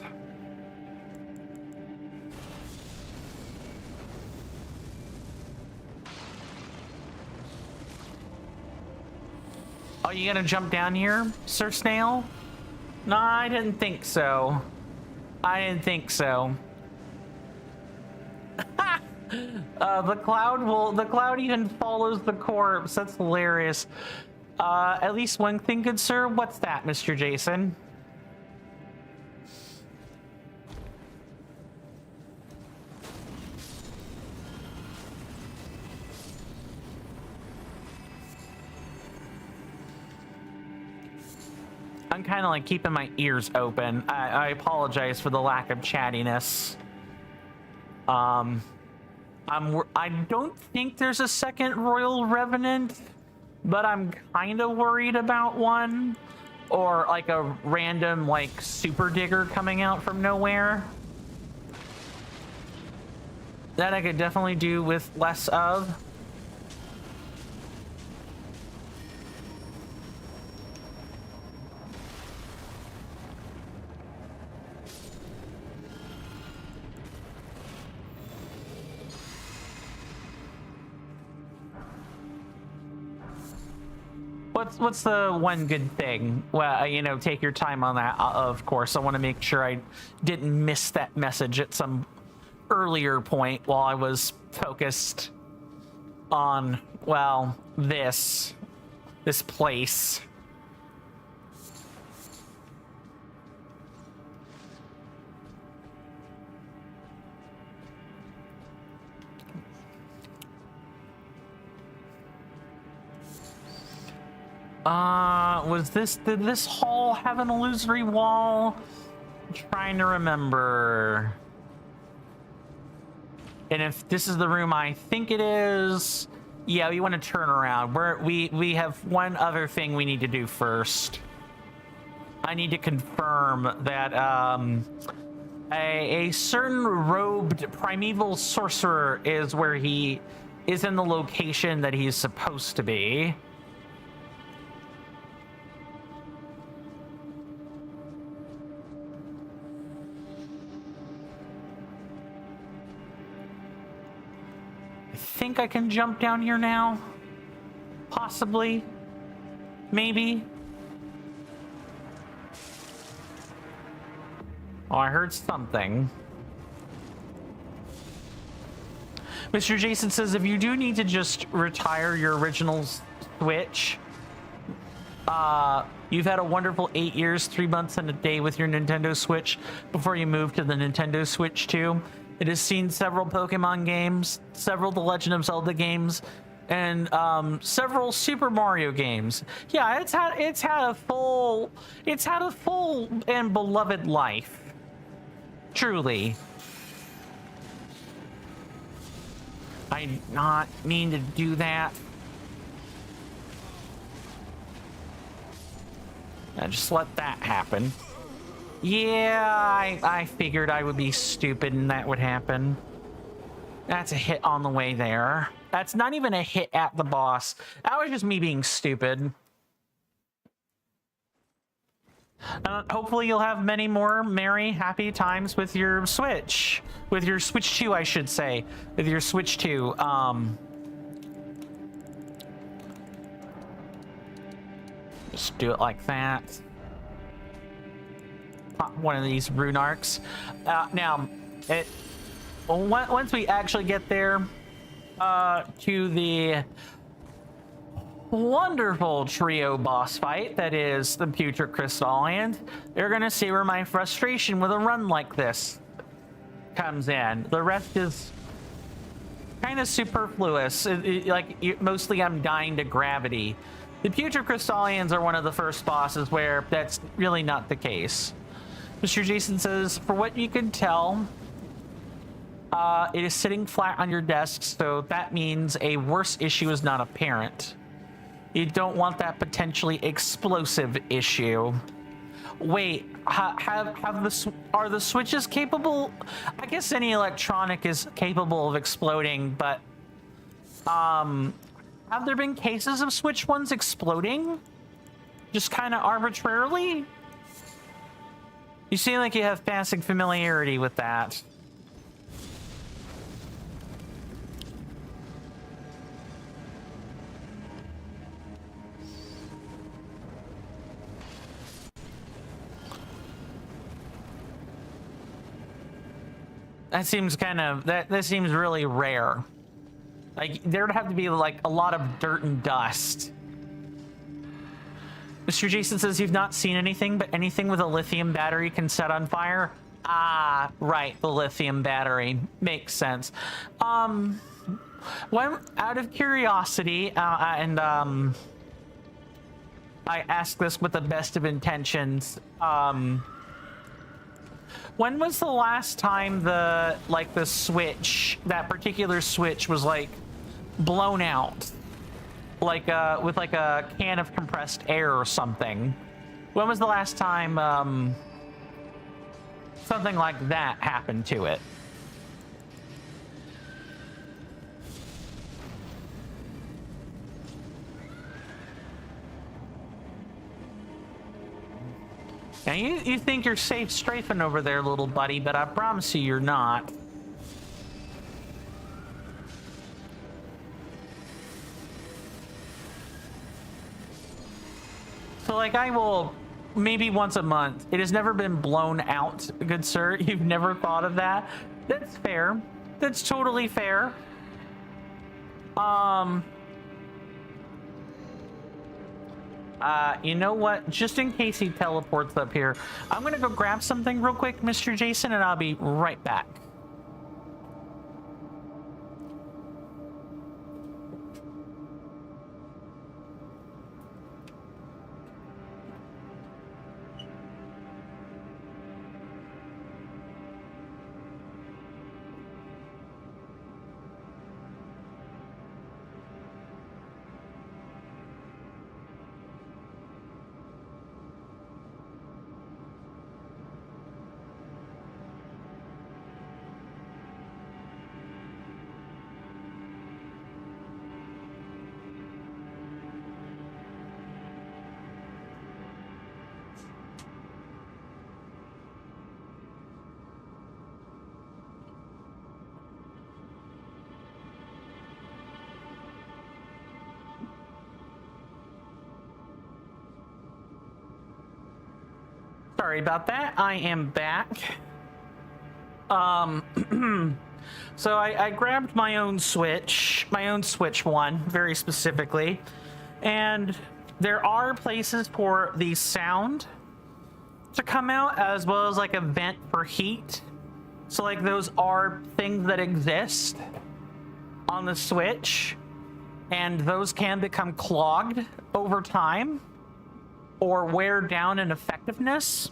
Oh, you gonna jump down here, Sir Snail? No, I didn't think so. I didn't think so. The cloud even follows the corpse. That's hilarious. At least one thing, good sir. What's that, Mr. Jason? I'm kind of like keeping my ears open. I apologize for the lack of chattiness. I don't think there's a second Royal Revenant, but I'm kind of worried about one, or like a random like super digger coming out from nowhere. That I could definitely do with less of. What's the one good thing? Well, you know, take your time on that, of course. I want to make sure I didn't miss that message at some earlier point while I was focused on, well, this place. Did this hall have an illusory wall? I'm trying to remember. And if this is the room I think it is, yeah, we want to turn around. We have one other thing we need to do first. I need to confirm that a certain robed primeval sorcerer is where he is in the location that he's supposed to be. I think I can jump down here now. Possibly. Maybe. Oh, I heard something. Mr. Jason says if you do need to just retire your original Switch, You've had a wonderful 8 years, 3 months, and a day with your Nintendo Switch before you moved to the Nintendo Switch 2. It has seen several Pokemon games, several The Legend of Zelda games, and several Super Mario games. Yeah, it's had a full and beloved life. Truly. I did not mean to do that. I just let that happen. Yeah, I figured I would be stupid and that would happen. That's a hit on the way there. That's not even a hit at the boss. That was just me being stupid. Hopefully you'll have many more merry, happy times with your Switch. With your Switch 2, I should say. With your Switch 2. Just do it like that. Pop one of these rune arcs. Now, once we actually get there to the wonderful trio boss fight that is the Putrid Crystallians, you're gonna see where my frustration with a run like this comes in. The rest is kind of superfluous. Mostly I'm dying to gravity. The Putrid Crystallians are one of the first bosses where that's really not the case. Mr. Jason says, for what you can tell, it is sitting flat on your desk, so that means a worse issue is not apparent. You don't want that potentially explosive issue. Wait, are the switches capable? I guess any electronic is capable of exploding, but have there been cases of Switch ones exploding? Just kind of arbitrarily? You seem like you have passing familiarity with that. That seems that seems really rare. Like, there'd have to be like a lot of dirt and dust. Mr. Jason says you've not seen anything, but anything with a lithium battery can set on fire. Ah, right, the lithium battery. Makes sense. Out of curiosity, I ask this with the best of intentions, when was the last time the switch, that particular switch, was like blown out? Like with like a can of compressed air or something? When was the last time something like that happened to it? Now you think you're safe strafing over there, little buddy, but I promise you you're not. So like, I will, maybe once a month. It has never been blown out, good sir. You've never thought of that? That's fair. That's totally fair. You know what? Just in case he teleports up here, I'm gonna go grab something real quick, Mr. Jason, and I'll be right back. Sorry about that. I am back. So I grabbed my own Switch 1, very specifically, and there are places for the sound to come out, as well as like a vent for heat. So like those are things that exist on the Switch, and those can become clogged over time or wear down in effectiveness.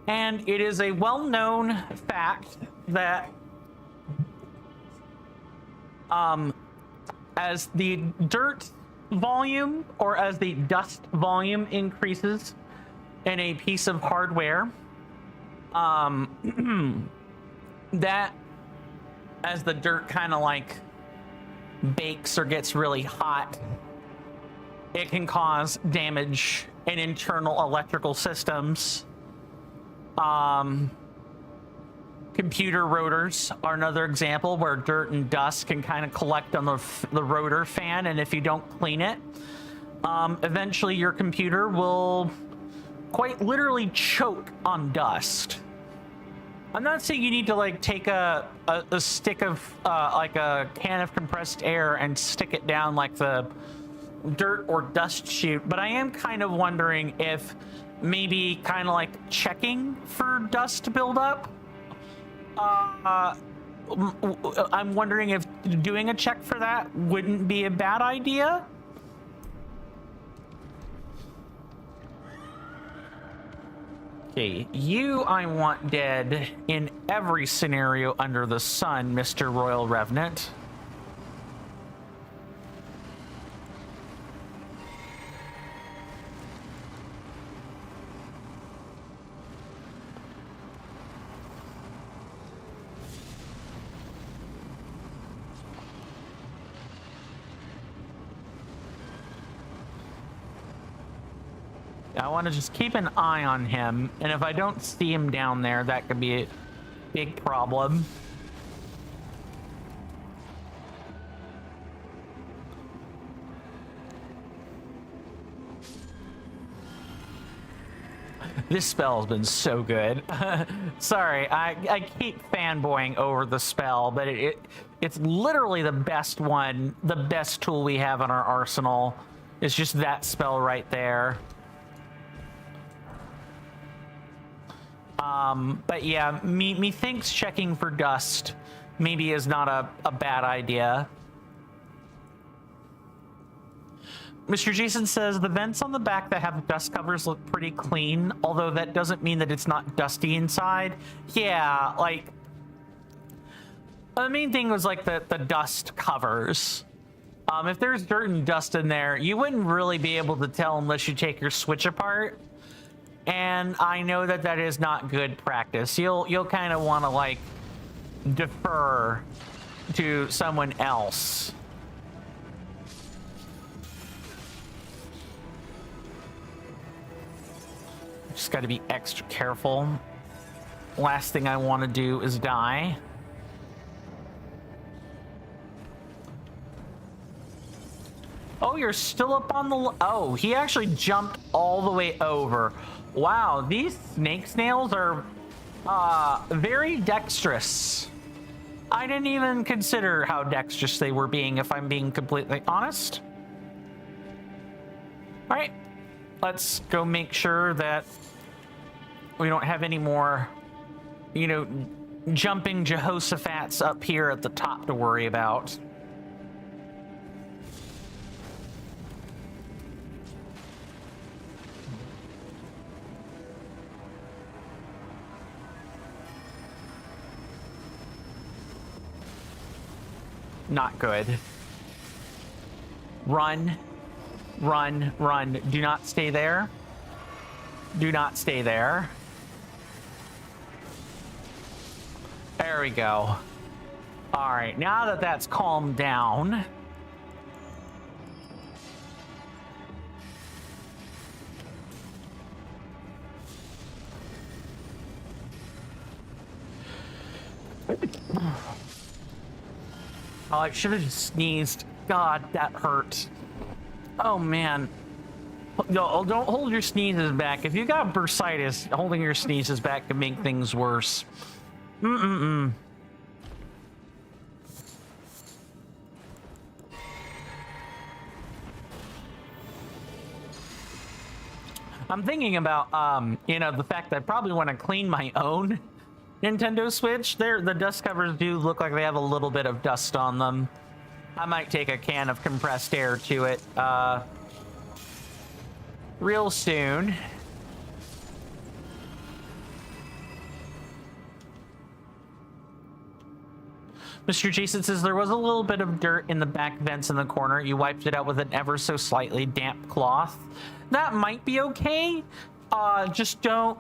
And it is a well-known fact that as the dirt volume or as the dust volume increases in a piece of hardware, that as the dirt kind of like bakes or gets really hot, it can cause damage in internal electrical systems. Computer rotors are another example where dirt and dust can kind of collect on the rotor fan, and if you don't clean it, eventually your computer will quite literally choke on dust. I'm not saying you need to like take a stick of like a can of compressed air and stick it down like the dirt or dust chute, but I am kind of wondering if maybe kind of like checking for dust buildup. I'm wondering if doing a check for that wouldn't be a bad idea. Okay, you I want dead in every scenario under the sun, Mr. Royal Revenant. I want to just keep an eye on him, and if I don't see him down there, that could be a big problem. This spell's been so good. Sorry, I keep fanboying over the spell, but it's literally the best one, the best tool we have in our arsenal. It's just that spell right there. But yeah, methinks checking for dust maybe is not a bad idea. Mr. Jason says the vents on the back that have dust covers look pretty clean, although that doesn't mean that it's not dusty inside. Yeah, like the main thing was like the dust covers. If there's dirt and dust in there, you wouldn't really be able to tell unless you take your Switch apart. And I know that that is not good practice. You'll kind of want to like defer to someone else. Just got to be extra careful. Last thing I want to do is die. Oh, you're still up on the... Oh, he actually jumped all the way over. Wow, these snake snails are very dexterous. I didn't even consider how dexterous they were being, if I'm being completely honest. All right, let's go make sure that we don't have any more, you know, jumping Jehoshaphat's up here at the top to worry about. Not good. Run, run, run. Do not stay there. Do not stay there. There we go. All right, now that that's calmed down. Oh, I should have just sneezed. God, that hurt. Oh, man. No, don't hold your sneezes back. If you got bursitis, holding your sneezes back can make things worse. Mm-mm-mm. I'm thinking about, you know, the fact that I probably want to clean my own Nintendo Switch. The dust covers do look like they have a little bit of dust on them. I might take a can of compressed air to it, real soon. Mr. Jason says there was a little bit of dirt in the back vents in the corner. You wiped it out with an ever so slightly damp cloth. That might be okay. Just don't,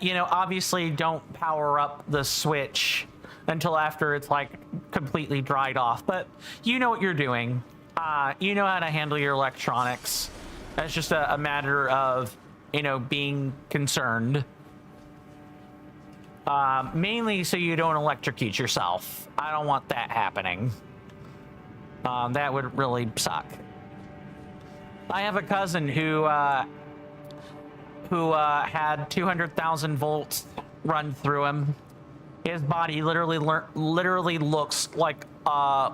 you know, obviously don't power up the Switch until after it's like completely dried off. But you know what you're doing. You know how to handle your electronics. That's just a matter of, you know, being concerned. Mainly so you don't electrocute yourself. I don't want that happening. That would really suck. I have a cousin who had 200,000 volts run through him. His body literally looks like a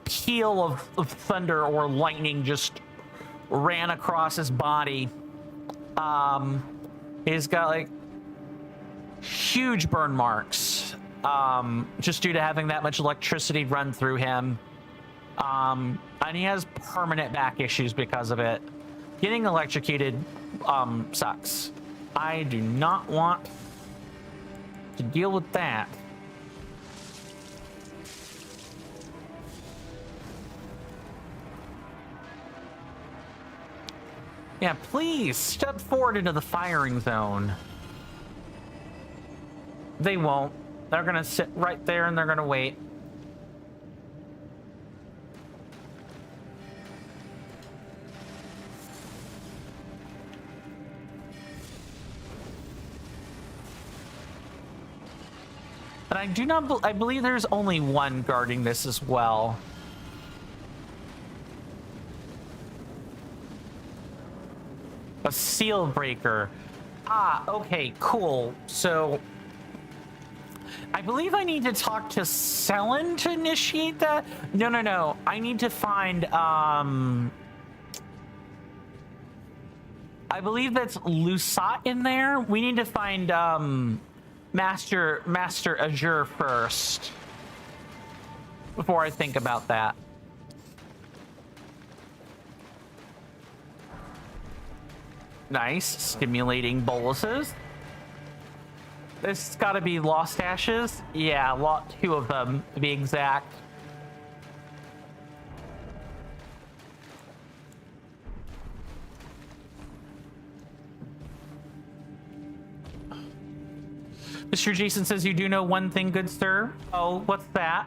peal of thunder or lightning just ran across his body. He's got like huge burn marks, just due to having that much electricity run through him. And he has permanent back issues because of it. Getting electrocuted sucks. I do not want to deal with that. Yeah, please step forward into the firing zone. They won't. They're gonna sit right there and they're gonna wait. And I do not, I believe there's only one guarding this as well. A seal breaker. Ah, okay, cool. So I believe I need to talk to Selen to initiate that. No. I need to find, I believe that's Lusat in there. We need to find, Master Azure first before I think about that. Nice. Stimulating boluses. This has got to be Lost Ashes. Yeah, 2 of them to be exact. Mr. Jason says you do know one thing, good sir. Oh, what's that?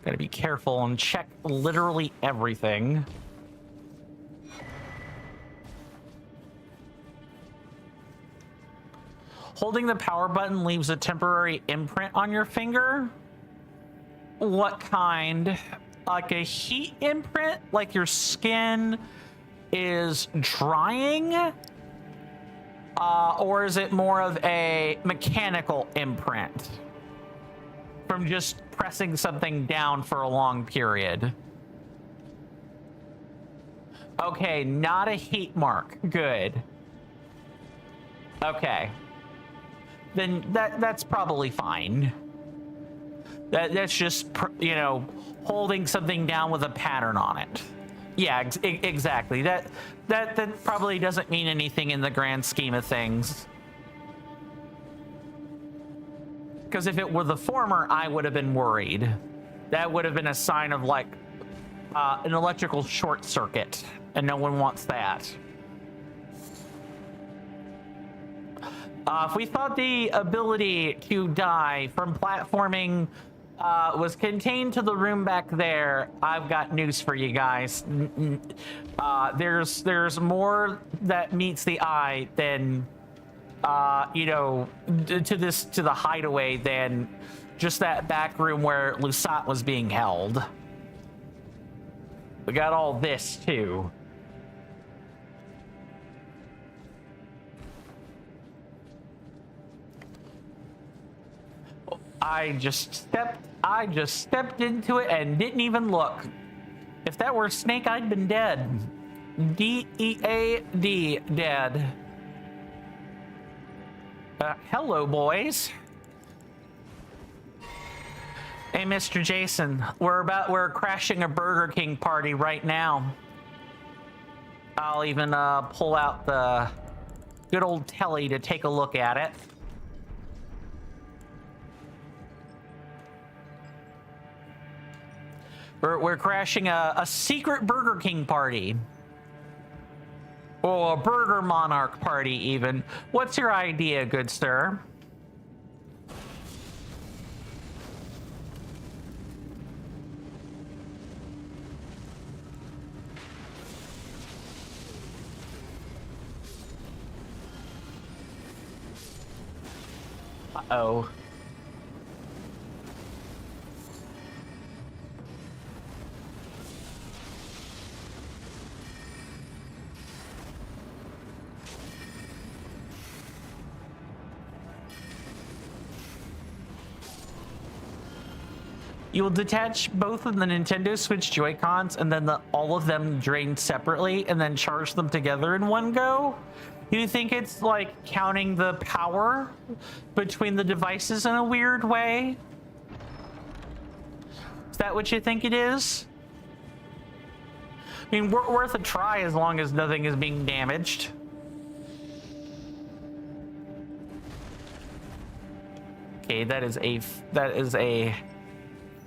Gotta be careful and check literally everything. Holding the power button leaves a temporary imprint on your finger. What kind? Like a heat imprint? Like your skin is drying? Or is it more of a mechanical imprint from just pressing something down for a long period? Okay, not a heat mark. Good. Okay. Then that's probably fine. That's just, you know, holding something down with a pattern on it. Yeah, exactly. That probably doesn't mean anything in the grand scheme of things. Because if it were the former, I would have been worried. That would have been a sign of like an electrical short circuit, and no one wants that. If we thought the ability to die from platforming was contained to the room back there, I've got news for you guys. There's more that meets the eye than you know, to the hideaway than just that back room where Lusat was being held. We got all this too. I just stepped into it and didn't even look. If that were Snake, I'd been dead. D-E-A-D, dead. Hello, boys. Hey, Mr. Jason, we're crashing a Burger King party right now. I'll even pull out the good old telly to take a look at it. We're crashing a secret Burger King party. Or a Burger Monarch party, even. What's your idea, good sir? Uh-oh. You will detach both of the Nintendo Switch Joy-Cons and then all of them drained separately and then charge them together in one go? You think it's like counting the power between the devices in a weird way? Is that what you think it is? I mean, worth a try as long as nothing is being damaged. Okay, that is a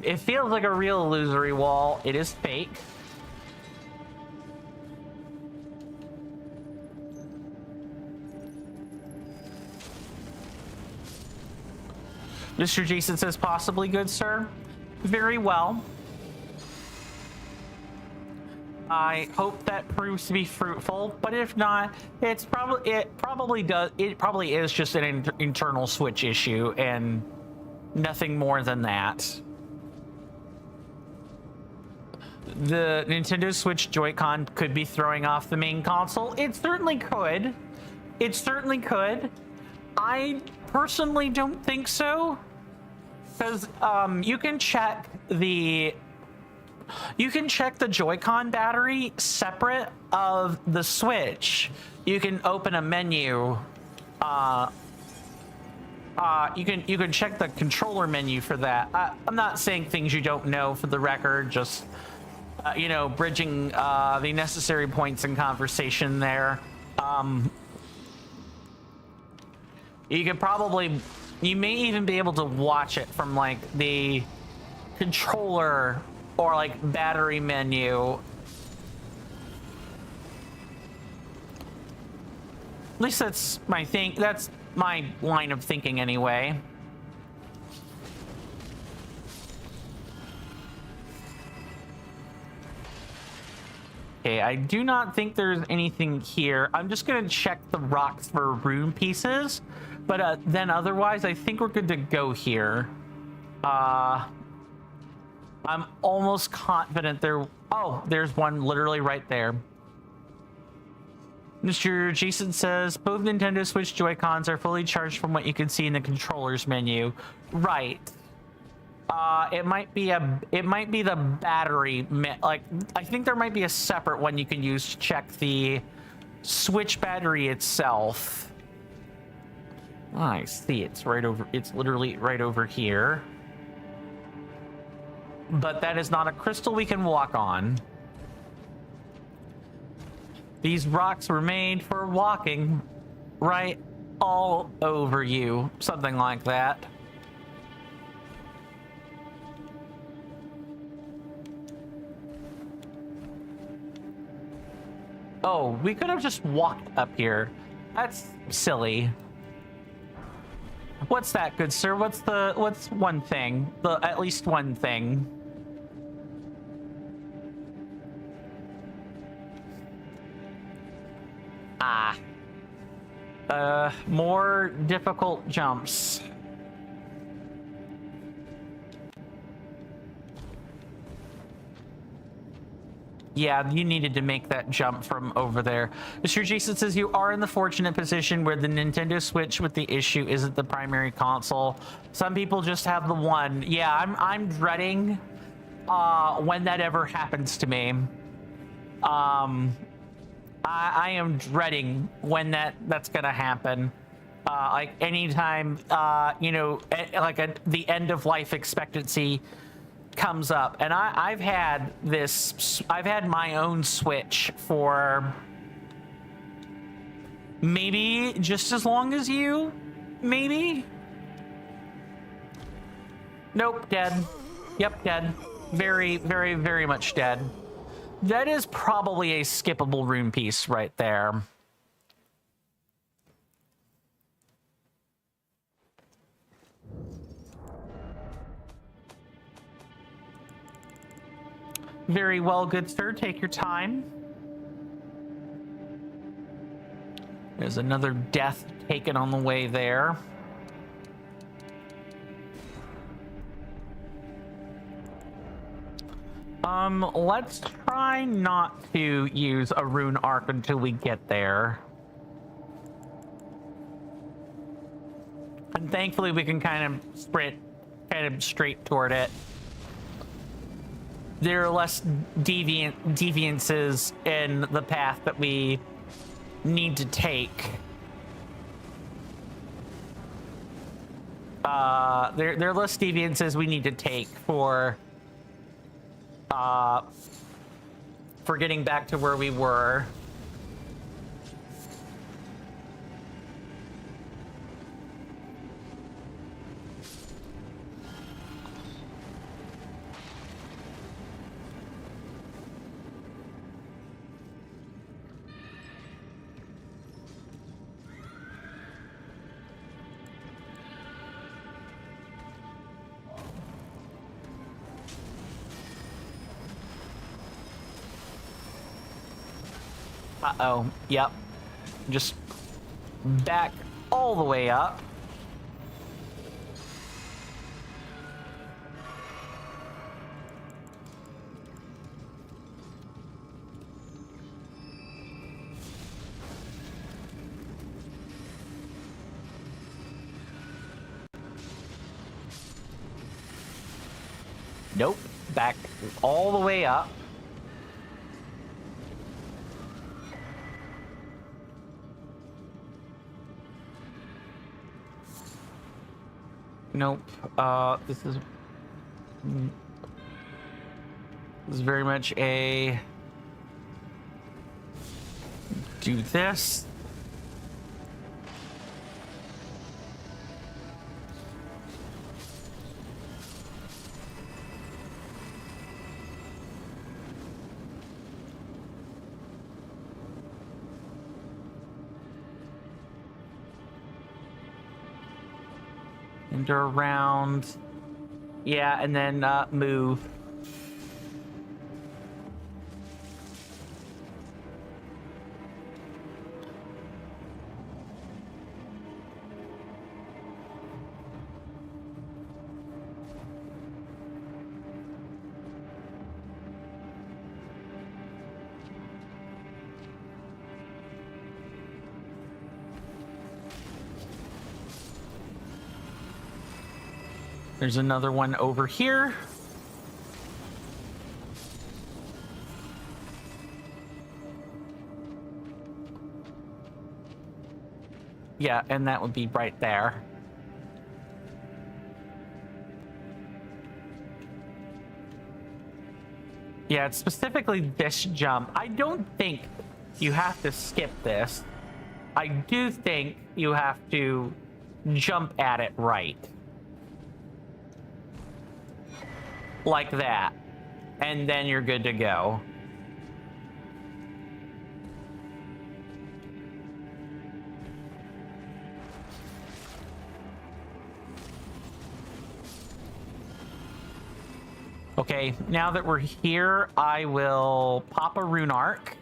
it feels like a real illusory wall. It is fake. Mr. Jason says, possibly, good sir. Very well. I hope that proves to be fruitful, but if not, it probably is just an internal Switch issue and nothing more than that. The Nintendo Switch Joy-Con could be throwing off the main console. It certainly could. It certainly could. I personally don't think so, because you can check the Joy-Con battery separate of the Switch. You can open a menu. You can check the controller menu for that. I'm not saying things you don't know, for the record. Just you know, bridging the necessary points in conversation there. You may even be able to watch it from like the controller or like battery menu. At least that's my thing. That's my line of thinking anyway. Okay, I do not think there's anything here. I'm just gonna check the rocks for rune pieces, but then otherwise I think we're good to go here. I'm almost confident there. Oh, there's one literally right there. Mr. Jason says both Nintendo Switch Joy-Cons are fully charged from what you can see in the controllers menu. Right. It might be the battery. Like, I think there might be a separate one you can use to check the Switch battery itself. Oh, I see. It's right over. It's literally right over here. But that is not a crystal we can walk on. These rocks were made for walking right all over you. Something like that. Oh, we could have just walked up here. That's silly. What's that, good sir? What's one thing? At least one thing. More difficult jumps. Yeah, you needed to make that jump from over there. Mr. Jason says you are in the fortunate position where the Nintendo Switch with the issue isn't the primary console. Some people just have the one. Yeah, I'm dreading when that ever happens to me. I am dreading when that's gonna happen. Like anytime, the end of life expectancy comes up, and I've had my own Switch for maybe just as long as you, maybe. Nope, dead. Yep, dead. Very, very, very much dead. That is probably a skippable rune piece right there. Very well, good sir. Take your time. There's another death taken on the way there. Let's try not to use a rune arc until we get there. And thankfully we can kind of sprint straight toward it. There are less deviances in the path that we need to take. There are less deviances we need to take for getting back to where we were. Uh-oh, yep. Just back all the way up. Nope, back all the way up. Nope. This is very much a do this. And around, yeah, and then move. There's another one over here. Yeah, and that would be right there. Yeah, it's specifically this jump. I don't think you have to skip this. I do think you have to jump at it right. Like that, and then you're good to go. Okay, now that we're here, I will pop a rune arc.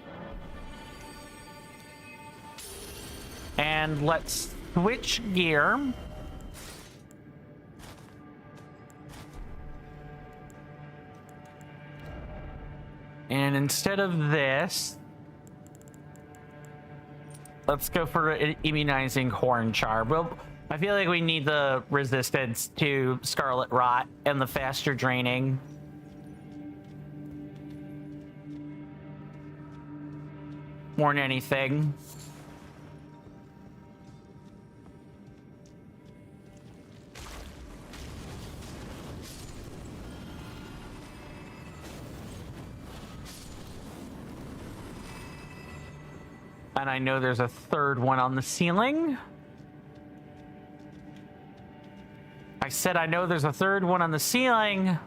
And let's switch gear. And instead of this, let's go for an immunizing horn charm. Well, I feel like we need the resistance to Scarlet Rot and the faster draining. more than anything. And I know there's a third one on the ceiling. I said I know there's a third one on the ceiling.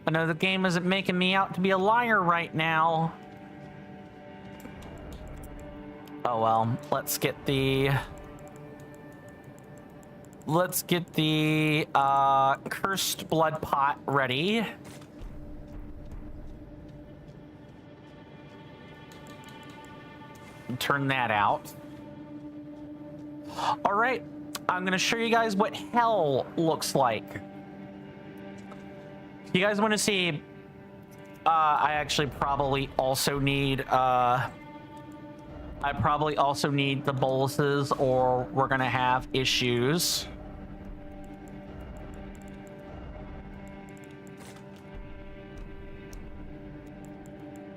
I know the game isn't making me out to be a liar right now. Oh well, let's get the cursed blood pot ready. Turn that out. All right, I'm gonna show you guys what hell looks like. If you guys want to see, I actually probably also need the boluses, or we're gonna have issues.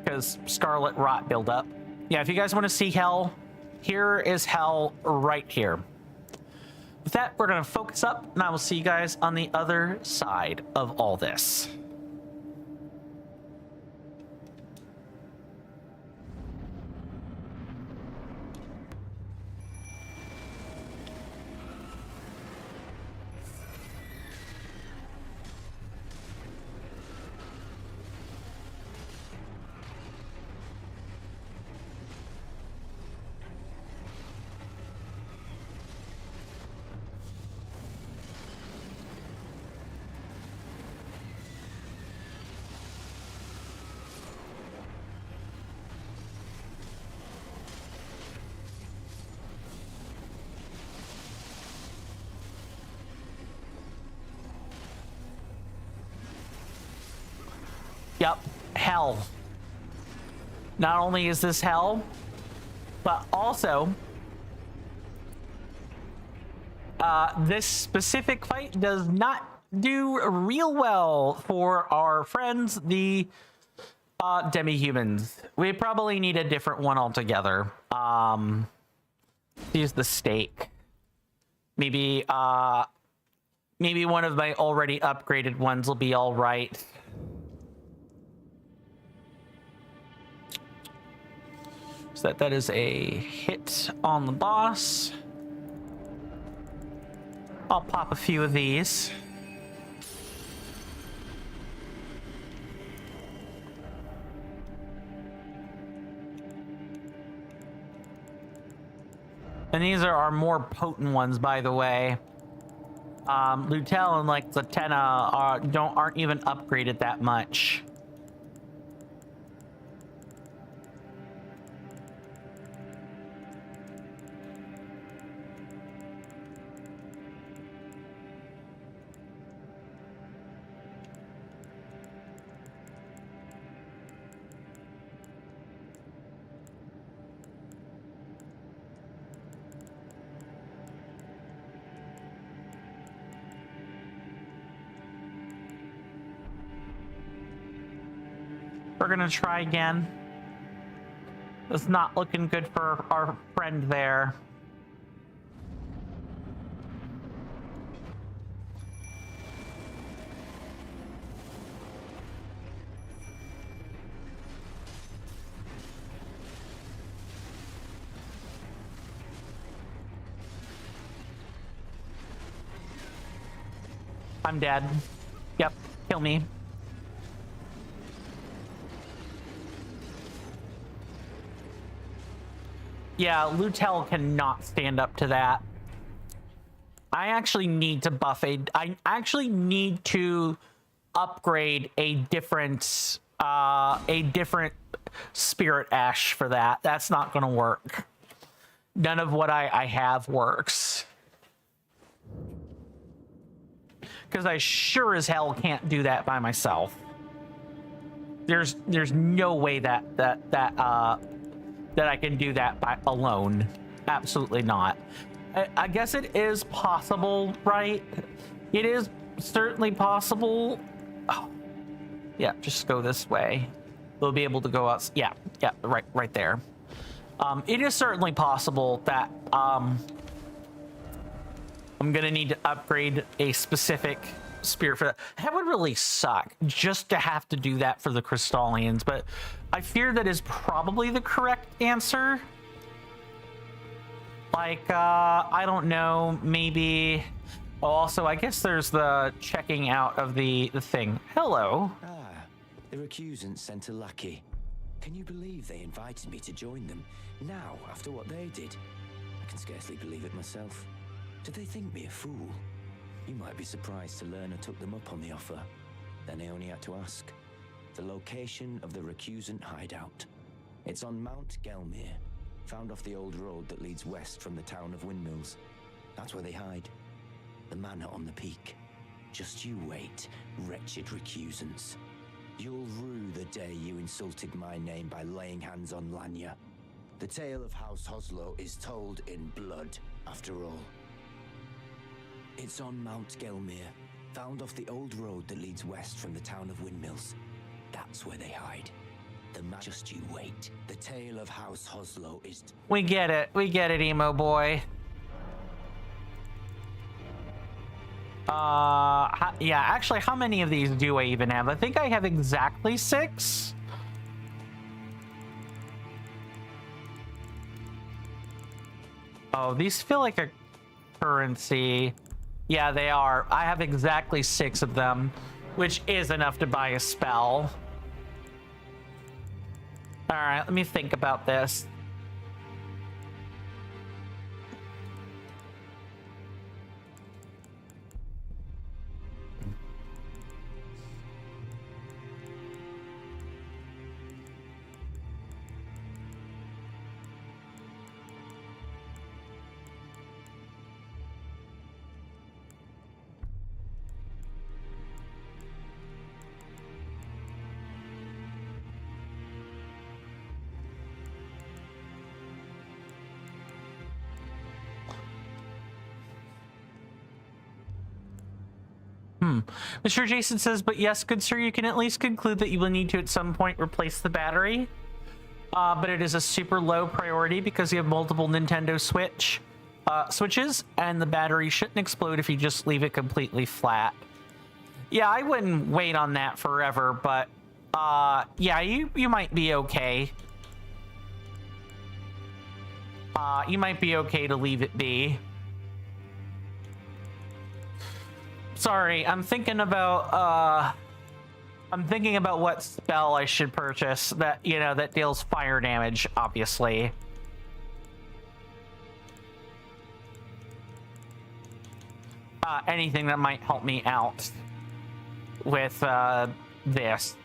Because scarlet rot buildup. Yeah, if you guys want to see hell, here is hell right here. With that, we're going to focus up, and I will see you guys on the other side of all this. Yep, hell. Not only is this hell, but also this specific fight does not do real well for our friends, the demi-humans. We probably need a different one altogether. Use the stake. Maybe one of my already upgraded ones will be all right. So that is a hit on the boss. I'll pop a few of these. And these are our more potent ones, by the way. Lutel and like Zatenna aren't even upgraded that much. We're gonna try again. It's not looking good for our friend there. I'm dead. Yep, kill me. Yeah, Lutel cannot stand up to that. I actually need to buff I actually need to upgrade a different spirit ash for that. That's not gonna work. None of what I have works. Because I sure as hell can't do that by myself. There's no way that I can do that by alone. Absolutely not. I guess it is possible, right? It is certainly possible. Oh, yeah, just go this way. We'll be able to go out. Yeah, right there. It is certainly possible that I'm gonna need to upgrade a specific spear for that. That would really suck just to have to do that for the Crystallians, but I fear that is probably the correct answer. Like, I don't know, maybe... Oh, also, I guess there's the checking out of the thing. Hello. Ah, the recusants sent a lackey. Can you believe they invited me to join them now after what they did? I can scarcely believe it myself. Did they think me a fool? You might be surprised to learn I took them up on the offer. Then I only had to ask. The location of the recusant hideout. It's on Mount Gelmir, found off the old road that leads west from the town of Windmills. That's where they hide. The manor on the peak. Just you wait, wretched recusants. You'll rue the day you insulted my name by laying hands on Lanya. The tale of House Hoslow is told in blood, after all. It's on Mount Gelmir, found off the old road that leads west from the town of Windmills. That's where they hide. Just you wait. The tale of House Hoslow is... We get it, emo boy. Yeah, actually, how many of these do I even have? I think I have exactly 6. Oh, these feel like a currency. Yeah, they are. I have exactly 6 of them, which is enough to buy a spell. All right, let me think about this. Mr. Jason says, but yes, good sir, you can at least conclude that you will need to at some point replace the battery. But it is a super low priority because you have multiple Nintendo switches, and the battery shouldn't explode if you just leave it completely flat. Yeah, I wouldn't wait on that forever, but yeah, you might be okay. You might be okay to leave it be. Sorry, I'm thinking about what spell I should purchase that, you know, that deals fire damage, obviously. Anything that might help me out with this.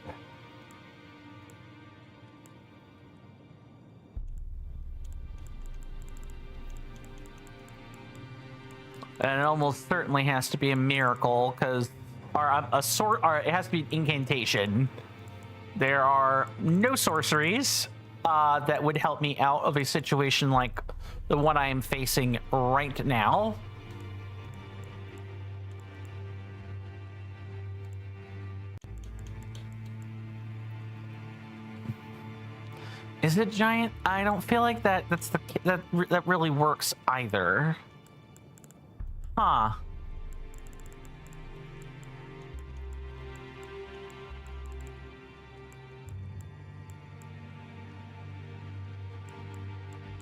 And it almost certainly has to be a miracle, because it has to be an incantation. There are no sorceries that would help me out of a situation like the one I am facing right now. Is it giant? I don't feel like that really works either. Huh.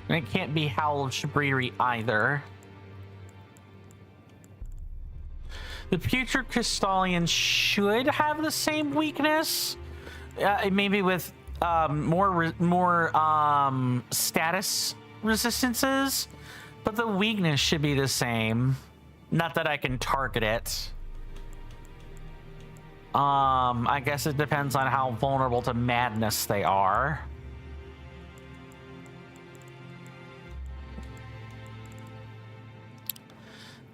And it can't be Howl of Shabriri either. The Future Crystallians should have the same weakness. Maybe with more status resistances, but the weakness should be the same. Not that I can target it. I guess it depends on how vulnerable to madness they are.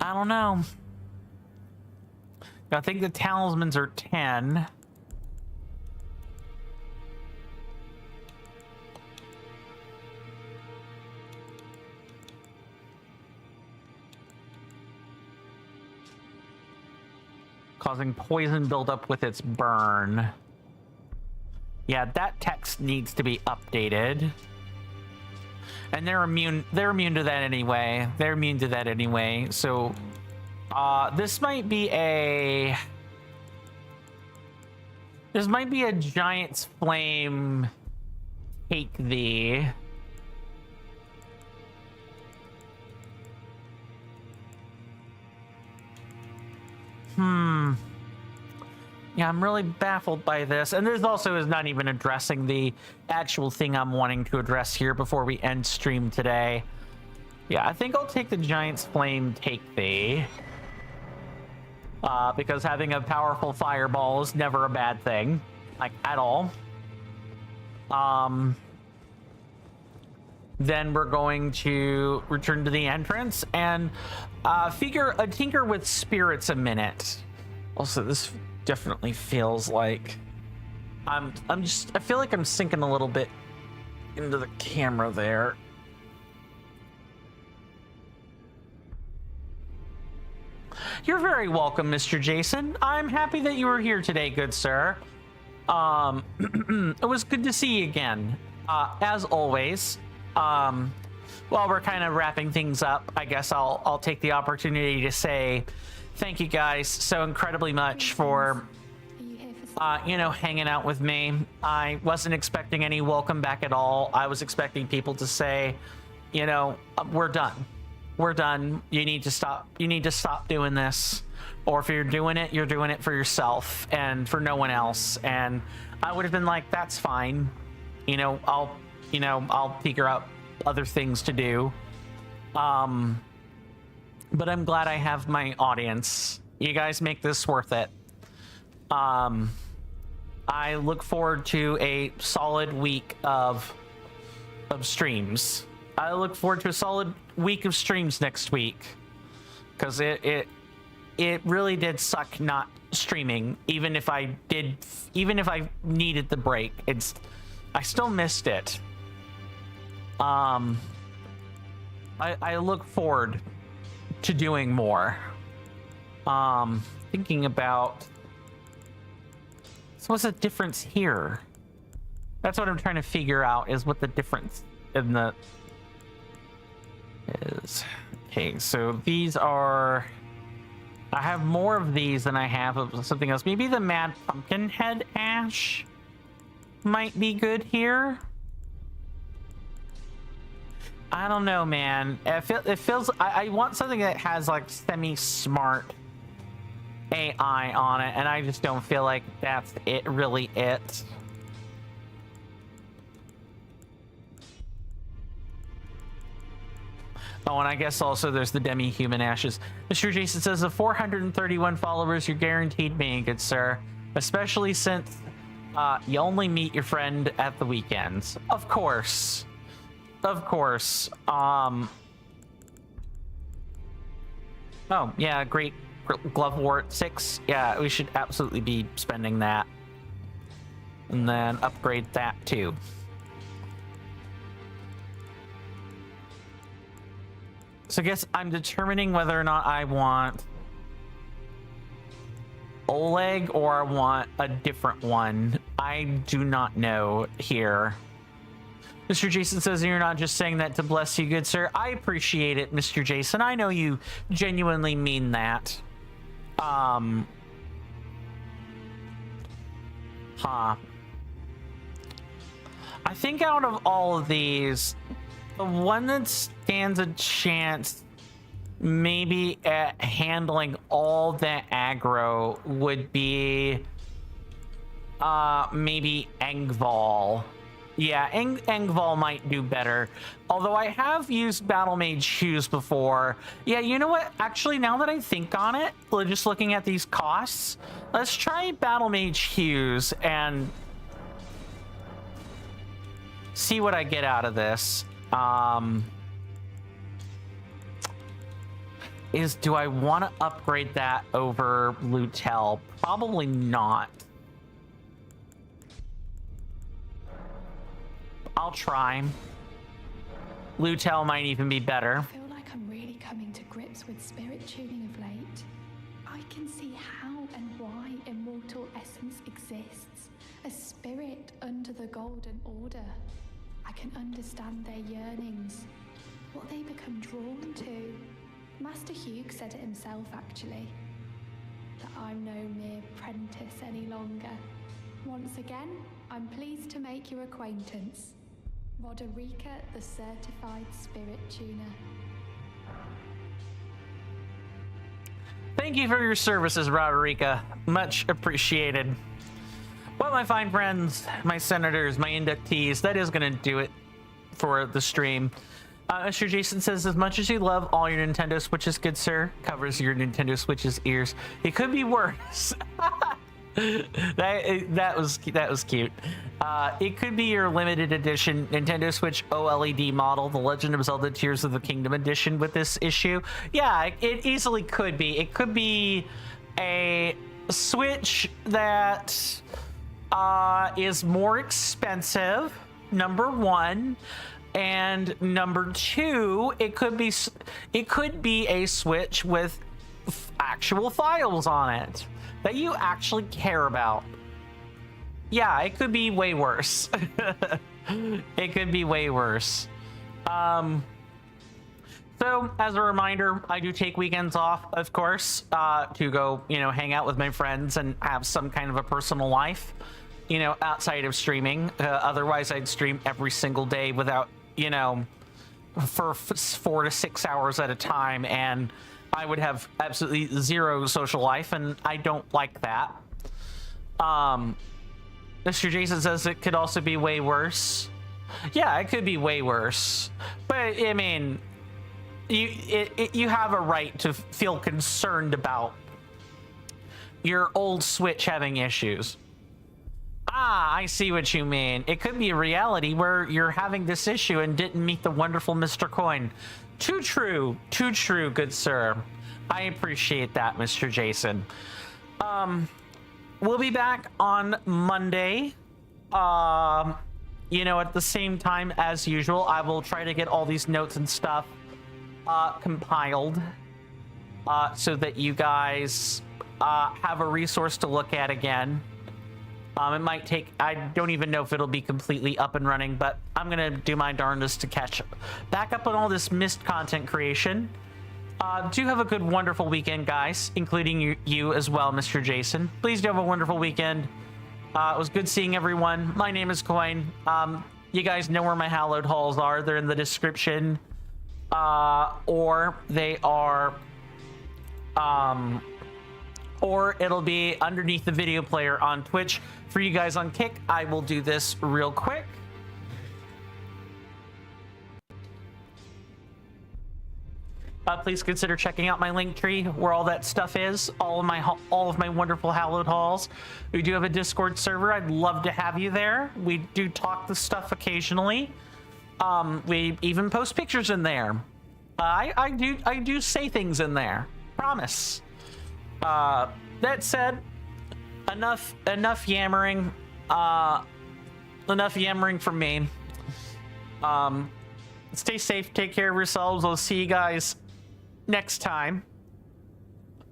I don't know. I think the talismans are 10. Causing poison buildup with its burn. Yeah, that text needs to be updated. And they're immune to that anyway. They're immune to that anyway. So this might be a giant's flame. Take thee. Yeah, I'm really baffled by this. And this also is not even addressing the actual thing I'm wanting to address here before we end stream today. Yeah, I think I'll take the Giant's Flame Take Thee. Because having a powerful fireball is never a bad thing. Like, at all. Then we're going to return to the entrance and tinker with spirits a minute. Also, this definitely feels like I feel like I'm sinking a little bit into the camera there. You're very welcome, Mr. Jason. I'm happy that you were here today, good sir. It was good to see you again. As always. While we're kind of wrapping things up, I guess I'll take the opportunity to say thank you guys so incredibly much for hanging out with me. I wasn't expecting any welcome back at all. I was expecting people to say, we're done. We're done. You need to stop doing this. Or if you're doing it for yourself and for no one else. And I would have been like, that's fine. I'll figure out other things to do. But I'm glad I have my audience. You guys make this worth it. I look forward to a solid week of streams. I look forward to a solid week of streams next week. Because it really did suck not streaming. Even if I needed the break. I still missed it. I look forward to doing more. Thinking about, so what's the difference here? That's what I'm trying to figure out, is what the difference in the is. Okay, so these are, I have more of these than I have of something else. Maybe the Mad Pumpkinhead Ash might be good here. I don't know, man. It feels, I want something that has like semi-smart AI on it, and I just don't feel like that's really it. Oh, and I guess also there's the demi-human ashes. Mr. Jason says, the 431 followers, you're guaranteed being good, sir. Especially since you only meet your friend at the weekends. Of course. Of course. Oh, yeah, great glove wart 6. Yeah, we should absolutely be spending that. And then upgrade that too. So I guess I'm determining whether or not I want Oleg or I want a different one. I do not know here. Mr. Jason says, you're not just saying that to bless you, good sir. I appreciate it, Mr. Jason. I know you genuinely mean that. I think out of all of these, the one that stands a chance maybe at handling all that aggro would be maybe Engval. Yeah, Engval might do better. Although I have used Battle Mage Hughes before. Yeah, you know what? Actually, now that I think on it, just looking at these costs, let's try Battle Mage Hughes and see what I get out of this. Do I want to upgrade that over Lutel? Probably not. I'll try. Lutel might even be better. I feel like I'm really coming to grips with spirit tuning of late. I can see how and why immortal essence exists. A spirit under the Golden Order. I can understand their yearnings, what they become drawn to. Master Hugh said it himself, actually, that I'm no mere apprentice any longer. Once again, I'm pleased to make your acquaintance. Roderica, the certified spirit tuner. Thank you for your services, Roderica. Much appreciated. Well, my fine friends, my senators, my inductees, that is going to do it for the stream. Mr. Jason says, as much as you love all your Nintendo Switches, good sir, covers your Nintendo Switch's ears. It could be worse. that was cute. It could be your limited edition Nintendo Switch OLED model, the Legend of Zelda Tears of the Kingdom edition with this issue. Yeah, it easily could be. It could be a Switch that is more expensive, number one. And number two, it could be a Switch with actual files on it that you actually care about. Yeah, it could be way worse. It could be way worse. So as a reminder, I do take weekends off, of course, to go, hang out with my friends and have some kind of a personal life, outside of streaming. Otherwise, I'd stream every single day without, for 4 to 6 hours at a time, and I would have absolutely zero social life, and I don't like that. Mr. Jason says it could also be way worse. Yeah, it could be way worse, but I mean, you have a right to feel concerned about your old Switch having issues. Ah, I see what you mean. It could be a reality where you're having this issue and didn't meet the wonderful Mr. Coin. Too true, good sir. I appreciate that, Mr. Jason. We'll be back on Monday. At the same time as usual. I will try to get all these notes and stuff compiled so that you guys have a resource to look at again. It might take, I don't even know if it'll be completely up and running, but I'm going to do my darndest to catch back up on all this missed content creation. Do have a good, wonderful weekend, guys, including you as well, Mr. Jason. Please do have a wonderful weekend. It was good seeing everyone. My name is Coin. You guys know where my hallowed halls are. They're in the description. Or they are... or it'll be underneath the video player on Twitch. For you guys on Kick, I will do this real quick. Please consider checking out my link tree where all that stuff is, all of my wonderful hallowed halls. We do have a Discord server. I'd love to have you there. We do talk the stuff occasionally. We even post pictures in there. I do say things in there. Promise. That said, enough yammering. Enough yammering from me. Stay safe. Take care of yourselves. I'll see you guys next time.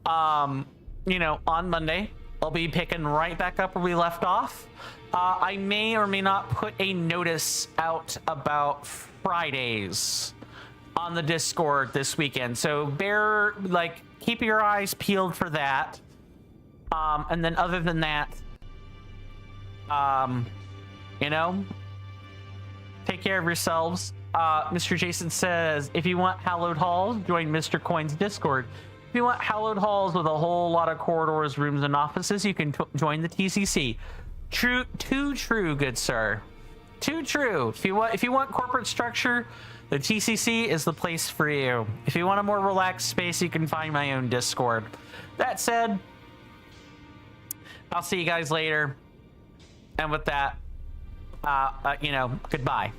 On Monday. I'll be picking right back up where we left off. I may or may not put a notice out about Fridays on the Discord this weekend. So keep your eyes peeled for that. And then other than that, take care of yourselves. Mr. Jason says, if you want hallowed halls, join Mr. Coin's Discord. If you want hallowed halls with a whole lot of corridors, rooms, and offices, you can join the TCC. Too true, good sir. Too true. If you want corporate structure, the TCC is the place for you. If you want a more relaxed space, you can find my own Discord. That said, I'll see you guys later. And with that, goodbye.